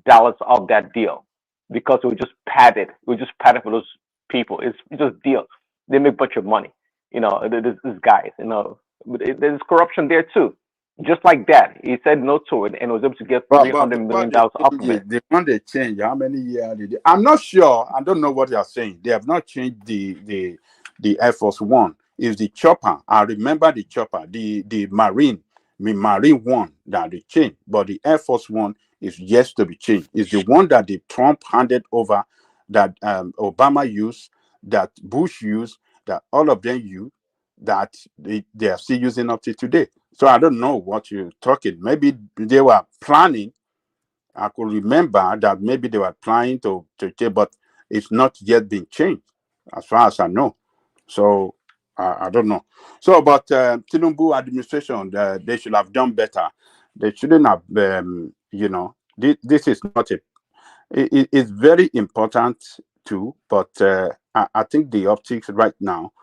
of that deal because we just padded. We just padded for those people. It's just deals. They make a bunch of money. These guys. But there's corruption there too. Just like that, he said no to it and was able to get
But
$300 million
they
off
change
of it.
it. The one they change, how many years did they? I'm not sure. I don't know what they are saying. They have not changed the Air Force One. Is the chopper? I remember the chopper, the Marine one that they changed, but the Air Force One is yet to be changed. It's the one that the Trump handed over, that Obama used, that Bush used, that all of them use, that they are still using up to today. So I don't know what you're talking. Maybe they were planning. I could remember that maybe they were planning to change, but it's not yet been changed, as far as I know. So I don't know. So, but Tinubu administration, they should have done better. They shouldn't have. This is not a. It's very important too, but I think the optics right now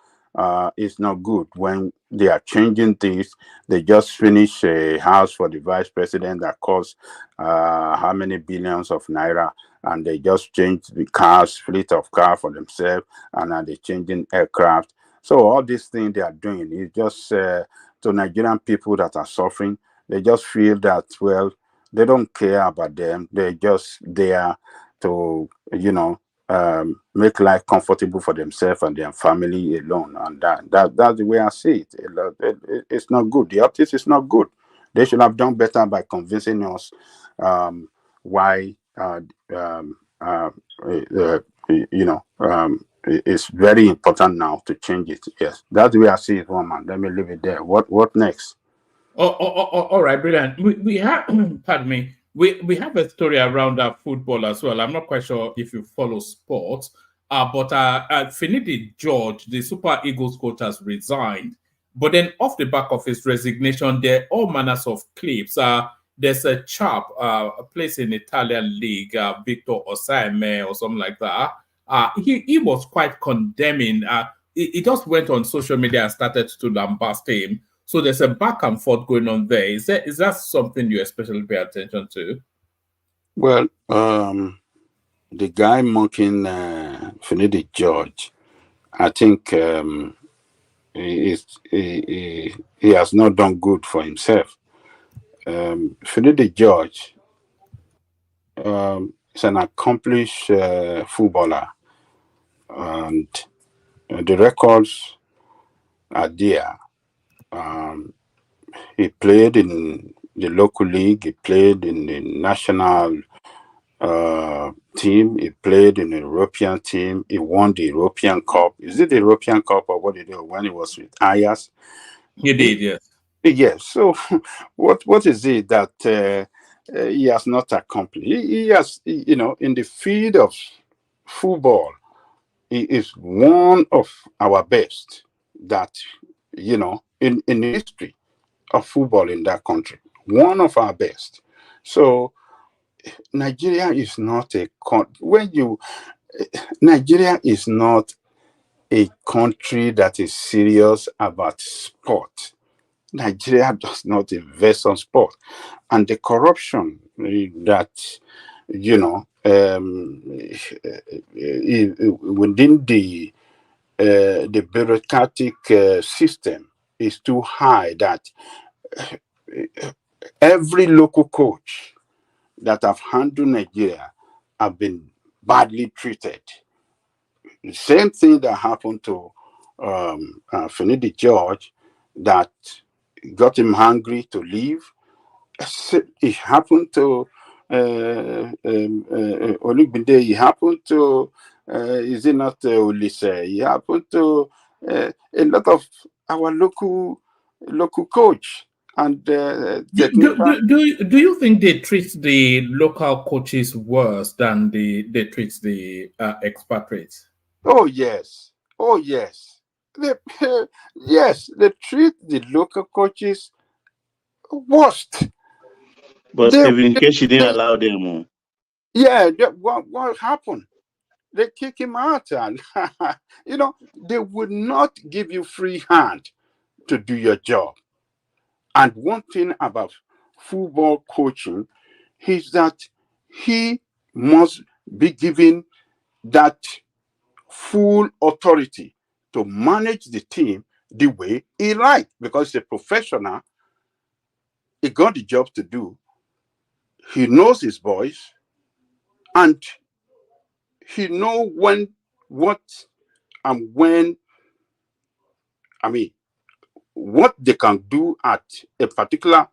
is not good. When they are changing things, they just finished a house for the vice president that cost how many billions of naira, and they just changed the cars, fleet of car for themselves, and now they're changing aircraft. So all these things they are doing is just to Nigerian people that are suffering. They just feel that, well, they don't care about them. They're just there to make life comfortable for themselves and their family alone, and that's the way I see it. It's not good. The optics is not good. They should have done better by convincing us why it's very important now to change it. Yes, that's the way I see it, woman. Let me leave it there. What next?
All right, brilliant. We have, pardon me, we have a story around football as well. I'm not quite sure if you follow sports, but Finidi George, the Super Eagles coach, has resigned. But then, off the back of his resignation, there are all manners of clips. There's a chap plays in Italian league, Victor Osimhen or something like that. He was quite condemning. He just went on social media and started to lambast him. So there's a back and forth going on there. Is that something you especially pay attention to?
Well, the guy mocking Finidi George, I think he has not done good for himself. Finidi George is an accomplished footballer, and the records are there. He played in the local league. He played in the national team. He played in the European team. He won the European Cup. Is it the European Cup or what did he do when he was with Ajax?
He did, yes.
Yes. So, what is it that he has not accomplished? He has, in the field of football, he is one of our best. That in history of football in that country, one of our best. So Nigeria is not Nigeria is not a country that is serious about sport. Nigeria does not invest on sport, and the corruption that within the bureaucratic system is too high, that every local coach that have handled Nigeria have been badly treated. The same thing that happened to Finidi George, that got him hungry to leave. It happened to Olugbinde. It happened to is it not Ulisse? It happened to a lot of our local coach and technical.
Do you think they treat the local coaches worse than they treat the expatriates?
Oh yes, yes, they treat the local coaches worst.
But Stephen Keshi didn't allow them.
Yeah, what happened? They kick him out, and they would not give you free hand to do your job. And one thing about football coaching is that he must be given that full authority to manage the team the way he likes, because he's a professional. He got the job to do. He knows his boys, and he knows what they can do at a particular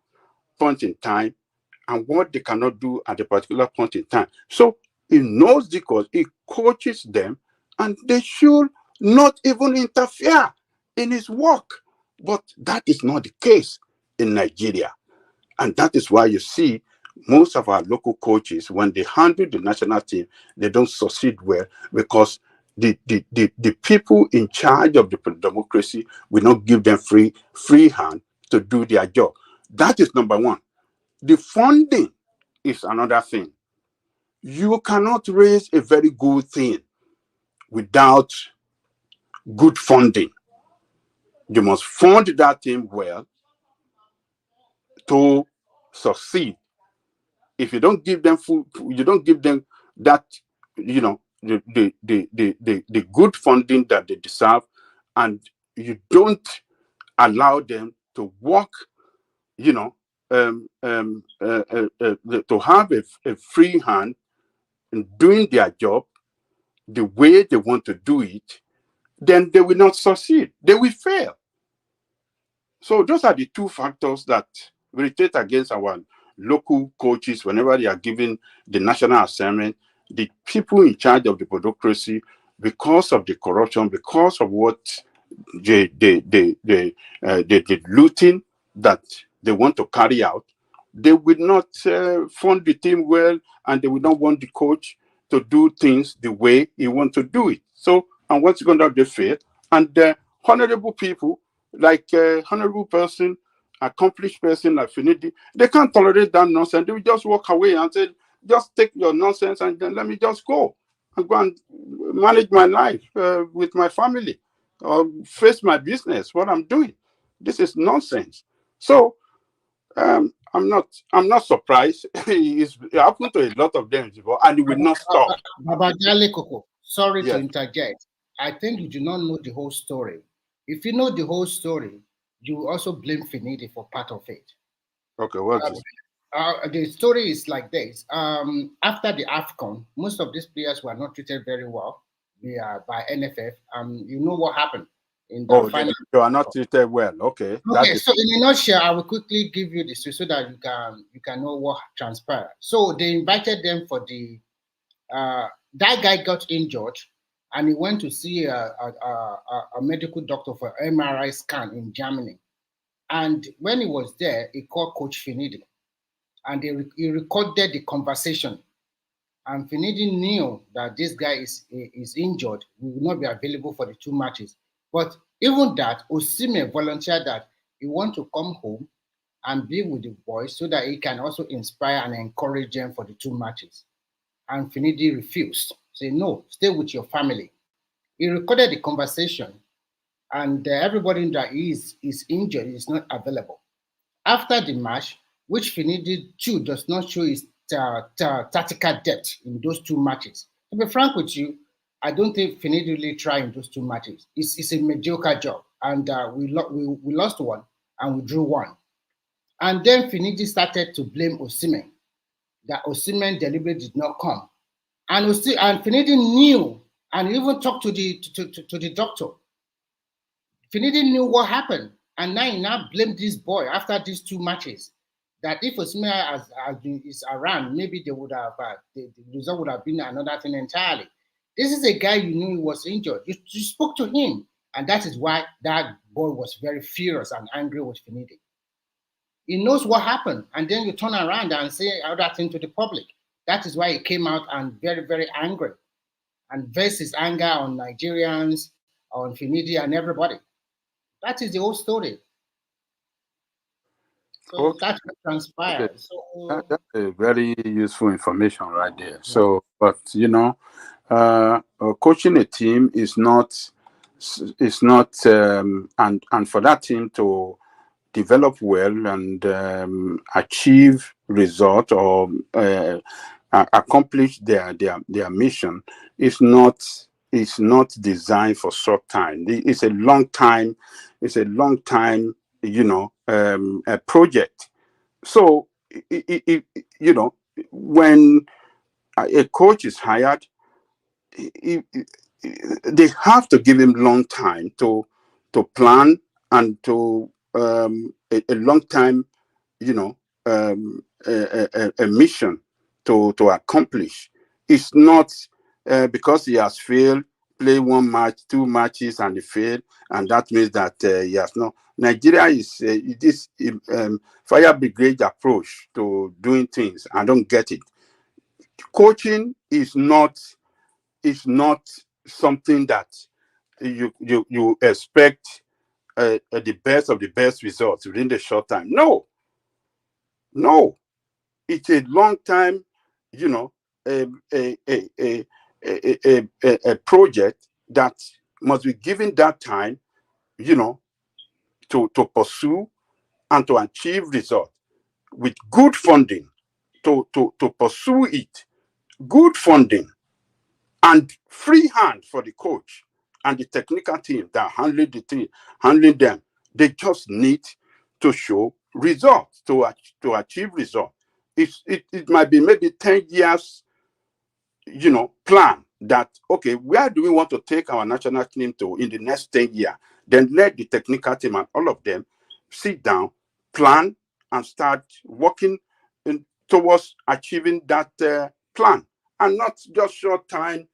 point in time and what they cannot do at a particular point in time. So he knows because he coaches them, and they should not even interfere in his work. But that is not the case in Nigeria. And that is why you see most of our local coaches, when they handle the national team, they don't succeed well, because the people in charge of the democracy will not give them free hand to do their job. That is number one. The funding is another thing. You cannot raise a very good thing without good funding. You must fund that thing well to succeed. If you don't give them you don't give them that, the good funding that they deserve, and you don't allow them to work, to have a free hand in doing their job the way they want to do it, then they will not succeed. They will fail. So those are the two factors that militate against our local coaches whenever they are given the national assignment. The people in charge of the bureaucracy, because of the corruption, because of what the looting that they want to carry out, they will not fund the team well, and they will not want the coach to do things the way he wants to do it. So, and what's going to be fair? And honorable people, like honorable person, accomplished person like Finidi, they can't tolerate that nonsense. They will just walk away and say, just take your nonsense and then let me just go and manage my life with my family, or face my business, what I'm doing. This is nonsense. So I'm not surprised. It happened to a lot of them before, and it will not stop.
Babajale Koko, sorry to
Yes.
interject. I think you do not know the whole story. If you know the whole story, you also blame Finidi for part of it.
Okay, what's this?
The story is like this. After the AFCON, most of these players were not treated very well by NFF. You know what happened in the final.
They are not treated well. Okay.
Okay, so in a nutshell, I will quickly give you this so that you can know what transpired. So they invited them for the that guy got injured, and he went to see a medical doctor for MRI scan in Germany. And when he was there, he called Coach Finidi, and he recorded the conversation. And Finidi knew that this guy is injured, he will not be available for the 2 matches. But even that, Osimhen volunteered that he want to come home and be with the boys so that he can also inspire and encourage them for the 2 matches. And Finidi refused. Say, no, stay with your family. He recorded the conversation, and everybody that is injured is not available. After the match, which Finidi too does not show his tactical depth in those 2 matches. To be frank with you, I don't think Finidi really tried in those 2 matches. It's a mediocre job, and we lost one and we drew one. And then Finidi started to blame Osimhen, that Osimhen deliberately did not come. And Finidi knew, and even talked to the doctor. Finidi knew what happened, and now he blamed this boy after these 2 matches. That if Osimhen is around, maybe they would have the result would have been another thing entirely. This is a guy you knew he was injured. You spoke to him, and that is why that boy was very furious and angry with Finidi. He knows what happened, and then you turn around and say other thing to the public. That is why he came out and very, very angry, and versed his anger on Nigerians, on Finidi, and everybody. That is the whole story. So
Okay.
that's what transpired.
Okay.
So,
That's a very useful information right there. So, but coaching a team is not, and for that team to develop well and achieve result or accomplish their mission is not designed for short time. It's a long time. It's a long time, a project. So, when a coach is hired, they have to give him long time to plan and to a long time, a mission to accomplish. It's not because he has failed, play one match, two matches, and he failed, and that means that he has no. Nigeria is this fire brigade approach to doing things. I don't get it. Coaching is not something that you expect the best of the best results within the short time. No, it's a long time, a project that must be given that time, to pursue and to achieve results with good funding to pursue it, good funding and free hand for the coach and the technical team that handling them. They just need to show results to achieve results. It might be maybe 10 years, plan that, okay, where do we want to take our national team to in the next 10 years? Then let the technical team and all of them sit down, plan, and start working towards achieving that plan, and not just short time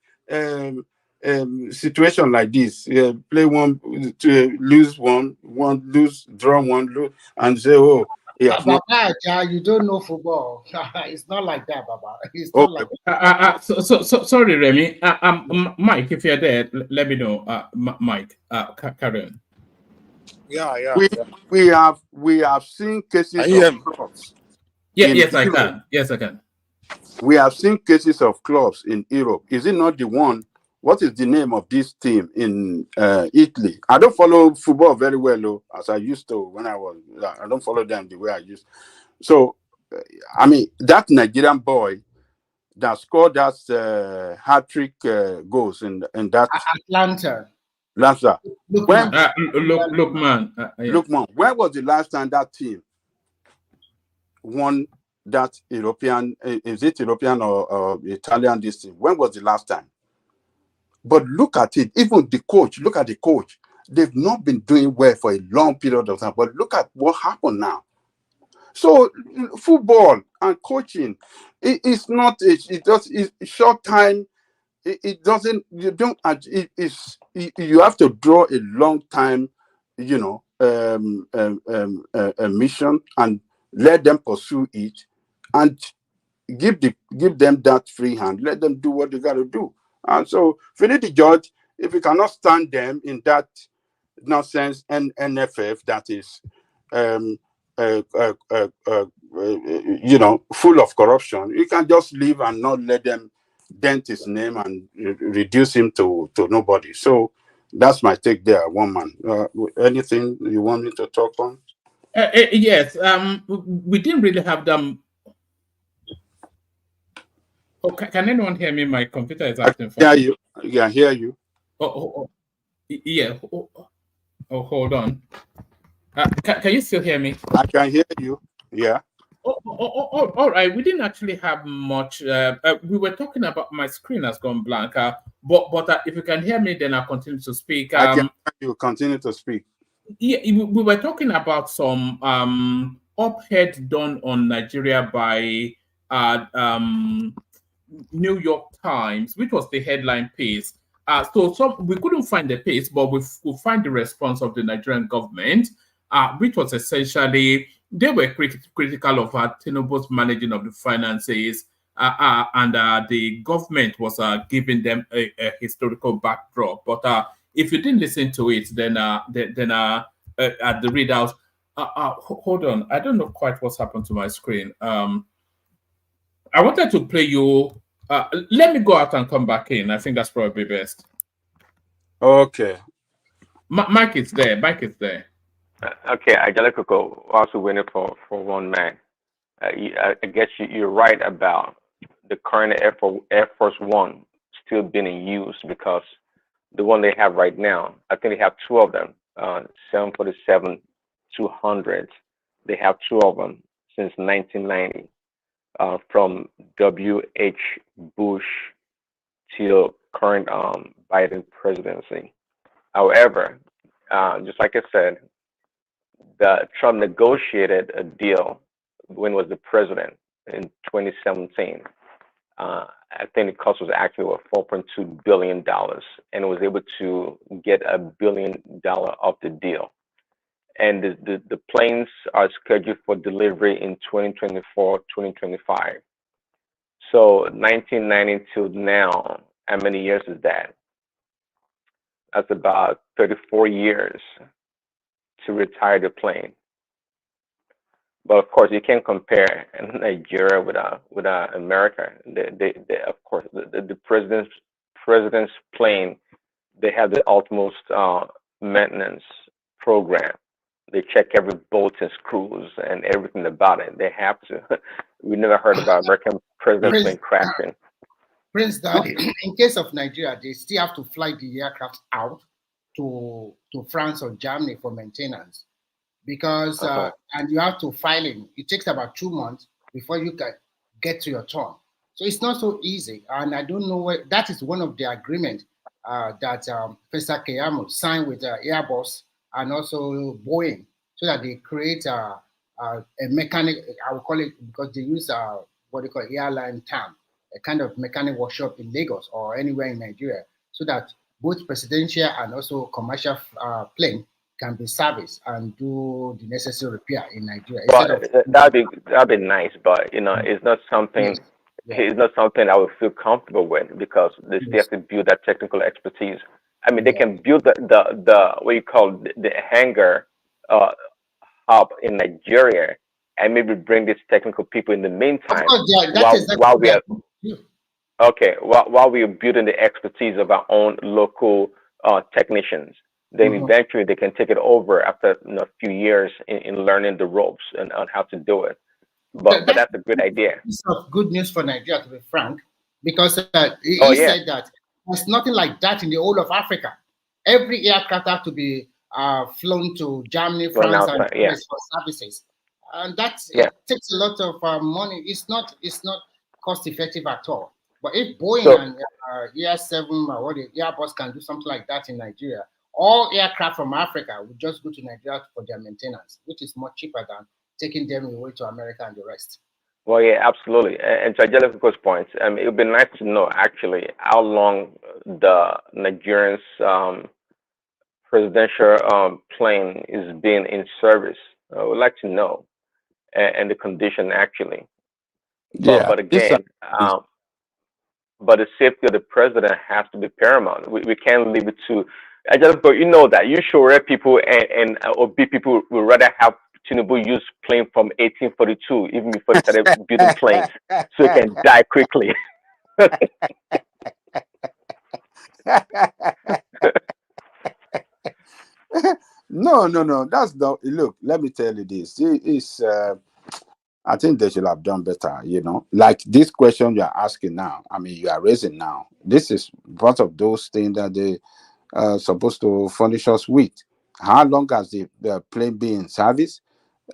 situation like this. Play one, to lose one, lose, draw one, lose, and say, oh, yeah,
Baba, you don't know football. It's not like that, Baba. It's not like that.
Sorry, Remy. Mike, if you're there, let me know. Mike, carry on.
Yeah.
We have seen cases of clubs.
Yes, I can. Yes, I can.
We have seen cases of clubs in Europe. Is it not the one? What is the name of this team in Italy? I don't follow football very well, though, as I used to when I was. I don't follow them the way I used. So, I mean, that Nigerian boy that scored that hat-trick goals in that
Atlanta.
Lookman.
Lookman. When was the last time that team won that European? Is it European or Italian? This team. When was the last time? But look at it. Even the coach. Look at the coach. They've not been doing well for a long period of time. But look at what happened now. So football and coaching, it's not. It's short time. It doesn't. You don't. You have to draw a long time. A mission and let them pursue it, and give them that free hand. Let them do what they got to do. And so, Finidi George, if you cannot stand them in that nonsense NFF that is, full of corruption, you can just leave and not let them dent his name and reduce him to nobody. So that's my take there, one man. Anything you want me to talk on?
Yes. We didn't really have them. Oh, can anyone hear me? My computer is acting
funny. Yeah, you. Yeah, I hear you.
Yeah. Hold on. Can you still hear me?
I can hear you. Yeah.
All right. We didn't actually have much. We were talking about, my screen has gone blank. But if you can hear me, then I'll continue to speak.
I can hear you. Continue to speak.
Yeah, we were talking about some op-ed done on Nigeria by New York Times, which was the headline piece. So we couldn't find the piece, but we could find the response of the Nigerian government, which was essentially they were critical of Tinubu's managing of the finances, and the government was giving them a historical backdrop. But if you didn't listen to it, then at the readout, hold on, I don't know quite what's happened to my screen. I wanted to play you. Let me go out and come back in. I think that's probably best.
Okay.
Mike is there.
Okay, Angelico, also waiting for one man. I guess you're right about the current Air Force One still being in use because the one they have right now, I think they have two of them, 747 200s. They have two of them since 1990, from W.H. Bush till current Biden presidency. However, just like I said, Trump negotiated a deal when he was the president in 2017. I think the cost was actually $4.2 billion, and was able to get $1 billion off the deal. And the planes are scheduled for delivery in 2024, 2025. So 1990 till now, how many years is that? That's about 34 years to retire the plane. But of course, you can't compare Nigeria with America. Of course, the president's plane, they have the utmost maintenance program. They check every bolt and screws and everything about it. They have to. We never heard about American president plane crashing.
Prince Daddy, in case of Nigeria, they still have to fly the aircraft out to France or Germany for maintenance, because and you have to file it. It takes about 2 months before you can get to your turn. So it's not so easy, and I don't know what that is. One of the agreement that Professor Keyamo signed with Airbus and also Boeing, so that they create a mechanic. I will call it, because they use what they call airline term, a kind of mechanic workshop in Lagos or anywhere in Nigeria, so that both presidential and also commercial plane can be serviced and do the necessary repair in Nigeria.
Well, that'd be nice, but it's not something. It's not something I would feel comfortable with, because they still have to build that technical expertise. I mean, they can build the what you call the hangar hub in Nigeria, and maybe bring these technical people in the meantime while we are while we are building the expertise of our own local technicians. Then eventually they can take it over after a few years in learning the ropes and on how to do it. But that's a good idea.
Piece of good news for Nigeria, to be frank, because he said that there's nothing like that in the whole of Africa. Every aircraft has to be flown to Germany, France, and US for services, and it takes a lot of money. It's not cost effective at all. But if Boeing and ER7 or the Airbus can do something like that in Nigeria, all aircraft from Africa would just go to Nigeria for their maintenance, which is much cheaper than taking them away to America and the rest.
Well, yeah, absolutely. And to Angelica's point, it would be nice to know actually how long the Nigerians presidential plane is being in service. I would like to know, and the condition actually. But again, but the safety of the president has to be paramount. We can't leave it to Angelica. You know that usually people and obese people would rather have Tinubu use plane from 1842, even before they started building planes, so he can die quickly.
No. That's the look. Let me tell you this. It's I think they should have done better. Like this question you are asking now. I mean, you are raising now. This is part of those things that they supposed to furnish us with. How long has the plane been in service?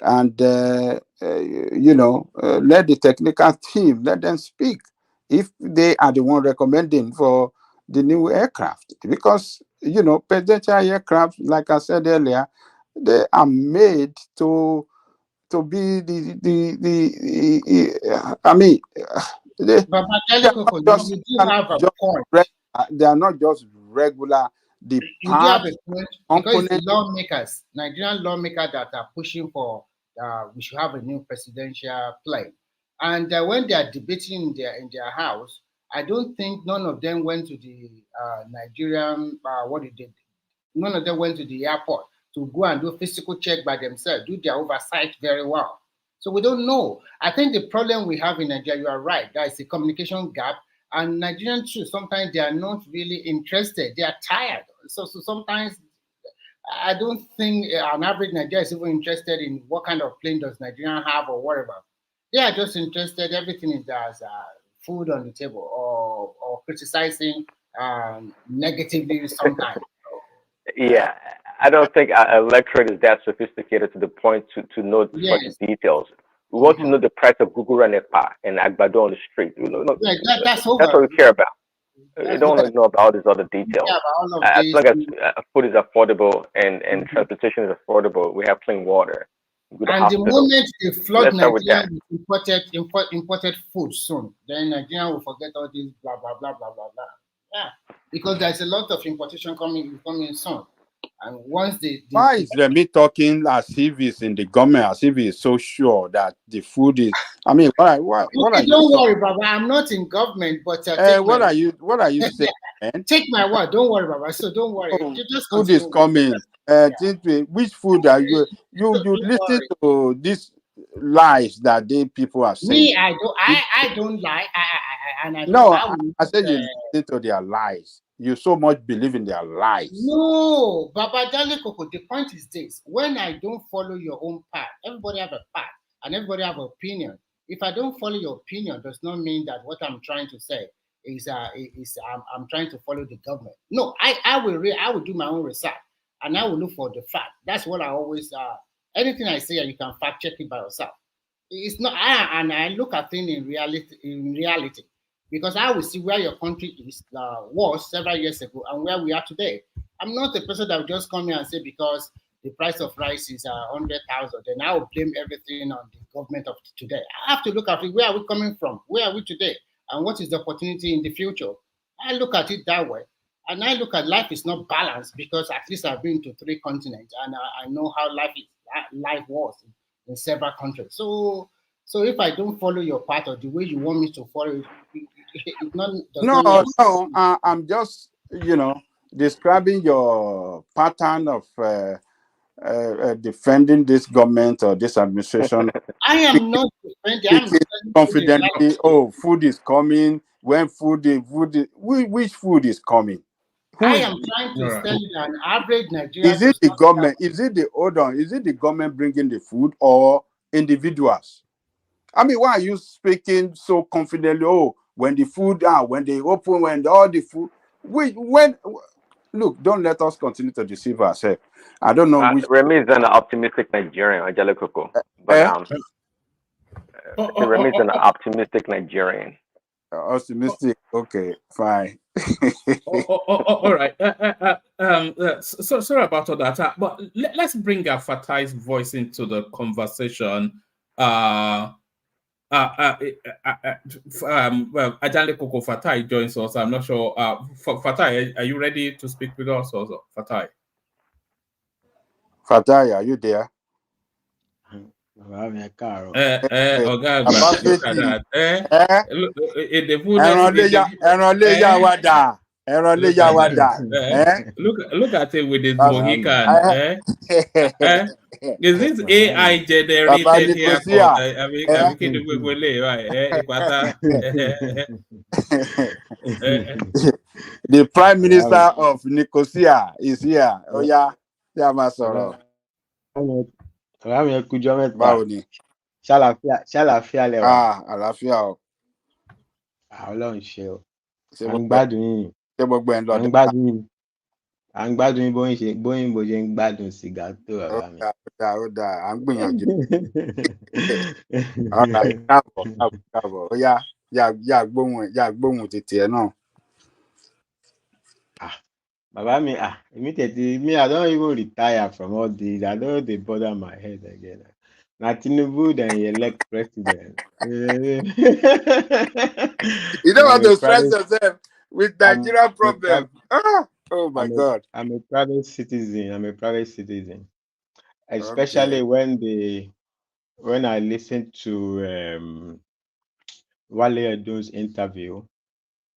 And let the technical team, let them speak if they are the one recommending for the new aircraft, because presidential aircraft, like I said earlier, they are made to be I mean, they are not just regular. The part
because the lawmakers, Nigerian lawmakers, that are pushing for we should have a new presidential plane, and when they are debating in their house, I don't think none of them went to the Nigerian none of them went to the airport to go and do physical check by themselves, do their oversight very well. So we don't know. I think the problem we have in Nigeria, you are right, there is a communication gap. And Nigerians too, sometimes they are not really interested. They are tired. So sometimes I don't think an average Nigerian is even interested in what kind of plane does Nigeria have or whatever. They are just interested, everything is as food on the table or criticizing negatively sometimes.
Yeah, I don't think a electorate is that sophisticated to the point to know such
Yes.
details. We want to know the price of Google and Agbado on the street.
Yeah, that's
That's what
over.
we care about.
That's
We don't want to know about all these other details.
yeah, about all of
As
this.
long as food is affordable and transportation is affordable, we have clean water, good
And the
hospitals.
moment they flood
Let's start with
Nigeria
that.
with imported food soon, then Nigeria will forget all this blah blah blah blah blah blah. Yeah, because there's a lot of importation coming soon, and once
Why is Remy talking as if he's in the government, as if he's so sure that the food is? I mean, what are
okay,
you?
don't worry, Baba. I'm not in government, but take
What
my
are you saying, man?
take my word. Don't worry, Baba. So don't worry.
Oh,
You just
food is
continue.
coming. Which food are you? You
Don't
listen
worry.
to these lies that people are saying.
Me, I don't lie. And
No,
I will
I said you
uh,
listen to their lies. You so much believe in their lies.
no, Baba Dale Koko, the point is this. When I don't follow your own path, everybody have a path and everybody have an opinion. If I don't follow your opinion, does not mean that what I'm trying to say is I'm trying to follow the government. No, I will do my own research and I will look for the fact. That's what I always anything I say, you can fact check it by yourself. It's not I look at things in reality because I will see where your country is was several years ago and where we are today. I'm not a person that will just come here and say because the price of rice is 100,000, then I will blame everything on the government of today. I have to look at it. Where are we coming from? Where are we today? And what is the opportunity in the future? I look at it that way. And I look at life is not balanced because at least I've been to 3 continents and I know how life was in several countries. So if I don't follow your path or the way you want me to follow it does not mean
No. I'm just describing your pattern of defending this government or this administration.
I am not defending. I'm
Speaking
telling you the
confidently,
reality.
oh, food is coming. When which food is coming?
I am trying to tell you that an average Nigerian
Is it
does
the
not
government? Is it the government bringing the food or individuals? I mean, why are you speaking so confidently? Oh, when the food when they open, when all the food. Look, don't let us continue to deceive ourselves. I don't know which.
Remy is an optimistic Nigerian, Ajale Koko. But Remy is an optimistic Nigerian.
Optimistic. Okay, fine.
All right. So sorry about all that. But let's bring Fatai's voice into the conversation. Well, Ajale Koko Fatai joins us. I'm not sure. Fatai, are you ready to speak with us also? Fatai.
Fatai, are you there?
Look at that. Look at it with this Mohican. Is this AI generated here?
The Prime Minister of Nicosia is here. Oh yeah, Masoro. Báwo ni?
Ṣàlàáfíà lẹwà.
Àlàáfíà o.
Ọlọ́run ṣe o.
Ṣé
À ń gbádùn yín.
Ṣé gbogbo ẹ̀ ń lọ
À ń gbádùn yín. À ń gbádùn yín bóyìnbó ṣe ń gbádùn sìgá tó bàbá mi.
Ó dáa, à ń gbìyànjú. Ọ̀nà káàbọ̀. Ó yá gbóhùn tètè ẹ̀ náà.
Bàbá mi, èmi tètè I don't even retire from all this. I don't dey bother my head again. Na Tinubu dem elect president.
You don't want to stress yourself with Nigerian problem. Oh my God.
I'm a private citizen. Especially when I listen to Wale Edun's interview.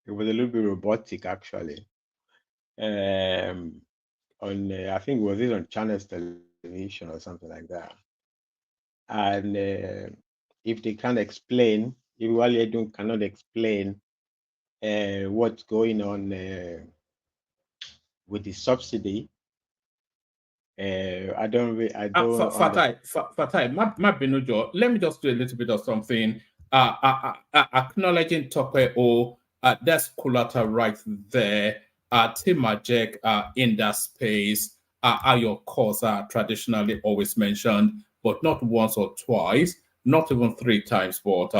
It was a little bit robotic actually. On I think it was on Channels Television or something like that. And if they can't explain, if Wale Edun cannot explain what's going on with the subsidy, I don't
Fatai, my Benujo, let me just do a little bit of something. Acknowledging Tope O, that's collateral right there. Timajek in that space are your cause are traditionally always mentioned, but not once or twice, not even 3 times, but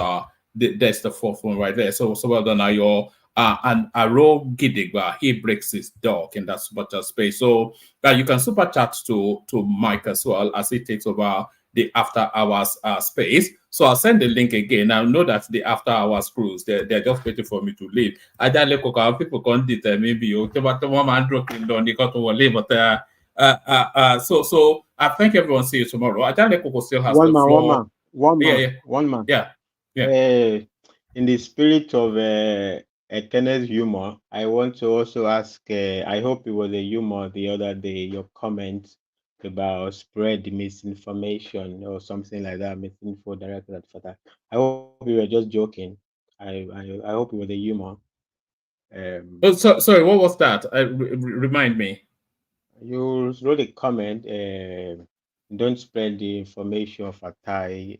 that's the 4th one right there. So well done, Ayo. And Aro Gidigba, he breaks his dog in that super chat space. So you can super chat to Mike as well as he takes over the after hours space. So I'll send the link again. I know that the after hours crews, they're just waiting for me to leave. I don't know people can't determine maybe but so I thank everyone. See you tomorrow. I don't know still has the floor.
One man.
Yeah.
In the spirit of Kenneth's humor, I want to also ask, I hope it was a humor the other day, your comment about spread misinformation or something like that, misinfo directed at Fatah. I hope you were just joking. I hope it was a humor.
Sorry, what was that? Remind me.
You wrote a comment, don't spread the information of Fatai.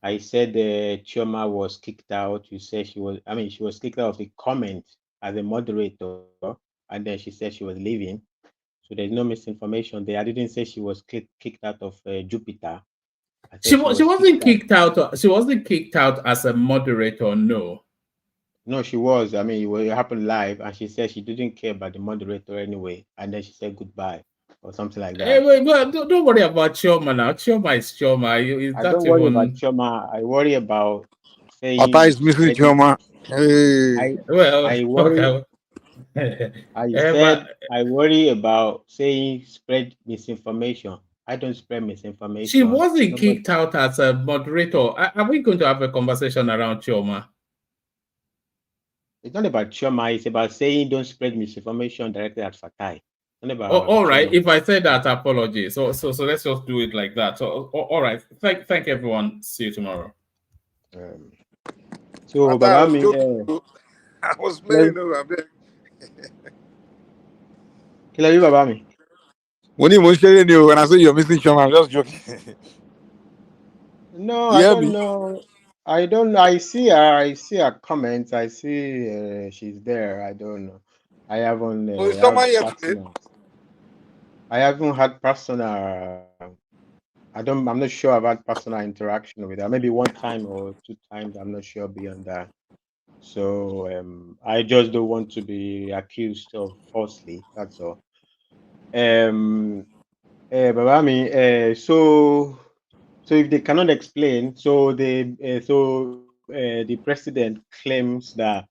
I said Chioma was kicked out. You said she was kicked out of the comment as a moderator, and then she said she was leaving. So there's no misinformation there. I didn't say she was kicked out of Jupiter. I said
She wasn't kicked out. She wasn't kicked out as a moderator. No.
No, she was. It happened live, and she said she didn't care about the moderator anyway, and then she said goodbye or something like that.
Well, don't worry about Chioma now. Chioma is Chioma.
I don't worry about Chioma. I worry about saying.
Papa is missing Chioma.
Hey. I worry.
Okay.
I said I worry about saying spread misinformation. I don't spread misinformation.
She wasn't kicked out as a moderator. Are we going to have a conversation around Chioma?
It's not about Chioma. It's about saying don't spread misinformation directly at Fatai.
All right. If I say that, apologies. So let's just do it like that. So all right. Thank everyone. See you tomorrow.
So,
I was playing over there.
Kill Baba me.
When I say you're missing Chioma, I'm just joking.
No, I don't know. I don't know. I see her comments. I see she's there. I don't know. I haven't I haven't had personal. I'm not sure I've had personal interaction with her. Maybe 1 time or 2 times. I'm not sure beyond that. So I just don't want to be accused of falsely. That's all. Baba so if they cannot explain, so the president claims that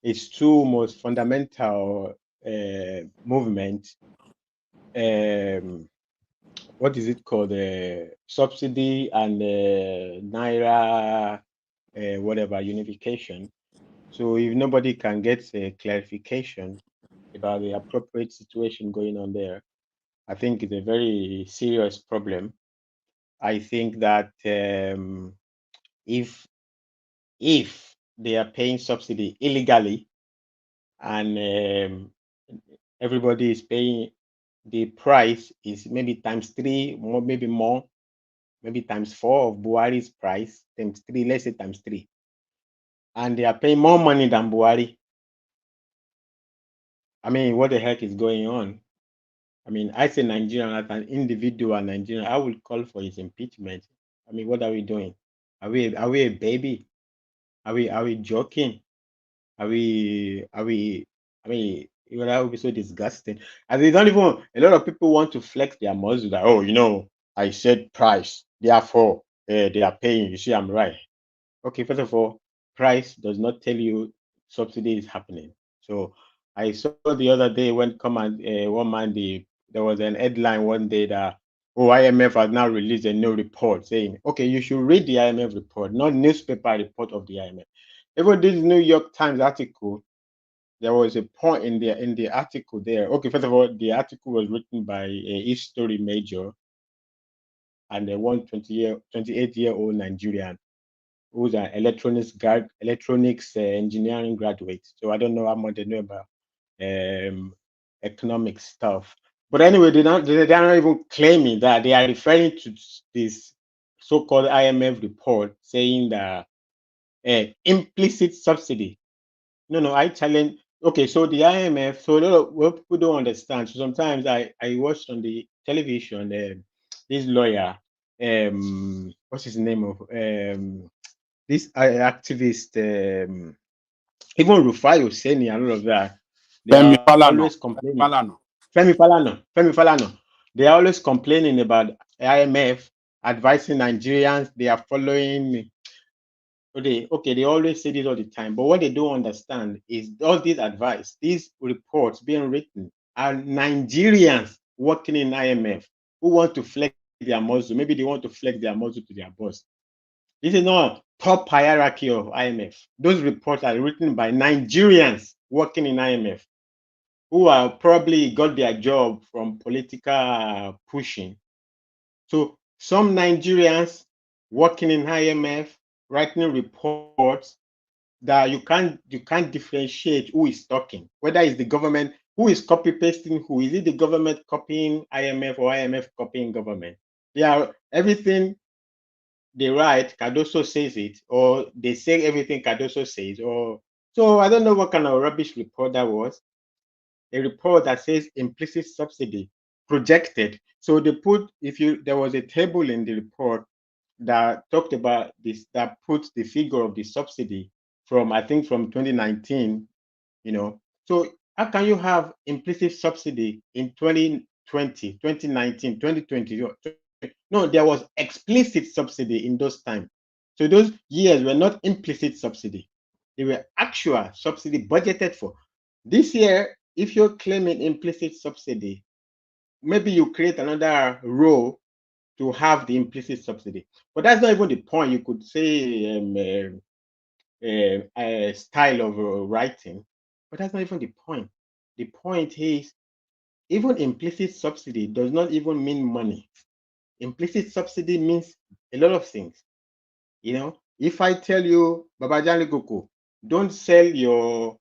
it's 2 most fundamental movement. What is it called? Subsidy and naira, whatever unification. So if nobody can get a clarification about the appropriate situation going on there, I think it's a very serious problem. I think that if they are paying subsidy illegally and everybody is paying, the price is maybe ×3, more, maybe more, maybe ×4 of Buhari's price, ×3, let's say ×3, and they are paying more money than Buhari. What the heck is going on? I say Nigerian, as an individual Nigerian, I would call for his impeachment. What are we doing? Are we a baby? Are we joking? That would be so disgusting. And they don't even, a lot of people want to flex their muscle that, I said price, therefore they are paying. You see, I'm right. Okay, first of all, price does not tell you subsidy is happening. So I saw the other day when there was an headline one day that IMF has now released a new report saying, okay, you should read the IMF report, not newspaper report of the IMF. Even this New York Times article, there was a point in the article there. Okay, first of all, the article was written by a history major and a 28-year-old Nigerian who's an electronics engineering graduate. So I don't know how much they know about economic stuff. But anyway, they're not even claiming that. They are referring to this so-called IMF report saying that implicit subsidy. No, I challenge. Okay, so the IMF. So a lot of what people don't understand. So sometimes I watched on the television this lawyer, what's his name of this activist, even Rufai Hosseini and all of that. They
Femi
are
Falana.
always complaining. Femi Falana. They are always complaining about IMF advising Nigerians. They are following. They always say this all the time, but what they don't understand is all this advice, these reports being written are Nigerians working in IMF who want to flex their muscle. Maybe they want to flex their muscle to their boss. This is not top hierarchy of IMF. Those reports are written by Nigerians working in IMF who are probably got their job from political pushing. So some Nigerians working in IMF writing reports that you can't differentiate who is talking, whether it's the government, who is copy pasting who. Is it the government copying IMF or IMF copying government? Everything they write, Cardoso says it, or they say everything Cardoso says, or so I don't know what kind of rubbish report that was. A report that says implicit subsidy projected. So they put, there was a table in the report that talked about this, that puts the figure of the subsidy from, I think, from 2019, So how can you have implicit subsidy in 2020, 2019, 2020? No, there was explicit subsidy in those times. So those years were not implicit subsidy. They were actual subsidy budgeted for. This year, if you're claiming implicit subsidy, maybe you create another row to have the implicit subsidy. But that's not even the point. You could say a style of writing, but that's not even the point. The point is, even implicit subsidy does not even mean money. Implicit subsidy means a lot of things. If I tell you, Babajani Goko, don't sell your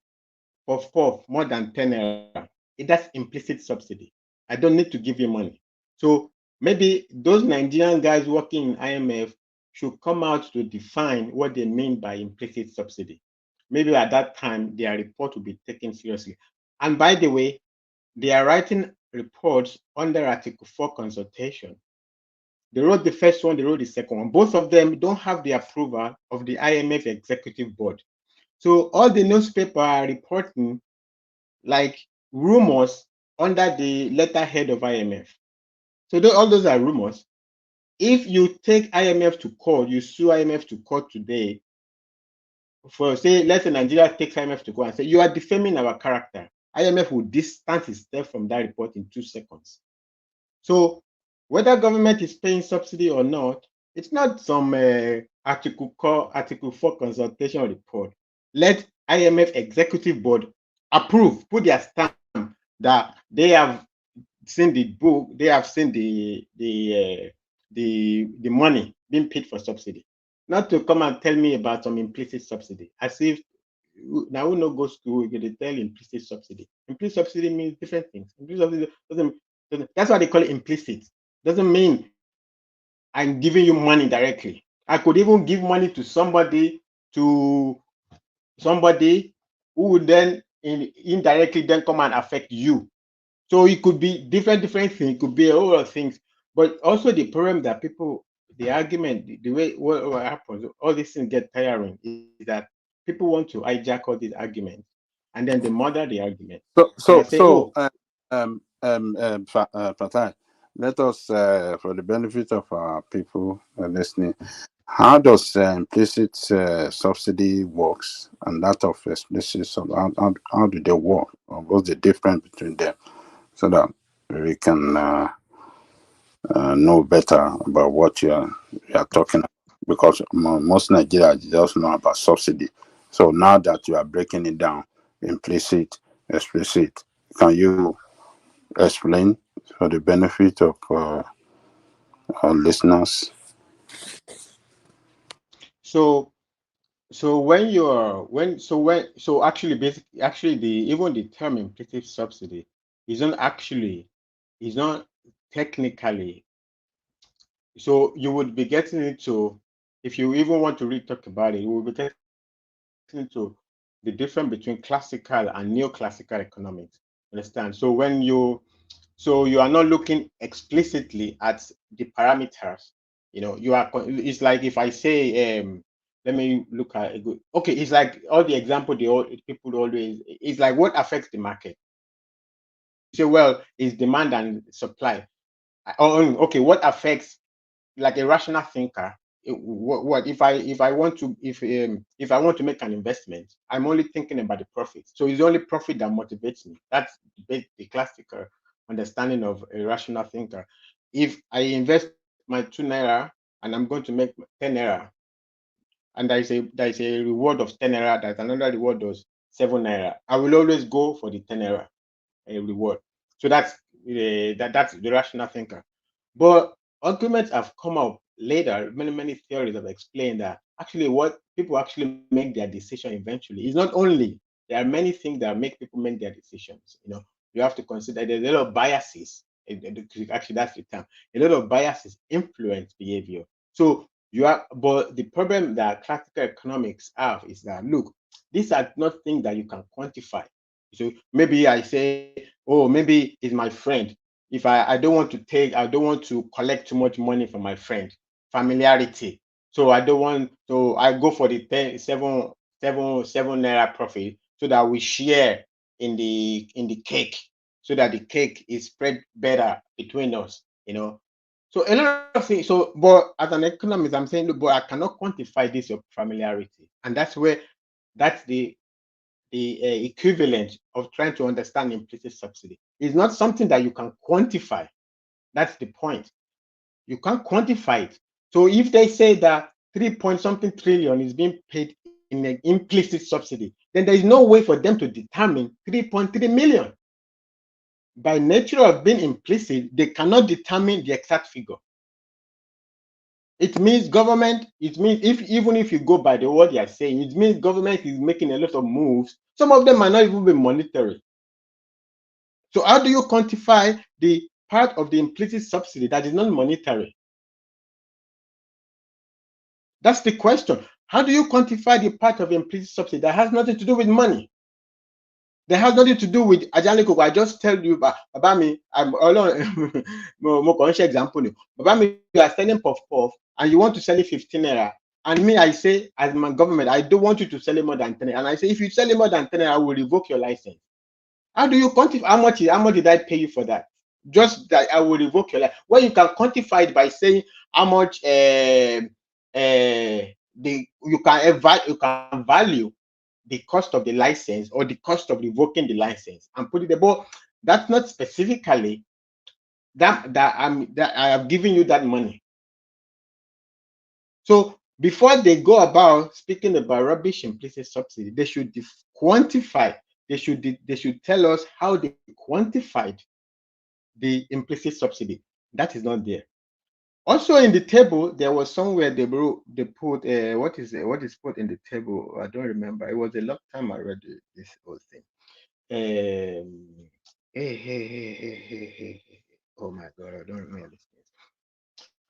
puff more than 10 naira, that's implicit subsidy. I don't need to give you money. So maybe those Nigerian guys working in IMF should come out to define what they mean by implicit subsidy. Maybe at that time, their report will be taken seriously. And by the way, they are writing reports under Article 4 consultation. They wrote the first one, they wrote the second one. Both of them don't have the approval of the IMF executive board. So all the newspapers are reporting like rumors under the letterhead of IMF. So all those are rumors. If you take IMF to court, you sue IMF to court today, for say, let's say Nigeria takes IMF to court and say, you are defaming our character. IMF will distance itself from that report in 2 seconds. So whether government is paying subsidy or not, it's not some Article 4 consultation report. Let IMF executive board approve, put their stamp that they have seen the book, they have seen the money being paid for subsidy. Not to come and tell me about some implicit subsidy, as if now who no go school, they tell implicit subsidy. Implicit subsidy means different things. Implicit subsidy doesn't, that's why they call it implicit. Doesn't mean I'm giving you money directly. I could even give money to somebody who would then indirectly then come and affect you. So it could be different things. It could be a whole lot of things. But also the problem that people, the argument, the way what happens, all these things get tiring, is that people want to hijack all these arguments and then they murder the argument.
Fatai, let us, for the benefit of our people listening, how does implicit subsidy works and that of explicit subsidy? How do they work? Or what's the difference between them, so that we can know better about what you are talking about? Because most Nigerians just know about subsidy. So now that you are breaking it down, implicit, explicit, can you explain for the benefit of our listeners?
So actually the term implicit subsidy isn't actually is not technically. So you would be getting into, if you even want to really talk about it, you will be getting into the difference between classical and neoclassical economics. Understand? So when you are not looking explicitly at the parameters. You know, you are. It's like if I say, let me look at a good. Okay, it's like all the example people always. It's like what affects the market. You say, well, it's demand and supply. Okay, what affects, like a rational thinker? What if I want to if I want to make an investment, I'm only thinking about the profit. So it's only profit that motivates me. That's the classical understanding of a rational thinker. If I invest my 2 naira and I'm going to make 10 naira, and there is a reward of 10 naira, there's another reward of 7 naira, I will always go for the 10 naira reward. So that's that's the rational thinker. But arguments have come up later. Many theories have explained that actually what people actually make their decision eventually is not only, there are many things that make people make their decisions. You know, you have to consider there's a lot of biases. Actually, that's the term. A lot of biases influence behavior. So but the problem that classical economics have is that, look, these are not things that you can quantify. So maybe I say, oh, maybe it's my friend. If I don't want to collect too much money from my friend, familiarity. So I go for the 7 naira profit, so that we share in the cake, so that the cake is spread better between us, you know. So a lot of things. So, but as an economist, I'm saying, look, but I cannot quantify this of familiarity, and that's the equivalent of trying to understand implicit subsidy. It's not something that you can quantify. That's the point. You can't quantify it. So if they say that 3-point-something trillion is being paid in an implicit subsidy, then there is no way for them to determine 3.3 million. By nature of being implicit, they cannot determine the exact figure. It means government, even if you go by the word they are saying, it means government is making a lot of moves. Some of them might not even be monetary. So how do you quantify the part of the implicit subsidy that is not monetary? That's the question. How do you quantify the part of implicit subsidy that has nothing to do with money? That has nothing to do with Ajaniko. I just tell you about me. I'm alone. More conscious example. About me, you are selling puff puff and you want to sell it 15 naira. And me, I say, as my government, I don't want you to sell it more than 10 naira. And I say, if you sell it more than 10 naira, I will revoke your license. How do you quantify how much did I pay you for that? Just that I will revoke your license. Well, you can quantify it by saying how much you can value the cost of the license or the cost of revoking the license and put it there. But that's not specifically that I have given you that money. So before they go about speaking about rubbish implicit subsidy, they should quantify. They should tell us how they quantified the implicit subsidy. That is not there. Also in the table, there was somewhere they put what is put in the table. I don't remember. It was a long time I read this whole thing. Oh my God, I don't remember this.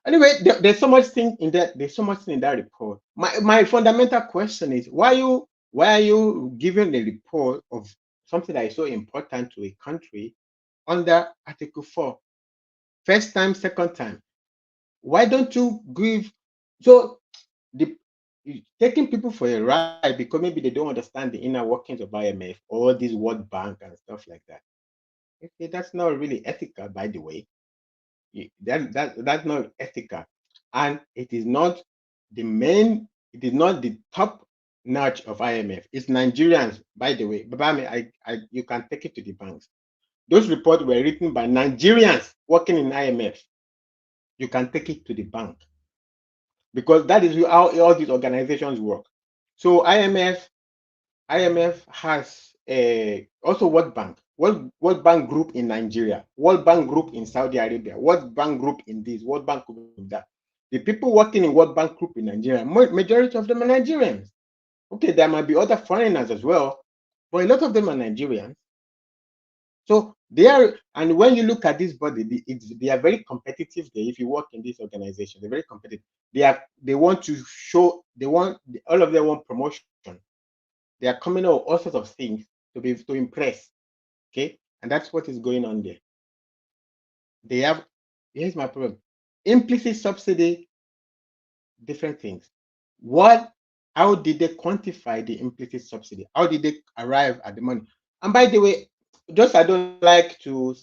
Anyway, there's so much thing in that. There's so much thing in that report. My fundamental question is why are you giving a report of something that is so important to a country under Article 4? First time, second time. Why don't you give? So taking people for a ride because maybe they don't understand the inner workings of IMF or this World Bank and stuff like that. Okay, that's not really ethical, by the way. That's not ethical, and it is not the top notch of IMF. It's Nigerians, by the way. But you can take it to the banks. Those reports were written by Nigerians working in IMF. You can take it to the bank because that is how all these organizations work. So IMF has also World Bank. World Bank Group in Nigeria, World Bank Group in Saudi Arabia, World Bank Group in this, World Bank Group in that. The people working in World Bank Group in Nigeria, majority of them are Nigerians. Okay, there might be other foreigners as well, but a lot of them are Nigerians. So They are, and when you look at this body, they are very competitive. There, if you work in this organization, they're very competitive. They want to show, all of them want promotion. They are coming out with all sorts of things to impress. Okay, and that's what is going on there. They have, here's my problem: implicit subsidy, different things. How did they quantify the implicit subsidy? How did they arrive at the money? And by the way, just I don't like to.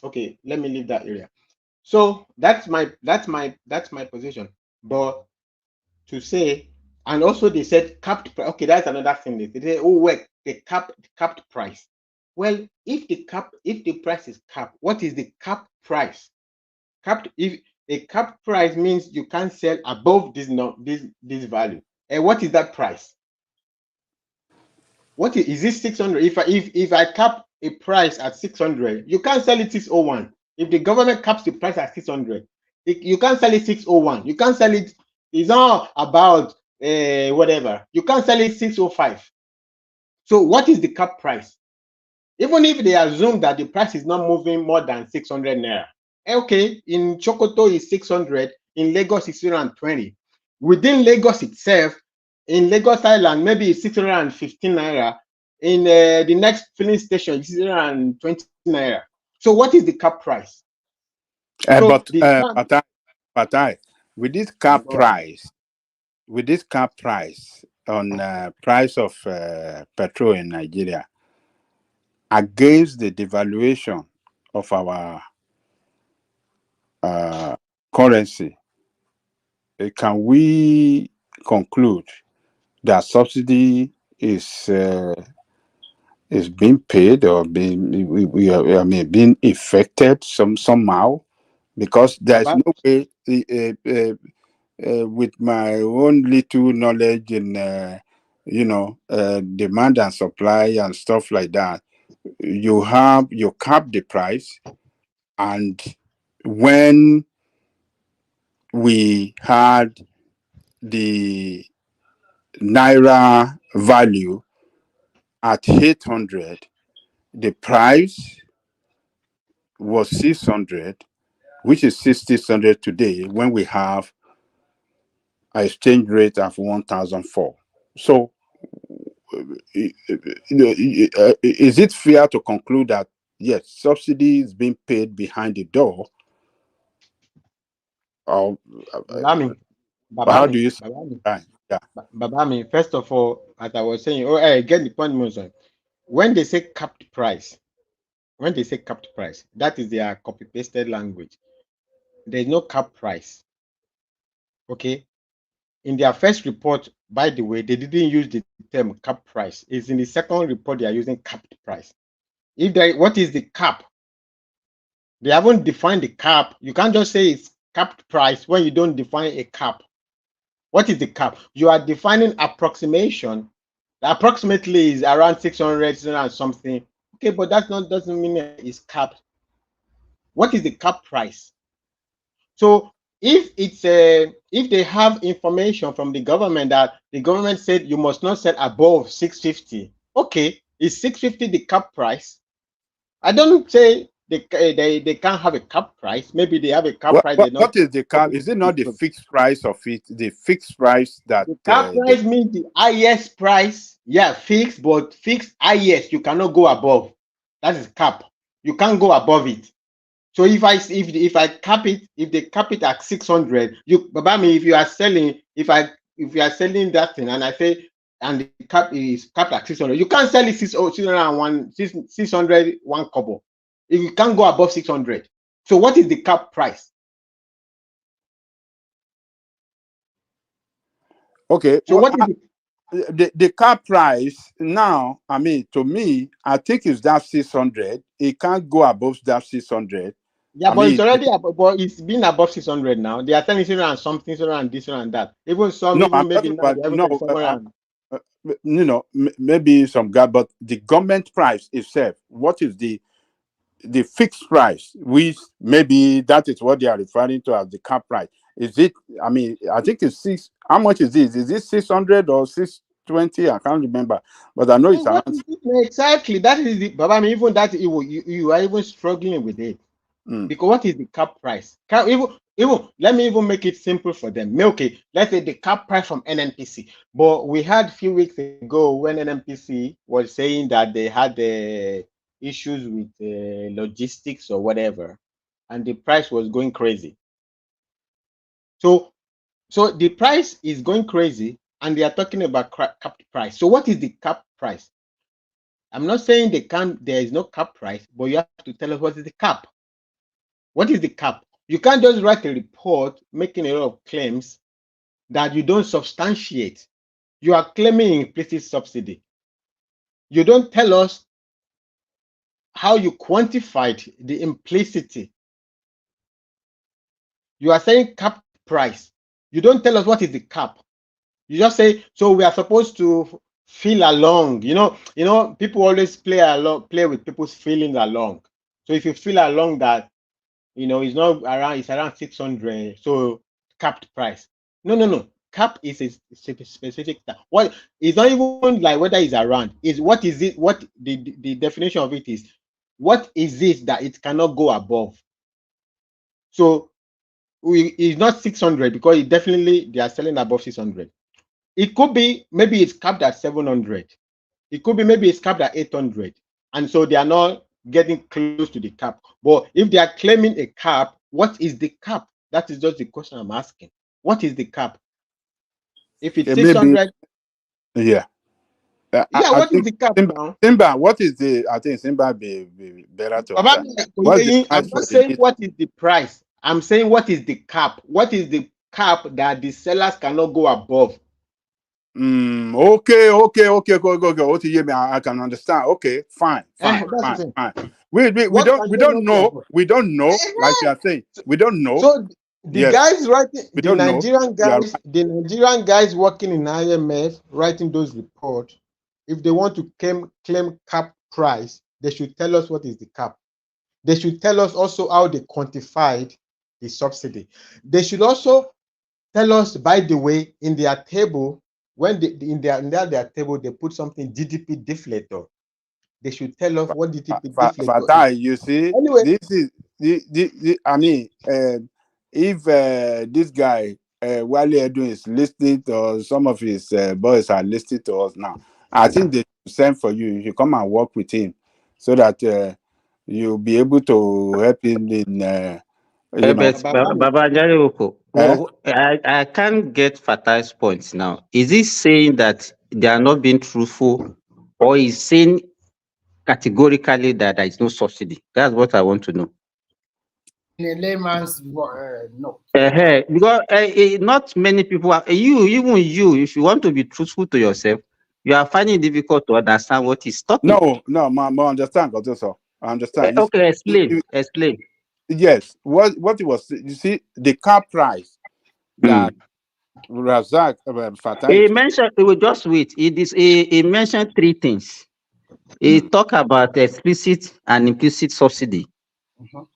Okay, let me leave that area. So that's my position. But to say, and also they said capped. Okay, that's another thing. They say, oh wait, the capped price. Well, if the price is capped, what is the cap price? Capped, if a capped price means you can't sell above this value. And what is that price? What is this 600? If I cap a price at 600, you can't sell it 601. If the government caps the price at 600, you can't sell it 601. You can't sell it. It's not about whatever. You can't sell it 605. So what is the cap price? Even if they assume that the price is not moving more than 600 naira. Okay, in Chokoto is 600, in Lagos is 620. Within Lagos itself, in Lagos Island, maybe it's 615 naira. In the next filling station, it's 620 naira. So what is the cap price?
But with this cap price, on price of petrol in Nigeria, against the devaluation of our currency, can we conclude that subsidy is being paid or being affected somehow? Because there's no way, with my own little knowledge in demand and supply and stuff like that, you cap the price, and when we had the naira value at 800, the price was 600, which is 600 today, when we have an exchange rate of 1,004. So is it fair to conclude that yes, subsidy is being paid behind the door? Or how do you say that? Yeah.
Babami, first of all, as I was saying, I get the point, Monson. When they say capped price, that is their copy-pasted language. There is no cap price. Okay? In their first report, by the way, they didn't use the term cap price. It's in the second report they are using capped price. What is the cap? They haven't defined the cap. You can't just say it's capped price when you don't define a cap. What is the cap? You are defining approximation. Approximately is around 600 and something. Okay, but that doesn't mean it's capped. What is the cap price? So if they have information from the government that the government said you must not sell above 650, okay, is 650 the cap price? I don't say they can't have a cap price. Maybe they have a cap price.
What is the cap? Is it not the fixed price of it? The fixed price that
the cap price means the highest price. Yeah, fixed, but fixed highest. You cannot go above. That is cap. You can't go above it. So if I cap it, if they cap it at 600, Babami, if you are selling that thing, and I say, and the cap is capped at 600, you can't sell it 601 kobo. If you can't go above 600. So what is the cap price?
Okay.
So what is
the cap price now? I mean, to me, I think it's that 600. It can't go above that 600.
Yeah, but it's already above, but it's been above 600 now. They are telling 600 and something, 600 and this and that. Even some, maybe now,
maybe some gap, but the government price itself, what is the fixed price? Which maybe that is what they are referring to as the cap price. Is it? I mean, I think it's 6. How much is this? Is this 600 or 20. I can't remember, but I know it's around.
Exactly. That is the. But I mean, even that you are even struggling with it. Because what is the cap price? Even let me even make it simple for them. Okay, let's say the cap price from NNPC. But we had a few weeks ago when NNPC was saying that they had the issues with logistics or whatever, and the price was going crazy. So the price is going crazy, and they are talking about cap price. So what is the cap price? I'm not saying there is no cap price, but you have to tell us what is the cap. What is the cap? You can't just write a report making a lot of claims that you don't substantiate. You are claiming implicit subsidy. You don't tell us how you quantified the implicity. You are saying cap price. You don't tell us what is the cap. You just say, so we are supposed to feel along. You know, people always play with people's feelings along. So if you feel along that, it's not around, it's around 600, so capped price. No. Cap is a specific. What is not even like whether it's around. Is what is it? What the definition of it is? What is it that it cannot go above? So it's not 600 because they are selling above 600. It could be maybe it's capped at 700. It could be maybe it's capped at 800, and so they are not getting close to the cap. But if they are claiming a cap, what is the cap? That is just the question I'm asking. What is the cap? If it's 600,
yeah.
What is the cap now?
Simba, what is the? I think Simba be better to understand. What's the price
I'm not saying what is the price. I'm saying what is the cap? What is the cap that the sellers cannot go above?
Okay. Go. I can understand. Okay, fine. We don't know. We don't know. Like you are saying, we don't know.
So the guys writing, the Nigerian guys working in IMF writing those reports, if they want to claim cap price, they should tell us what is the cap. They should tell us also how they quantified the subsidy. They should also tell us, by the way, in their table, when in their table they put something GDP deflator. They should tell us what GDP deflator
Fatai,
is.
you see,
Anyway,
this is I mean, if this guy Wale Edun is listening, or some of his boys are listening to us now, I think they should send for you. You come and work with him, so that you'll be able to help him in.
Baba Jarioko, I can't get Fatai's points now. Is he saying that they are not being truthful, or is saying categorically that there is no subsidy? That's what I want to know.
In a layman's no.
Because not many people are, even you, if you want to be truthful to yourself, you are finding it difficult to understand what is stopping.
No, I understand, I understand.
Okay, explain.
Yes, what it was, you see, the car price that Razak Fatai.
He mentioned, we will just wait. He mentioned three things. He talked about explicit and implicit subsidy,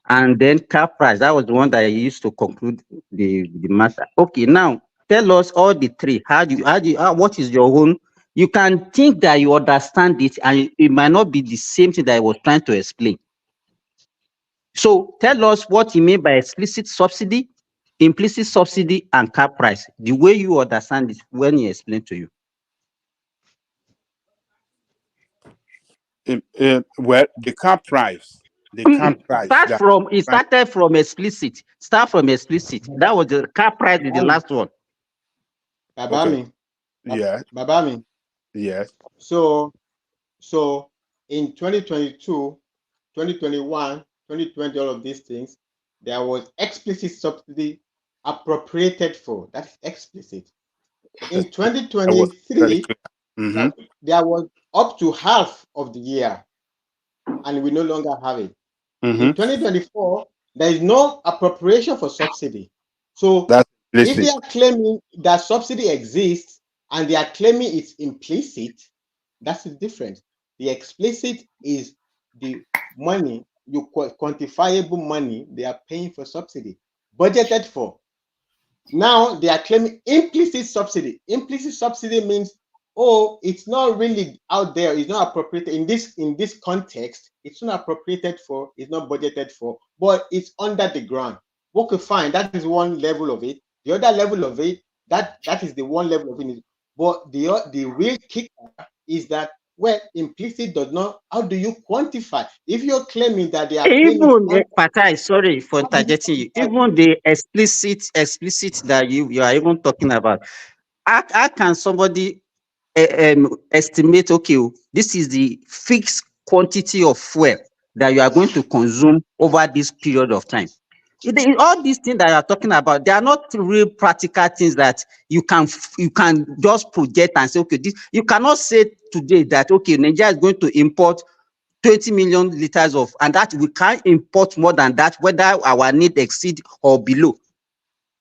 and then car price. That was the one that he used to conclude the matter. Okay, now tell us all the three. What is your own? You can think that you understand it, and it might not be the same thing that I was trying to explain. So tell us what you mean by explicit subsidy, implicit subsidy, and cap price, the way you understand it when he explained to you.
Well, the cap price.
Started from explicit. Start from explicit. That was the cap price in the last one.
Babami.
Yeah.
Babami.
Yes.
So in 2022, 2021, 2020, all of these things, there was explicit subsidy appropriated for. That's explicit. In 2023, there was up to half of the year, and we no longer have it. In 2024, there is no appropriation for subsidy. So if they are claiming that subsidy exists and they are claiming it's implicit, that's the difference. The explicit is the money, quantifiable money they are paying for subsidy, budgeted for. Now they are claiming implicit subsidy. Implicit subsidy means oh, it's not really out there, it's not appropriated in this context, it's not appropriated for, it's not budgeted for, but it's under the ground. Okay, fine, that is one level of it. The other level of it, that is the one level of it. But the real kicker is that, well, implicit does not, how do you quantify? If you're claiming that they are paying
Even
it,
Patai, sorry for interjecting you. Even the explicit that you are even talking about, how can somebody estimate, okay, this is the fixed quantity of fuel that you are going to consume over this period of time? All these things that you are talking about, they are not real practical things that you can just project and say, okay, this, you cannot say today that, okay, Nigeria is going to import 20 million liters of, and that we can't import more than that, whether our need exceed or below.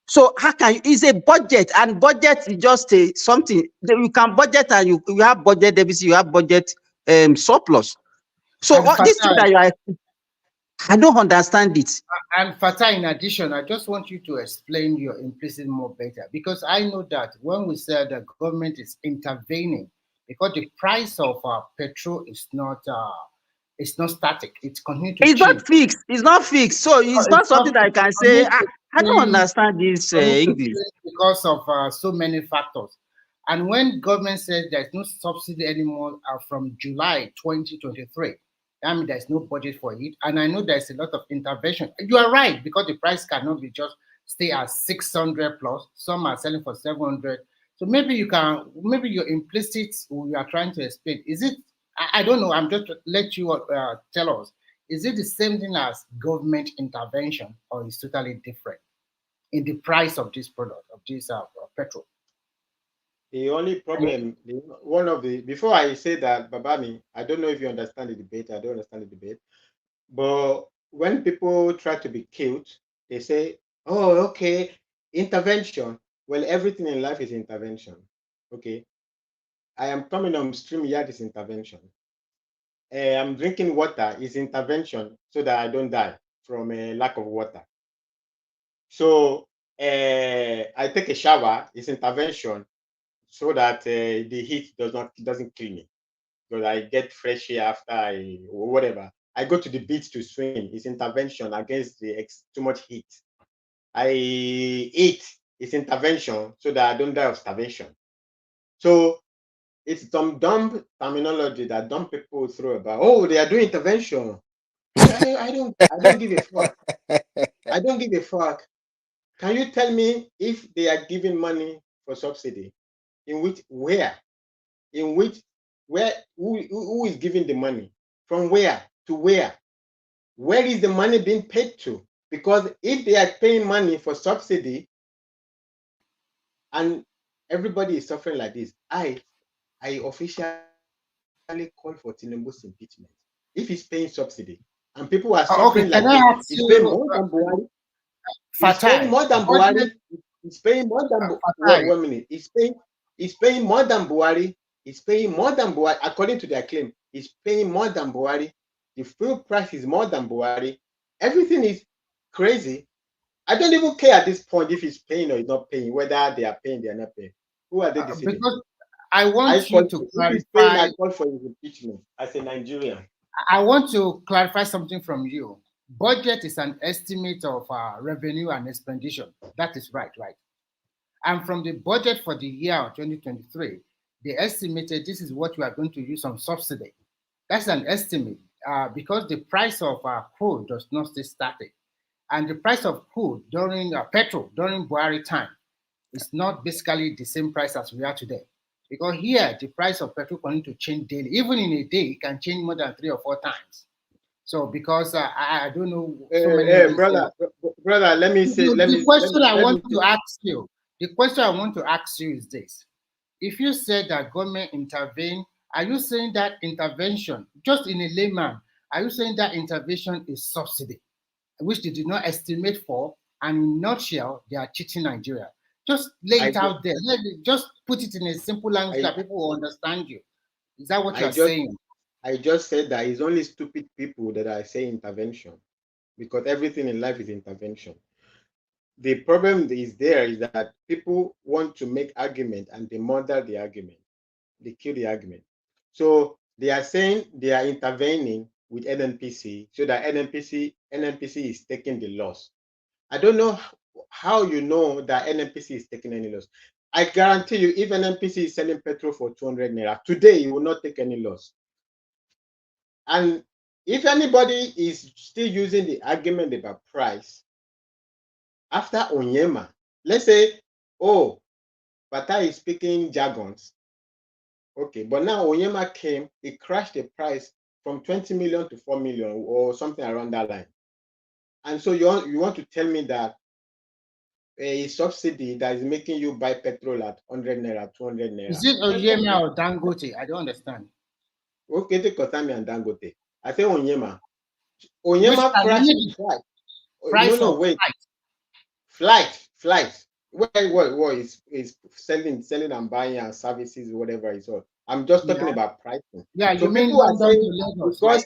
So how can you, it's a budget, and budget is just something that you can budget, and you have budget deficit, you have budget surplus. So
And
all these things that you are, I don't understand it.
And Fatah, in addition, I just want you to explain your implicit more better, because I know that when we say the government is intervening, because the price of petrol is not static, it's continuing to
It's
change.
not fixed. It's not fixed. So it's not something that I can say. I don't understand this English.
Because of so many factors. And when government says there's no subsidy anymore from July 2023, I mean, there's no budget for it. And I know there's a lot of intervention. You are right, because the price cannot be just stay at 600 plus. Some are selling for 700. So maybe your implicit, you are trying to explain, is it, I don't know, I'm just let you tell us, is it the same thing as government intervention, or is totally different in the price of this product, of this petrol?
The only problem, before I say that, Babami, I don't know if you understand the debate. I don't understand the debate. But when people try to be cute, they say, oh, okay, intervention. Well, everything in life is intervention. Okay. I am coming on StreamYard is intervention. I'm drinking water is intervention so that I don't die from a lack of water. So I take a shower is intervention so that the heat doesn't kill me, because I get fresh air after or whatever. I go to the beach to swim. It's intervention against too much heat. I eat. It's intervention so that I don't die of starvation. So it's some dumb terminology that dumb people throw about. Oh, they are doing intervention. I don't give a fuck. I don't give a fuck. Can you tell me if they are giving money for subsidy? Where? Who is giving the money? From where to where? Where is the money being paid to? Because if they are paying money for subsidy and everybody is suffering like this, I officially call for Tinubu's impeachment. If he's paying subsidy and people are suffering like this, he's paying more than Buhari. He's paying more than Buhari. He's paying more than 1 minute. He's paying more than Buhari. He's paying more than Buhari, according to their claim. He's paying more than Buhari. The fuel price is more than Buhari. Everything is crazy. I don't even care at this point if he's paying or he's not paying, whether they are paying, they are not paying. Who are they deceiving?
Because I want you to clarify.
I call for his impeachment as a Nigerian.
I want to clarify something from you. Budget is an estimate of revenue and expenditure. That is right? And from the budget for the year of 2023, they estimated this is what we are going to use on subsidy. That's an estimate because the price of crude does not stay static. And the price of crude during petrol, during Buhari time, is not basically the same price as we are today. Because here, the price of petrol continues to change daily. Even in a day, it can change more than 3 or 4 times. So because I don't know so many
brother, let me say,
the question I want to ask you is this. If you said that government intervened, are you saying that intervention, just in a layman, are you saying that intervention is subsidy, which they did not estimate for, and in a nutshell, they are cheating Nigeria? Just lay it out there. Just put it in a simple language that people will understand you. Is that what you're saying?
I just said that it's only stupid people that are saying intervention, because everything in life is intervention. The problem is that people want to make argument and they murder the argument. they kill the argument. So they are saying they are intervening with NNPC so that NNPC is taking the loss. I don't know how you know that NNPC is taking any loss. I guarantee you, if NNPC is selling petrol for 200 naira today, you will not take any loss. And if anybody is still using the argument about price, after Onyema, let's say, oh, Fatai is speaking jargons. Okay, but now Onyema came, he crashed the price from 20 million to 4 million or something around that line. And so you want to tell me that a subsidy that is making you buy petrol at 100 naira, 200 naira.
Is it Onyema or Dangote? I don't understand.
Okay, take Kotami and Dangote. I say Onyema. Onyema crashed the price.
Price
No,
of
wait. Flight. What is selling and buying and services, whatever it's all. I'm just talking about pricing.
Yeah,
so
you mean
people are
London
saying
to Lagos,
because
right?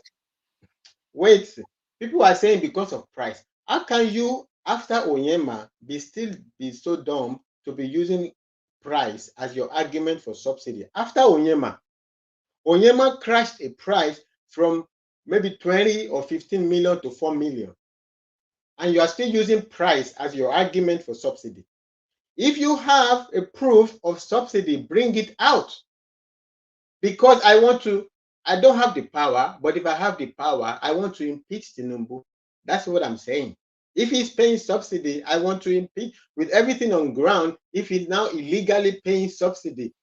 wait, people are saying because of price. How can you, after Onyema, be so dumb to be using price as your argument for subsidy? After Onyema crashed a price from maybe 20 or 15 million to 4 million. And you are still using price as your argument for subsidy. If you have a proof of subsidy, bring it out. Because I don't have the power, but if I have the power, I want to impeach Tinubu. That's what I'm saying. If he's paying subsidy, I want to impeach with everything on ground. If he's now illegally paying subsidy,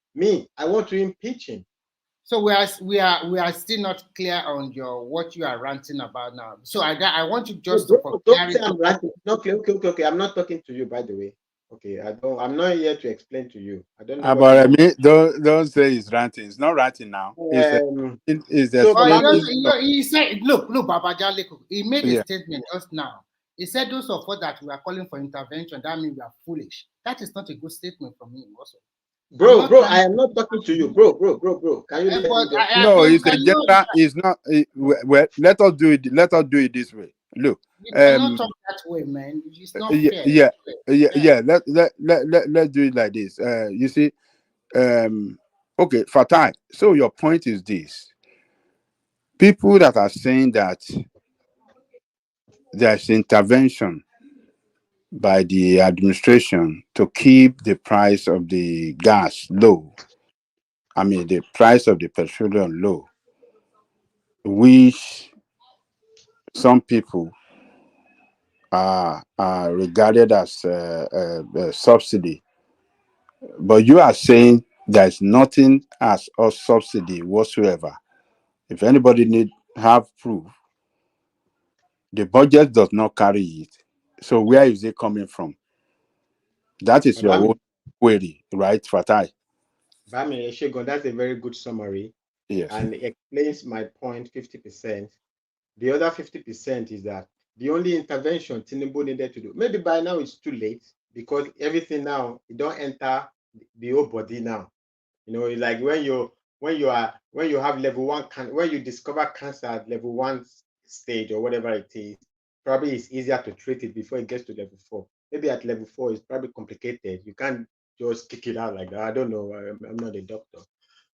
I want to impeach him.
So we are still not clear on what you are ranting about now. So I want you just to
don't say I'm ranting. Okay. I'm not talking to you, by the way. Okay, I'm not here to explain to you. I don't know what
But don't say it's ranting. It's not ranting now. It's
he said, look, Baba Jaleko, he made a statement just now. He said those of us that we are calling for intervention, that means we are foolish. That is not a good statement from him also.
Bro, I am not talking to you, bro. Can you let me go?
No, it's a general. It's not. Well, let us do it this way. Look,
you cannot talk that way, man. It's not fair.
Yeah. Let's do it like this. You see, okay, Fatai. So your point is this: people that are saying that there's intervention by the administration to keep the price of the gas low. I mean, the price of the petroleum low, which some people are regarded as a subsidy. But you are saying there's nothing as a subsidy whatsoever. If anybody have proof, the budget does not carry it. So where is it coming from? That is your own query, right, Fatai?
Bami Eshegon, that's a very good summary.
Yes.
And it explains my point 50%. The other 50% is that the only intervention Tinubu needed to do, maybe by now it's too late because everything now, it don't enter the whole body now. You know, it's like when you have level 1 when you discover cancer at level 1 stage or whatever it is, probably it's easier to treat it before it gets to level 4. Maybe at level 4 it's probably complicated. You can't just kick it out like that. I don't know. I'm not a doctor.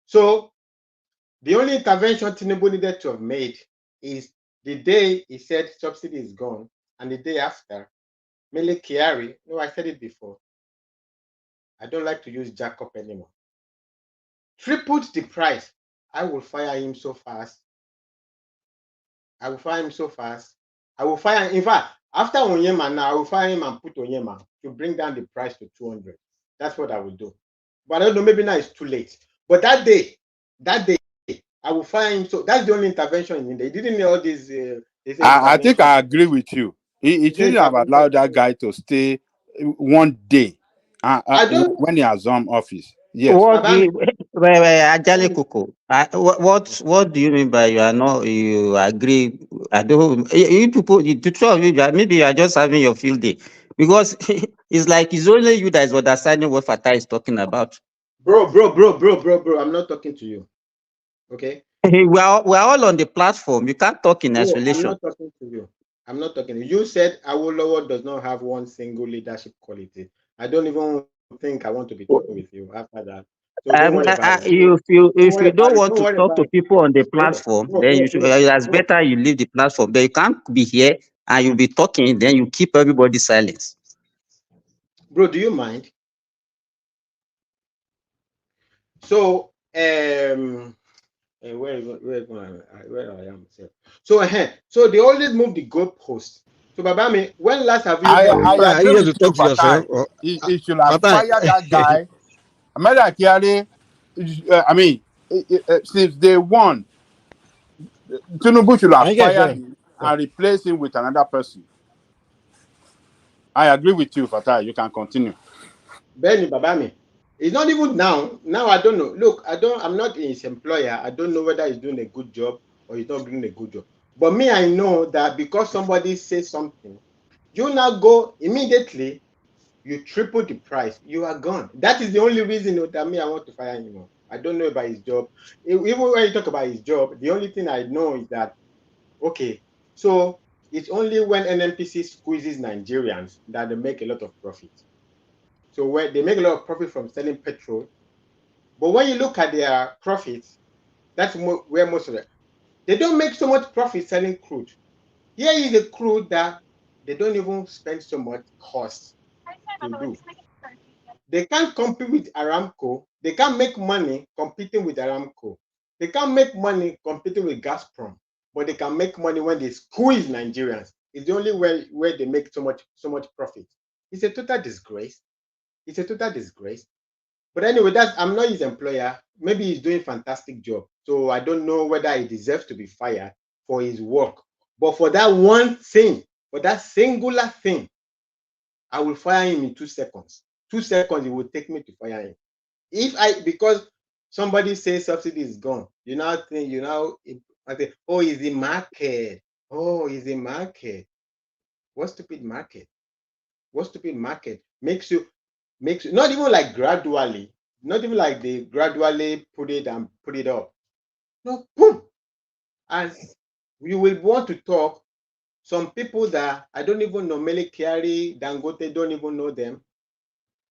So the only intervention Tinubu needed to have made is the day he said subsidy is gone, and the day after, Mele Kyari, no, I said it before. I don't like to use Jacob anymore. Tripled the price. I will fire him so fast. I will fire him. In fact, after Onyema now, I will fire him and put Onyema to bring down the price to 200. That's what I will do. But I don't know, maybe now it's too late. But that day, I will fire him. So that's the only intervention in there. He didn't know all these.
I think I agree with you. He shouldn't have allowed that guy to stay one day when he has office. Yes.
What do you, Ajale Koko, what do you mean by you agree? I don't, you people, the two of you, maybe you are just having your field day because it's like it's only you that is understanding what Fatah is talking about.
Bro, I'm not talking to you. Okay.
We're all on the platform. You can't talk in isolation.
I'm not talking to you. I'm not talking to you. You said Awolowo does not have one single leadership quality. I don't even think I want to be talking with you after that. So don't worry about it.
if
Don't worry
you
about
don't
it.
want
Don't
to
worry
talk
about
to
it.
people on the
No,
platform,
no,
then
no,
you should.
no,
It's
no.
better you leave the platform. Then you can't be here and you'll be talking. Then you keep everybody silent.
Bro, do you mind? So where I am. So they always move the goalpost. So Babami, when last have you heard?
I
Are
agree
you here
with
to
you,
talk to yourself?
Fatai.
Or,
He should have
Fatai.
fired that guy. Amanda Kiari, since day one, Tinubu should
Can
have
you get
fired
friend?
him and replaced him with another person. I agree with you, Fatai. You can continue.
Benny Babami. It's not even now. Now I don't know. Look, I'm not his employer. I don't know whether he's doing a good job or he's not doing a good job. But me, I know that because somebody says something, you now go immediately, you triple the price, you are gone. That is the only reason that I want to fire him. I don't know about his job. Even when you talk about his job, the only thing I know is that, okay, so it's only when NNPC squeezes Nigerians that they make a lot of profit. So where they make a lot of profit from selling petrol, but when you look at their profits, that's where most of it. They don't make so much profit selling crude. Here is a crude that they don't even spend so much cost to do. They can't compete with Aramco. They can't make money competing with Aramco. They can't make money competing with Gazprom, but they can make money when they squeeze Nigerians. It's the only way where they make so much profit. It's a total disgrace. It's a total disgrace. But anyway, I'm not his employer. Maybe he's doing a fantastic job. So I don't know whether he deserves to be fired for his work. But for that one thing, for that singular thing, I will fire him in 2 seconds. 2 seconds, it will take me to fire him. Because somebody says subsidy is gone, you now think, I think, oh, it's the market. Oh, it's the market. What stupid market? What stupid market makes you not even like gradually, not even like they gradually put it and put it up. No, boom. And you will want to talk. Some people that I don't even know, Mele Kiari, Dangote, don't even know them.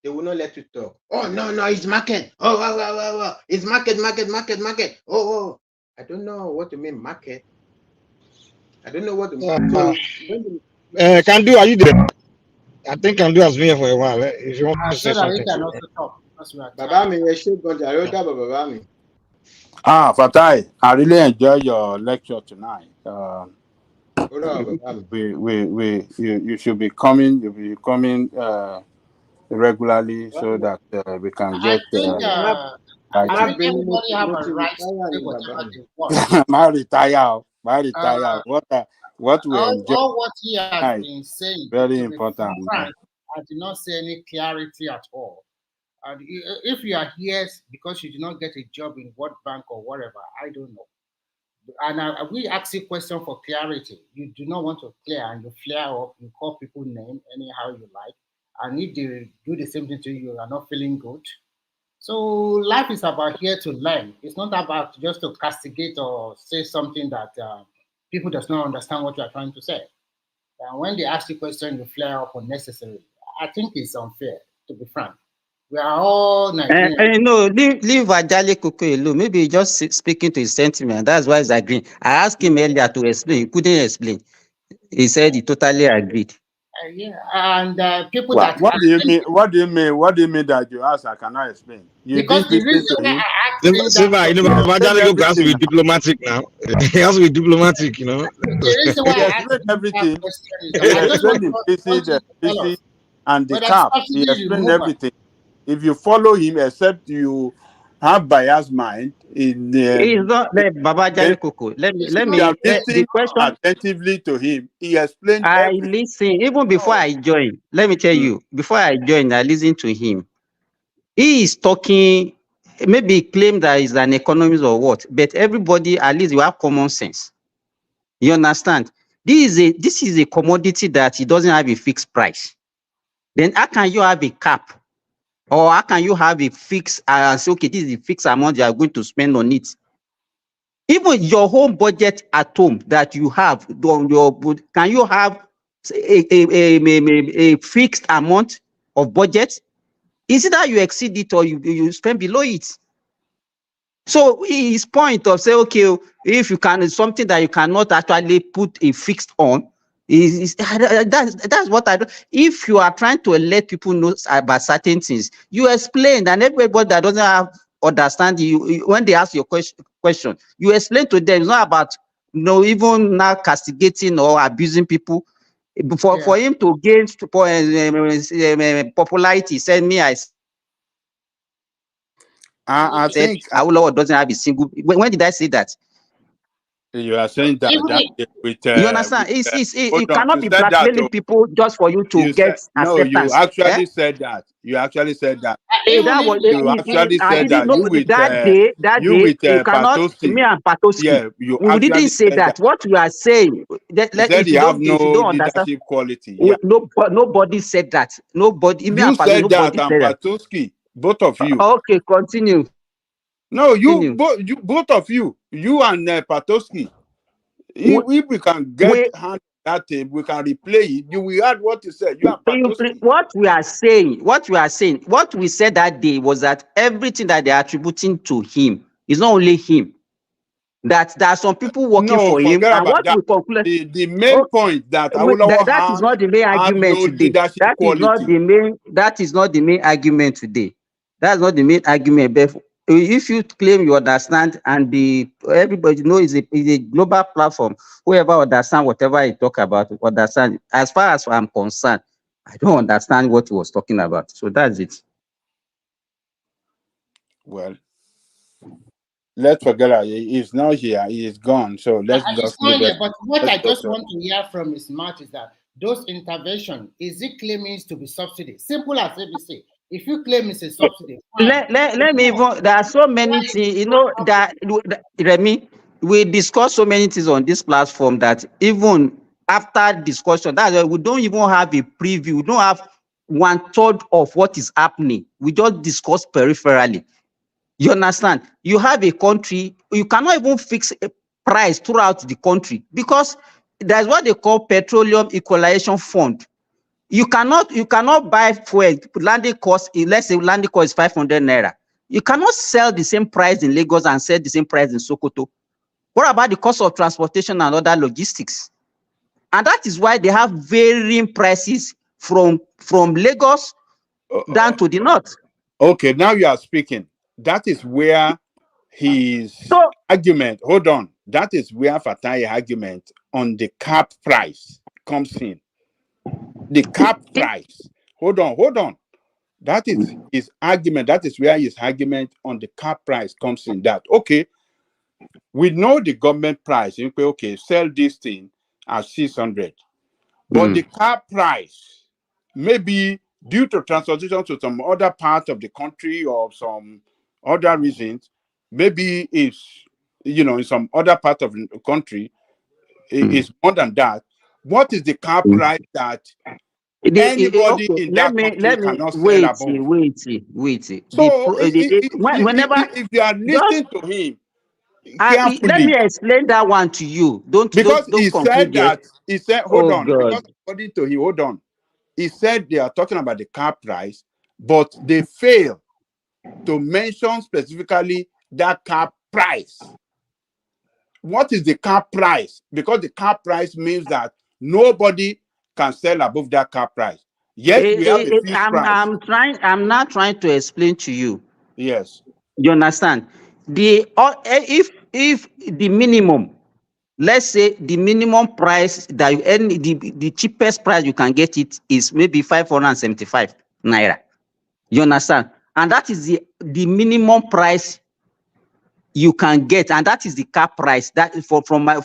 They will not let you talk. Oh, no, it's market. Oh, it's market. Oh. I don't know what you mean market. I don't know what to mean. So
Can do, are you there? I think Can do has been here for a while. If you want to say
So that we
something.
can also talk. Because we are
Babami, Babami.
Fatai, I really enjoy your lecture tonight. You should be coming. You'll be coming regularly so that we can
I
get
think
What
everybody have a right to say whatever they want.
my retire. What we enjoy
All what he has
tonight,
been saying,
very
to be
important.
frank, I did not see any clarity at all. And if you are here because you did not get a job in World Bank or whatever, I don't know. And we ask you question for clarity. You do not want to clear and you flare up, you call people name anyhow you like. And if they do the same thing to you, you are not feeling good. So life is about here to learn. It's not about just to castigate or say something that people does not understand what you are trying to say. And when they ask you question, you flare up unnecessarily. I think it's unfair, to be frank. We are all Nigerians.
No, leave Ajale Koko alone. Maybe he's just speaking to his sentiment. That's why he's agreeing. I asked him earlier to explain. He couldn't explain. He said he totally agreed.
Yeah, and people
What
that
do you mean? What do you mean? What do you mean that you ask? I cannot explain. You
because
didn't
the
listen
reason
to
why
him.
I asked him
Silva, you know,
He explained
Babajale has to
everything
be
now.
diplomatic now. He has to be diplomatic, you know.
the reason why
He
I asked
explained
him that
everything.
question is
He
that I just
explained
want
implicit,
you to tell us
and the
whether
cap. He
subsidy
explained
removal.
everything. If you follow him, except you have biased mind in
It's not like Babajale Koko. Let me
you are
the
listening
question.
attentively to him. He explained
I
everything.
listen even before I join. Let me tell you, before I join, I listen to him. He is talking. Maybe he claim that he's an economist or what, but everybody at least you have common sense. You understand? This is a commodity that it doesn't have a fixed price. Then how can you have a cap? Or how can you have a fixed say, okay, this is the fixed amount you are going to spend on it? Even your home budget at home that you have, can you have a fixed amount of budget? Is it that you exceed it or you spend below it? So his point of say, okay, if you can, it's something that you cannot actually put a fixed on, that's what I do. If you are trying to let people know about certain things, you explain, and everybody that doesn't have understanding, you when they ask your question, you explain to them. It's not about even now castigating or abusing people. For him to gain popularity, send me,
I
said
think
Awolowo doesn't have a single. When did I say that?
you are saying that with
You understand?
hold
It
on.
cannot
You
be
said that.
blackmailing people just for you to
You said
get
no. You
acceptance.
actually said that. You actually said that.
That was
You actually
I
said
didn't
that.
know that day. That
You
day
with
you cannot.
Patoski.
Me and Patoski,
Yeah, you
we didn't
actually
say
said that.
that. What we are saying,
You said
if
you
you
have
don't,
no
if you don't understand,
leadership quality. Yeah.
nobody said that. Nobody. Me
You
and Patoski,
said that,
nobody
and
said that.
Patoski, both of you.
Okay, continue.
No, you both of you and Patoski. If we can get hand that tape, we can replay it. You will add what you said. You and Patoski.
What we said that day was that everything that they're attributing to him is not only him. That there are some people working
No,
for him,
forget
and
about
what
that.
we conclude.
The main point that Awolowo
That is not the main
has
argument
no
today.
leadership
That is not
quality.
the main. That is not the main argument today. That's not the main argument. But if you claim you understand, and everybody knows it's a global platform, whoever understand whatever he talk about, understand. As far as I'm concerned, I don't understand what he was talking about. So that's it.
Well, let's forget it. He's not here. He is gone. So let's just leave it.
But what
Let's
I just
go
want to hear from his mouth is that those intervention, is it claiming to be subsidy? Simple as ABC. If you claim it's a subsidy, fine.
Let me even. There are so many things, that Remy, we discuss so many things on this platform that even after discussion, that's why we don't even have a preview. We don't have 1/3 of what is happening. We just discuss peripherally. You understand? You have a country, you cannot even fix a price throughout the country because there's what they call petroleum equalization fund. You cannot buy fuel landing cost. Let's say landing cost is 500 naira. You cannot sell the same price in Lagos and sell the same price in Sokoto. What about the cost of transportation and other logistics? And that is why they have varying prices from Lagos down to the north.
Okay, now you are speaking. That is where his argument. Hold on. That is where Fatah's argument on the cap price comes in. The cap price. Hold on. That is his argument. That is where his argument on the cap price comes in. That okay, we know the government price. You say, okay, sell this thing at 600, but the cap price maybe due to transportation to some other part of the country or some other reasons, maybe it's in some other part of the country is more than that. What is the cap price that anybody
Okay,
in
let
that
me
country cannot sell
wait.
above? So
Whenever
if you are
just
listening to him
let me
carefully,
explain that one to you. Don't
because he
conclude
said
yet.
that hold
Oh
on,
God.
because according to him, hold on, he said they are talking about the cap price, but they fail to mention specifically that cap price. What is the cap price? Because the cap price means that nobody can sell above that cap price. Yes, we have a fixed price.
I'm not trying to explain to you.
Yes.
You understand? If the minimum, let's say the minimum price that the cheapest price you can get it is maybe 575 naira. You understand? And that is the minimum price you can get, and that is the cap price. That from my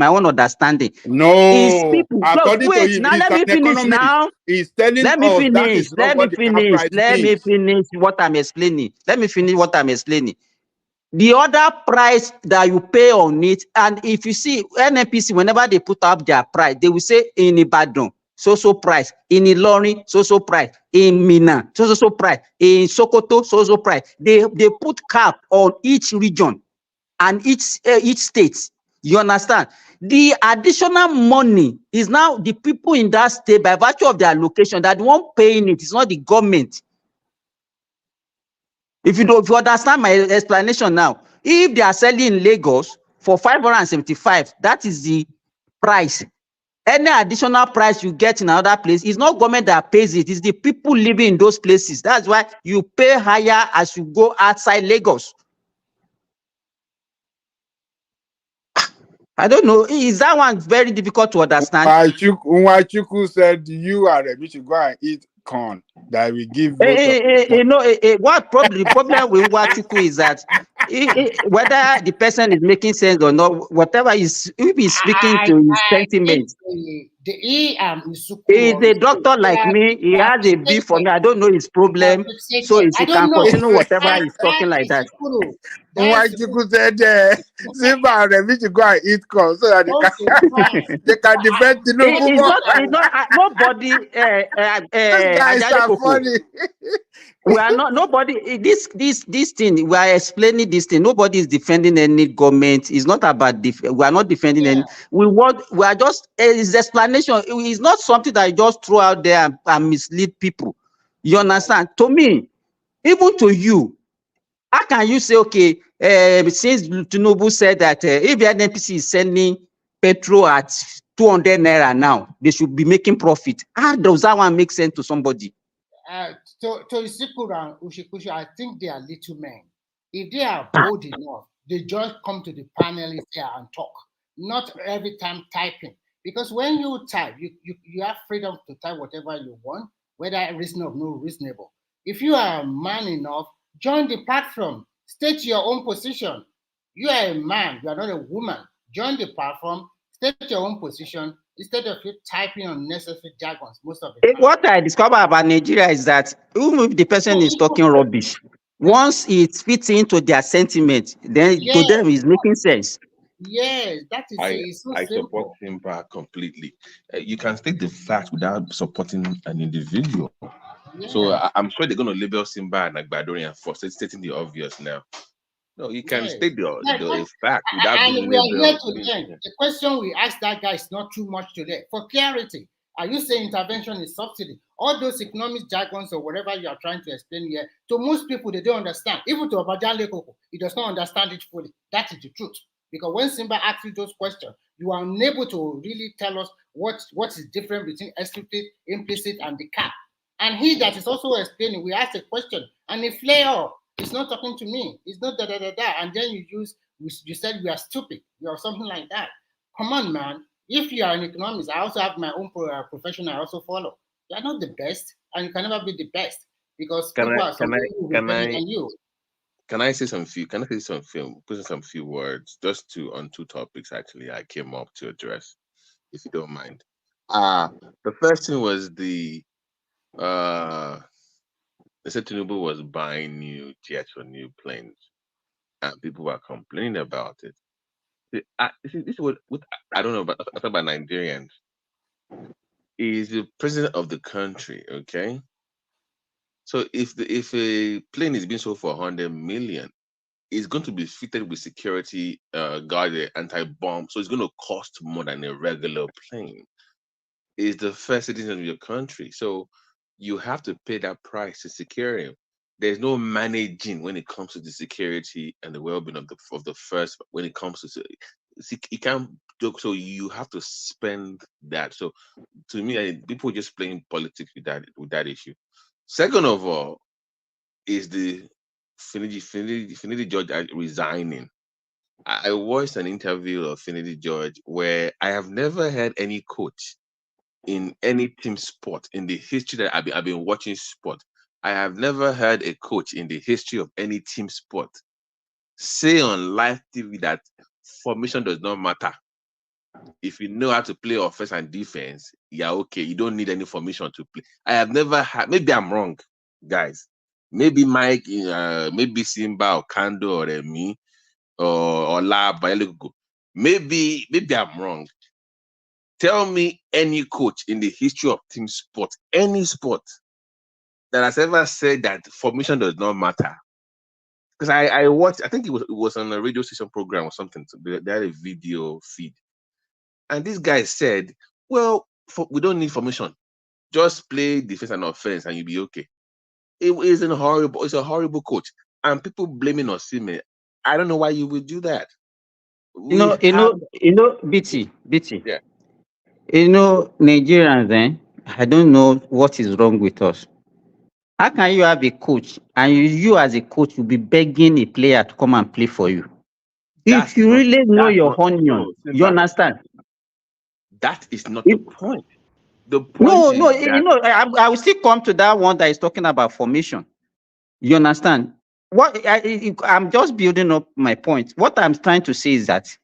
own understanding. Is
No,
people
according to
wait
him,
now?
he's
Let
an
me finish
economist.
now.
He's telling
Let me
us that
finish.
is not what the cap price
Let me
means.
finish what I'm explaining. Let me finish what I'm explaining. The other price that you pay on it, and if you see NNPC, whenever they put up their price, they will say in Ibadan, so price, in Ilorin, so price, in Minna, so price, in Sokoto, so price. They put cap on each region and each state. You understand? The additional money is now the people in that state by virtue of their location that the one paying it is not the government. If you understand my explanation now, if they are selling in Lagos for 575, that is the price. Any additional price you get in another place, it's not government that pays it, it's the people living in those places. That's why you pay higher as you go outside Lagos. I don't know. Is that one very difficult to understand?
Nwachukwu said you are we should go and eat corn that we give most of
What problem? The problem with Nwachukwu is that whether the person is making sense or not, whatever is, if he's speaking to his sentiment.
He's
a doctor like me. He has a beef for me. I don't know his problem, so he can continue whatever he's talking like that.
Nwachukwu said, Simba and Remi should go and eat corn so that they can defend Tinubu.
It's not nobody.
These guys are funny.
We are not nobody. This thing we are explaining this thing. Nobody is defending any government. It's not about we are not defending any. We are just it's explanation. It's not something that you just throw out there and mislead people. You understand? To me, even to you, how can you say okay? Since Tinubu said that if the NPC is sending petrol at 200 naira now, they should be making profit. How does that one make sense to somebody?
To Isikuru and Ushikushi, I think they are little men. If they are bold enough, they just come to the panelists here and talk. Not every time typing. Because when you type, you have freedom to type whatever you want, whether reasonable or not reasonable. If you are a man enough, join the platform. State your own position. You are a man, you are not a woman. Join the platform, state your own position, instead of you typing unnecessary jargons most of the time.
What I discovered about Nigeria is that even if the person is talking rubbish, once it fits into their sentiment, then to them it's making sense.
Yes, that is it. So
I
simple.
support Simba completely. You can state the fact without supporting an individual.
Yeah.
So I'm sure they're going to label Simba and Agbadorian for stating the obvious now. No, you can state the fact without being
we are here
labeled.
to learn. The question we asked that guy is not too much today. For clarity, are you saying intervention is subsidy? All those economic jargons or whatever you are trying to explain here, to most people, they don't understand. Even to Abajan Lekoko, he does not understand it fully. That is the truth. Because when Simba asks you those questions, you are unable to really tell us what is different between explicit, implicit, and the cap. And he that is also explaining, we ask a question, and he flare up. He's not talking to me. It's not da. And then you said we are stupid, or something like that. Come on, man. If you are an economist, I also have my own profession I also follow. You are not the best, and you can never be the best because people are better than you.
Can I say some few words just on two topics actually I came up to address, if you don't mind. The first thing was they said Tinubu was buying new jets or new planes, and people were complaining about it. This is what I don't know about. I talk about Nigerians. Is the president of the country, okay? So if a plane is being sold for 100 million, it's going to be fitted with security guard, anti-bomb, so it's going to cost more than a regular plane. It's the first citizen of your country, so you have to pay that price to secure him. There's no managing when it comes to the security and the well-being of the first. When it comes to you can't joke, so you have to spend that. So to me, people just playing politics with that issue. Second of all, is the Finidi George resigning. I watched an interview of Finidi George where I have never heard any coach in any team sport in the history that I've been watching sport. I have never heard a coach in the history of any team sport say on live TV that formation does not matter. If you know how to play offense and defense, yeah, okay, you don't need any formation to play. I have never had, maybe I'm wrong, guys. Maybe Mike, maybe Simba or Kando or me or Lab. Maybe I'm wrong. Tell me any coach in the history of team sport, any sport, that has ever said that formation does not matter. Because I watched, I think it was on a radio station program or something. So they had a video feed. And this guy said, well, we don't need formation. Just play defense and offense and you'll be okay. It's a horrible coach. and people blaming Osimhen. I don't know why you would do that.
BT.
Yeah.
Nigerians, I don't know what is wrong with us. How can you have a coach and you as a coach will be begging a player to come and play for you? If you really know your onion, you understand?
That is not the point. The point
No,
is that
I will still come to that one that is talking about formation. You understand? I'm just building up my point. What I'm trying to say is that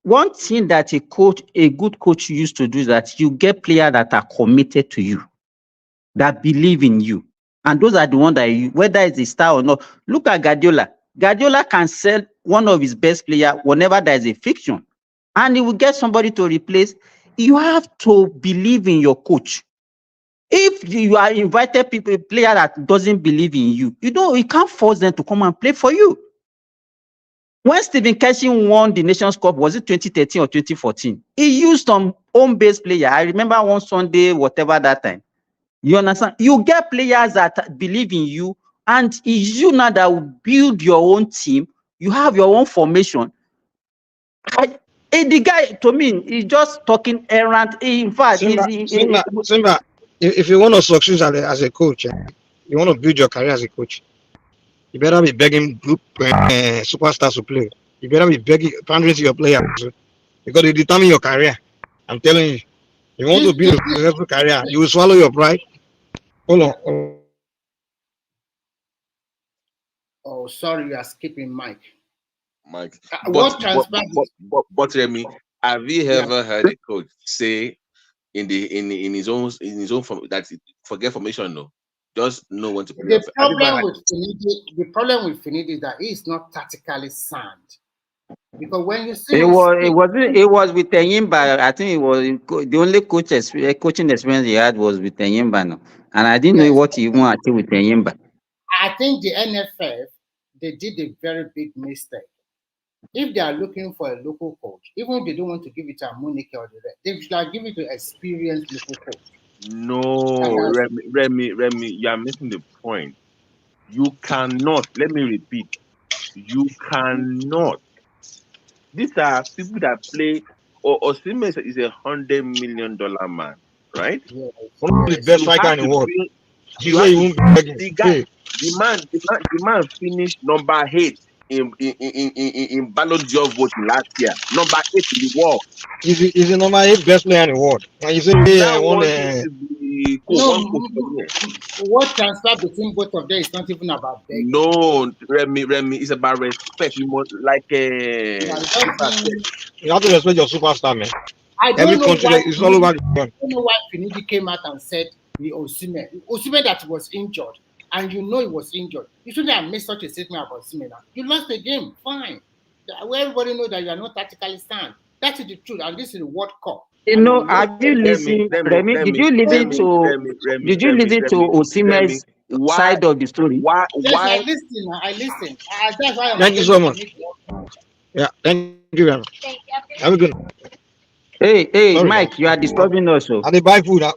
one thing that a good coach used to do is that you get players that are committed to you, that believe in you. And those are the ones that whether it's a star or not. Look at Guardiola. Guardiola can sell one of his best players whenever there is a fiction. And he will get somebody to replace. You have to believe in your coach. If you are invited a player that doesn't believe in you, you can't force them to come and play for you. When Stephen Keshi won the Nations Cup, was it 2013 or 2014? He used some home-based player. I remember one Sunday, whatever that time. You understand? You get players that believe in you, and it's you now that will build your own team. You have your own formation. The guy, to me, he's just talking errant. In fact,
Simba, if you want to succeed as a coach, you want to build your career as a coach, you better be begging group superstars to play. You better be begging, pandering to your players because they determine your career. I'm telling you, you want to build a successful career, you will swallow your pride. Hold on.
Oh, sorry, you are skipping Mike.
But Remy, have you ever heard a coach say in his own that forget formation? No, just know when to play.
The problem with Finidi is that he is not tactically sound. Because when you see
it was with Enyimba. I think it was the only coaching experience he had was with Enyimba, no? And I didn't know what he even achieved with Enyimba.
I think the NFF, they did a very big mistake. If they are looking for a local coach, even if they don't want to give it to Amunike or the rest, they should give it to experienced local coach.
No, Remy, you are missing the point. You cannot. Let me repeat. You cannot. These are people that play. Osimhen is $100 million man, right?
One of the best striker in the world.
The man finished number 8 in Ballon d'Or voting last year. Number 8 in the world.
He's the number 8 best player in the world. And you say
what transfer between both of them is not even about begging.
No, Remy, it's about respect. You must
you have to respect your superstar, man.
I don't know why it's all over the world. I don't know why Finidi came out and said the Osimhen that was injured, and you know he was injured. You shouldn't have made such a statement about Osimhen. You lost the game, fine. Everybody knows that you are not tactically sound. That is the truth, and this is the World Cup.
Have you listened, Remy? Did you listen to Osimhen's side of the story?
Yes, I listen. That's why I'm
Thank you so much. Yeah, thank you very much. Have a good night.
Hey, sorry, Mike, you are disturbing us. So.
I did buy food. I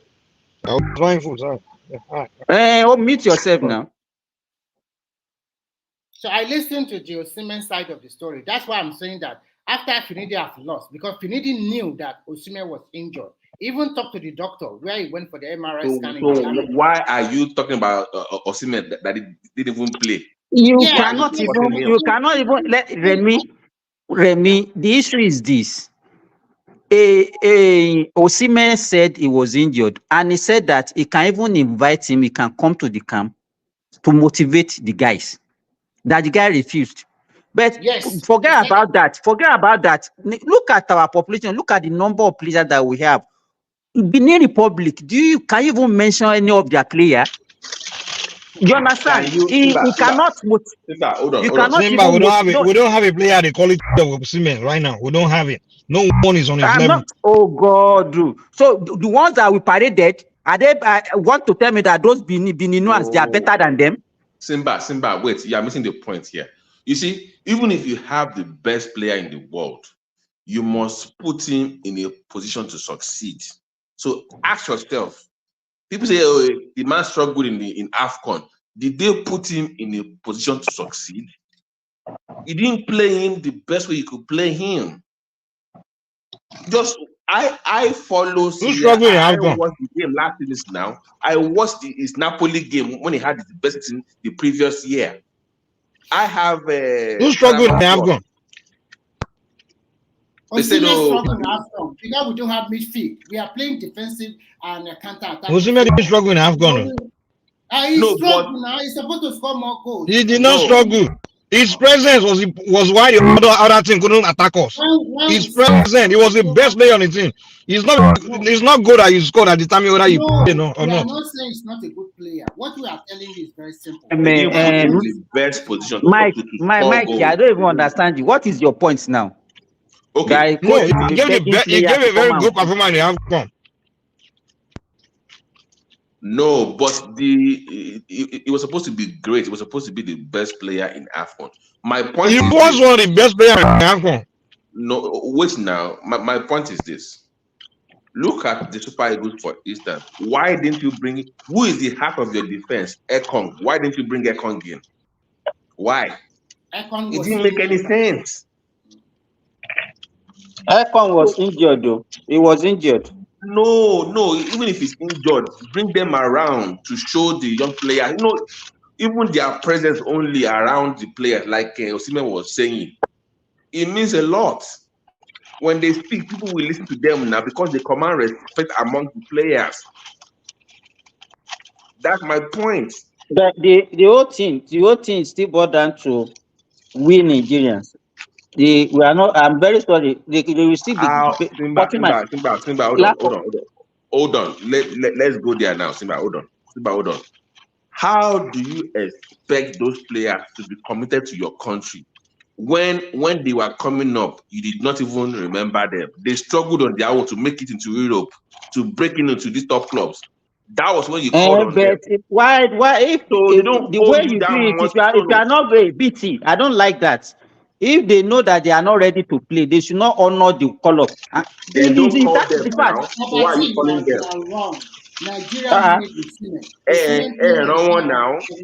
was buying food. Sorry. Yeah, all right.
Mute yourself now.
So I listened to the Osimhen side of the story. That's why I'm saying that after Finidi have lost, because Finidi knew that Osimhen was injured. Even talked to the doctor where he went for the MRI scanning.
So why are you talking about Osimhen that he didn't even play?
You cannot even let Remy. The issue is this. Osimhen said he was injured, and he said that he can even invite him. He can come to the camp to motivate the guys. That the guy refused. But forget about that. Look at our population. Look at the number of players that we have. In Benin Republic, can you even mention any of their players? You understand? He cannot.
Hold on. We don't have a player the quality of Osimhen right now. We don't have it. No one is on his level.
Oh God, so the ones that we paraded, are they want to tell me that those Beninoans they are better than them?
Simba, wait, you are missing the point here. You see, even if you have the best player in the world, you must put him in a position to succeed. So ask yourself. People say, "Oh, the man struggled in AFCON."
Did they put him in a position to succeed? You didn't play him the best way you could play him. Just I follow Syria. I watched the game last season now. I watched his Napoli game when he had the best team the previous year. I have
who's struggling in AFCON?
They said,
struggling in AFCON because we don't have midfield. We are playing defensive and counter attack.
Osimhen didn't struggle in AFCON.
He's struggling now. He's supposed to score more goals.
He did not struggle. His presence was why the other team couldn't attack us. His presence, he was the best player on the team. He's not good that you scored at the time whether you play or not.
I'm not saying he's not a good player. What we are telling you is very simple.
the best position.
Mike, I don't even understand you. What is your point now?
Okay.
No, he gave a very good performance in the AFCON.
No, but it was supposed to be great. It was supposed to be the best player in AFCON. My point
he
is
was one of the best players in AFCON.
No, wait now. My point is this. Look at the Super Eagles, for instance. Why didn't you bring who is the half of your defense? Ekong. Why didn't you bring Ekong in? Why? It didn't make any sense.
Ekong was injured though. He was injured.
No, even if he's injured, bring them around to show the young players. Even their presence only around the players, like Osimhen was saying, it means a lot. When they speak, people will listen to them now because they command respect among the players. That's my point.
The whole thing still boiled down to we Nigerians. We are not. I'm very sorry. They will still be.
Simba, hold on. Let's go there now. Simba, hold on. How do you expect those players to be committed to your country when they were coming up? You did not even remember them. They struggled on their own to make it into Europe, to break into these top clubs. That was when you called on them.
Why if the way you do it, if you are not very BT, I don't like that. If they know that they are not ready to play, they should not honor the call up.
They don't call them now. Why are you calling them?
You are wrong. Nigeria
no one now. They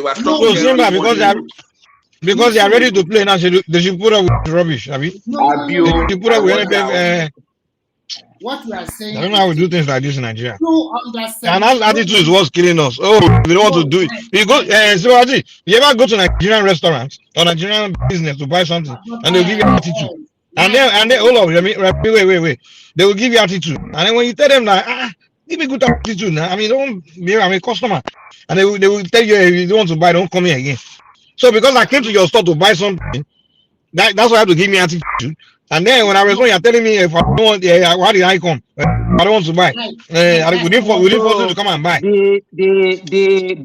were struggling.
Because they are ready to play now, they should put up with rubbish. They should put up with
what we are saying.
I don't know how we do things like this in Nigeria.
And
our attitude is what's killing us. Oh, we don't want to do it. You go, you ever go to Nigerian restaurants or Nigerian business to buy something, and they'll give you attitude. And then hold on, wait. They will give you attitude, and then when you tell them that, give me good attitude now. I mean, I'm a customer, and they will tell you if you don't want to buy, don't come here again. So because I came to your store to buy something, that's why I have to give me attitude. And then when I respond, you're telling me if I don't want, why did I come? I don't want to buy. We didn't force you to come and buy.
The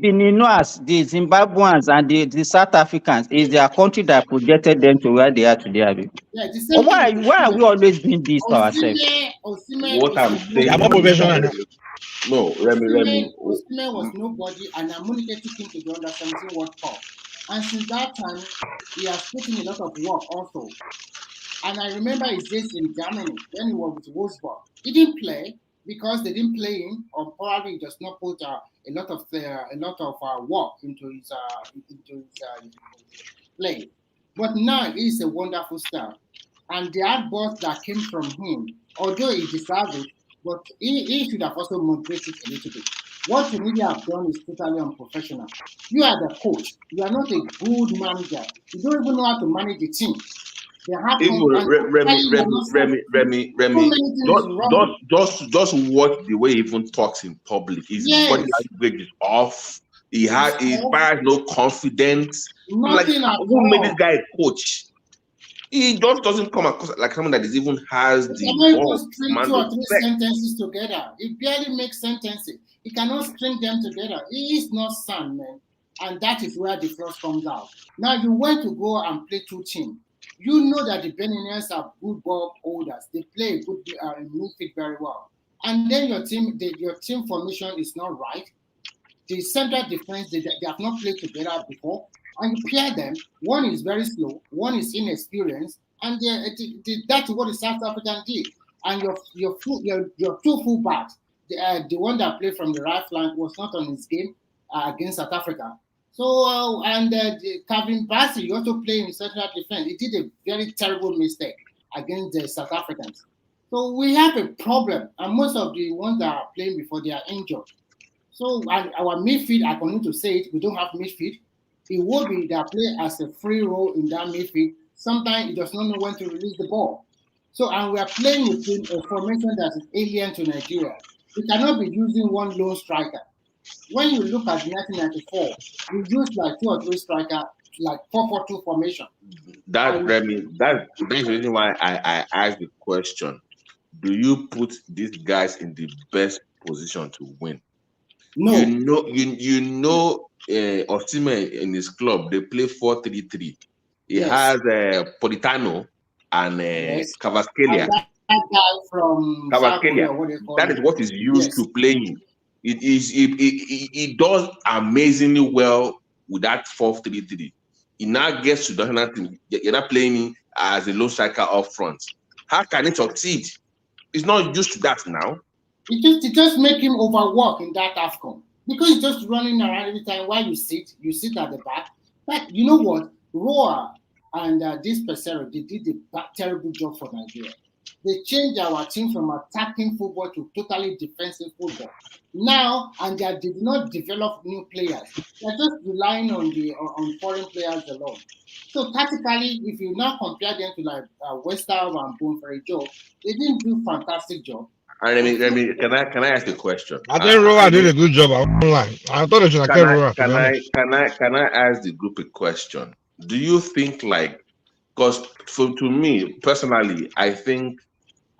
Beninois, the Zimbabweans, and the South Africans is their country that projected them to where they are today. Why are we always doing this to ourselves?
What I'm saying,
I'm not professional.
No, Remy.
Osimhen was nobody, and Amunike took him to the Under-17 World Cup. And since that time, he has put in a lot of work also. And I remember his days in Germany when he was with Wolfsburg. He didn't play because they didn't play him, or probably he does not put a lot of work into his play. But now he's a wonderful star, and the outburst that came from him, although he deserves it, but he should have also moderated a little bit. What the media have done is totally unprofessional. You are the coach. You are not a good manager. You don't even know how to manage the team.
Remy, just watch the way he even talks in public. His body language is off. He inspires no confidence. Who made this guy a coach? He just doesn't come across like someone that even has the
balls. String 2 or 3 sentences together. He barely makes sentences. He cannot string them together. He is not sound, man. And that is where the frost comes out. Now you want to go and play 2 teams. You know that the Beninians are good ball holders. They play good midfield very well. And then your team formation is not right. The central defense, they have not played together before. And you pair them. One is very slow. One is inexperienced. And that's what the South African did. And your 2 fullbacks, the one that played from the right flank was not on his game. against South Africa. So, Calvin Bassey also playing in central defense. He did a very terrible mistake against the South Africans. So we have a problem, and most of the ones that are playing before, they are injured. So our midfield, I continue to say it, we don't have midfield. It will be that play as a free role in that midfield. Sometimes he does not know when to release the ball. So, and we are playing within a formation that is alien to Nigeria. We cannot be using one lone striker. When you look at 1994, we used like 2 or 3 strikers, like 4-4-2 formation.
That's the reason why I asked the question. Do you put these guys in the best position to win?
No.
You know Osimhen in his club, they play 4-3-3. He has Politano and Kvaratskhelia.
That guy from
That is what he's used to playing. He does amazingly well with that 4-3-3. He now gets to the national team. You're not playing as a low striker up front. How can it succeed? He's not used to that now.
It just make him overwork in that AFCON because he's just running around every time. While you sit at the back. But you know what? Roa and this Pesero, they did a terrible job for Nigeria. They changed our team from attacking football to totally defensive football. Now, and they did not develop new players. They're just relying on foreign players alone. So tactically, if you now compare them to like West Ham and Bonferry Joe, they didn't do a fantastic job.
And can I ask a question?
I think Roa did a good job online. I thought it should have kept Roa.
Can I ask the group a question? Do you think because to me personally, I think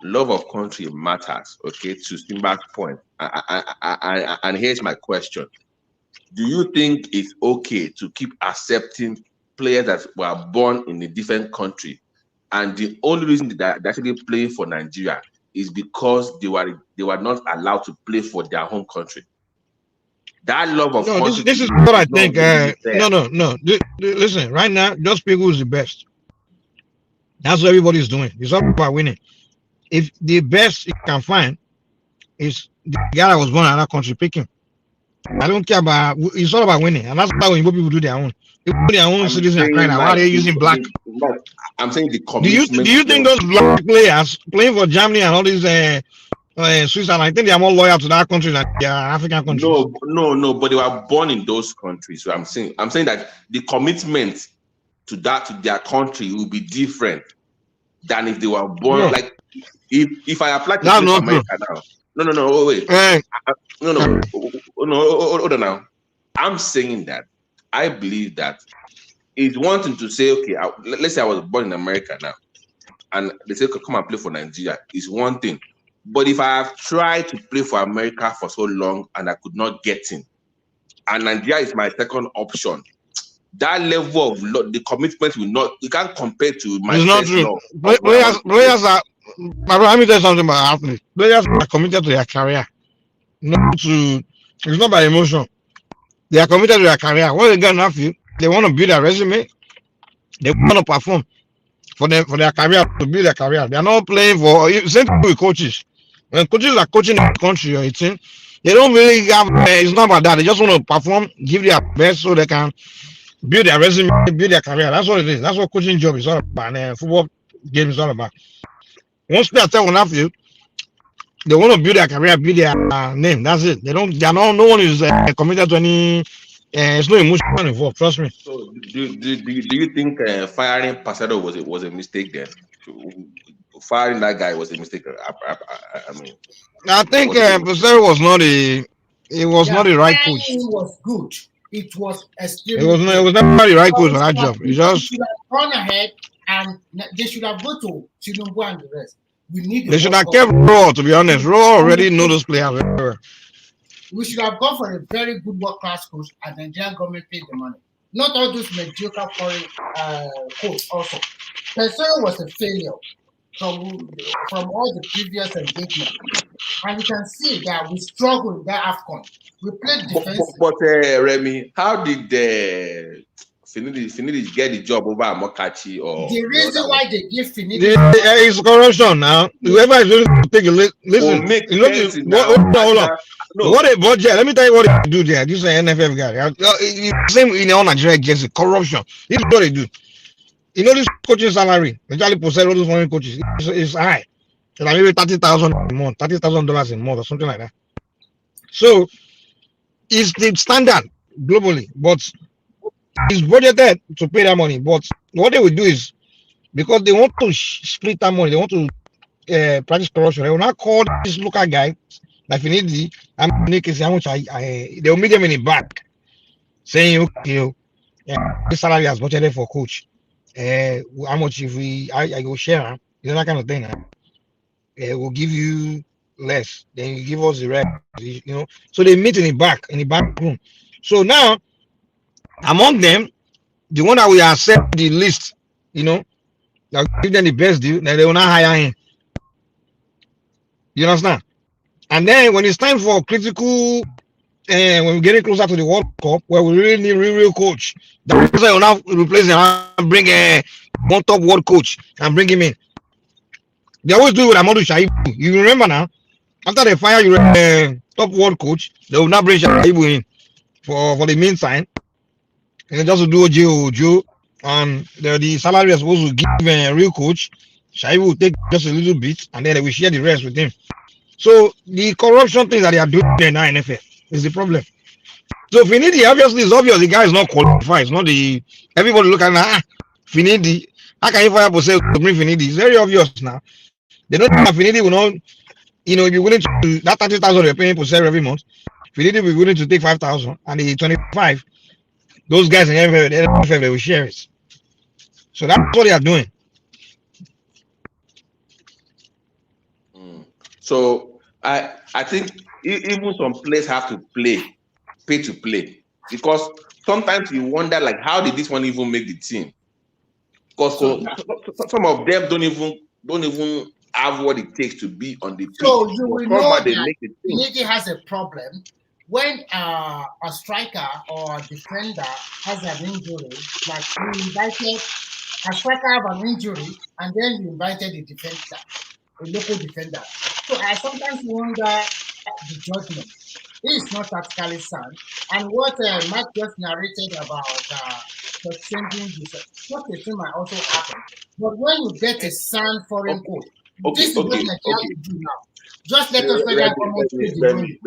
love of country matters. Okay, to Simba's point, and here's my question: do you think it's okay to keep accepting players that were born in a different country, and the only reason that they're actually playing for Nigeria is because they were not allowed to play for their home country? That love of country.
This is what I think. No. Listen, right now, just pick who's the best. That's what everybody's doing. It's all about winning. If the best you can find is the guy that was born in another country, pick him. I don't care about. It's all about winning, and that's why when people do their own. They put their own citizens and crying out. Why are they using black?
I'm saying the commitment.
Do you think those black players playing for Germany and all these Switzerland, I think they are more loyal to that country than their African countries?
No, but they were born in those countries. So I'm saying that the commitment to their country will be different than if they were born like if I apply to America now. No, wait. Hold on now. I'm saying that I believe that it's one thing to say, okay, let's say I was born in America now, and they say, come and play for Nigeria, is one thing. But if I have tried to play for America for so long and I could not get in, and Nigeria is my second option, that level of the commitment will not, you can't compare to my
it's not true. Players are, let me tell you something about athletes. Players are committed to their career, it's not by emotion. They are committed to their career. When they get enough, they want to build their resume, they want to perform for their career, to build their career. They are not playing for, same thing with coaches. When coaches are coaching a country or a team, they don't really have, it's not about that. They just want to perform, give their best so they can build their resume, build their career. That's what it is. That's what coaching job is all about. And football game is all about. Once they are on that field, they want to build their career, build their name. That's it. No one is committed to any, it's no emotion involved, trust me.
So do you think firing Pasado was a mistake then? Firing that guy was a mistake.
I think Pasado was not not the right coach.
It was good. It was
extremely. It was not the right coach for that job. It just
should have gone ahead and they should have go to Tinubu and the rest.
They should have kept Raw, to be honest. Raw already know those players.
We should have gone for a very good world-class coach, and the Nigerian government paid the money. Not all those mediocre foreign coach also. Pesero was a failure from all the previous engagement. And you can see that we struggled in that AFCON. We played defensive.
But Remy, how did Finidi get the job over Amokachi? Or
the reason why they give Finidi
it's corruption now. Whoever is willing to take a listen. Hold on.
No.
What a budget. Let me tell you what they do there. This is an NFF guy. Same in all Nigeria agency, corruption. This is what they do. You know this coaching salary, especially for all those foreign coaches, is high. It's like maybe 30,000 a month, $30,000 a month, or something like that. So it's the standard globally, but it's budgeted to pay that money. But what they will do is because they want to split that money, they want to practice corruption. They will not call this local guy like Finidi and make how much they will meet them in the back saying, okay, this salary has budgeted for coach. How much if I go share, you know, that kind of thing. We'll give you less, then you give us the rest, you know. So they meet in the back room. So now, among them, the one that we accept the list, you know, that give them the best deal, then they will not hire him. You understand? And then when it's time for critical, when we're getting closer to the World Cup, where we really need real coach, that's why will now replace him and bring one top world coach and bring him in. They always do it with Amadou Shaibu. You remember now? After they fire your top world coach, they will not bring Shaibu in for the meantime. And they just do Ojo, and the salary is supposed to give a real coach. Shaibu will take just a little bit, and then they will share the rest with him. So the corruption things that they are doing in NFF is the problem. So Finidi, obviously, it's obvious the guy is not qualified. It's not the everybody look at Finidi. How can you fire for sale to bring Finidi? It's very obvious now. They know that Finidi will not, you know, be willing to that 30,000 they're paying for sale every month. Finidi will be willing to take 5,000 and the 25. Those guys in NFF they will share it. So that's what they are doing.
So I think even some players have to pay to play, because sometimes you wonder like how did this one even make the team? Because some of them don't even have what it takes to be on the pitch.
So you will know that
Finidi
has a problem when a striker or a defender has an injury. Like you invited a striker have an injury, and then you invited a defender, a local defender. So I sometimes wonder the judgment. It is not tactically sound. And what Mike just narrated about changing this, what the thing might also happen. But when you get a sound foreign coach, this is what Nigeria do now. Just let us
Remy,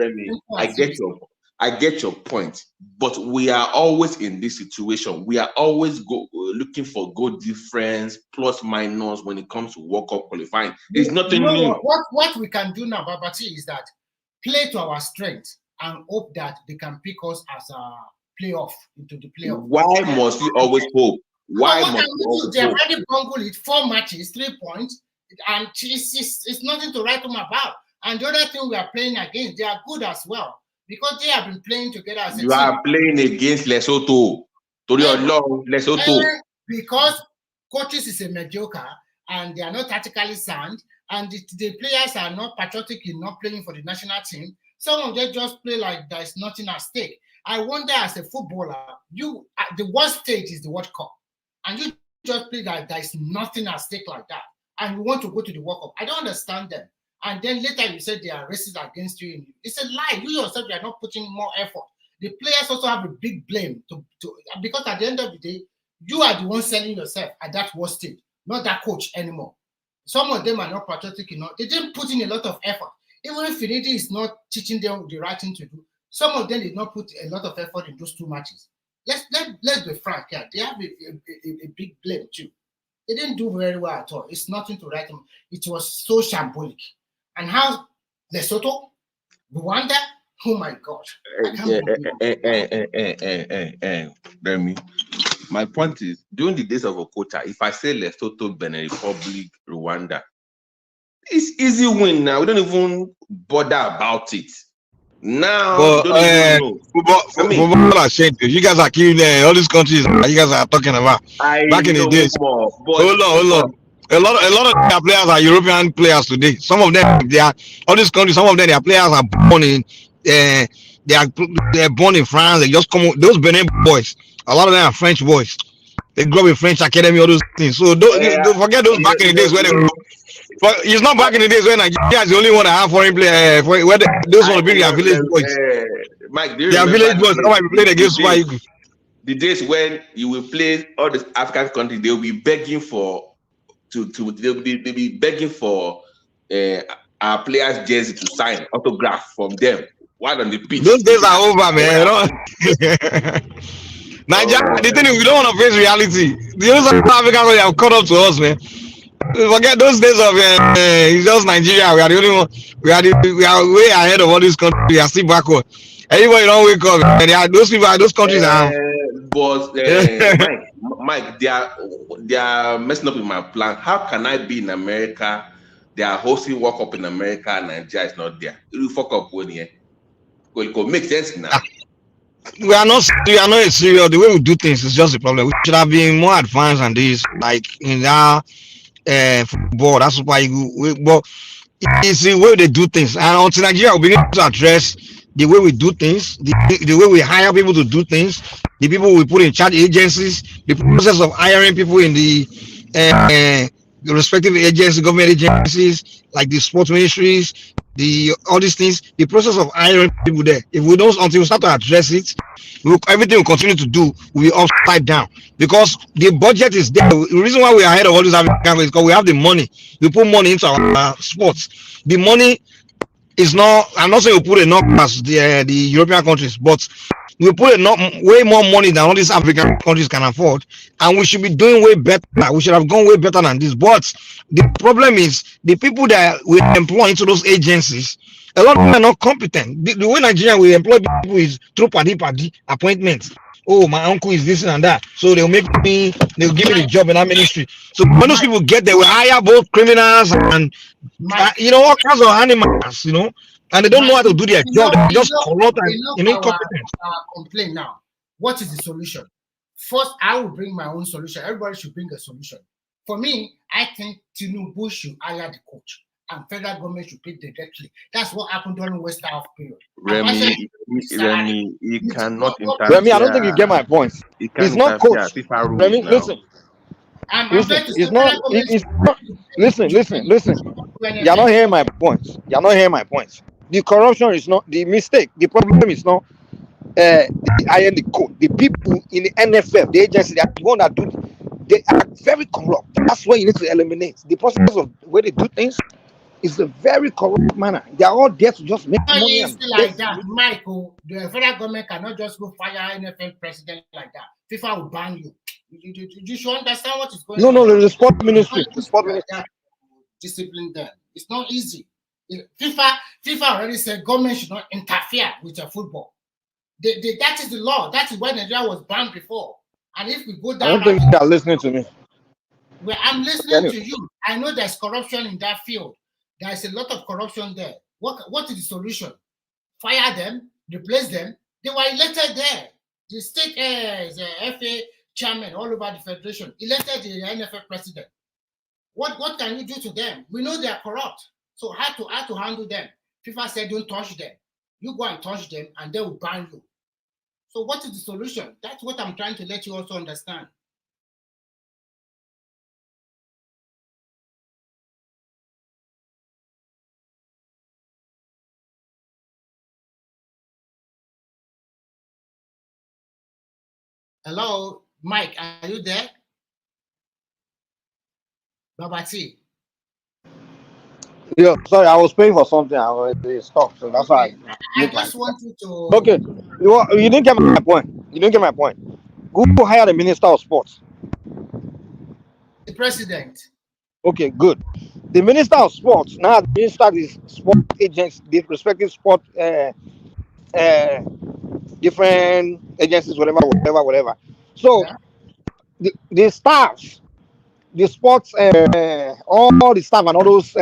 I get your point, but we are always in this situation. We are always looking for goal difference, plus minus when it comes to World Cup qualifying. There's nothing new.
What we can do now, Babati, is that play to our strength and hope that they can pick us as a playoff into the playoff.
Why must we always hope? Why must we always
they
hope?
already bungled it, 4 matches, 3 points, and it's nothing to write home about. And the other thing we are playing against, they are good as well, because they have been playing together as a team.
You are playing against Lesotho. Lesotho.
Because coaches is a mediocre and they are not tactically sound, and the players are not patriotic in not playing for the national team. Some of them just play like there is nothing at stake. I wonder, as a footballer, the worst stage is the World Cup, and you just play like there is nothing at stake like that, and you want to go to the World Cup. I don't understand them. And then later you said they are racist against you. It's a lie. You yourself, you are not putting more effort. The players also have a big blame because at the end of the day, you are the one selling yourself at that worst stage, not that coach anymore. Some of them are not patriotic enough. They didn't put in a lot of effort. Even if Finidi is not teaching them the right thing to do, some of them did not put a lot of effort in those 2 matches. Let's be frank here. They have a big blame too. They didn't do very well at all. It's nothing to write them. It was so shambolic. And how Lesotho, Rwanda, oh my God.
Remy, my point is, during the days of Okocha, if I say Lesotho, Benin Republic, Rwanda, it's easy win now. We don't even bother about it. Now,
But you guys are killing all these countries you guys are talking about back in the days. Hold on. A lot of their players are European players today. Some of them, they are all these countries. Some of them, their players are born in. They are born in France. They just come. Those Benin boys. A lot of them are French boys. They grew up in French academy. All those things. So don't forget those back in the days where they grew. but it's not back in the days when Nigeria is the only one that have foreign player. Where those want to bring their village boys.
Mike, do you
Their
remember
village boys. How I played against Super Eagles.
The days when you will play all these African countries, they will be begging for they'll be begging for our players' jersey to sign autograph from them. While on the pitch.
Those days are over, man. Nigeria, the thing is, we don't want to face reality. The other South Africans they have caught up to us, man. Forget those days of it's just Nigeria. We are the only one. We are way ahead of all these countries. We are still backward. Everybody don't wake up. And those people, those countries are.
But Mike, they are messing up with my plan. How can I be in America? They are hosting World Cup in America, and Nigeria is not there. It will fuck up when here. It could make sense now.
We are not serious. The way we do things is just a problem. We should have been more advanced than this, like in our football. That's why but it's the way they do things. And until Nigeria will begin to address the way we do things, the way we hire people to do things, the people we put in charge agencies, the process of hiring people in the respective agencies, government agencies, like the sports ministries, all these things, the process of hiring people there. If we don't, until we start to address it, everything we continue to do will be upside down because the budget is there. The reason why we are ahead of all these African is because we have the money. We put money into our sports. The money is not. I'm not saying we put enough as the European countries, but we put way more money than all these African countries can afford, and we should be doing way better. We should have gone way better than this. But the problem is the people that we employ into those agencies, a lot of them are not competent. The way Nigeria we employ people is through party appointments. Oh, my uncle is this and that, so they'll give me the job in our ministry. So when those people get there, we hire both criminals and all kinds of animals, and they don't know how to do their job. They just corrupt and incompetent.
Complain now. What is the solution? First, I will bring my own solution. Everybody should bring a solution. For me, I think Tinubu should hire the coach, and federal government should pay directly. That's what happened during West Half period.
Remy, he cannot interfere.
Remy, I don't think you get my point. He's not coach. Remy, listen. It's not. Listen. You're not hearing my points. The corruption is not the mistake. The problem is not the code. The people in the NFF, the agency, they are the one that do. They are very corrupt. That's what you need to eliminate. The process of the way they do things is a very corrupt manner. They are all there to just make money.
Like that, Michael. The federal government cannot just go fire NFL president like that. FIFA will ban you. You should understand what is going on.
No, the sport ministry.
Discipline them. It's not easy. FIFA already said government should not interfere with your football. That is the law. That is why Nigeria was banned before. And if we go down,
I don't think you are listening to me.
Well, I'm listening to you. I know there's corruption in that field. There's a lot of corruption there. What is the solution? Fire them, replace them. They were elected there. The state FA chairman all over the federation elected the NFL president. What can you do to them? We know they are corrupt. So how to handle them? FIFA said don't touch them. You go and touch them and they will ban you. So what is the solution? That's what I'm trying to let you also understand. Hello, Mike, are you there? Babati.
Yeah, sorry, I was paying for something. I already stopped, so that's why
I just wanted to.
Okay, you didn't get my point. Who hired the minister of sports?
The president.
Okay, good. The minister of sports now administers the sport agents, the respective sport, different agencies, whatever. So the staff, the sports, all the staff and all those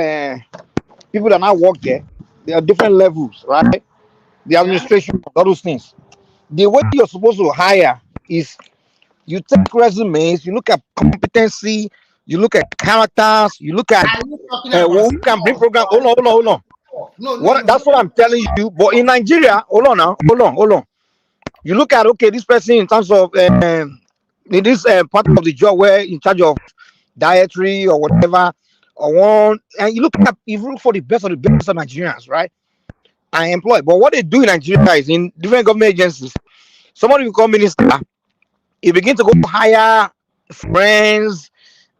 people that now work there, they are different levels, right? The administration, all those things. The way you're supposed to hire is you take resumes, you look at competency, you look at characters, you look at who can bring program. Hold on. That's what I'm telling you. But in Nigeria, hold on. You look at this person in terms of in this part of the job where in charge of dietary or whatever, or one, and you look for the best of the best of Nigerians, right? And employ. But what they do in Nigeria is in different government agencies. Somebody will become minister, you begin to go hire friends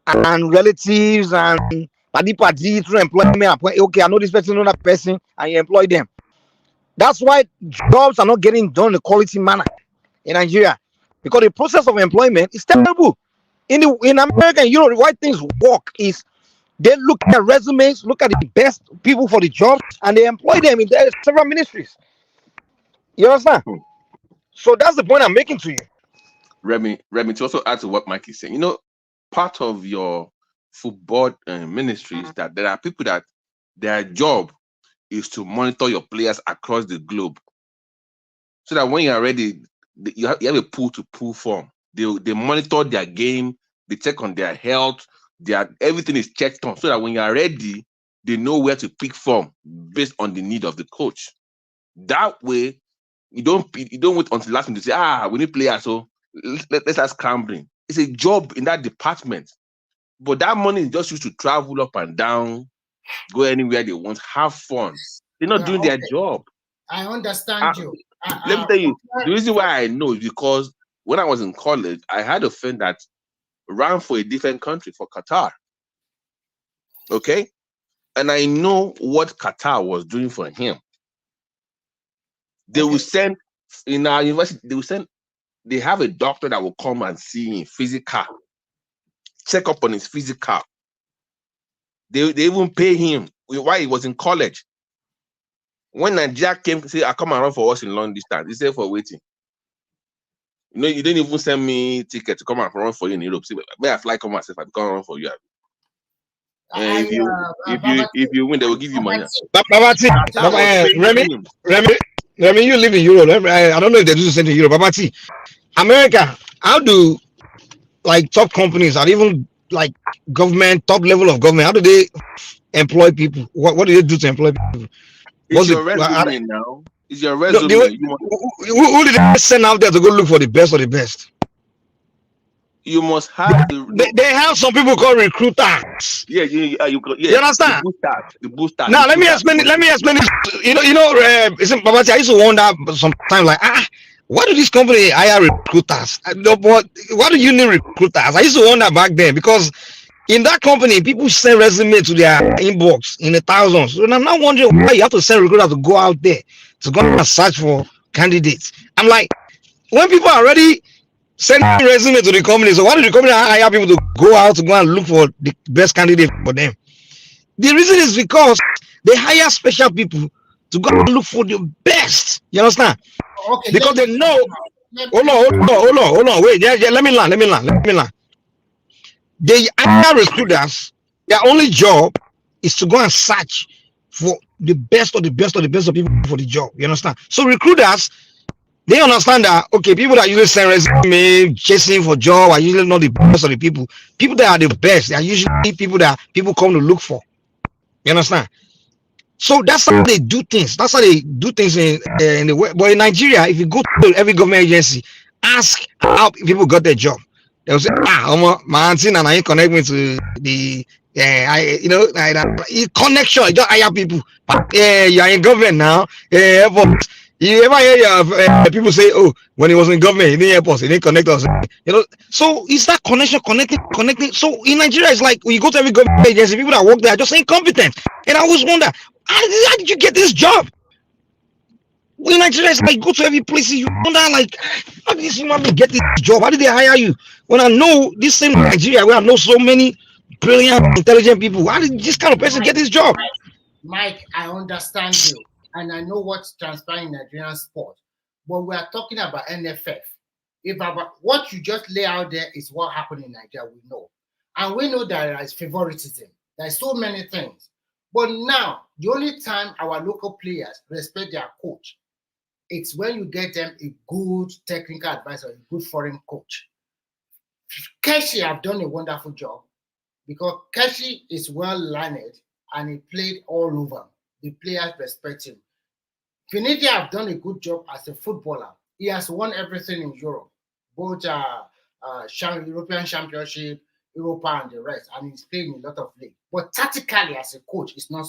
and relatives and party through employment. Okay, I know this person, know that person, and you employ them. That's why jobs are not getting done in a quality manner in Nigeria, because the process of employment is terrible. In America and Europe, why things work is they look at resumes, look at the best people for the jobs, and they employ them in their several ministries. You understand? So that's the point I'm making to you.
Remy, to also add to what Mike is saying, part of your football ministry is that there are people that their job is to monitor your players across the globe, so that when you are ready, you have a pull to pull form. They monitor their game, they check on their health, everything is checked on, so that when you are ready, they know where to pick from based on the need of the coach. That way, you don't wait until last minute to say, we need players, so let's start scrambling. It's a job in that department, but that money is just used to travel up and down, go anywhere they want, have fun. They're not doing their job.
I understand you.
Let me tell you, the reason why I know is because when I was in college, I had a friend that ran for a different country, for Qatar. Okay? And I know what Qatar was doing for him. They will send, in our university, they have a doctor that will come and see him, physical, check up on his physical. They even pay him while he was in college. When Nigeria came to say, I come and run for us in long distance, he said, for waiting. You didn't even send me ticket to come and run for you in Europe. See, may I fly come myself? I come run for you. And if you win, they will give you money.
Remy, you live in Europe. I don't know if they do the same in Europe. Babati, America, how do top companies or even government, top level of government, how do they employ people? What do they do to employ people?
It's your resume now. It's your resume.
Who did they send out there to go look for the best of the best?
You must have
they have some people called recruiters.
Yeah. You
understand?
The boosters.
Now let me explain this. Babati, I used to wonder sometimes, why do this company hire recruiters? Why do you need recruiters? I used to wonder back then, because in that company, people send resume to their inbox in the thousands. So I'm not wondering why you have to send recruiters to go out there to go and search for candidates. I'm like, when people are already sending resume to the company, so why do the company hire people to go out to go and look for the best candidate for them? The reason is because they hire special people to go and look for the best. You understand?
Okay.
Because they know. Hold on. Wait. Yeah. Let me learn. They hire recruiters. Their only job is to go and search for the best of the best of the best of people for the job. You understand? So recruiters, they understand that, okay, people that usually send resume chasing for job are usually not the best of the people. People that are the best, they are usually people that people come to look for. You understand? So that's how they do things. That's how they do things in the way. But in Nigeria, if you go to every government agency, ask how people got their job, they'll say, my auntie and I connect me to the connection. Just hire people. But you are in government now. You ever hear people say, oh, when he was in government, he didn't help us, he didn't connect us. So it's that connection, connecting. So in Nigeria, it's like when you go to every government agency, people that work there are just incompetent. And I always wonder, how did you get this job? In Nigeria, it's like go to every place, you wonder, how did this human being get this job? How did they hire you? When I know this same Nigeria, where I know so many brilliant, intelligent people, how did this kind of person get this job?
Mike, I understand you, and I know what's transpiring in Nigerian sport, but we are talking about NFF. What you just lay out there is what happened in Nigeria, we know. And we know that there is favoritism. There's so many things. But now, the only time our local players respect their coach, it's when you get them a good technical advisor, a good foreign coach. Keshi have done a wonderful job because Keshi is well learned and he played all over. The players respect him. Finidi have done a good job as a footballer. He has won everything in Europe, both European Championship, Europa and the rest, and he's playing a lot of league. But tactically, as a coach, it's not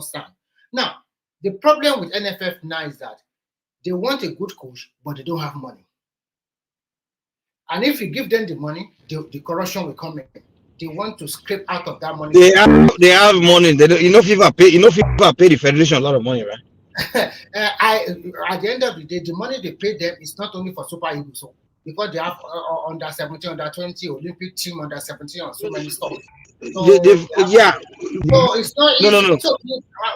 sound. Now, the problem with NFF now is that they want a good coach, but they don't have money. And if you give them the money, the corruption will come in. They want to scrape out of that money.
They have money. They don't, FIFA pay the federation a lot of money, right?
At the end of the day, the money they pay them is not only for Super Eagles, so because they have under 17, under 20, Olympic team under 17, and so many stuff. So,
yeah.
So it's not.
No.
So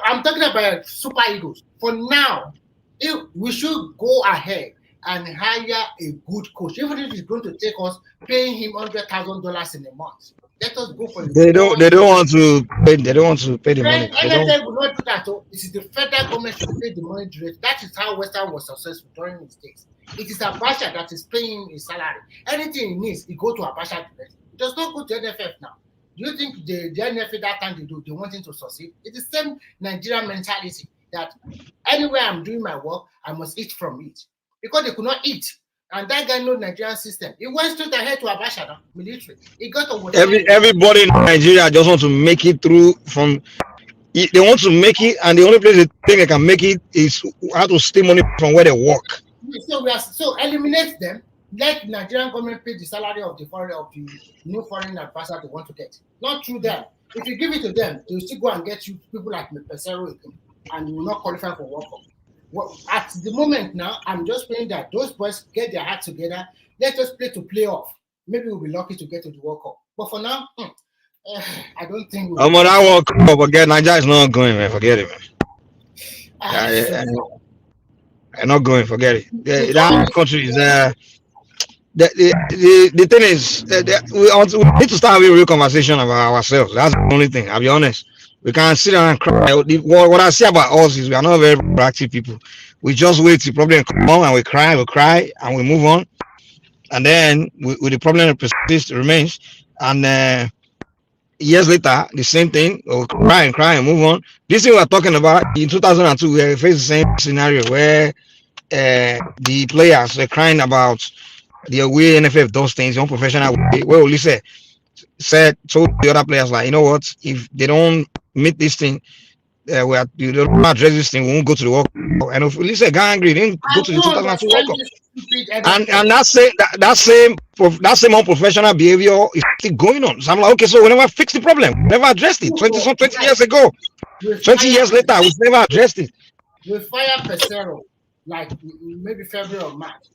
I'm talking about Super Eagles. For now, if we should go ahead and hire a good coach, even if it's going to take us paying him $100,000 in a month. Let us go for it.
They don't want to pay. They don't want to pay the money.
NFF will not do that. So it is the federal government should pay the money direct. That is how Western was successful during his days. It is Abacha that is paying his salary. Anything he needs, he go to Abacha direct. It does not go to NFF now. Do you think the NFF that time they want him to succeed? It's the same Nigerian mentality that anywhere I'm doing my work, I must eat from it. Because they could not eat. And that guy knows Nigerian system. He went straight ahead to Abacha, military. He got to
everybody in Nigeria just want to make it through from. They want to make it, and the only place they think they can make it is how to steal money from where they work.
So eliminate them. Let Nigerian government pay the salary of the new foreign advisor they want to get. Not through them. If you give it to them, they will still go and get you people like Pesero and you will not qualify for World Cup. Well, at the moment now, I'm just praying that those boys get their heart together. Let us play to playoff. Maybe we'll be lucky to get to the World Cup. But for now, I don't think we'll
that World Cup, forget Nigeria is not going, man. Forget it, man. I'm not going. Forget it. That country is the thing is we need to start having a real conversation about ourselves. That's the only thing. I'll be honest. We can't sit down and cry. What I say about us is we are not very proactive people. We just wait till the problem come on and we cry, and we move on. And then with the problem persist, remains. And years later, the same thing. We'll cry and move on. This thing we're talking about in 2002, we faced the same scenario where the players were crying about the way NFF does things, the unprofessional way. Well, Lisa told the other players, like, you know what, if they don't meet this thing, you don't address this thing, we won't go to the World Cup. And if Lisa got angry, they didn't go to the 2002 World Cup. And that same unprofessional behavior is still going on. So I'm like, okay, so we never fixed the problem, never addressed it 20 years ago. 20 years later, we've never addressed it.
We fire Pesero like maybe February or March.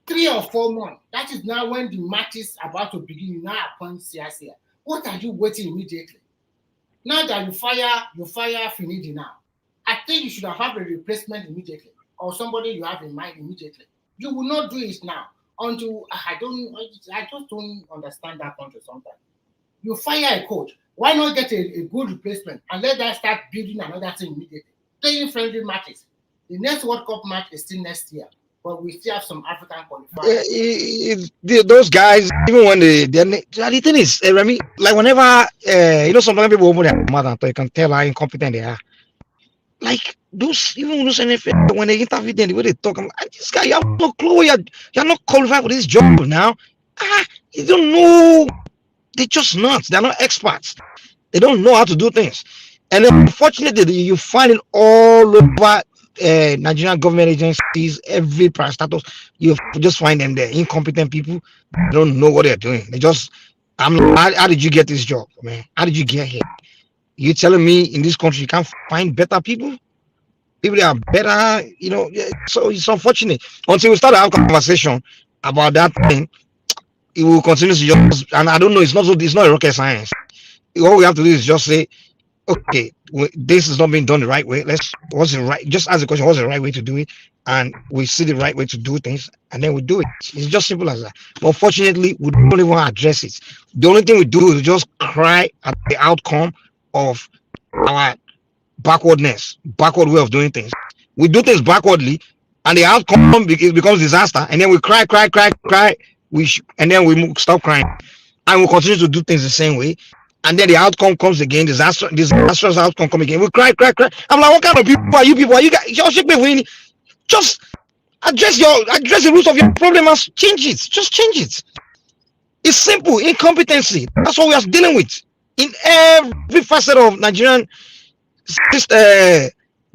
3 or 4 months. That is now when the match is about to begin. You now appoint CSA. What are you waiting immediately? Now that you fire Finidi now. I think you should have a replacement immediately, or somebody you have in mind immediately. You will not do it now until I just don't understand that country sometimes. You fire a coach. Why not get a good replacement and let that start building another thing immediately? Playing friendly matches. The next World Cup match is still next year. But we still have some African qualifiers.
Those guys, even when the thing is, Remy, like whenever sometimes people open their mouth and you can tell how incompetent they are. Like those NFL, when they interview them, the way they talk, I'm like, this guy, you have no clue. You're not qualified for this job now. You don't know. They're just nuts. They're not experts. They don't know how to do things. And then, unfortunately, you find it all over. Nigerian government agencies, every parastatus, you just find them there. Incompetent people, they don't know what they're doing. They just, I'm like, how did you get this job, man? How did you get here? You telling me in this country you can't find better people? People that are better, so it's unfortunate. Until we start to have conversation about that thing, it will continue to just, and I don't know, it's not a rocket science. All we have to do is just say, okay, this is not being done the right way. Just ask the question, what's the right way to do it? And we see the right way to do things, and then we do it. It's just simple as that. But unfortunately, we don't even want to address it. The only thing we do is just cry at the outcome of our backward way of doing things. We do things backwardly, and the outcome becomes disaster, and then we cry, and then we stop crying. And we'll continue to do things the same way. And then the outcome comes again, disastrous outcome come again. We cry. I'm like, what kind of people are you people? Are you guys just address the root of your problem and change it. Just change it. It's simple incompetency. That's what we are dealing with in every facet of Nigerian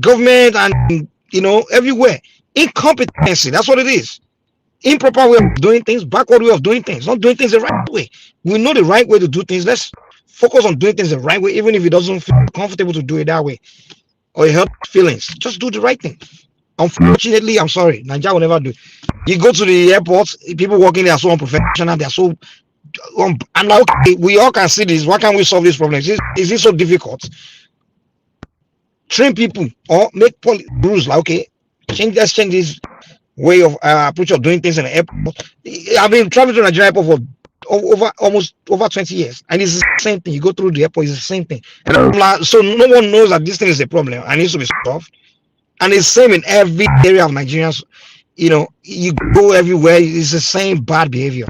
government and everywhere. Incompetency. That's what it is. Improper way of doing things, backward way of doing things, not doing things the right way. We know the right way to do things. Let's focus on doing things the right way, even if it doesn't feel comfortable to do it that way or it hurts feelings. Just do the right thing. Unfortunately, I'm sorry, Nigeria will never do it. You go to the airports, people working there are so unprofessional, they're so I'm like, okay, we all can see this. Why can't we solve this problem? Is it so difficult? Train people or make rules like, okay, let's change this way of approach of doing things in the airport. I've been traveling to Nigeria airport for almost over 20 years, and it's the same thing. You go through the airport, it's the same thing. And I'm like, so no one knows that this thing is a problem and needs to be solved. And it's the same in every area of Nigerians. You go everywhere, it's the same bad behavior.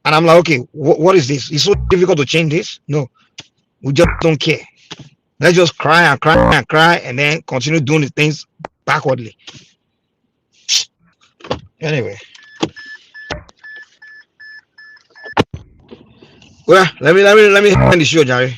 And I'm like, okay, what is this? It's so difficult to change this? No, we just don't care. Let's just cry and cry and cry and then continue doing the things backwardly. Anyway. Well, let me end the show, Jerry.